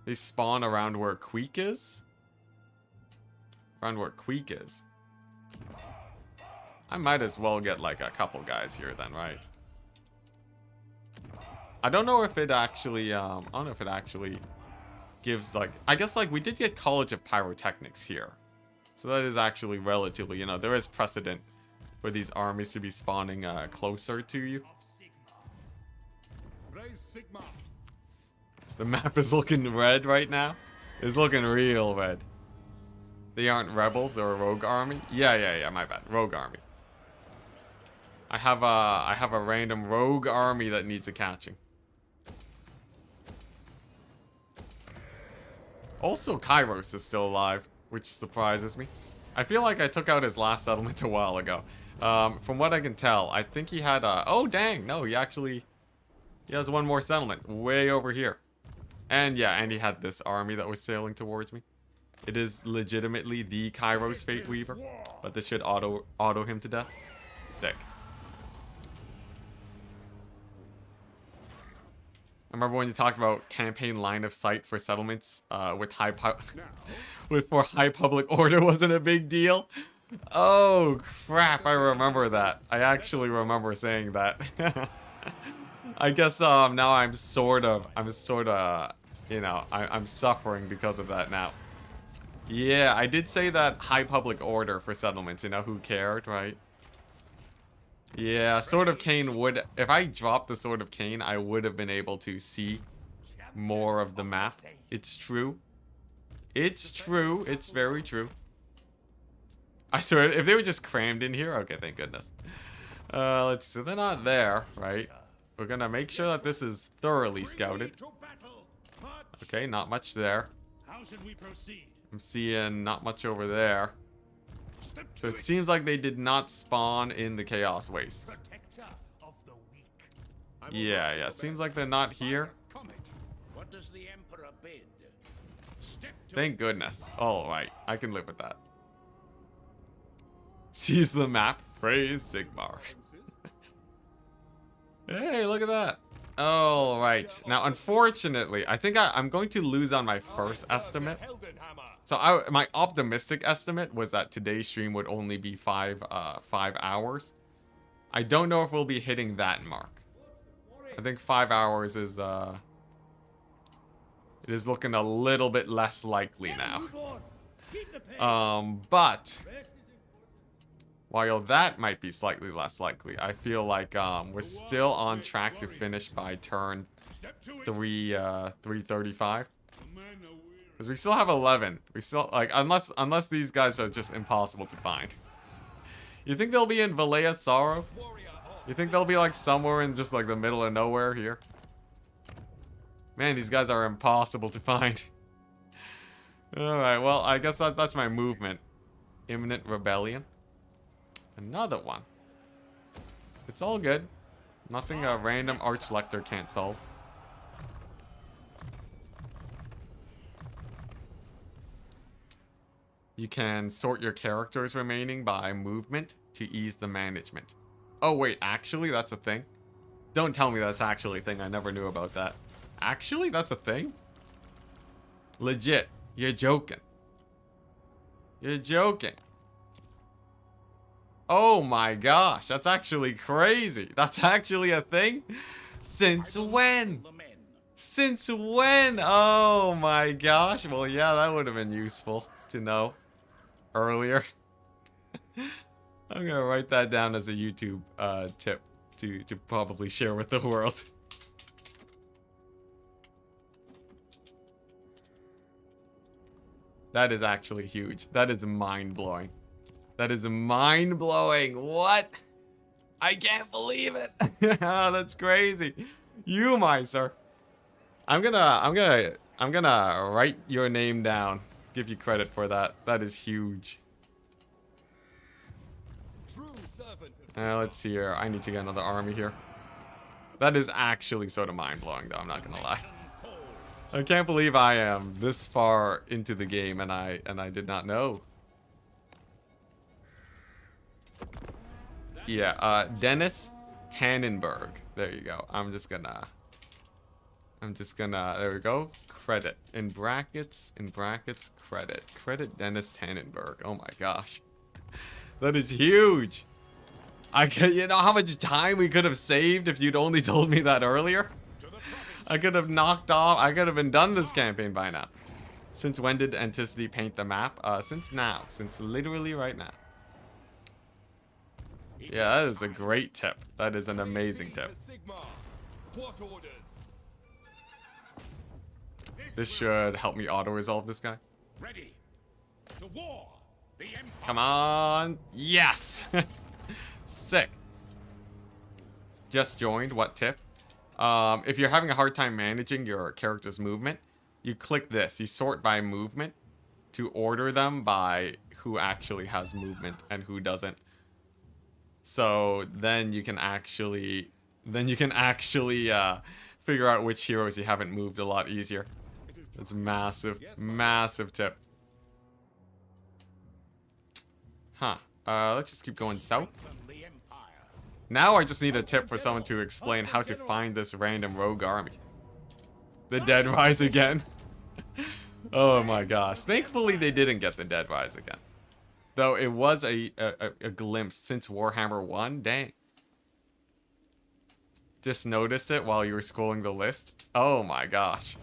They spawn around where Queek is? Around where Queek is. I might as well get like a couple guys here then, right? I don't know if it actually, I don't know if it actually gives like, I guess like we did get College of Pyrotechnics here. So that is actually relatively, you know, there is precedent for these armies to be spawning closer to you. Raise Sigma. The map is looking red right now. It's looking real red. They aren't rebels, they're a rogue army. Yeah, my bad. Rogue army. I have a random rogue army that needs a catching. Also, Kairos is still alive, which surprises me. I feel like I took out his last settlement a while ago. From what I can tell, I think he had a... Oh, dang. No, he has one more settlement way over here. And yeah, and he had this army that was sailing towards me. It is legitimately the Kairos Fate Weaver, but this should auto him to death. Sick. I remember when you talked about campaign line of sight for settlements with high public order wasn't a big deal. Oh crap! I remember that. I actually remember saying that. I guess now I'm sort of, you know, I'm suffering because of that now. Yeah, I did say that high public order for settlements. You know, who cared, right? Yeah, Sword of Cain would... If I dropped the Sword of Cain, I would have been able to see more of the map. It's true. It's true. It's very true. I swear, if they were just crammed in here... Okay, thank goodness. Let's see. They're not there, right? We're gonna make sure that this is thoroughly scouted. Okay, not much there. How should we proceed? I'm seeing not much over there. So it seems like they did not spawn in the Chaos Wastes. Yeah, seems like they're not here. What does the Emperor bid? Thank goodness. Alright, I can live with that. Seize the map. Praise Sigmar. Hey, look at that. Alright. Now, unfortunately, I think I'm going to lose on my first estimate. So my optimistic estimate was that today's stream would only be 5 hours. I don't know if we'll be hitting that mark. I think 5 hours is it is looking a little bit less likely now. But while that might be slightly less likely, I feel like we're still on track to finish by turn 335. Because we still have 11. We still, like, unless these guys are just impossible to find. You think they'll be in Valea Sorrow? You think they'll be, like, somewhere in just, like, the middle of nowhere here? Man, these guys are impossible to find. Alright, well, I guess that's my movement. Imminent Rebellion. Another one. It's all good. Nothing a random Archlector can't solve. You can sort your characters remaining by movement to ease the management. Oh wait, actually that's a thing? Don't tell me that's actually a thing. I never knew about that. Actually, that's a thing? Legit. You're joking. You're joking. Oh my gosh, that's actually crazy. That's actually a thing? Since when? Since when? Oh my gosh. Well, yeah, that would have been useful to know earlier. I'm gonna write that down as a YouTube tip to probably share with the world. That is actually huge. That is mind-blowing. That is mind-blowing. What? I can't believe it. Oh, that's crazy. You, my sir. I'm gonna write your name down. Give you credit for that. That is huge. Let's see here. I need to get another army here. That is actually sort of mind-blowing, though. I'm not gonna lie. I can't believe I am this far into the game and I did not know. Yeah, Dennis Tannenberg. There you go. I'm just gonna, there we go. Credit. In brackets, credit. Credit Dennis Tannenberg. Oh my gosh. That is huge. You know how much time we could have saved if you'd only told me that earlier? I could have knocked off, I could have been done this campaign by now. Since when did Enticity paint the map? Since now. Since literally right now. Yeah, that is a great tip. That is an amazing tip. What orders? This should help me auto-resolve this guy. Ready. To war. The Empire. Come on. Yes. Sick. Just joined. What tip? If you're having a hard time managing your character's movement, you click this. You sort by movement to order them by who actually has movement and who doesn't. So then you can actually figure out which heroes you haven't moved a lot easier. That's massive, massive tip. Huh. Let's just keep going south. Now I just need a tip for someone to explain how to find this random rogue army. The Dead Rise again. Oh my gosh. Thankfully they didn't get the Dead Rise again. Though it was a glimpse since Warhammer 1. Dang. Just noticed it while you were scrolling the list. Oh my gosh.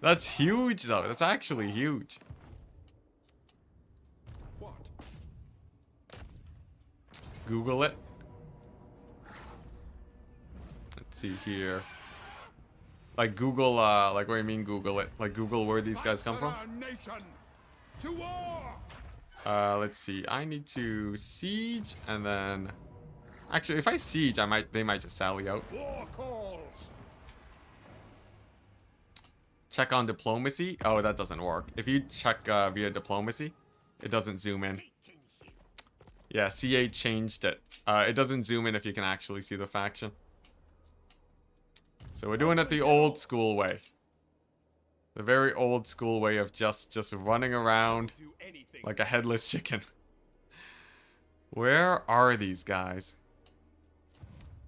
That's huge though. That's actually huge. What? Google it. Let's see here. Like Google, like what do you mean Google it? Like Google where these guys come from? Nation. To war. Let's see. I need to siege and then... Actually, if I siege, they might just sally out. War calls. Check on diplomacy. Oh, that doesn't work. If you check via diplomacy, it doesn't zoom in. Yeah, CA changed it. It doesn't zoom in if you can actually see the faction. So we're doing it the old school way. The very old school way of just running around like a headless chicken. Where are these guys?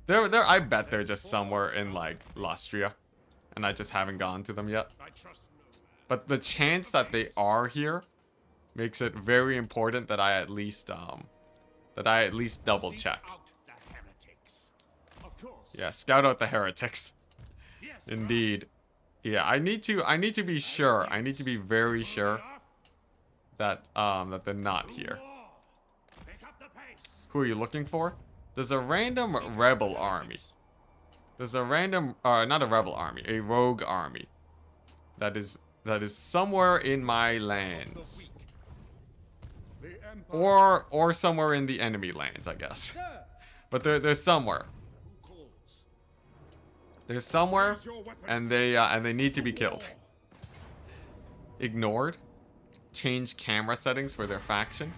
I bet they're just somewhere in like Lustria. And I just haven't gone to them yet. But the chance that they are here makes it very important that I at least double check. Yeah, scout out the heretics. Indeed. Yeah, I need to be sure. I need to be very sure that that they're not here. Who are you looking for? There's a random rebel army. There's a random not a rebel army, a rogue army. That is somewhere in my lands. Or somewhere in the enemy lands, I guess. But they're somewhere. They're somewhere, and they need to be killed. Ignored. Change camera settings for their faction.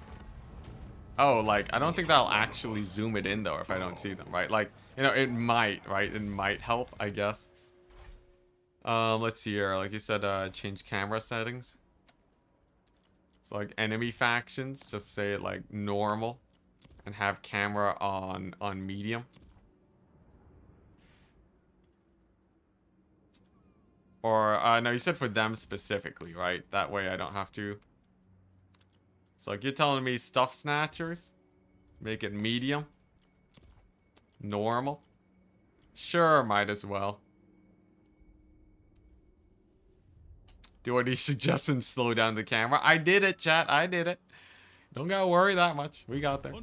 Oh, like, I don't think that'll actually zoom it in, though, if I don't see them, right? Like, you know, it might, right? It might help, I guess. Let's see here. Like you said, change camera settings. So, like, enemy factions, just say it, like, normal. And have camera on medium. Or, no, you said for them specifically, right? That way I don't have to... So, like, you're telling me stuff snatchers? Make it medium? Normal? Sure, might as well. Do any suggestions slow down the camera? I did it, chat. I did it. Don't gotta worry that much. We got there.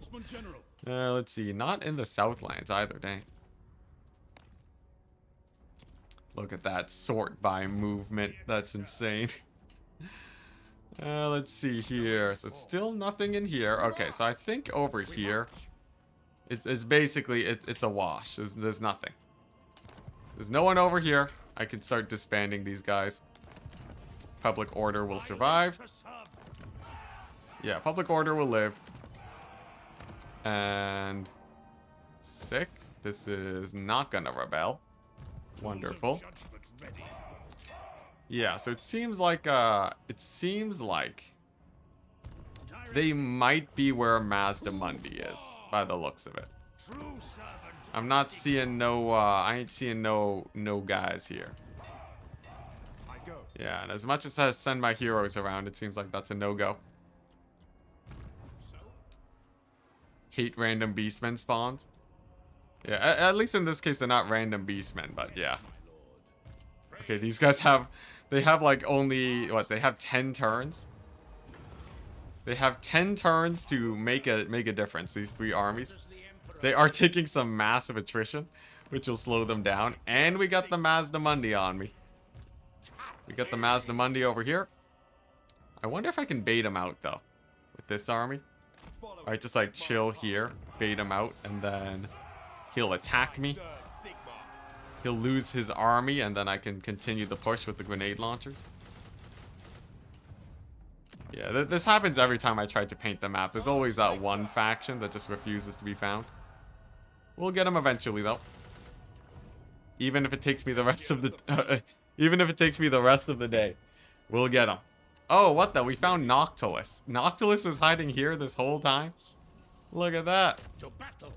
Let's see. Not in the Southlands either, dang. Look at that. Sort by movement. That's insane. Let's see here. So still nothing in here. Okay, so I think over here, it's basically, it's a wash. There's nothing. There's no one over here. I can start disbanding these guys. Public order will survive. Yeah, public order will live. And... sick. This is not gonna rebel. Wonderful. Yeah, so it seems like they might be where Mazda Mundi is, by the looks of it. True servant. I'm not seeing no, I ain't seeing no guys here. I go. Yeah, and as much as I send my heroes around, it seems like that's a no-go. Hate random beastmen spawns. Yeah, at least in this case, they're not random beastmen, but yeah. Okay, these guys have, they have like only, what, they have 10 turns? They have 10 turns to make a difference, these three armies. They are taking some massive attrition, which will slow them down. And we got the Mazdamundi on me. We got the Mazdamundi over here. I wonder if I can bait him out, though, with this army. Alright, just like chill here, bait him out, and then he'll attack me. He'll lose his army, and then I can continue the push with the grenade launchers. Yeah, this happens every time I try to paint the map. There's always that one faction that just refuses to be found. We'll get him eventually, though. Even if it takes me the rest of the... even if it takes me the rest of the day. We'll get him. Oh, what the? We found Noctilus. Noctilus was hiding here this whole time? Look at that. To battle.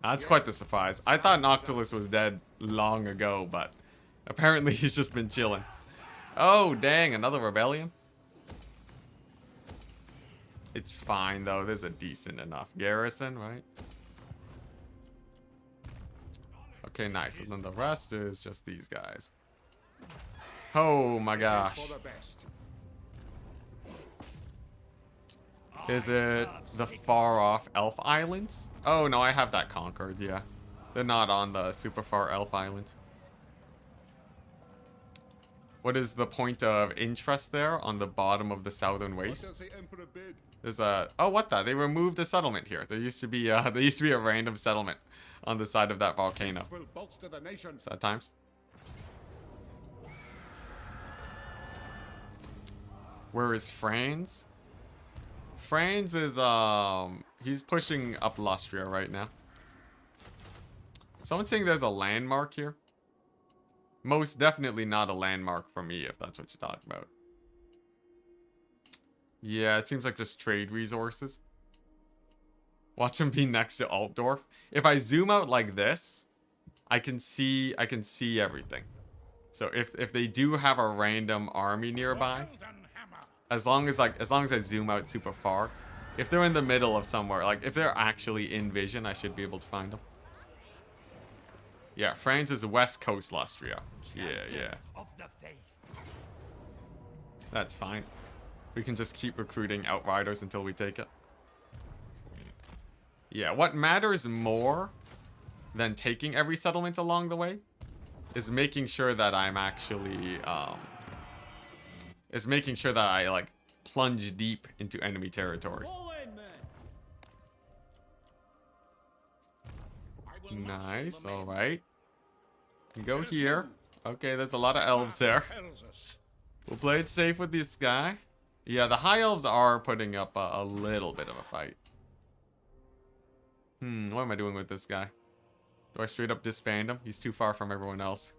That's quite the surprise. I thought Noctilus was dead long ago, but apparently he's just been chilling. Oh, dang. Another rebellion? It's fine, though. There's a decent enough garrison, right? Okay, nice. And then the rest is just these guys. Oh, my gosh. Is it the far-off Elf Islands? Oh, no, I have that conquered, yeah. They're not on the super far Elf Islands. What is the point of interest there on the bottom of the southern wastes? There's a... Oh, what the? They removed a settlement here. There used to be a random settlement on the side of that volcano. Sad times. Where is Franz? Franz is, he's pushing up Lustria right now. Someone's saying there's a landmark here. Most definitely not a landmark for me, if that's what you're talking about. Yeah, it seems like just trade resources. Watch him be next to Altdorf. If I zoom out like this, I can see everything. So if they do have a random army nearby, as long as I zoom out super far, if they're in the middle of somewhere, like if they're actually in vision, I should be able to find them. Yeah, France is West Coast Lustria. Yeah. That's fine. We can just keep recruiting Outriders until we take it. Yeah, what matters more than taking every settlement along the way is making sure that I'm actually, is making sure that I, like, plunge deep into enemy territory. Nice, alright. Go here. Okay, there's a lot of elves there. We'll play it safe with this guy. Yeah, the high elves are putting up a little bit of a fight. What am I doing with this guy? Do I straight up disband him? He's too far from everyone else.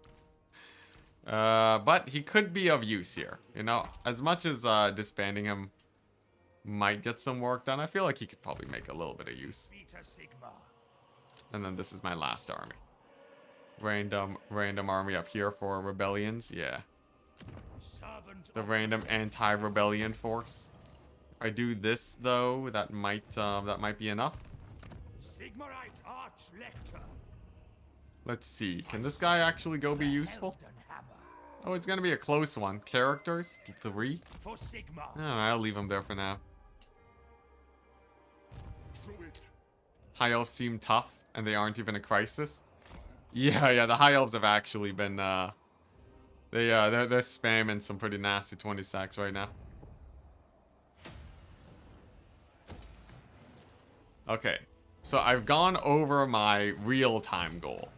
But he could be of use here. You know, as much as disbanding him might get some work done, I feel like he could probably make a little bit of use. And then this is my last army. Random army up here for rebellions. Yeah. The random anti-rebellion force. If I do this though, that might be enough. Let's see. Can this guy actually go be useful? Oh, it's gonna be a close one. Characters 3. Oh, I'll leave him there for now. High elves seem tough, and they aren't even a crisis. Yeah, the high elves have actually been they're spamming some pretty nasty 20 stacks right now. Okay, so I've gone over my real-time goal.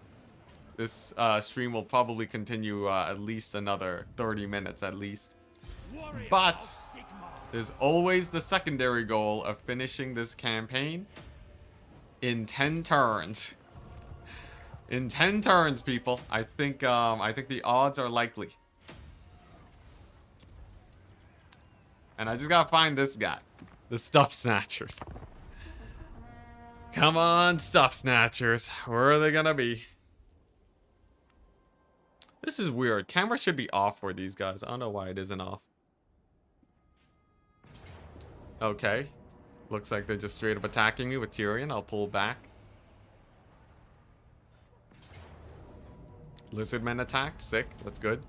This stream will probably continue at least another 30 minutes at least. But there's always the secondary goal of finishing this campaign in 10 turns. In 10 turns, people. I think the odds are likely. And I just gotta find this guy. The Stuff Snatchers. Come on, stuff snatchers. Where are they gonna be? This is weird. Camera should be off for these guys. I don't know why it isn't off. Okay. Looks like they're just straight up attacking me with Tyrion. I'll pull back. Lizardmen attacked. Sick. That's good.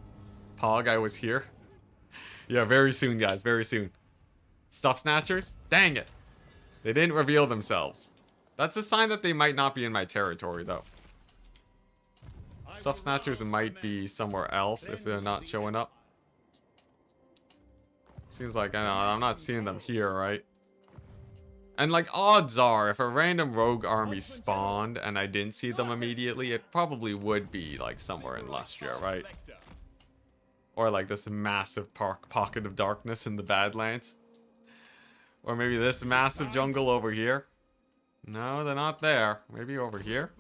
Pog, I was here. Yeah, very soon, guys. Very soon. Stuff snatchers? Dang it. They didn't reveal themselves. That's a sign that they might not be in my territory, though. Stuff snatchers might be somewhere else if they're not showing up. Seems like, I know, I'm not seeing them here, right? And like, odds are, if a random rogue army spawned and I didn't see them immediately, it probably would be like somewhere in Lustria, right? Or like this massive pocket of darkness in the Badlands. Or maybe this massive jungle over here. No, they're not there. Maybe over here.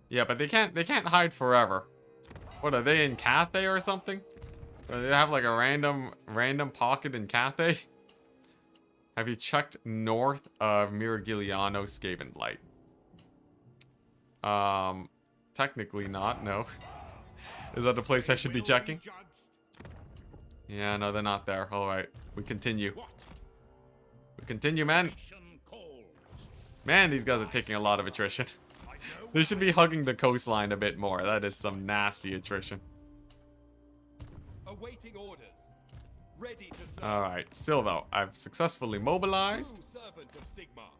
Yeah, but they can't hide forever. What are they in Cathay or something? Or they have like a random pocket in Cathay? Have you checked north of Miragliano Skaven Blight? Technically not, no. Is that the place I should be checking? Yeah, no, they're not there. Alright, we continue. We continue, man. Man, these guys are taking a lot of attrition. They should be hugging the coastline a bit more. That is some nasty attrition. Awaiting orders. Ready to serve. Alright, still though, I've successfully mobilized. Servant of Sigmar.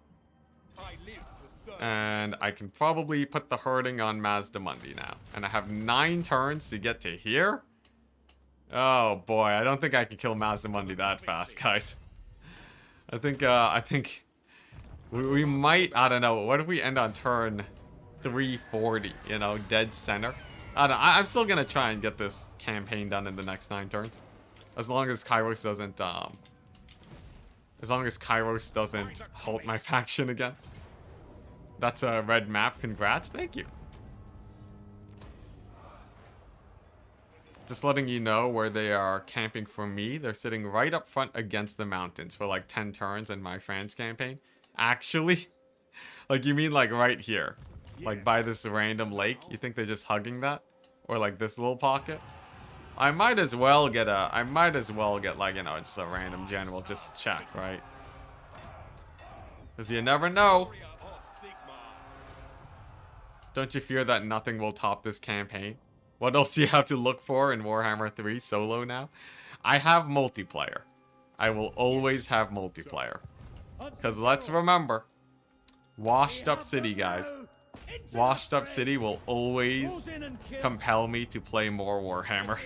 I live to serve. And I can probably put the herding on Mazdamundi now. And I have 9 turns to get to here. Oh boy, I don't think I can kill Mazdamundi that fast, guys. I think we might, I don't know, what if we end on turn 340, you know, dead center? I don't know, I'm still gonna try and get this campaign done in the next 9 turns. As long as Kairos doesn't halt my faction again. That's a red map, congrats, thank you. Just letting you know where they are camping for me. They're sitting right up front against the mountains for like 10 turns in my France campaign. Actually, like you mean like right here, like by this random lake? You think they're just hugging that, or like this little pocket? I might as well get like, you know, just a random general just to check, right? Because you never know. Don't you fear that nothing will top this campaign? What else do you have to look for in Warhammer 3 solo now? I have multiplayer. I will always have multiplayer. Because let's remember, washed up city, guys. Washed up city will always compel me to play more Warhammer.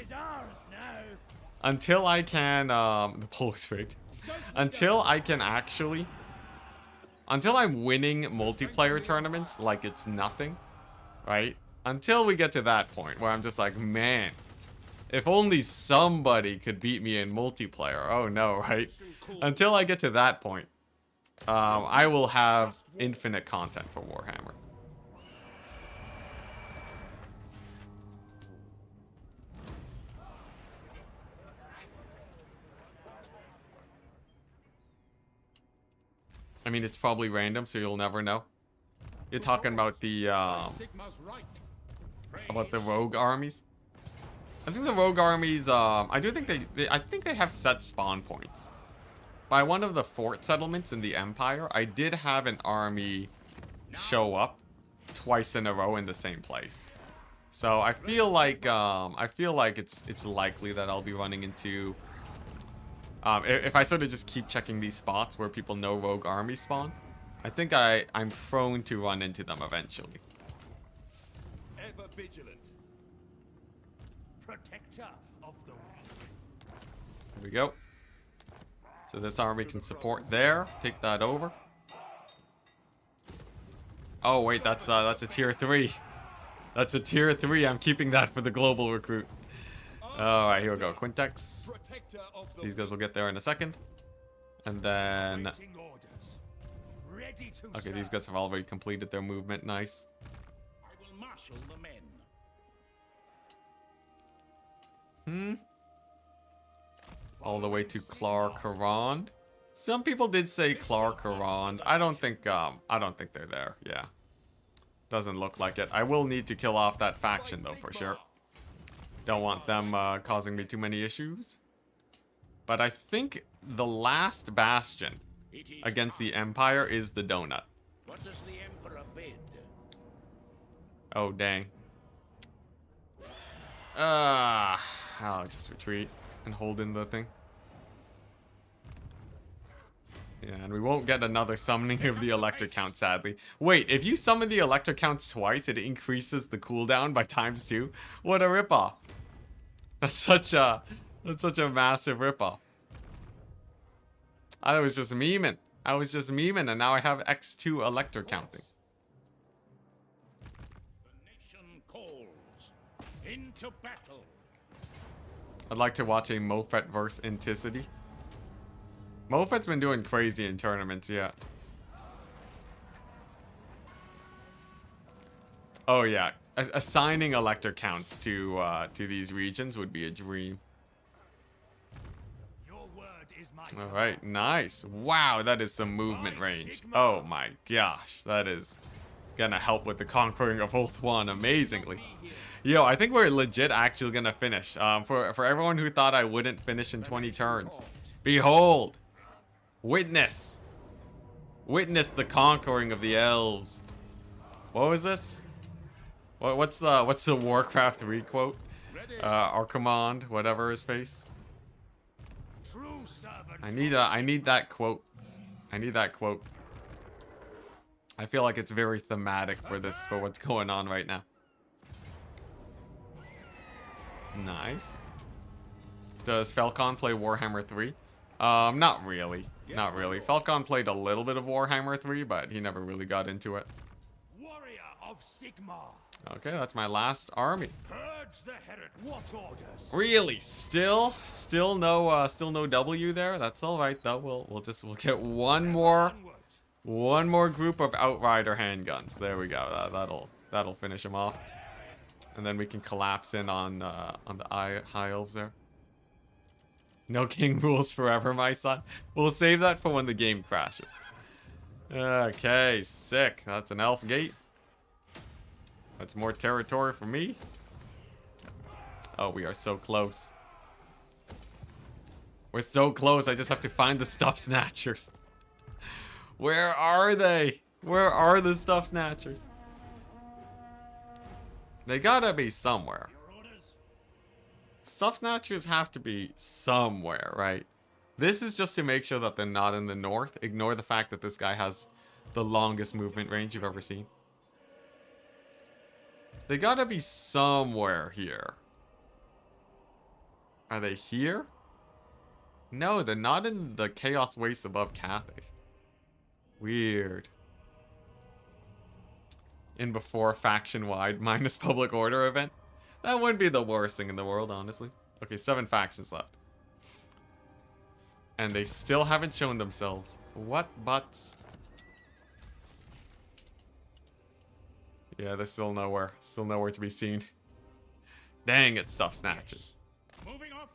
Until I can, the poll is rigged. Until I can actually, until I'm winning multiplayer tournaments like it's nothing, right? Until we get to that point where I'm just like, man, if only somebody could beat me in multiplayer. Oh no, right? Until I get to that point, I will have infinite content for Warhammer. I mean, it's probably random, so you'll never know. You're talking about the rogue armies. I think the rogue armies. I do think I think they have set spawn points. By one of the fort settlements in the Empire, I did have an army show up twice in a row in the same place. So I feel like it's likely that I'll be running into. If I sort of just keep checking these spots where people know rogue armies spawn, I think I'm prone to run into them eventually. Ever vigilant. Protector of the weak. There we go. So this army can support there. Take that over. Oh wait, that's a tier 3. That's a tier 3. I'm keeping that for the global recruit. Alright, here we go. Quintex. These guys will get there in a second. And then... Okay, these guys have already completed their movement. Nice. I will marshal the men. All the way to Clark Karand. Some people did say Clark or Rond. I don't think they're there. Yeah. Doesn't look like it. I will need to kill off that faction though for sure. Don't want them causing me too many issues. But I think the last bastion against the Empire is the donut. What does the Emperor bid? Oh dang. I'll just retreat and hold in the thing. Yeah, and we won't get another summoning of the Elector Count, sadly. Wait, if you summon the Elector Counts twice, it increases the cooldown by ×2? What a ripoff. That's such a massive ripoff. I was just memeing. And now I have X2 Elector counting. The nation calls into battle. I'd like to watch a Mofet versus Enticity. Mofet's been doing crazy in tournaments, yeah. Oh yeah, assigning Elector counts to these regions would be a dream. Your word is my All right, nice. Wow, that is some movement range. Oh my gosh, that is gonna help with the conquering of Oath 1 amazingly. Yo, I think we're legit actually gonna finish. For everyone who thought I wouldn't finish in 20 turns, behold. Witness the conquering of the elves. What was this? What's the Warcraft 3 quote? Archimond, whatever his face. true servant. I need that quote. I need that quote. I feel like it's very thematic for what's going on right now. Nice. Does Falcon play Warhammer 3? Not really. Not really. Falcon played a little bit of Warhammer 3, but he never really got into it. Warrior of Sigma. Okay, that's my last army. Purge the heretic. What orders? Really? Still no W there? That's all right though. We'll get one more group of Outrider handguns. There we go. That'll finish them off. And then we can collapse in on the high elves there. No king rules forever, my son. We'll save that for when the game crashes. Okay, sick. That's an elf gate. That's more territory for me. Oh, we are so close. We're so close. I just have to find the stuff snatchers. Where are they? Where are the stuff snatchers? They gotta be somewhere. Stuff snatchers have to be somewhere, right? This is just to make sure that they're not in the north. Ignore the fact that this guy has the longest movement range you've ever seen. They gotta be somewhere here. Are they here? No, they're not in the Chaos Waste above Cathay. Weird. In before faction-wide minus public order event. That wouldn't be the worst thing in the world, honestly. Okay, 7 factions left. And they still haven't shown themselves. What butts? Yeah, they're still nowhere. Still nowhere to be seen. Dang it, stuff snatchers. Moving off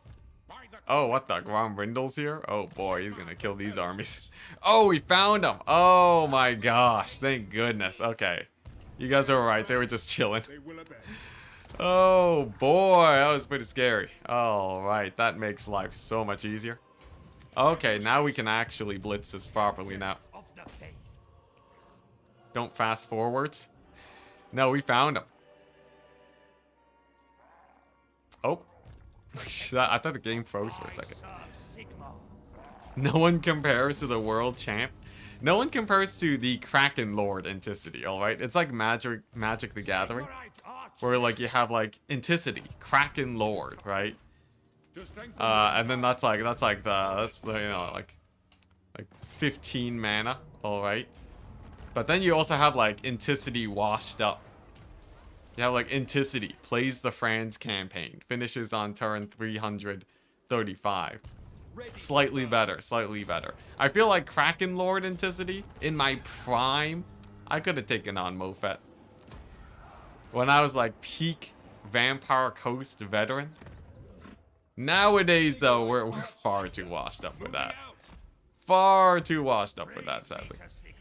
by the Oh, what the? Gromrindal's here? Oh boy, he's gonna kill these armies. Oh, we found him! Oh my gosh, thank goodness. Okay. You guys are alright, they were just chilling. They will obey. Oh boy, that was pretty scary. Alright, that makes life so much easier. Okay, now we can actually blitz this properly now. Of the faith. Don't fast forwards. No, we found him. Oh. I thought the game froze for a second. Serve Sigma. No one compares to the world champ. No one compares to the Kraken Lord Enticity, alright? It's like Magic the Gathering. Sigmarite arch. Where like you have like Enticity, Kraken Lord, right? Just thank And then that's the you know like 15 mana, alright? But then you also have like Enticity washed up. You have like Enticity, plays the Franz campaign, finishes on turn 335. Slightly better, slightly better. I feel like Kraken Lord Enticity, in my prime, I could have taken on Mofet. When I was like peak Vampire Coast veteran. Nowadays though, we're far too washed up with that. far too washed up for that, sadly. Beta Sigma.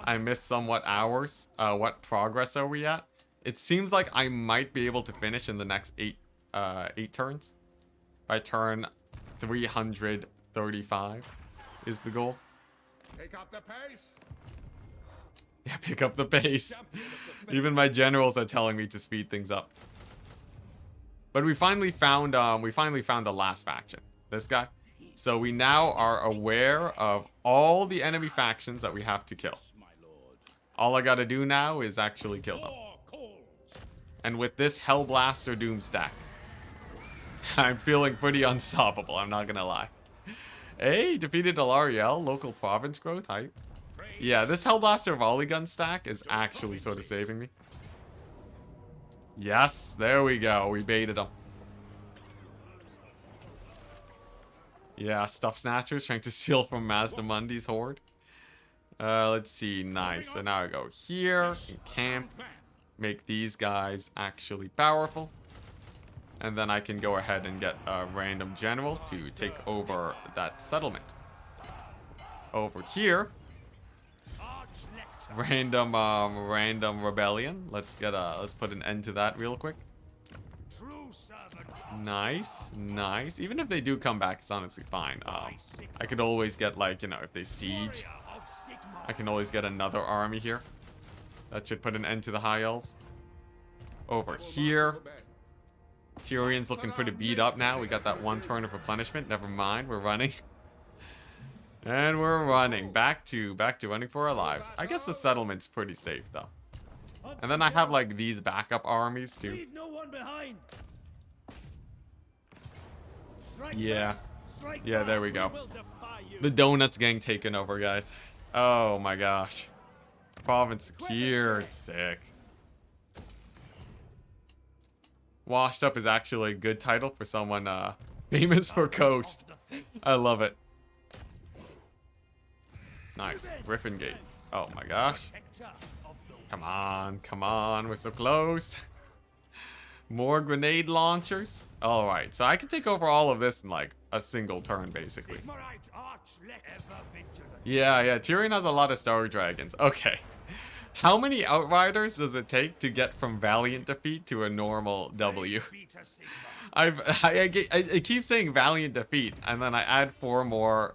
I missed somewhat hours. What progress are we at? It seems like I might be able to finish in the next 8 turns. By turn 335 is the goal. Pick up the pace. Yeah, pick up the pace. Champion of the faith. Even my generals are telling me to speed things up. But we finally found the last faction. This guy. So we now are aware of all the enemy factions that we have to kill. My lord. All I gotta do now is actually kill them. War calls. And with this Hellblaster Doom stack, I'm feeling pretty unstoppable, I'm not gonna lie. Hey, defeated Alariel, local province growth, hype. Yeah, this Hellblaster volley gun stack is actually sort of saving me. Yes, there we go, we baited him. Yeah, Stuff Snatchers trying to steal from Mazdamundi's horde. Let's see, nice. So now I go here, in camp, make these guys actually powerful. And then I can go ahead and get a random general to take over that settlement. Over here, random rebellion. Let's put an end to that real quick. True servant of Nice, nice. Even if they do come back, it's honestly fine. I could always get, like, you know, if they siege, warrior of Sigma. I can always get another army here. That should put an end to the High Elves. Over here, Tyrion's looking pretty beat up now. We got that 1 turn of replenishment. Never mind, we're running. And we're running. Back to running for our lives. I guess the settlement's pretty safe, though. And then I have, like, these backup armies, too. Leave no one behind. Strike Yeah. fast, strike Yeah, there we fast. go. Will defy you. The donuts gang taken over, guys. Oh my gosh. Province secured. Sick. Washed Up is actually a good title for someone famous for Coast. Of the faith. I love it. Nice. Griffin Gate. Oh my gosh. Protector of the weak. Come on, come on. We're so close. More grenade launchers. Alright, so I can take over all of this in like a single turn, basically. Sigmarite Archlek, ever vigilant. Yeah, Tyrion has a lot of Star Dragons. Okay. How many Outriders does it take to get from Valiant Defeat to a normal W? Beta Sigma. I keep saying Valiant Defeat, and then I add four more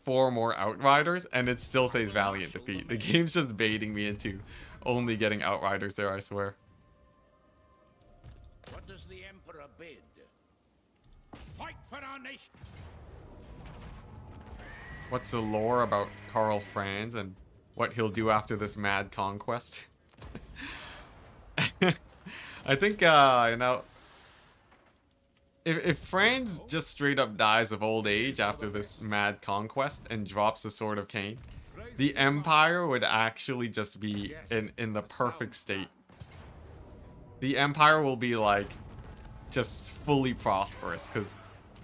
Outriders, and it still says Valiant Defeat. The game's just baiting me into only getting Outriders there, I swear. What does the Emperor bid? Fight for our nation. What's the lore about Karl Franz and what he'll do after this mad conquest? I think, you know, if Franz just straight up dies of old age after this mad conquest and drops the Sword of Cain, the Empire would actually just be in the perfect state. The Empire will be like just fully prosperous, because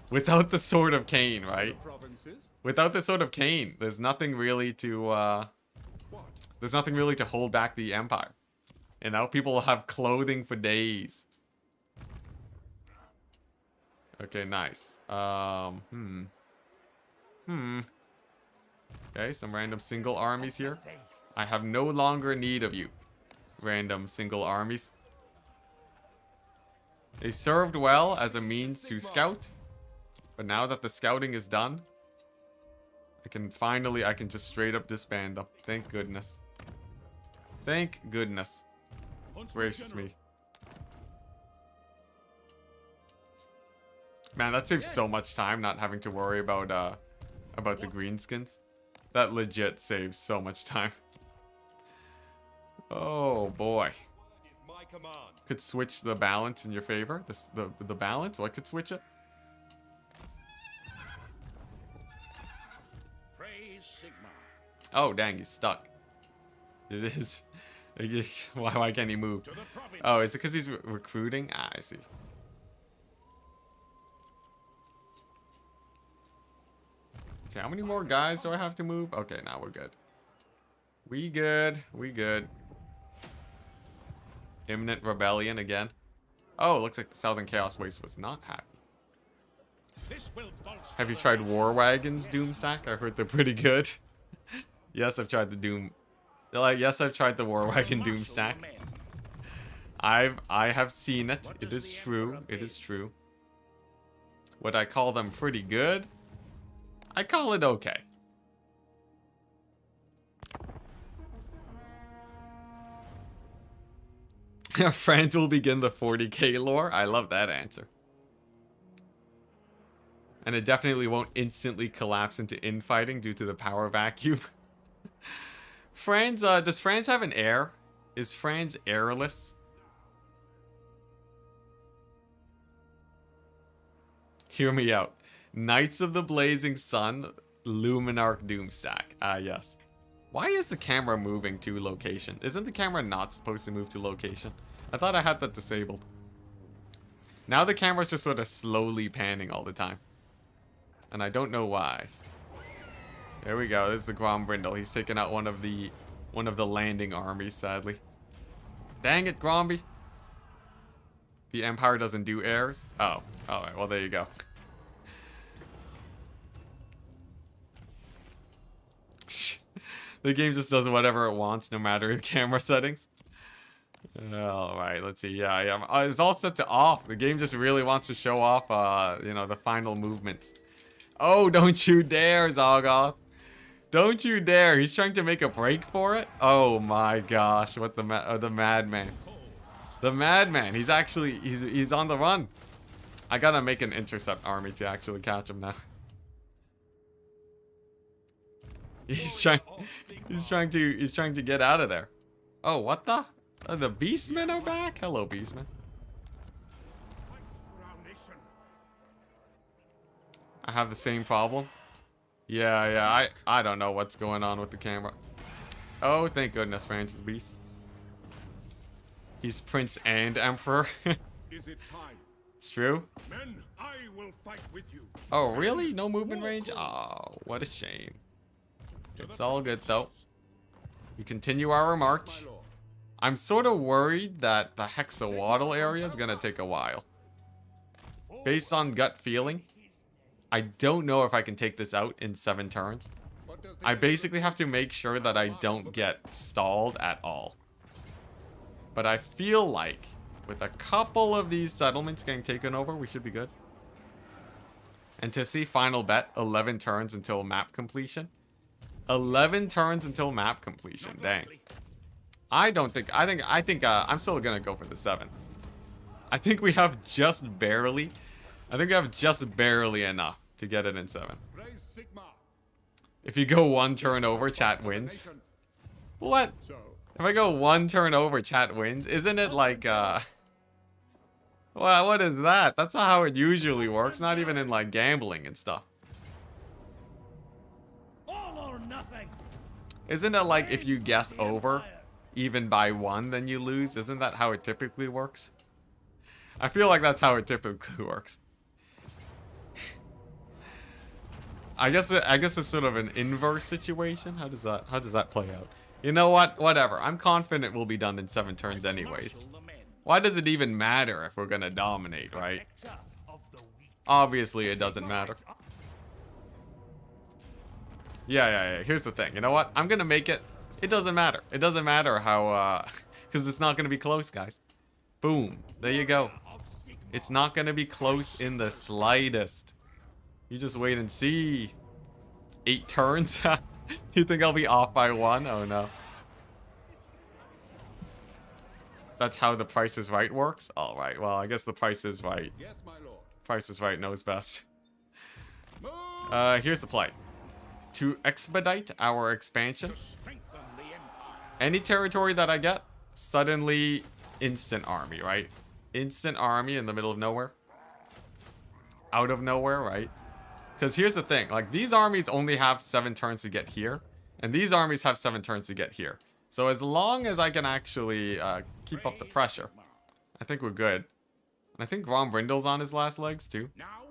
without the Sword of Cain, right? Provinces? Without the Sword of Cain, there's nothing really to What? hold back the Empire. You know, people will have clothing for days. Okay, nice. Okay, some random single armies here. I have no longer need of you, random single armies. They served well as a means to scout, but now that the scouting is done, I can just straight up disband them. Thank goodness. Thank goodness. Gracious me. Man, that saves so much time not having to worry about the greenskins. That legit saves so much time. Oh boy. Is my command. Could switch the balance in your favor. The balance? What could switch it? Praise Sigma. Oh dang, he's stuck. It is. Why can't he move? To the province. Oh, is it because he's recruiting? Ah, I see. So how many more guys do I have to move? Okay, now we're good. We good. We good. Imminent rebellion again. Oh, looks like the Southern Chaos Waste was not happy. This will bolster Have you the tried nation. War Wagon's Doom stack? I heard they're pretty good. Yes, I've tried the Doom. Yes, I've tried the War Wagon Doom Marshal stack. the men. I have seen it. What It does is the true. Emperor It bid? is true. Would I call them pretty good? I call it okay. France will begin the 40k lore. I love that answer. And it definitely won't instantly collapse into infighting due to the power vacuum. France, does France have an heir? Is France heirless? Hear me out. Knights of the Blazing Sun, Luminarch Doomstack. Ah, yes. Why is the camera moving to location? Isn't the camera not supposed to move to location? I thought I had that disabled. Now the camera's just sort of slowly panning all the time. And I don't know why. There we go. This is the Grombrindle. He's taken out one of the landing armies, sadly. Dang it, Gromby. The Empire doesn't do heirs? Oh. Alright, well there you go. The game just does whatever it wants, no matter your camera settings. Alright, let's see. Yeah. It's all set to off. The game just really wants to show off, you know, the final movements. Oh, don't you dare, Zoggoth. Don't you dare. He's trying to make a break for it. Oh my gosh. What the madman. The madman. He's actually, he's on the run. I gotta make an intercept army to actually catch him now. He's trying to get out of there. Oh, what the? The Beastmen are back? Hello, Beastmen. I have the same problem. Yeah, I don't know what's going on with the camera. Oh, thank goodness France is Beast. He's Prince and Emperor. Is it time? It's true. Men, I will fight with you. Oh, really? No movement range? Oh, what a shame. It's all good, though. We continue our march. I'm sort of worried that the Hexawaddle area is going to take a while. Based on gut feeling, I don't know if I can take this out in 7 turns. I basically have to make sure that I don't get stalled at all. But I feel like with a couple of these settlements getting taken over, we should be good. And to see final bet, 11 turns until map completion. 11 turns until map completion. Dang. I think I'm still gonna go for the 7. I think we have just barely. I think we have just barely enough to get it in 7. If you go 1 turn over, chat wins. What? If I go 1 turn over, chat wins? Isn't it like, well, what is that? That's not how it usually works. Not even in, like, gambling and stuff. All or nothing. Isn't it like if you guess over, even by 1, then you lose? Isn't that how it typically works? I feel like that's how it typically works. I guess it's sort of an inverse situation. How does that play out? You know what? Whatever. I'm confident we'll be done in 7 turns anyways. Why does it even matter if we're gonna dominate, right? Obviously it doesn't matter. Yeah. Here's the thing. You know what? I'm gonna make it. It doesn't matter. It doesn't matter how, because it's not gonna be close, guys. Boom. There you go. It's not gonna be close in the slightest. You just wait and see. 8 turns? You think I'll be off by 1? Oh no. That's how the Price is Right works? Alright, well, I guess the Price is Right. Yes, my lord. Price is Right knows best. Here's the play. To expedite our expansion, Strengthen the empire. any territory that I get, suddenly instant army, right? Instant army in the middle of nowhere. Out of nowhere, right? Because here's the thing, like, these armies only have 7 turns to get here, and these armies have 7 turns to get here. So as long as I can actually keep up the pressure, I think we're good. And I think Grombrindle's on his last legs, too. Now,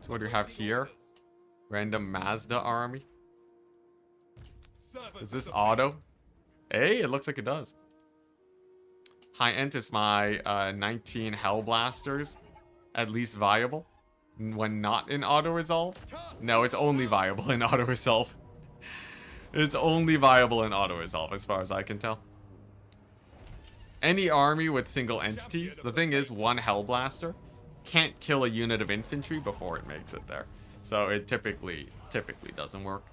So what do we have here? Random Mazda army. Is this auto? Hey, it looks like it does. High end is my 19 Hellblasters. At least viable. when not in auto-resolve? No, it's only viable in auto-resolve. It's only viable in auto-resolve as far as I can tell. Any army with single entities, the thing is, one Hellblaster can't kill a unit of infantry before it makes it there. So it typically doesn't work.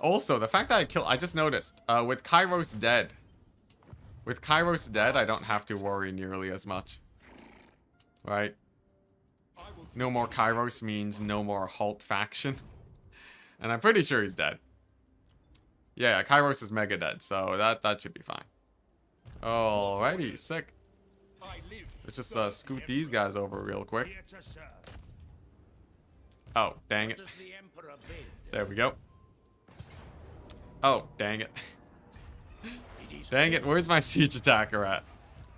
Also, the fact that I just noticed, with Kairos dead. With Kairos dead, I don't have to worry nearly as much. Right? No more Kairos means no more Halt faction. And I'm pretty sure he's dead. Yeah, Kairos is mega dead, so that should be fine. Alrighty, sick. Let's just scoot these guys over real quick. Oh, dang it. There we go. Oh, dang it. Dang it, where's my siege attacker at?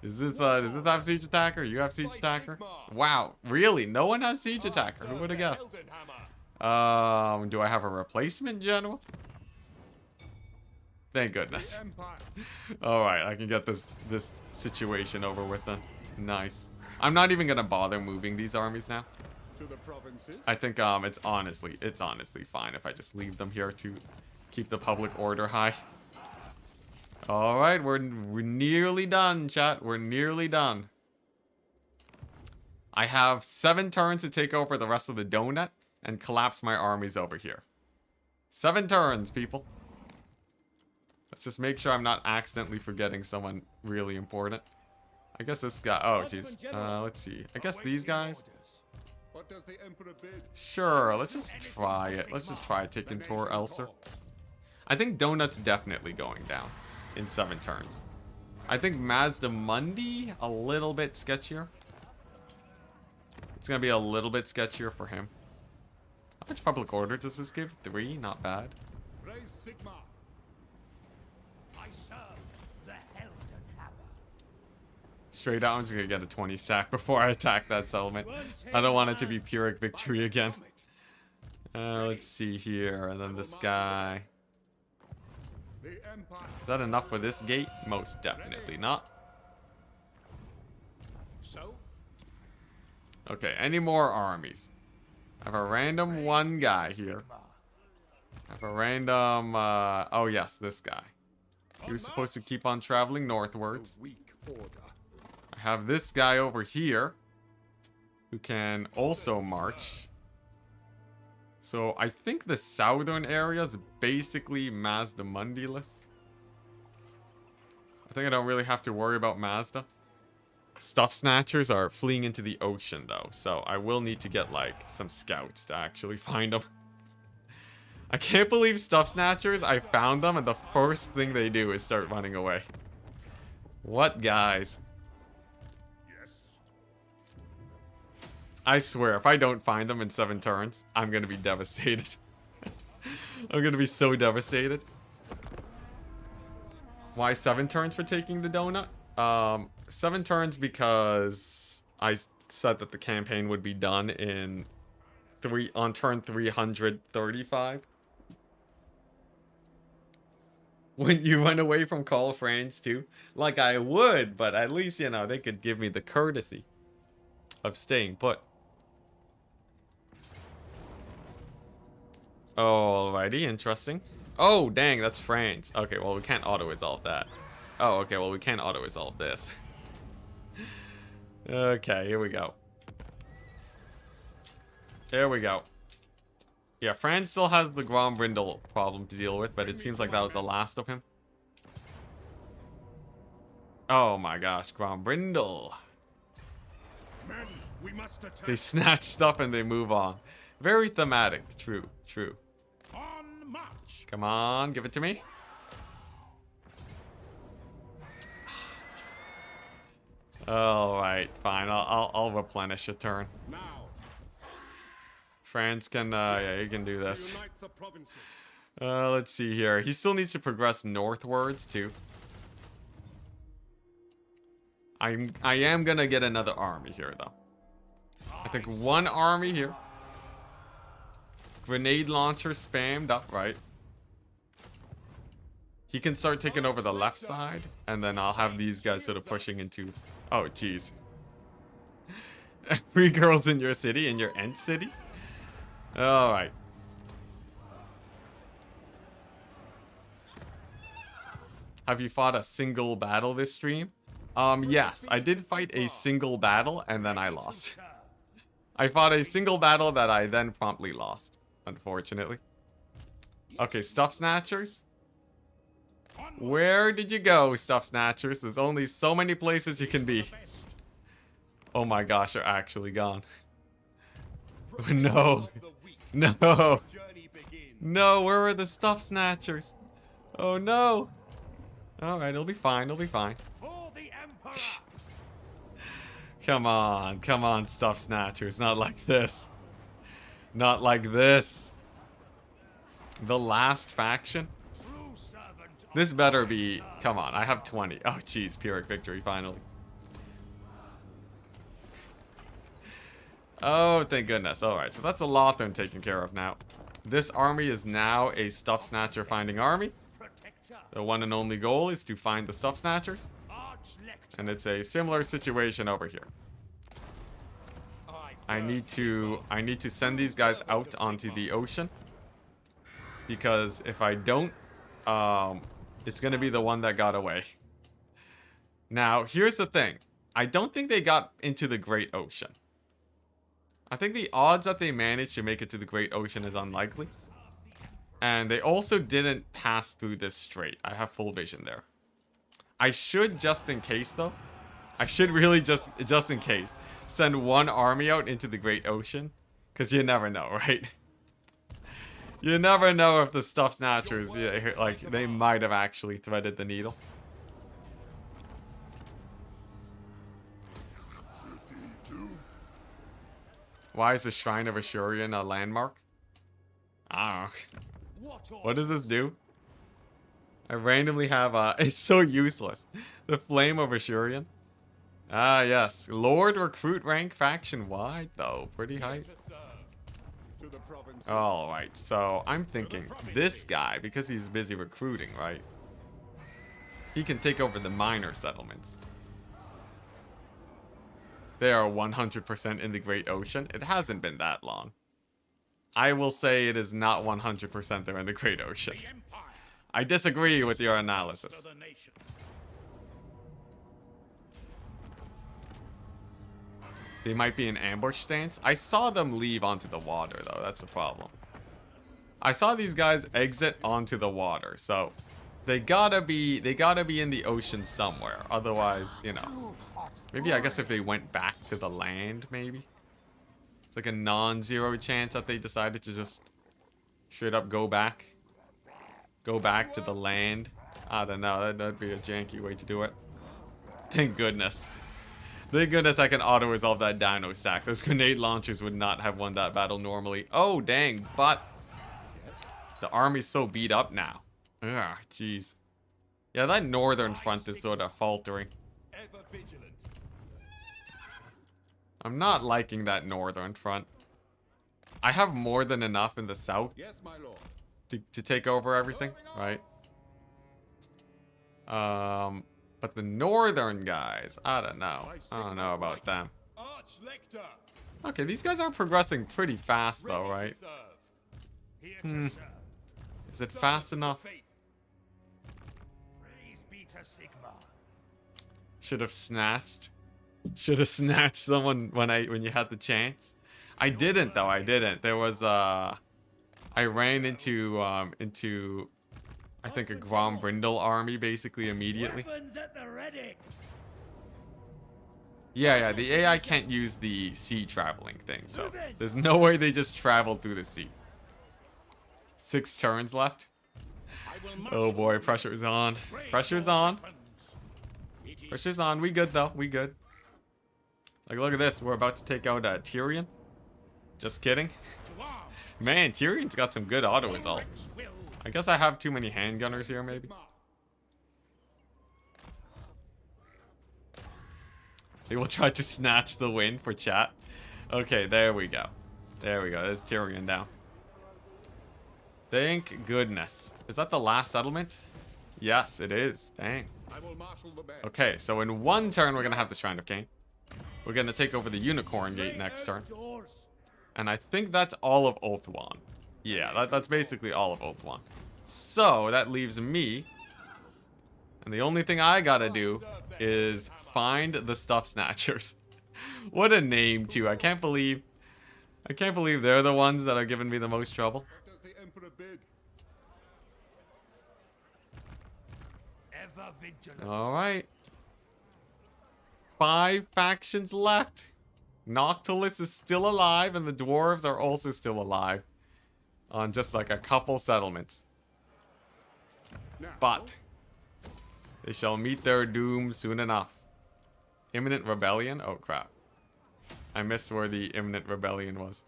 Does this have siege attacker? You have siege attacker? Wow, really? No one has siege attacker. Who would have guessed? Do I have a replacement general? Thank goodness. Alright, I can get this situation over with then. Nice. I'm not even gonna bother moving these armies now. I think it's honestly fine if I just leave them here to keep the public order high. Alright, we're nearly done, chat. We're nearly done. I have 7 turns to take over the rest of the donut and collapse my armies over here. 7 turns, people. Let's just make sure I'm not accidentally forgetting someone really important. I guess this guy... Oh, jeez. Let's see. I guess these guys... What does the Emperor bid? Sure, let's just try it. Let's just try taking Tor Elser. I think Donut's definitely going down in 7 turns. I think Mazda Mundi, a little bit sketchier. It's going to be a little bit sketchier for him. How much public order does this give? 3? Not bad. Raise Sigma. I serve the Helden Hammer. Straight out, I'm just going to get a 20 sack before I attack that settlement. I don't want it to be Pyrrhic victory again. Let's see here. And then this guy. Is that enough for this gate? Most definitely not. Okay, any more armies? I have a random one guy here. I have a random... oh yes, this guy. He was supposed to keep on traveling northwards. I have this guy over here, who can also march. So I think the southern area is basically Mazda Mundi-less. I think I don't really have to worry about Mazda. Stuff Snatchers are fleeing into the ocean though, so I will need to get like some scouts to actually find them. I can't believe Stuff Snatchers, I found them and the first thing they do is start running away. What guys? I swear, if I don't find them in 7 turns, I'm gonna be devastated. I'm gonna be so devastated. Why 7 turns for taking the donut? 7 turns because I said that the campaign would be done in on turn 335. When you run away from Call Friends too? Like I would, but at least, you know, they could give me the courtesy of staying put. Alrighty, interesting. Oh, dang, that's France. Okay, well, we can't auto-resolve that. Oh, okay, well, we can't auto-resolve this. Okay, here we go. There we go. Yeah, France still has the Grombrindle problem to deal with, but it seems like that was the last of him. Oh my gosh, Grombrindle. Men, we must attack. They snatch stuff and they move on. Very thematic. True, true. On march. Come on, give it to me. Alright, fine. I'll replenish a turn. Now, France can, yeah, you can do this. unite the provinces. Let's see here. He still needs to progress northwards, too. I am gonna get another army here, though. I think one army here. Grenade launcher spammed up, right? He can start taking over the left side, and then I'll have these guys sort of pushing into... Oh, jeez. Free girls in your city, in your end city? Alright. Have you fought a single battle this stream? Yes, I did fight a single battle and then I lost. I fought a single battle that I then promptly lost, unfortunately. Okay, Stuff Snatchers. Where did you go, Stuff Snatchers? There's only so many places you can be. Oh my gosh, they're actually gone. No. No. No, where are the Stuff Snatchers? Oh no. Alright, it'll be fine, it'll be fine. Come on, Stuff Snatchers. Not like this. Not like this. The last faction? This better be... Come on, I have 20. Oh, jeez, Pyrrhic victory, finally. Oh, thank goodness. Alright, so that's a Lothern taken care of now. This army is now a Stuff Snatcher finding army. The one and only goal is to find the Stuff Snatchers. And it's a similar situation over here. I need to send these guys out onto the ocean. Because if I don't, it's going to be the one that got away. Now, here's the thing. I don't think they got into the Great Ocean. I think the odds that they managed to make it to the Great Ocean is unlikely. And they also didn't pass through this strait. I have full vision there. I should, just in case though, I should really just in case, send one army out into the Great Ocean. Because you never know, right? You never know if the Stuff Snatchers, yeah, like, they might have actually threaded the needle. Why is the Shrine of Ashurian a landmark? I don't know. What does this do? I randomly have it's so useless. The Flame of Ashurian. Ah, yes. Lord recruit rank faction wide, though. Pretty high. Alright, so I'm thinking this guy, because he's busy recruiting, right? He can take over the minor settlements. They are 100% in the Great Ocean. It hasn't been that long. I will say it is not 100% they're in the Great Ocean. I disagree with your analysis. They might be in ambush stance. I saw them leave onto the water, though. That's the problem. I saw these guys exit onto the water, so they gotta be in the ocean somewhere. Otherwise, you know, maybe I guess if they went back to the land, maybe it's like a non-zero chance that they decided to just straight up go back to the land. I don't know. That'd be a janky way to do it. Thank goodness. Thank goodness I can auto-resolve that dino stack. Those grenade launchers would not have won that battle normally. Oh, dang. But the army's so beat up now. Ugh, jeez. Yeah, that northern front is sort of faltering. I'm not liking that northern front. I have more than enough in the south to take over everything, right? But the northern guys, I don't know. I don't know about them. Okay, these guys are progressing pretty fast though, right? Is it fast enough? Should have snatched. Should have snatched someone when you had the chance. I didn't though. I didn't. There was I ran into I think a Grombrindle army basically immediately. Yeah, the AI can't use the sea traveling thing, so there's no way they just traveled through the sea. 6 turns left. Oh boy, pressure's on. Pressure's on. Pressure's on. We good though. We good. Like, look at this. We're about to take out Tyrion. Just kidding. Man, Tyrion's got some good auto result. I guess I have too many handgunners here, maybe. They will try to snatch the win for chat. Okay, there we go. There we go. There's Tyrion down. Thank goodness. Is that the last settlement? Yes, it is. Dang. Okay, so in one turn, we're going to have the Shrine of Cain. We're gonna take over the Unicorn Gate next turn. Doors. And I think that's all of Ulthuan. Yeah, that's basically all of Ulthuan. So, that leaves me. And the only thing I gotta do is find the Stuff Snatchers. What a name, too. I can't believe they're the ones that are giving me the most trouble. What does the Emperor bid? Ever vigilant. Alright. 5 factions left. Noctilus is still alive, and the dwarves are also still alive. On just like a couple settlements. But they shall meet their doom soon enough. Imminent rebellion? Oh crap. I missed where the imminent rebellion was.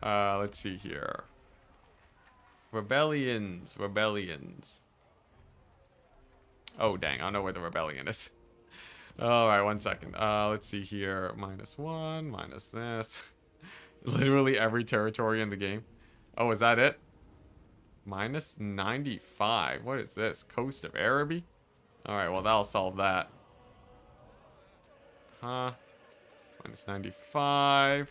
Let's see here. Rebellions. Oh dang, I don't know where the rebellion is. Alright, 1 second. Let's see here. -1, minus this. Literally every territory in the game. Oh, is that it? -95. What is this? Coast of Araby? Alright, well that'll solve that. Huh? -95.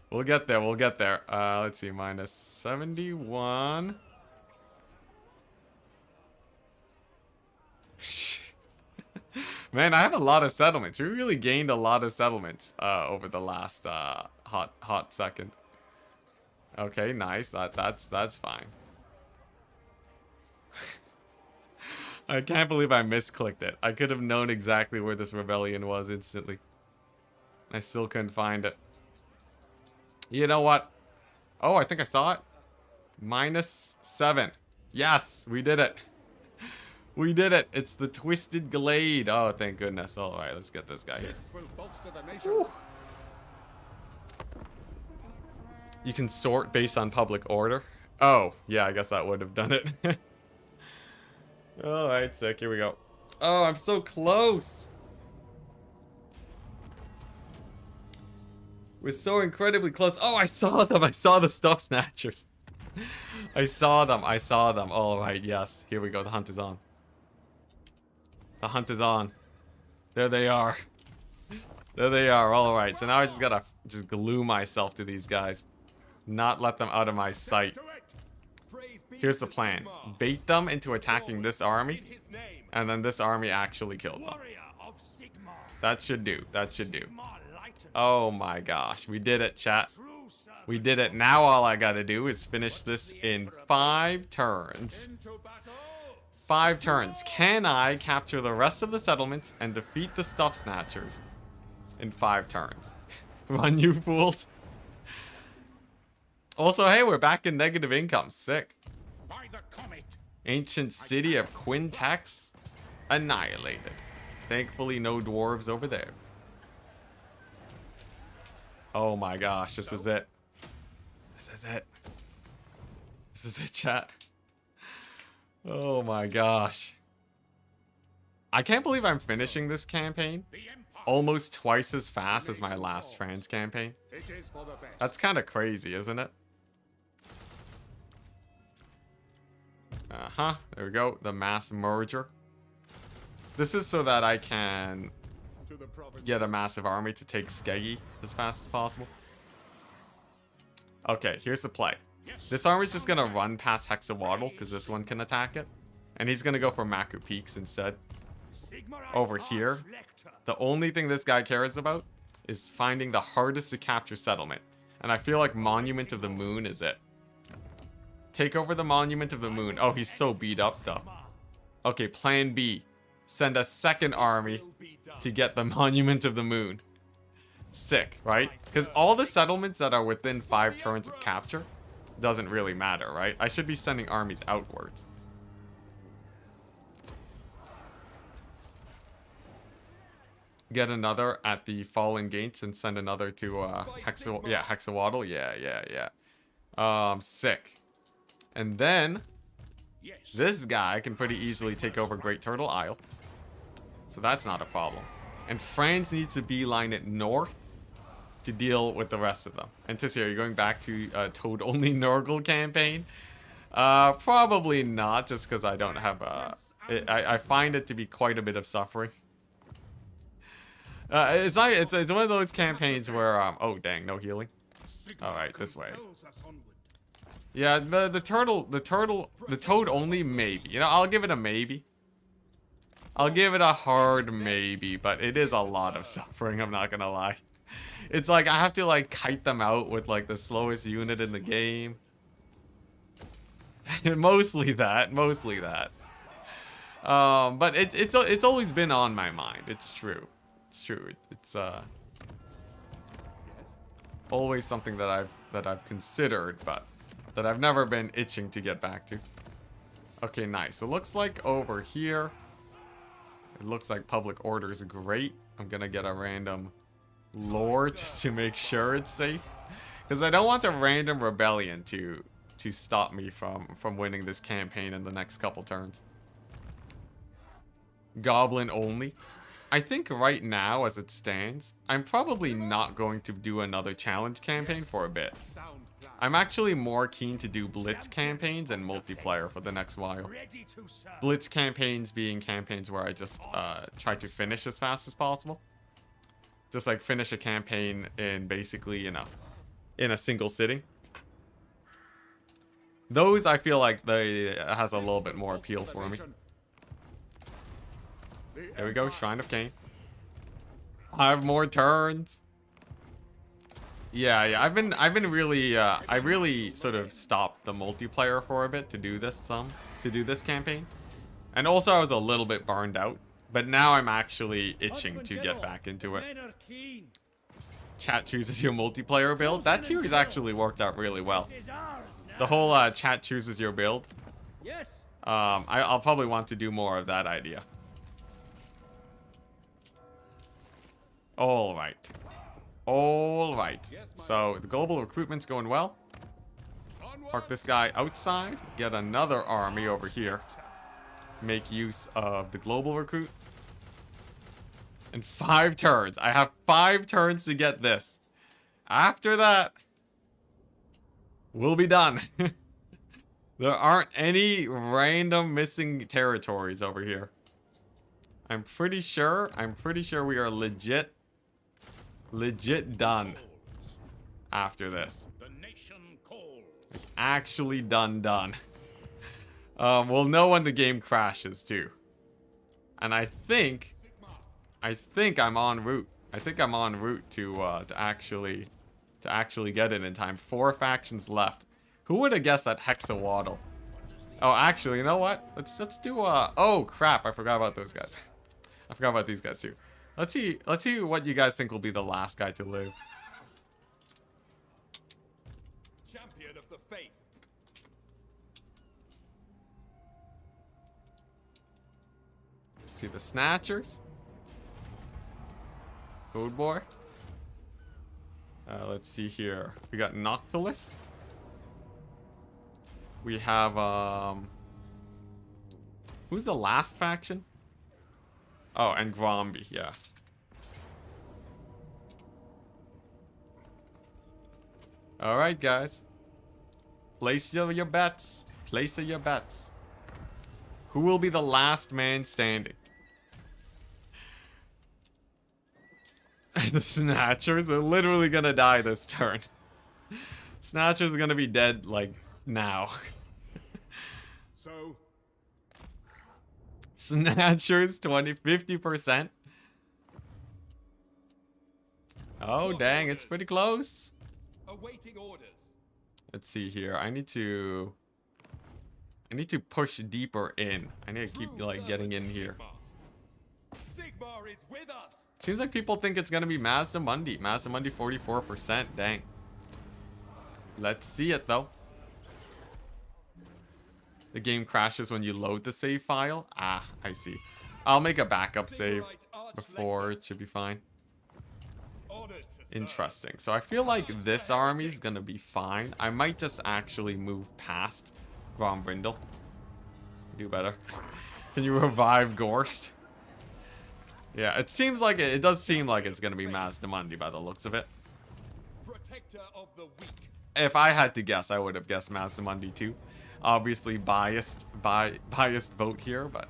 We'll get there, let's see, -71. Man, I have a lot of settlements. We really gained a lot of settlements over the last hot second. Okay, nice. That's fine. I can't believe I misclicked it. I could have known exactly where this rebellion was instantly. I still couldn't find it. You know what? Oh, I think I saw it. -7. Yes, we did it. We did it. It's the Twisted Glade. Oh, thank goodness. All right, let's get this guy here. This will bolster the nation. You can sort based on public order. Oh, yeah, I guess that would have done it. All right, sick. Here we go. Oh, I'm so close. We're so incredibly close. Oh, I saw them. I saw the Stuff Snatchers. I saw them. All right, yes. Here we go. The hunt is on. The hunt is on. There they are. There they are. All right. So now I just gotta glue myself to these guys. Not let them out of my sight. Here's the plan. Bait them into attacking this army. And then this army actually kills them. That should do. Oh my gosh. We did it, chat. We did it. Now all I gotta do is finish this in 5 turns. 5 turns. Can I capture the rest of the settlements and defeat the Stuff Snatchers in 5 turns? Run, you fools. Also, hey, we're back in negative income. Sick. By the comet. Ancient city of Quintex annihilated. Thankfully, no dwarves over there. Oh my gosh, this is it. This is it. This is it, chat. Oh my gosh. I can't believe I'm finishing this campaign almost twice as fast as my last trans campaign. It is for the best. That's kind of crazy, isn't it? Uh-huh. There we go. The mass merger. This is so that I can To the province. get a massive army to take Skeggy as fast as possible. Okay, here's the play. This army's just gonna run past Hexawaddle because this one can attack it. And he's gonna go for Maku Peaks instead. Over here, the only thing this guy cares about is finding the hardest to capture settlement. And I feel like Monument of the Moon is it. Take over the Monument of the Moon. Oh, he's so beat up though. Okay, plan B. Send a second army to get the Monument of the Moon. Sick, right? Because all the settlements that are within 5 turns of capture doesn't really matter, right? I should be sending armies outwards. Get another at the Fallen Gates and send another to Hexawaddle. Yeah. Sick. And then this guy can pretty easily take over Great Turtle Isle. So that's not a problem. And France needs to beeline it north to deal with the rest of them. Enticity, are you going back to Toad-only Nurgle campaign? Probably not, just because I don't have I find it to be quite a bit of suffering. It's one of those campaigns where oh dang, no healing. All right, this way. Yeah, the toad only maybe. You know, I'll give it a maybe. I'll give it a hard maybe, but it is a lot of suffering, I'm not gonna lie. It's like I have to like kite them out with like the slowest unit in the game. Mostly that. But it's always been on my mind. It's true. It's true. It's always something that I've considered, but that I've never been itching to get back to. Okay, nice. It looks like over here, it looks like public order is great. I'm gonna get a random lore just to make sure it's safe, because I don't want a random rebellion to stop me from winning this campaign in the next couple turns. Goblin only. I think right now, as it stands, I'm probably not going to do another challenge campaign for a bit. I'm actually more keen to do blitz campaigns and multiplayer for the next while. Blitz campaigns being campaigns where I just try to finish as fast as possible. Just like finish a campaign in basically, you know, in a single sitting. Those I feel like they has a little bit more appeal for me. There we go, Shrine of Cain. 5 more turns. Yeah, I've been really I really sort of stopped the multiplayer for a bit to do this campaign. And also I was a little bit burned out, but now I'm actually itching to get back into it. Chat chooses your multiplayer build. That series actually worked out really well. The whole chat chooses your build. Yes. I'll probably want to do more of that idea. All right. So the global recruitment's going well. Park this guy outside. Get another army over here. Make use of the global recruit. In 5 turns. I have 5 turns to get this. After that, we'll be done. There aren't any random missing territories over here. I'm pretty sure we are legit done after this. The nation calls. Actually done. We'll know when the game crashes too. And I think I'm en route. I think I'm en route to actually get it in time. 4 factions left. Who would have guessed that Hexawaddle? Oh, actually, you know what? Let's do oh crap, I forgot about those guys. I forgot about these guys too. Let's see what you guys think will be the last guy to live. Champion of the faith. See the Snatchers. Code Boy. Let's see here. We got Noctilus. We have who's the last faction? Oh, and Gromby, yeah. Alright, guys. Place your bets. Who will be the last man standing? The Snatchers are literally gonna die this turn. Snatchers are gonna be dead, like, now. So Snatchers 50%. Oh dang, it's pretty close. awaiting orders. Let's see here. I need to push deeper in. I need to keep like getting in here. Sigmar is with us. Seems like people think it's gonna be Mazda Mundi. Mazda Mundi 44%. Dang. Let's see it though. The game crashes when you load the save file. Ah, I see. I'll make a backup save before. It should be fine. Interesting. So I feel like this army is gonna be fine. I might just actually move past Grombrindle. Do better. Can you revive Gorst? Yeah, it seems like it does seem like it's gonna be Mazda Mundi by the looks of it. Protector of the weak. If I had to guess, I would have guessed Mazda Mundi too. Obviously biased vote here, but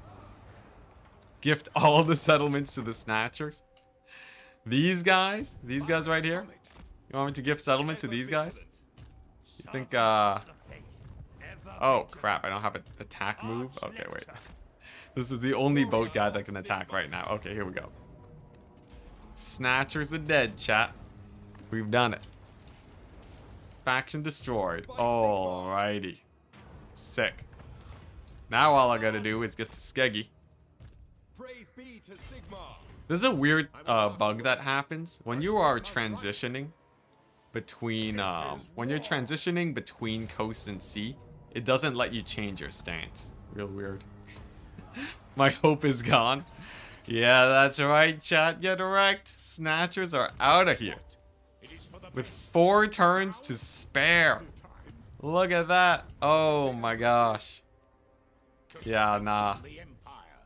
Gift all the settlements to the Snatchers. These guys right here. You want me to gift settlements to these guys? You think, oh crap, I don't have an attack move? Okay, wait. This is the only boat guy that can attack right now. Okay, here we go. Snatchers are dead, chat. We've done it. Faction destroyed. Alrighty. Sick. Now all I gotta do is get to Skeggy. This is a weird bug that happens when you are transitioning between coast and sea. It doesn't let you change your stance. Real weird. My hope is gone. Yeah, that's right, chat. Get wrecked. Snatchers are out of here. With 4 turns to spare. Look at that. Oh my gosh. Yeah, nah.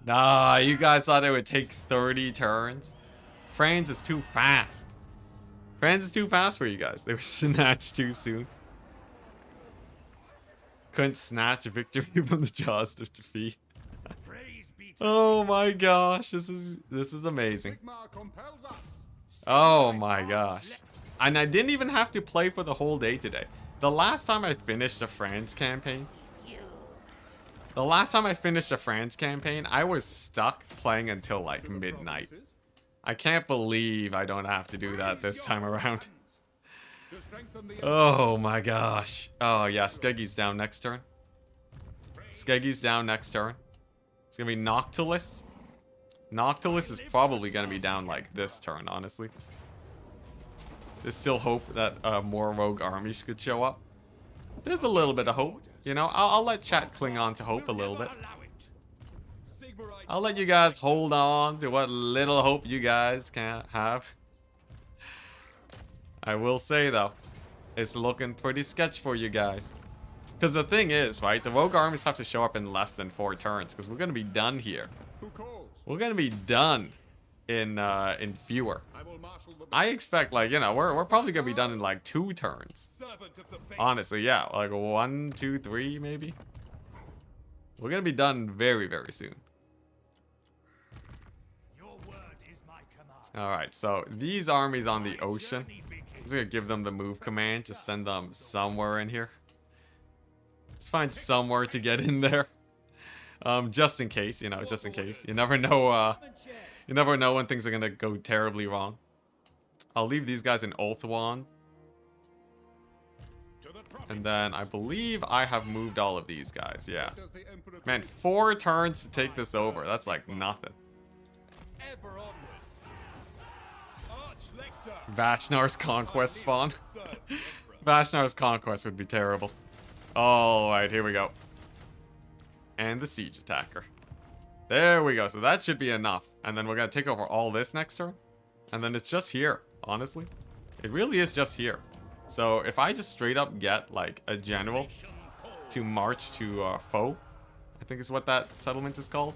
Nah, you guys thought it would take 30 turns? France is too fast. France is too fast for you guys. They were snatched too soon. Couldn't snatch a victory from the jaws of defeat. Oh my gosh, this is amazing. Oh my gosh. And I didn't even have to play for the whole day today. The last time I finished a France campaign, I was stuck playing until like midnight. I can't believe I don't have to do that this time around. Oh my gosh. Oh yeah, Skeggy's down next turn. Skeggy's down next turn. It's gonna be Noctilus. Noctilus is probably gonna be down like this turn, honestly. There's still hope that more rogue armies could show up. There's a little bit of hope. You know, I'll let chat cling on to hope a little bit. I'll let you guys hold on to what little hope you guys can have. I will say, though, it's looking pretty sketch for you guys. Because the thing is, right, the rogue armies have to show up in less than 4 turns. Because we're going to be done here. We're going to be done in fewer. I expect, like, you know, we're probably going to be done in, like, 2 turns. Honestly, yeah. Like, 1, 2, 3, maybe. We're going to be done very, very soon. Alright, so these armies on the ocean, I'm just going to give them the move command. Just send them somewhere in here. Let's find somewhere to get in there. Just in case, you know, just in case. You never know, when things are going to go terribly wrong. I'll leave these guys in Ulthuan. And then I believe I have moved all of these guys, yeah. Man, 4 turns to take this over. That's like nothing. Vashnar's Conquest spawn. Vashnar's Conquest would be terrible. Alright, here we go. And the Siege Attacker. There we go. So that should be enough. And then we're going to take over all this next turn. And then it's just here, honestly. It really is just here. So if I just straight up get, like, a general to march to foe, I think is what that settlement is called.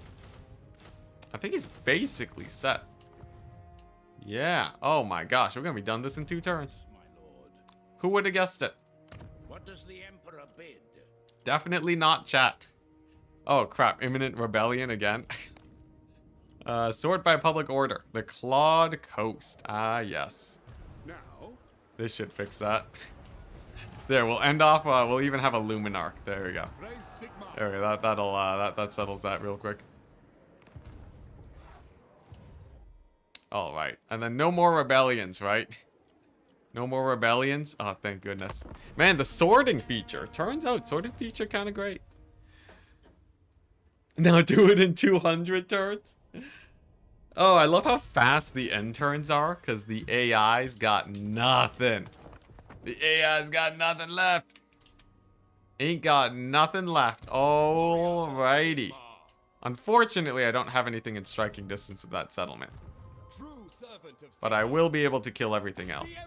I think he's basically set. Yeah. Oh my gosh, we're gonna be done this in 2 turns. Who would have guessed it? What does the Emperor bid? Definitely not chat. Oh crap, imminent rebellion again. Sort by public order. The Clawed Coast. Ah, yes. Now, this should fix that. There, we'll end off, we'll even have a Luminarch. There we go. There we go, that settles that real quick. Alright, and then no more rebellions, right? No more rebellions? Oh, thank goodness. Man, the sorting feature. Turns out sorting feature kind of great. Now do it in 200 turns? Oh, I love how fast the end turns are, because the AI's got nothing. The AI's got nothing left. Ain't got nothing left. Alrighty. Unfortunately, I don't have anything in striking distance of that settlement. But I will be able to kill everything else.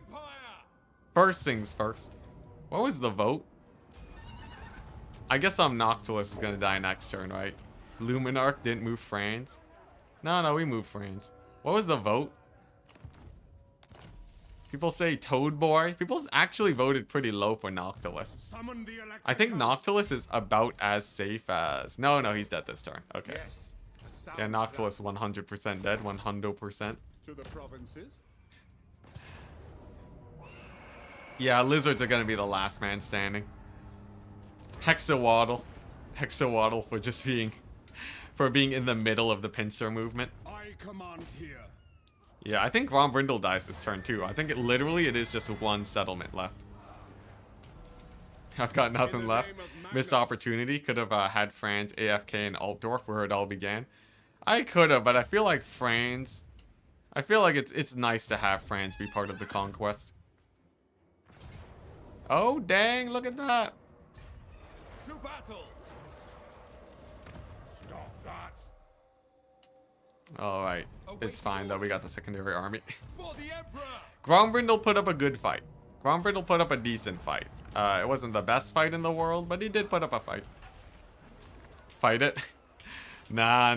First things first. What was the vote? I guess Noctilus is going to die next turn, right? Luminarch didn't move France. No, we moved France. What was the vote? People say Toad Boy. People actually voted pretty low for Noctilus. I think Noctilus is about as safe as... No, he's dead this turn. Okay. Yeah, Noctilus 100% dead, 100%. To the provinces. Yeah, lizards are gonna be the last man standing. Hexawaddle. Hexawaddle for just being... for being in the middle of the pincer movement. I command here. Yeah, I think Grombrindle dies this turn too. I think it is just one settlement left. I've got nothing left. Missed opportunity. Could have had Franz, AFK, and Altdorf where it all began. I could have, but I feel like Franz... I feel like it's nice to have Franz be part of the conquest. Oh, dang, look at that. To battle. Stop that. Alright. It's fine though, we got the secondary army. For the Emperor. Grombrindle put up a good fight. Grombrindle put up a decent fight. It wasn't the best fight in the world, but he did put up a fight. Fight it? Nah.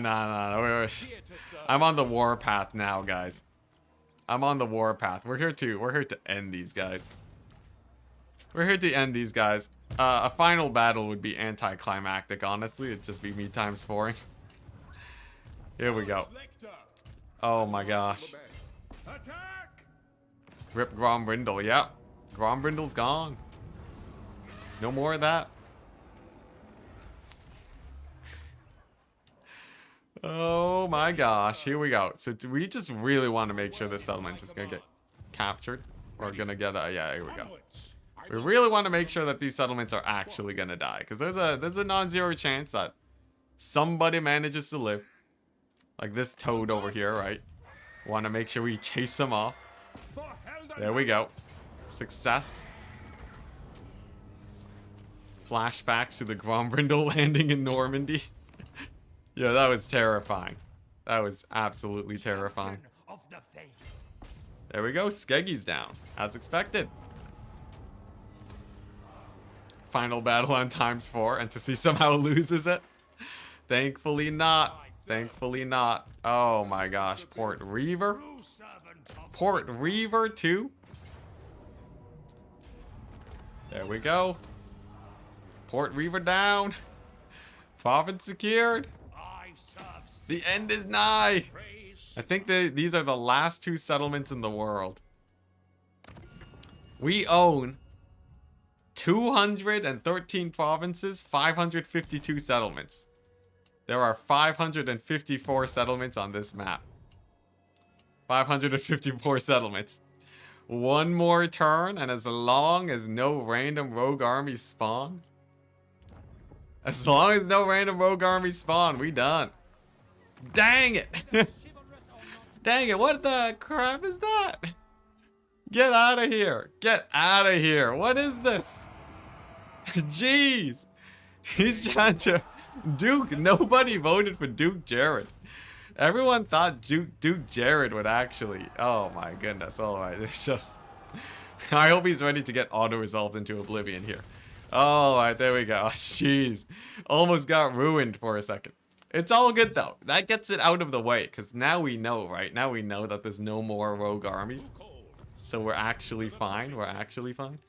I'm on the war path now, guys. I'm on the war path. We're here to end these guys. We're here to end these guys. A final battle would be anticlimactic, honestly. It'd just be me times 4ing. Here we go. Oh my gosh. Attack. Rip Grombrindle, yep. Grombrindle's gone. No more of that. Oh my gosh, here we go. So we just really want to make sure this settlement is going to get captured. Or going to get a... Yeah, here we go. We really want to make sure that these settlements are actually going to die. Because there's a non-zero chance that somebody manages to live. Like this toad over here, right? Want to make sure we chase them off. There we go. Success. Flashbacks to the Grombrindle landing in Normandy. Yeah, that was terrifying. That was absolutely terrifying. Of the faith. There we go. Skeggy's down, as expected. Final battle on ×4, and to see somehow loses it. Thankfully not. Thankfully not. Oh my gosh. Port Reaver. Port Reaver too. There we go. Port Reaver down. Province secured. The end is nigh. I think these are the last 2 settlements in the world. We own 213 provinces, 552 settlements. There are 554 settlements on this map. 554 settlements. One more turn, and as long as no random rogue armies spawn. As long as no random rogue armies spawn, we done. Dang it! Dang it, what the crap is that? Get out of here. Get out of here. What is this? Jeez. He's trying to... Duke, nobody voted for Duke Jared. Everyone thought Duke Jared would actually... Oh my goodness. Alright, it's just... I hope he's ready to get auto-resolved into oblivion here. Alright, there we go. Jeez. Almost got ruined for a second. It's all good though. That gets it out of the way. Because now we know, right? Now we know that there's no more rogue armies. So we're actually fine. We're actually fine.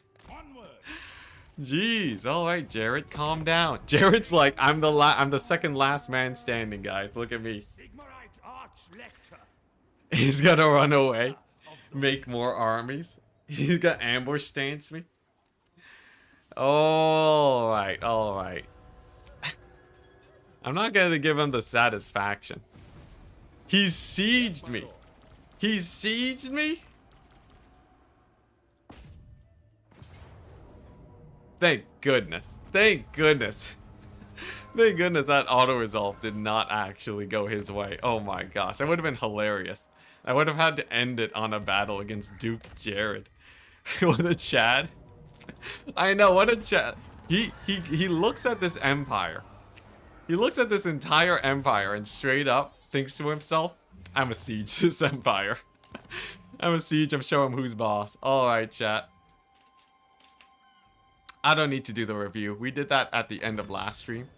Jeez. Alright, Jared, calm down. Jared's like, I'm the second last man standing, guys. Look at me. He's gonna run away. Make more armies. He's got ambush stance me. Alright, alright. I'm not gonna give him the satisfaction. He's sieged me. He's sieged me? Thank goodness. Thank goodness. Thank goodness that auto-resolve did not actually go his way. Oh my gosh, that would have been hilarious. I would have had to end it on a battle against Duke Jared. What a Chad. I know, what a Chad. He looks at this empire. He looks at this entire empire and straight up thinks to himself, I'm a siege this empire. I'm a siege, I'm showing him who's boss. Alright, chat. I don't need to do the review. We did that at the end of last stream.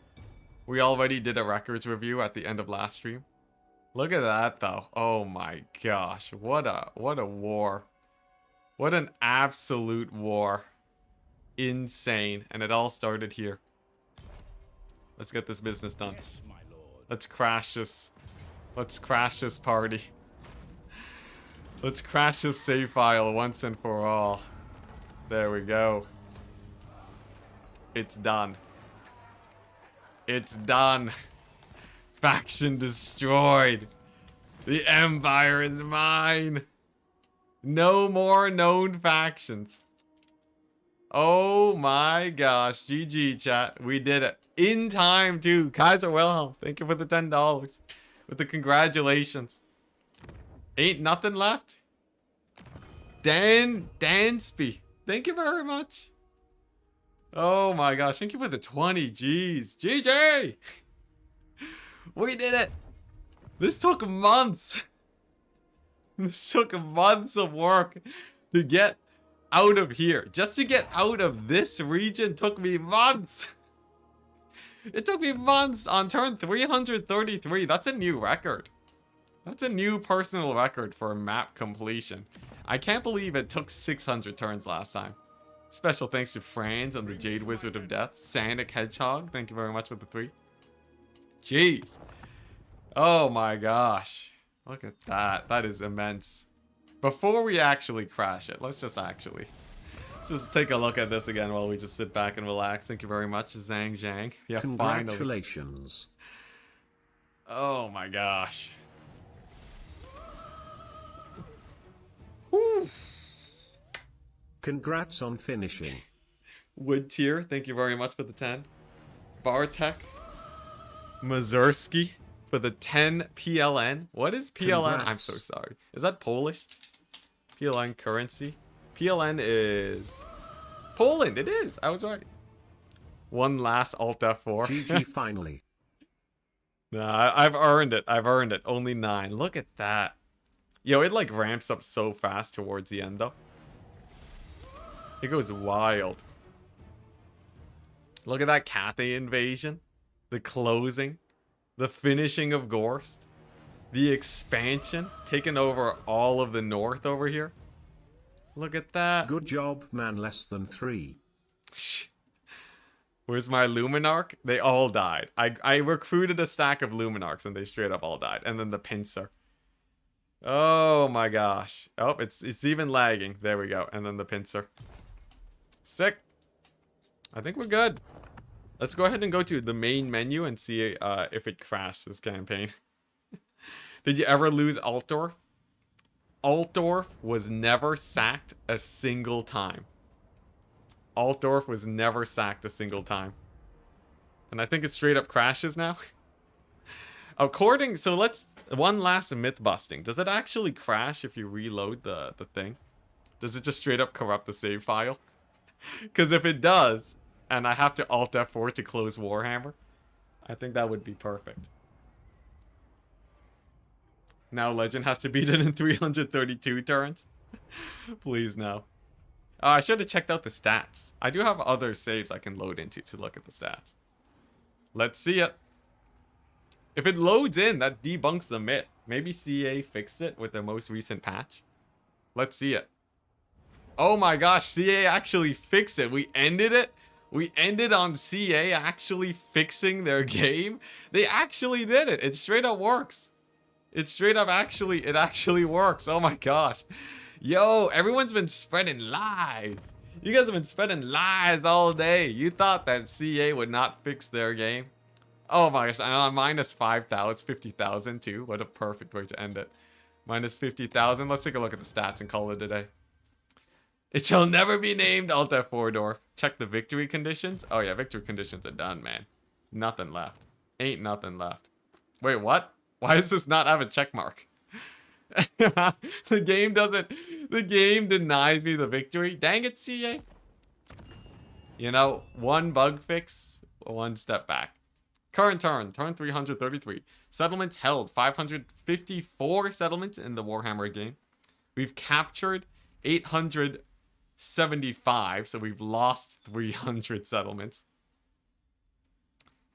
We already did a records review at the end of last stream. Look at that though. Oh my gosh. What a war. What an absolute war. Insane. And it all started here. Let's get this business done. Yes, my lord. Let's crash this. Let's crash this party. Let's crash this save file once and for all. There we go. It's done. It's done. Faction destroyed. The Empire is mine. No more known factions. Oh my gosh. GG, chat. We did it. In time, too. Kaiser Wilhelm, thank you for the $10. With the congratulations. Ain't nothing left? Dansby, thank you very much. Oh my gosh, thank you for the 20 G's. GG! We did it! This took months. This took months of work to get out of here. Just to get out of this region took me months. It took me months on turn 333. That's a new record. That's a new personal record for map completion. I can't believe it took 600 turns last time. Special thanks to Franz and the Jade Wizard of Death. Sanic Hedgehog, thank you very much for the 3. Jeez. Oh my gosh. Look at that. That is immense. Before we actually crash it, let's just take a look at this again while we just sit back and relax. Thank you very much, Zhang Zhang. Yeah, congratulations. Finally. Oh my gosh. Whew. Congrats on finishing. Wood Tier, thank you very much for the 10. Bartek Mazurski for the 10 PLN. What is PLN? Congrats. I'm so sorry. Is that Polish? PLN currency? PLN is Poland. It is. I was right. One last Alt F4. GG finally. Nah, I've earned it. I've earned it. Only 9. Look at that. Yo, it like ramps up so fast towards the end though. It goes wild. Look at that Cathay invasion. The closing. The finishing of Gorst. The expansion. Taking over all of the north over here. Look at that. Good job, man. Less than 3. Where's my Luminarch? They all died. I recruited a stack of Luminarchs and they straight up all died. And then the pincer. Oh my gosh. Oh, it's even lagging. There we go. And then the pincer. Sick. I think we're good. Let's go ahead and go to the main menu and see if it crashed this campaign. Did you ever lose Altdorf? Altdorf was never sacked a single time. Altdorf was never sacked a single time. And I think it straight up crashes now. So let's, one last myth busting. Does it actually crash if you reload the thing? Does it just straight up corrupt the save file? Because if it does, and I have to Alt F4 to close Warhammer, I think that would be perfect. Now Legend has to beat it in 332 turns. Please no. Oh, I should have checked out the stats. I do have other saves I can load into to look at the stats. Let's see it. If it loads in, that debunks the myth. Maybe CA fixed it with their most recent patch. Let's see it. Oh my gosh, CA actually fixed it. We ended it. We ended on CA actually fixing their game. They actually did it. It straight up works. It straight up it actually works. Oh my gosh. Yo, everyone's been spreading lies. You guys have been spreading lies all day. You thought that CA would not fix their game. Oh my gosh, and on minus 5,000, 50,000 too. What a perfect way to end it. Minus 50,000. Let's take a look at the stats and call it a day. It shall never be named Alt F4 Dorf. Check the victory conditions. Oh yeah, victory conditions are done, man. Nothing left. Ain't nothing left. Wait, what? Why does this not have a check mark? The game denies me the victory. Dang it, CA. You know, one bug fix, one step back. Current turn 333. Settlements held, 554 settlements in the Warhammer game. We've captured 875, so we've lost 300 settlements.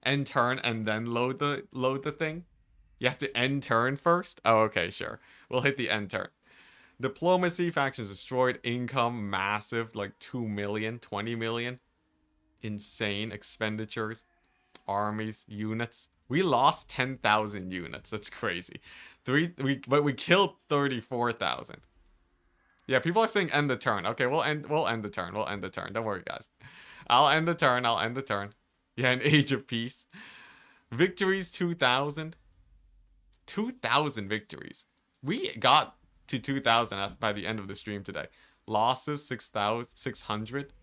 End turn and then load the thing. You have to end turn first? Oh, okay, sure. We'll hit the end turn. Diplomacy, factions destroyed, income, massive, like 2 million, 20 million. Insane expenditures, armies, units. We lost 10,000 units. That's crazy. But we killed 34,000. Yeah, people are saying end the turn. Okay, we'll end the turn. We'll end the turn. Don't worry, guys. I'll end the turn. I'll end the turn. Yeah, an age of peace. Victories 2,000. 2,000 victories. We got to 2,000 by the end of the stream today. Losses 6,600.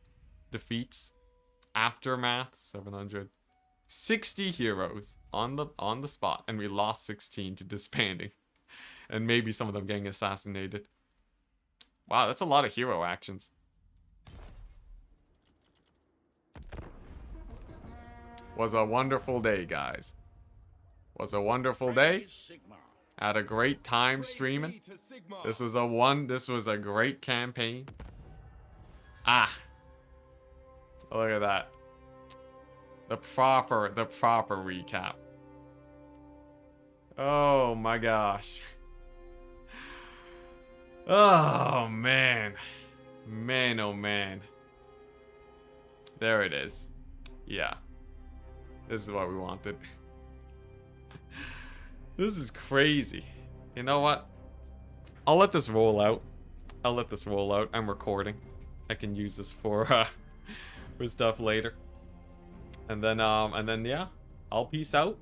Defeats. Aftermath 700. 60 heroes on the spot, and we lost 16 to disbanding, and maybe some of them getting assassinated. Wow, that's a lot of hero actions. Was a wonderful day, guys. Was a wonderful day. Had a great time streaming. This was a great campaign. Ah. Look at that. The proper recap. Oh my gosh. Oh man. Man, oh man. There it is. Yeah. This is what we wanted. This is crazy. You know what? I'll let this roll out. I'm recording. I can use this for stuff later. And then yeah, I'll peace out.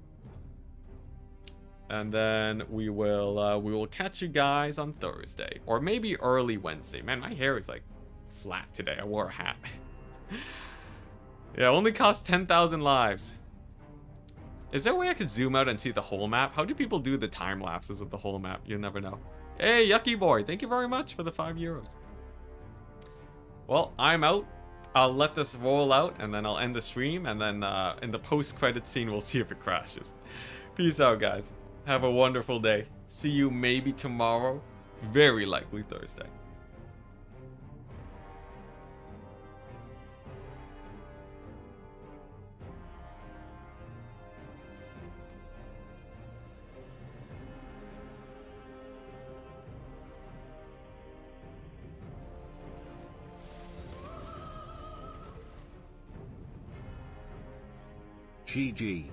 And then we will catch you guys on Thursday or maybe early Wednesday. Man, my hair is like flat today. I wore a hat. Yeah, only cost 10,000 lives. Is there a way I could zoom out and see the whole map? How do people do the time lapses of the whole map? You never know. Hey, Yucky Boy, thank you very much for the 5 euros. Well, I'm out. I'll let this roll out, and then I'll end the stream, and then in the post-credit scene, we'll see if it crashes. Peace out, guys. Have a wonderful day. See you maybe tomorrow. Very likely Thursday. GG.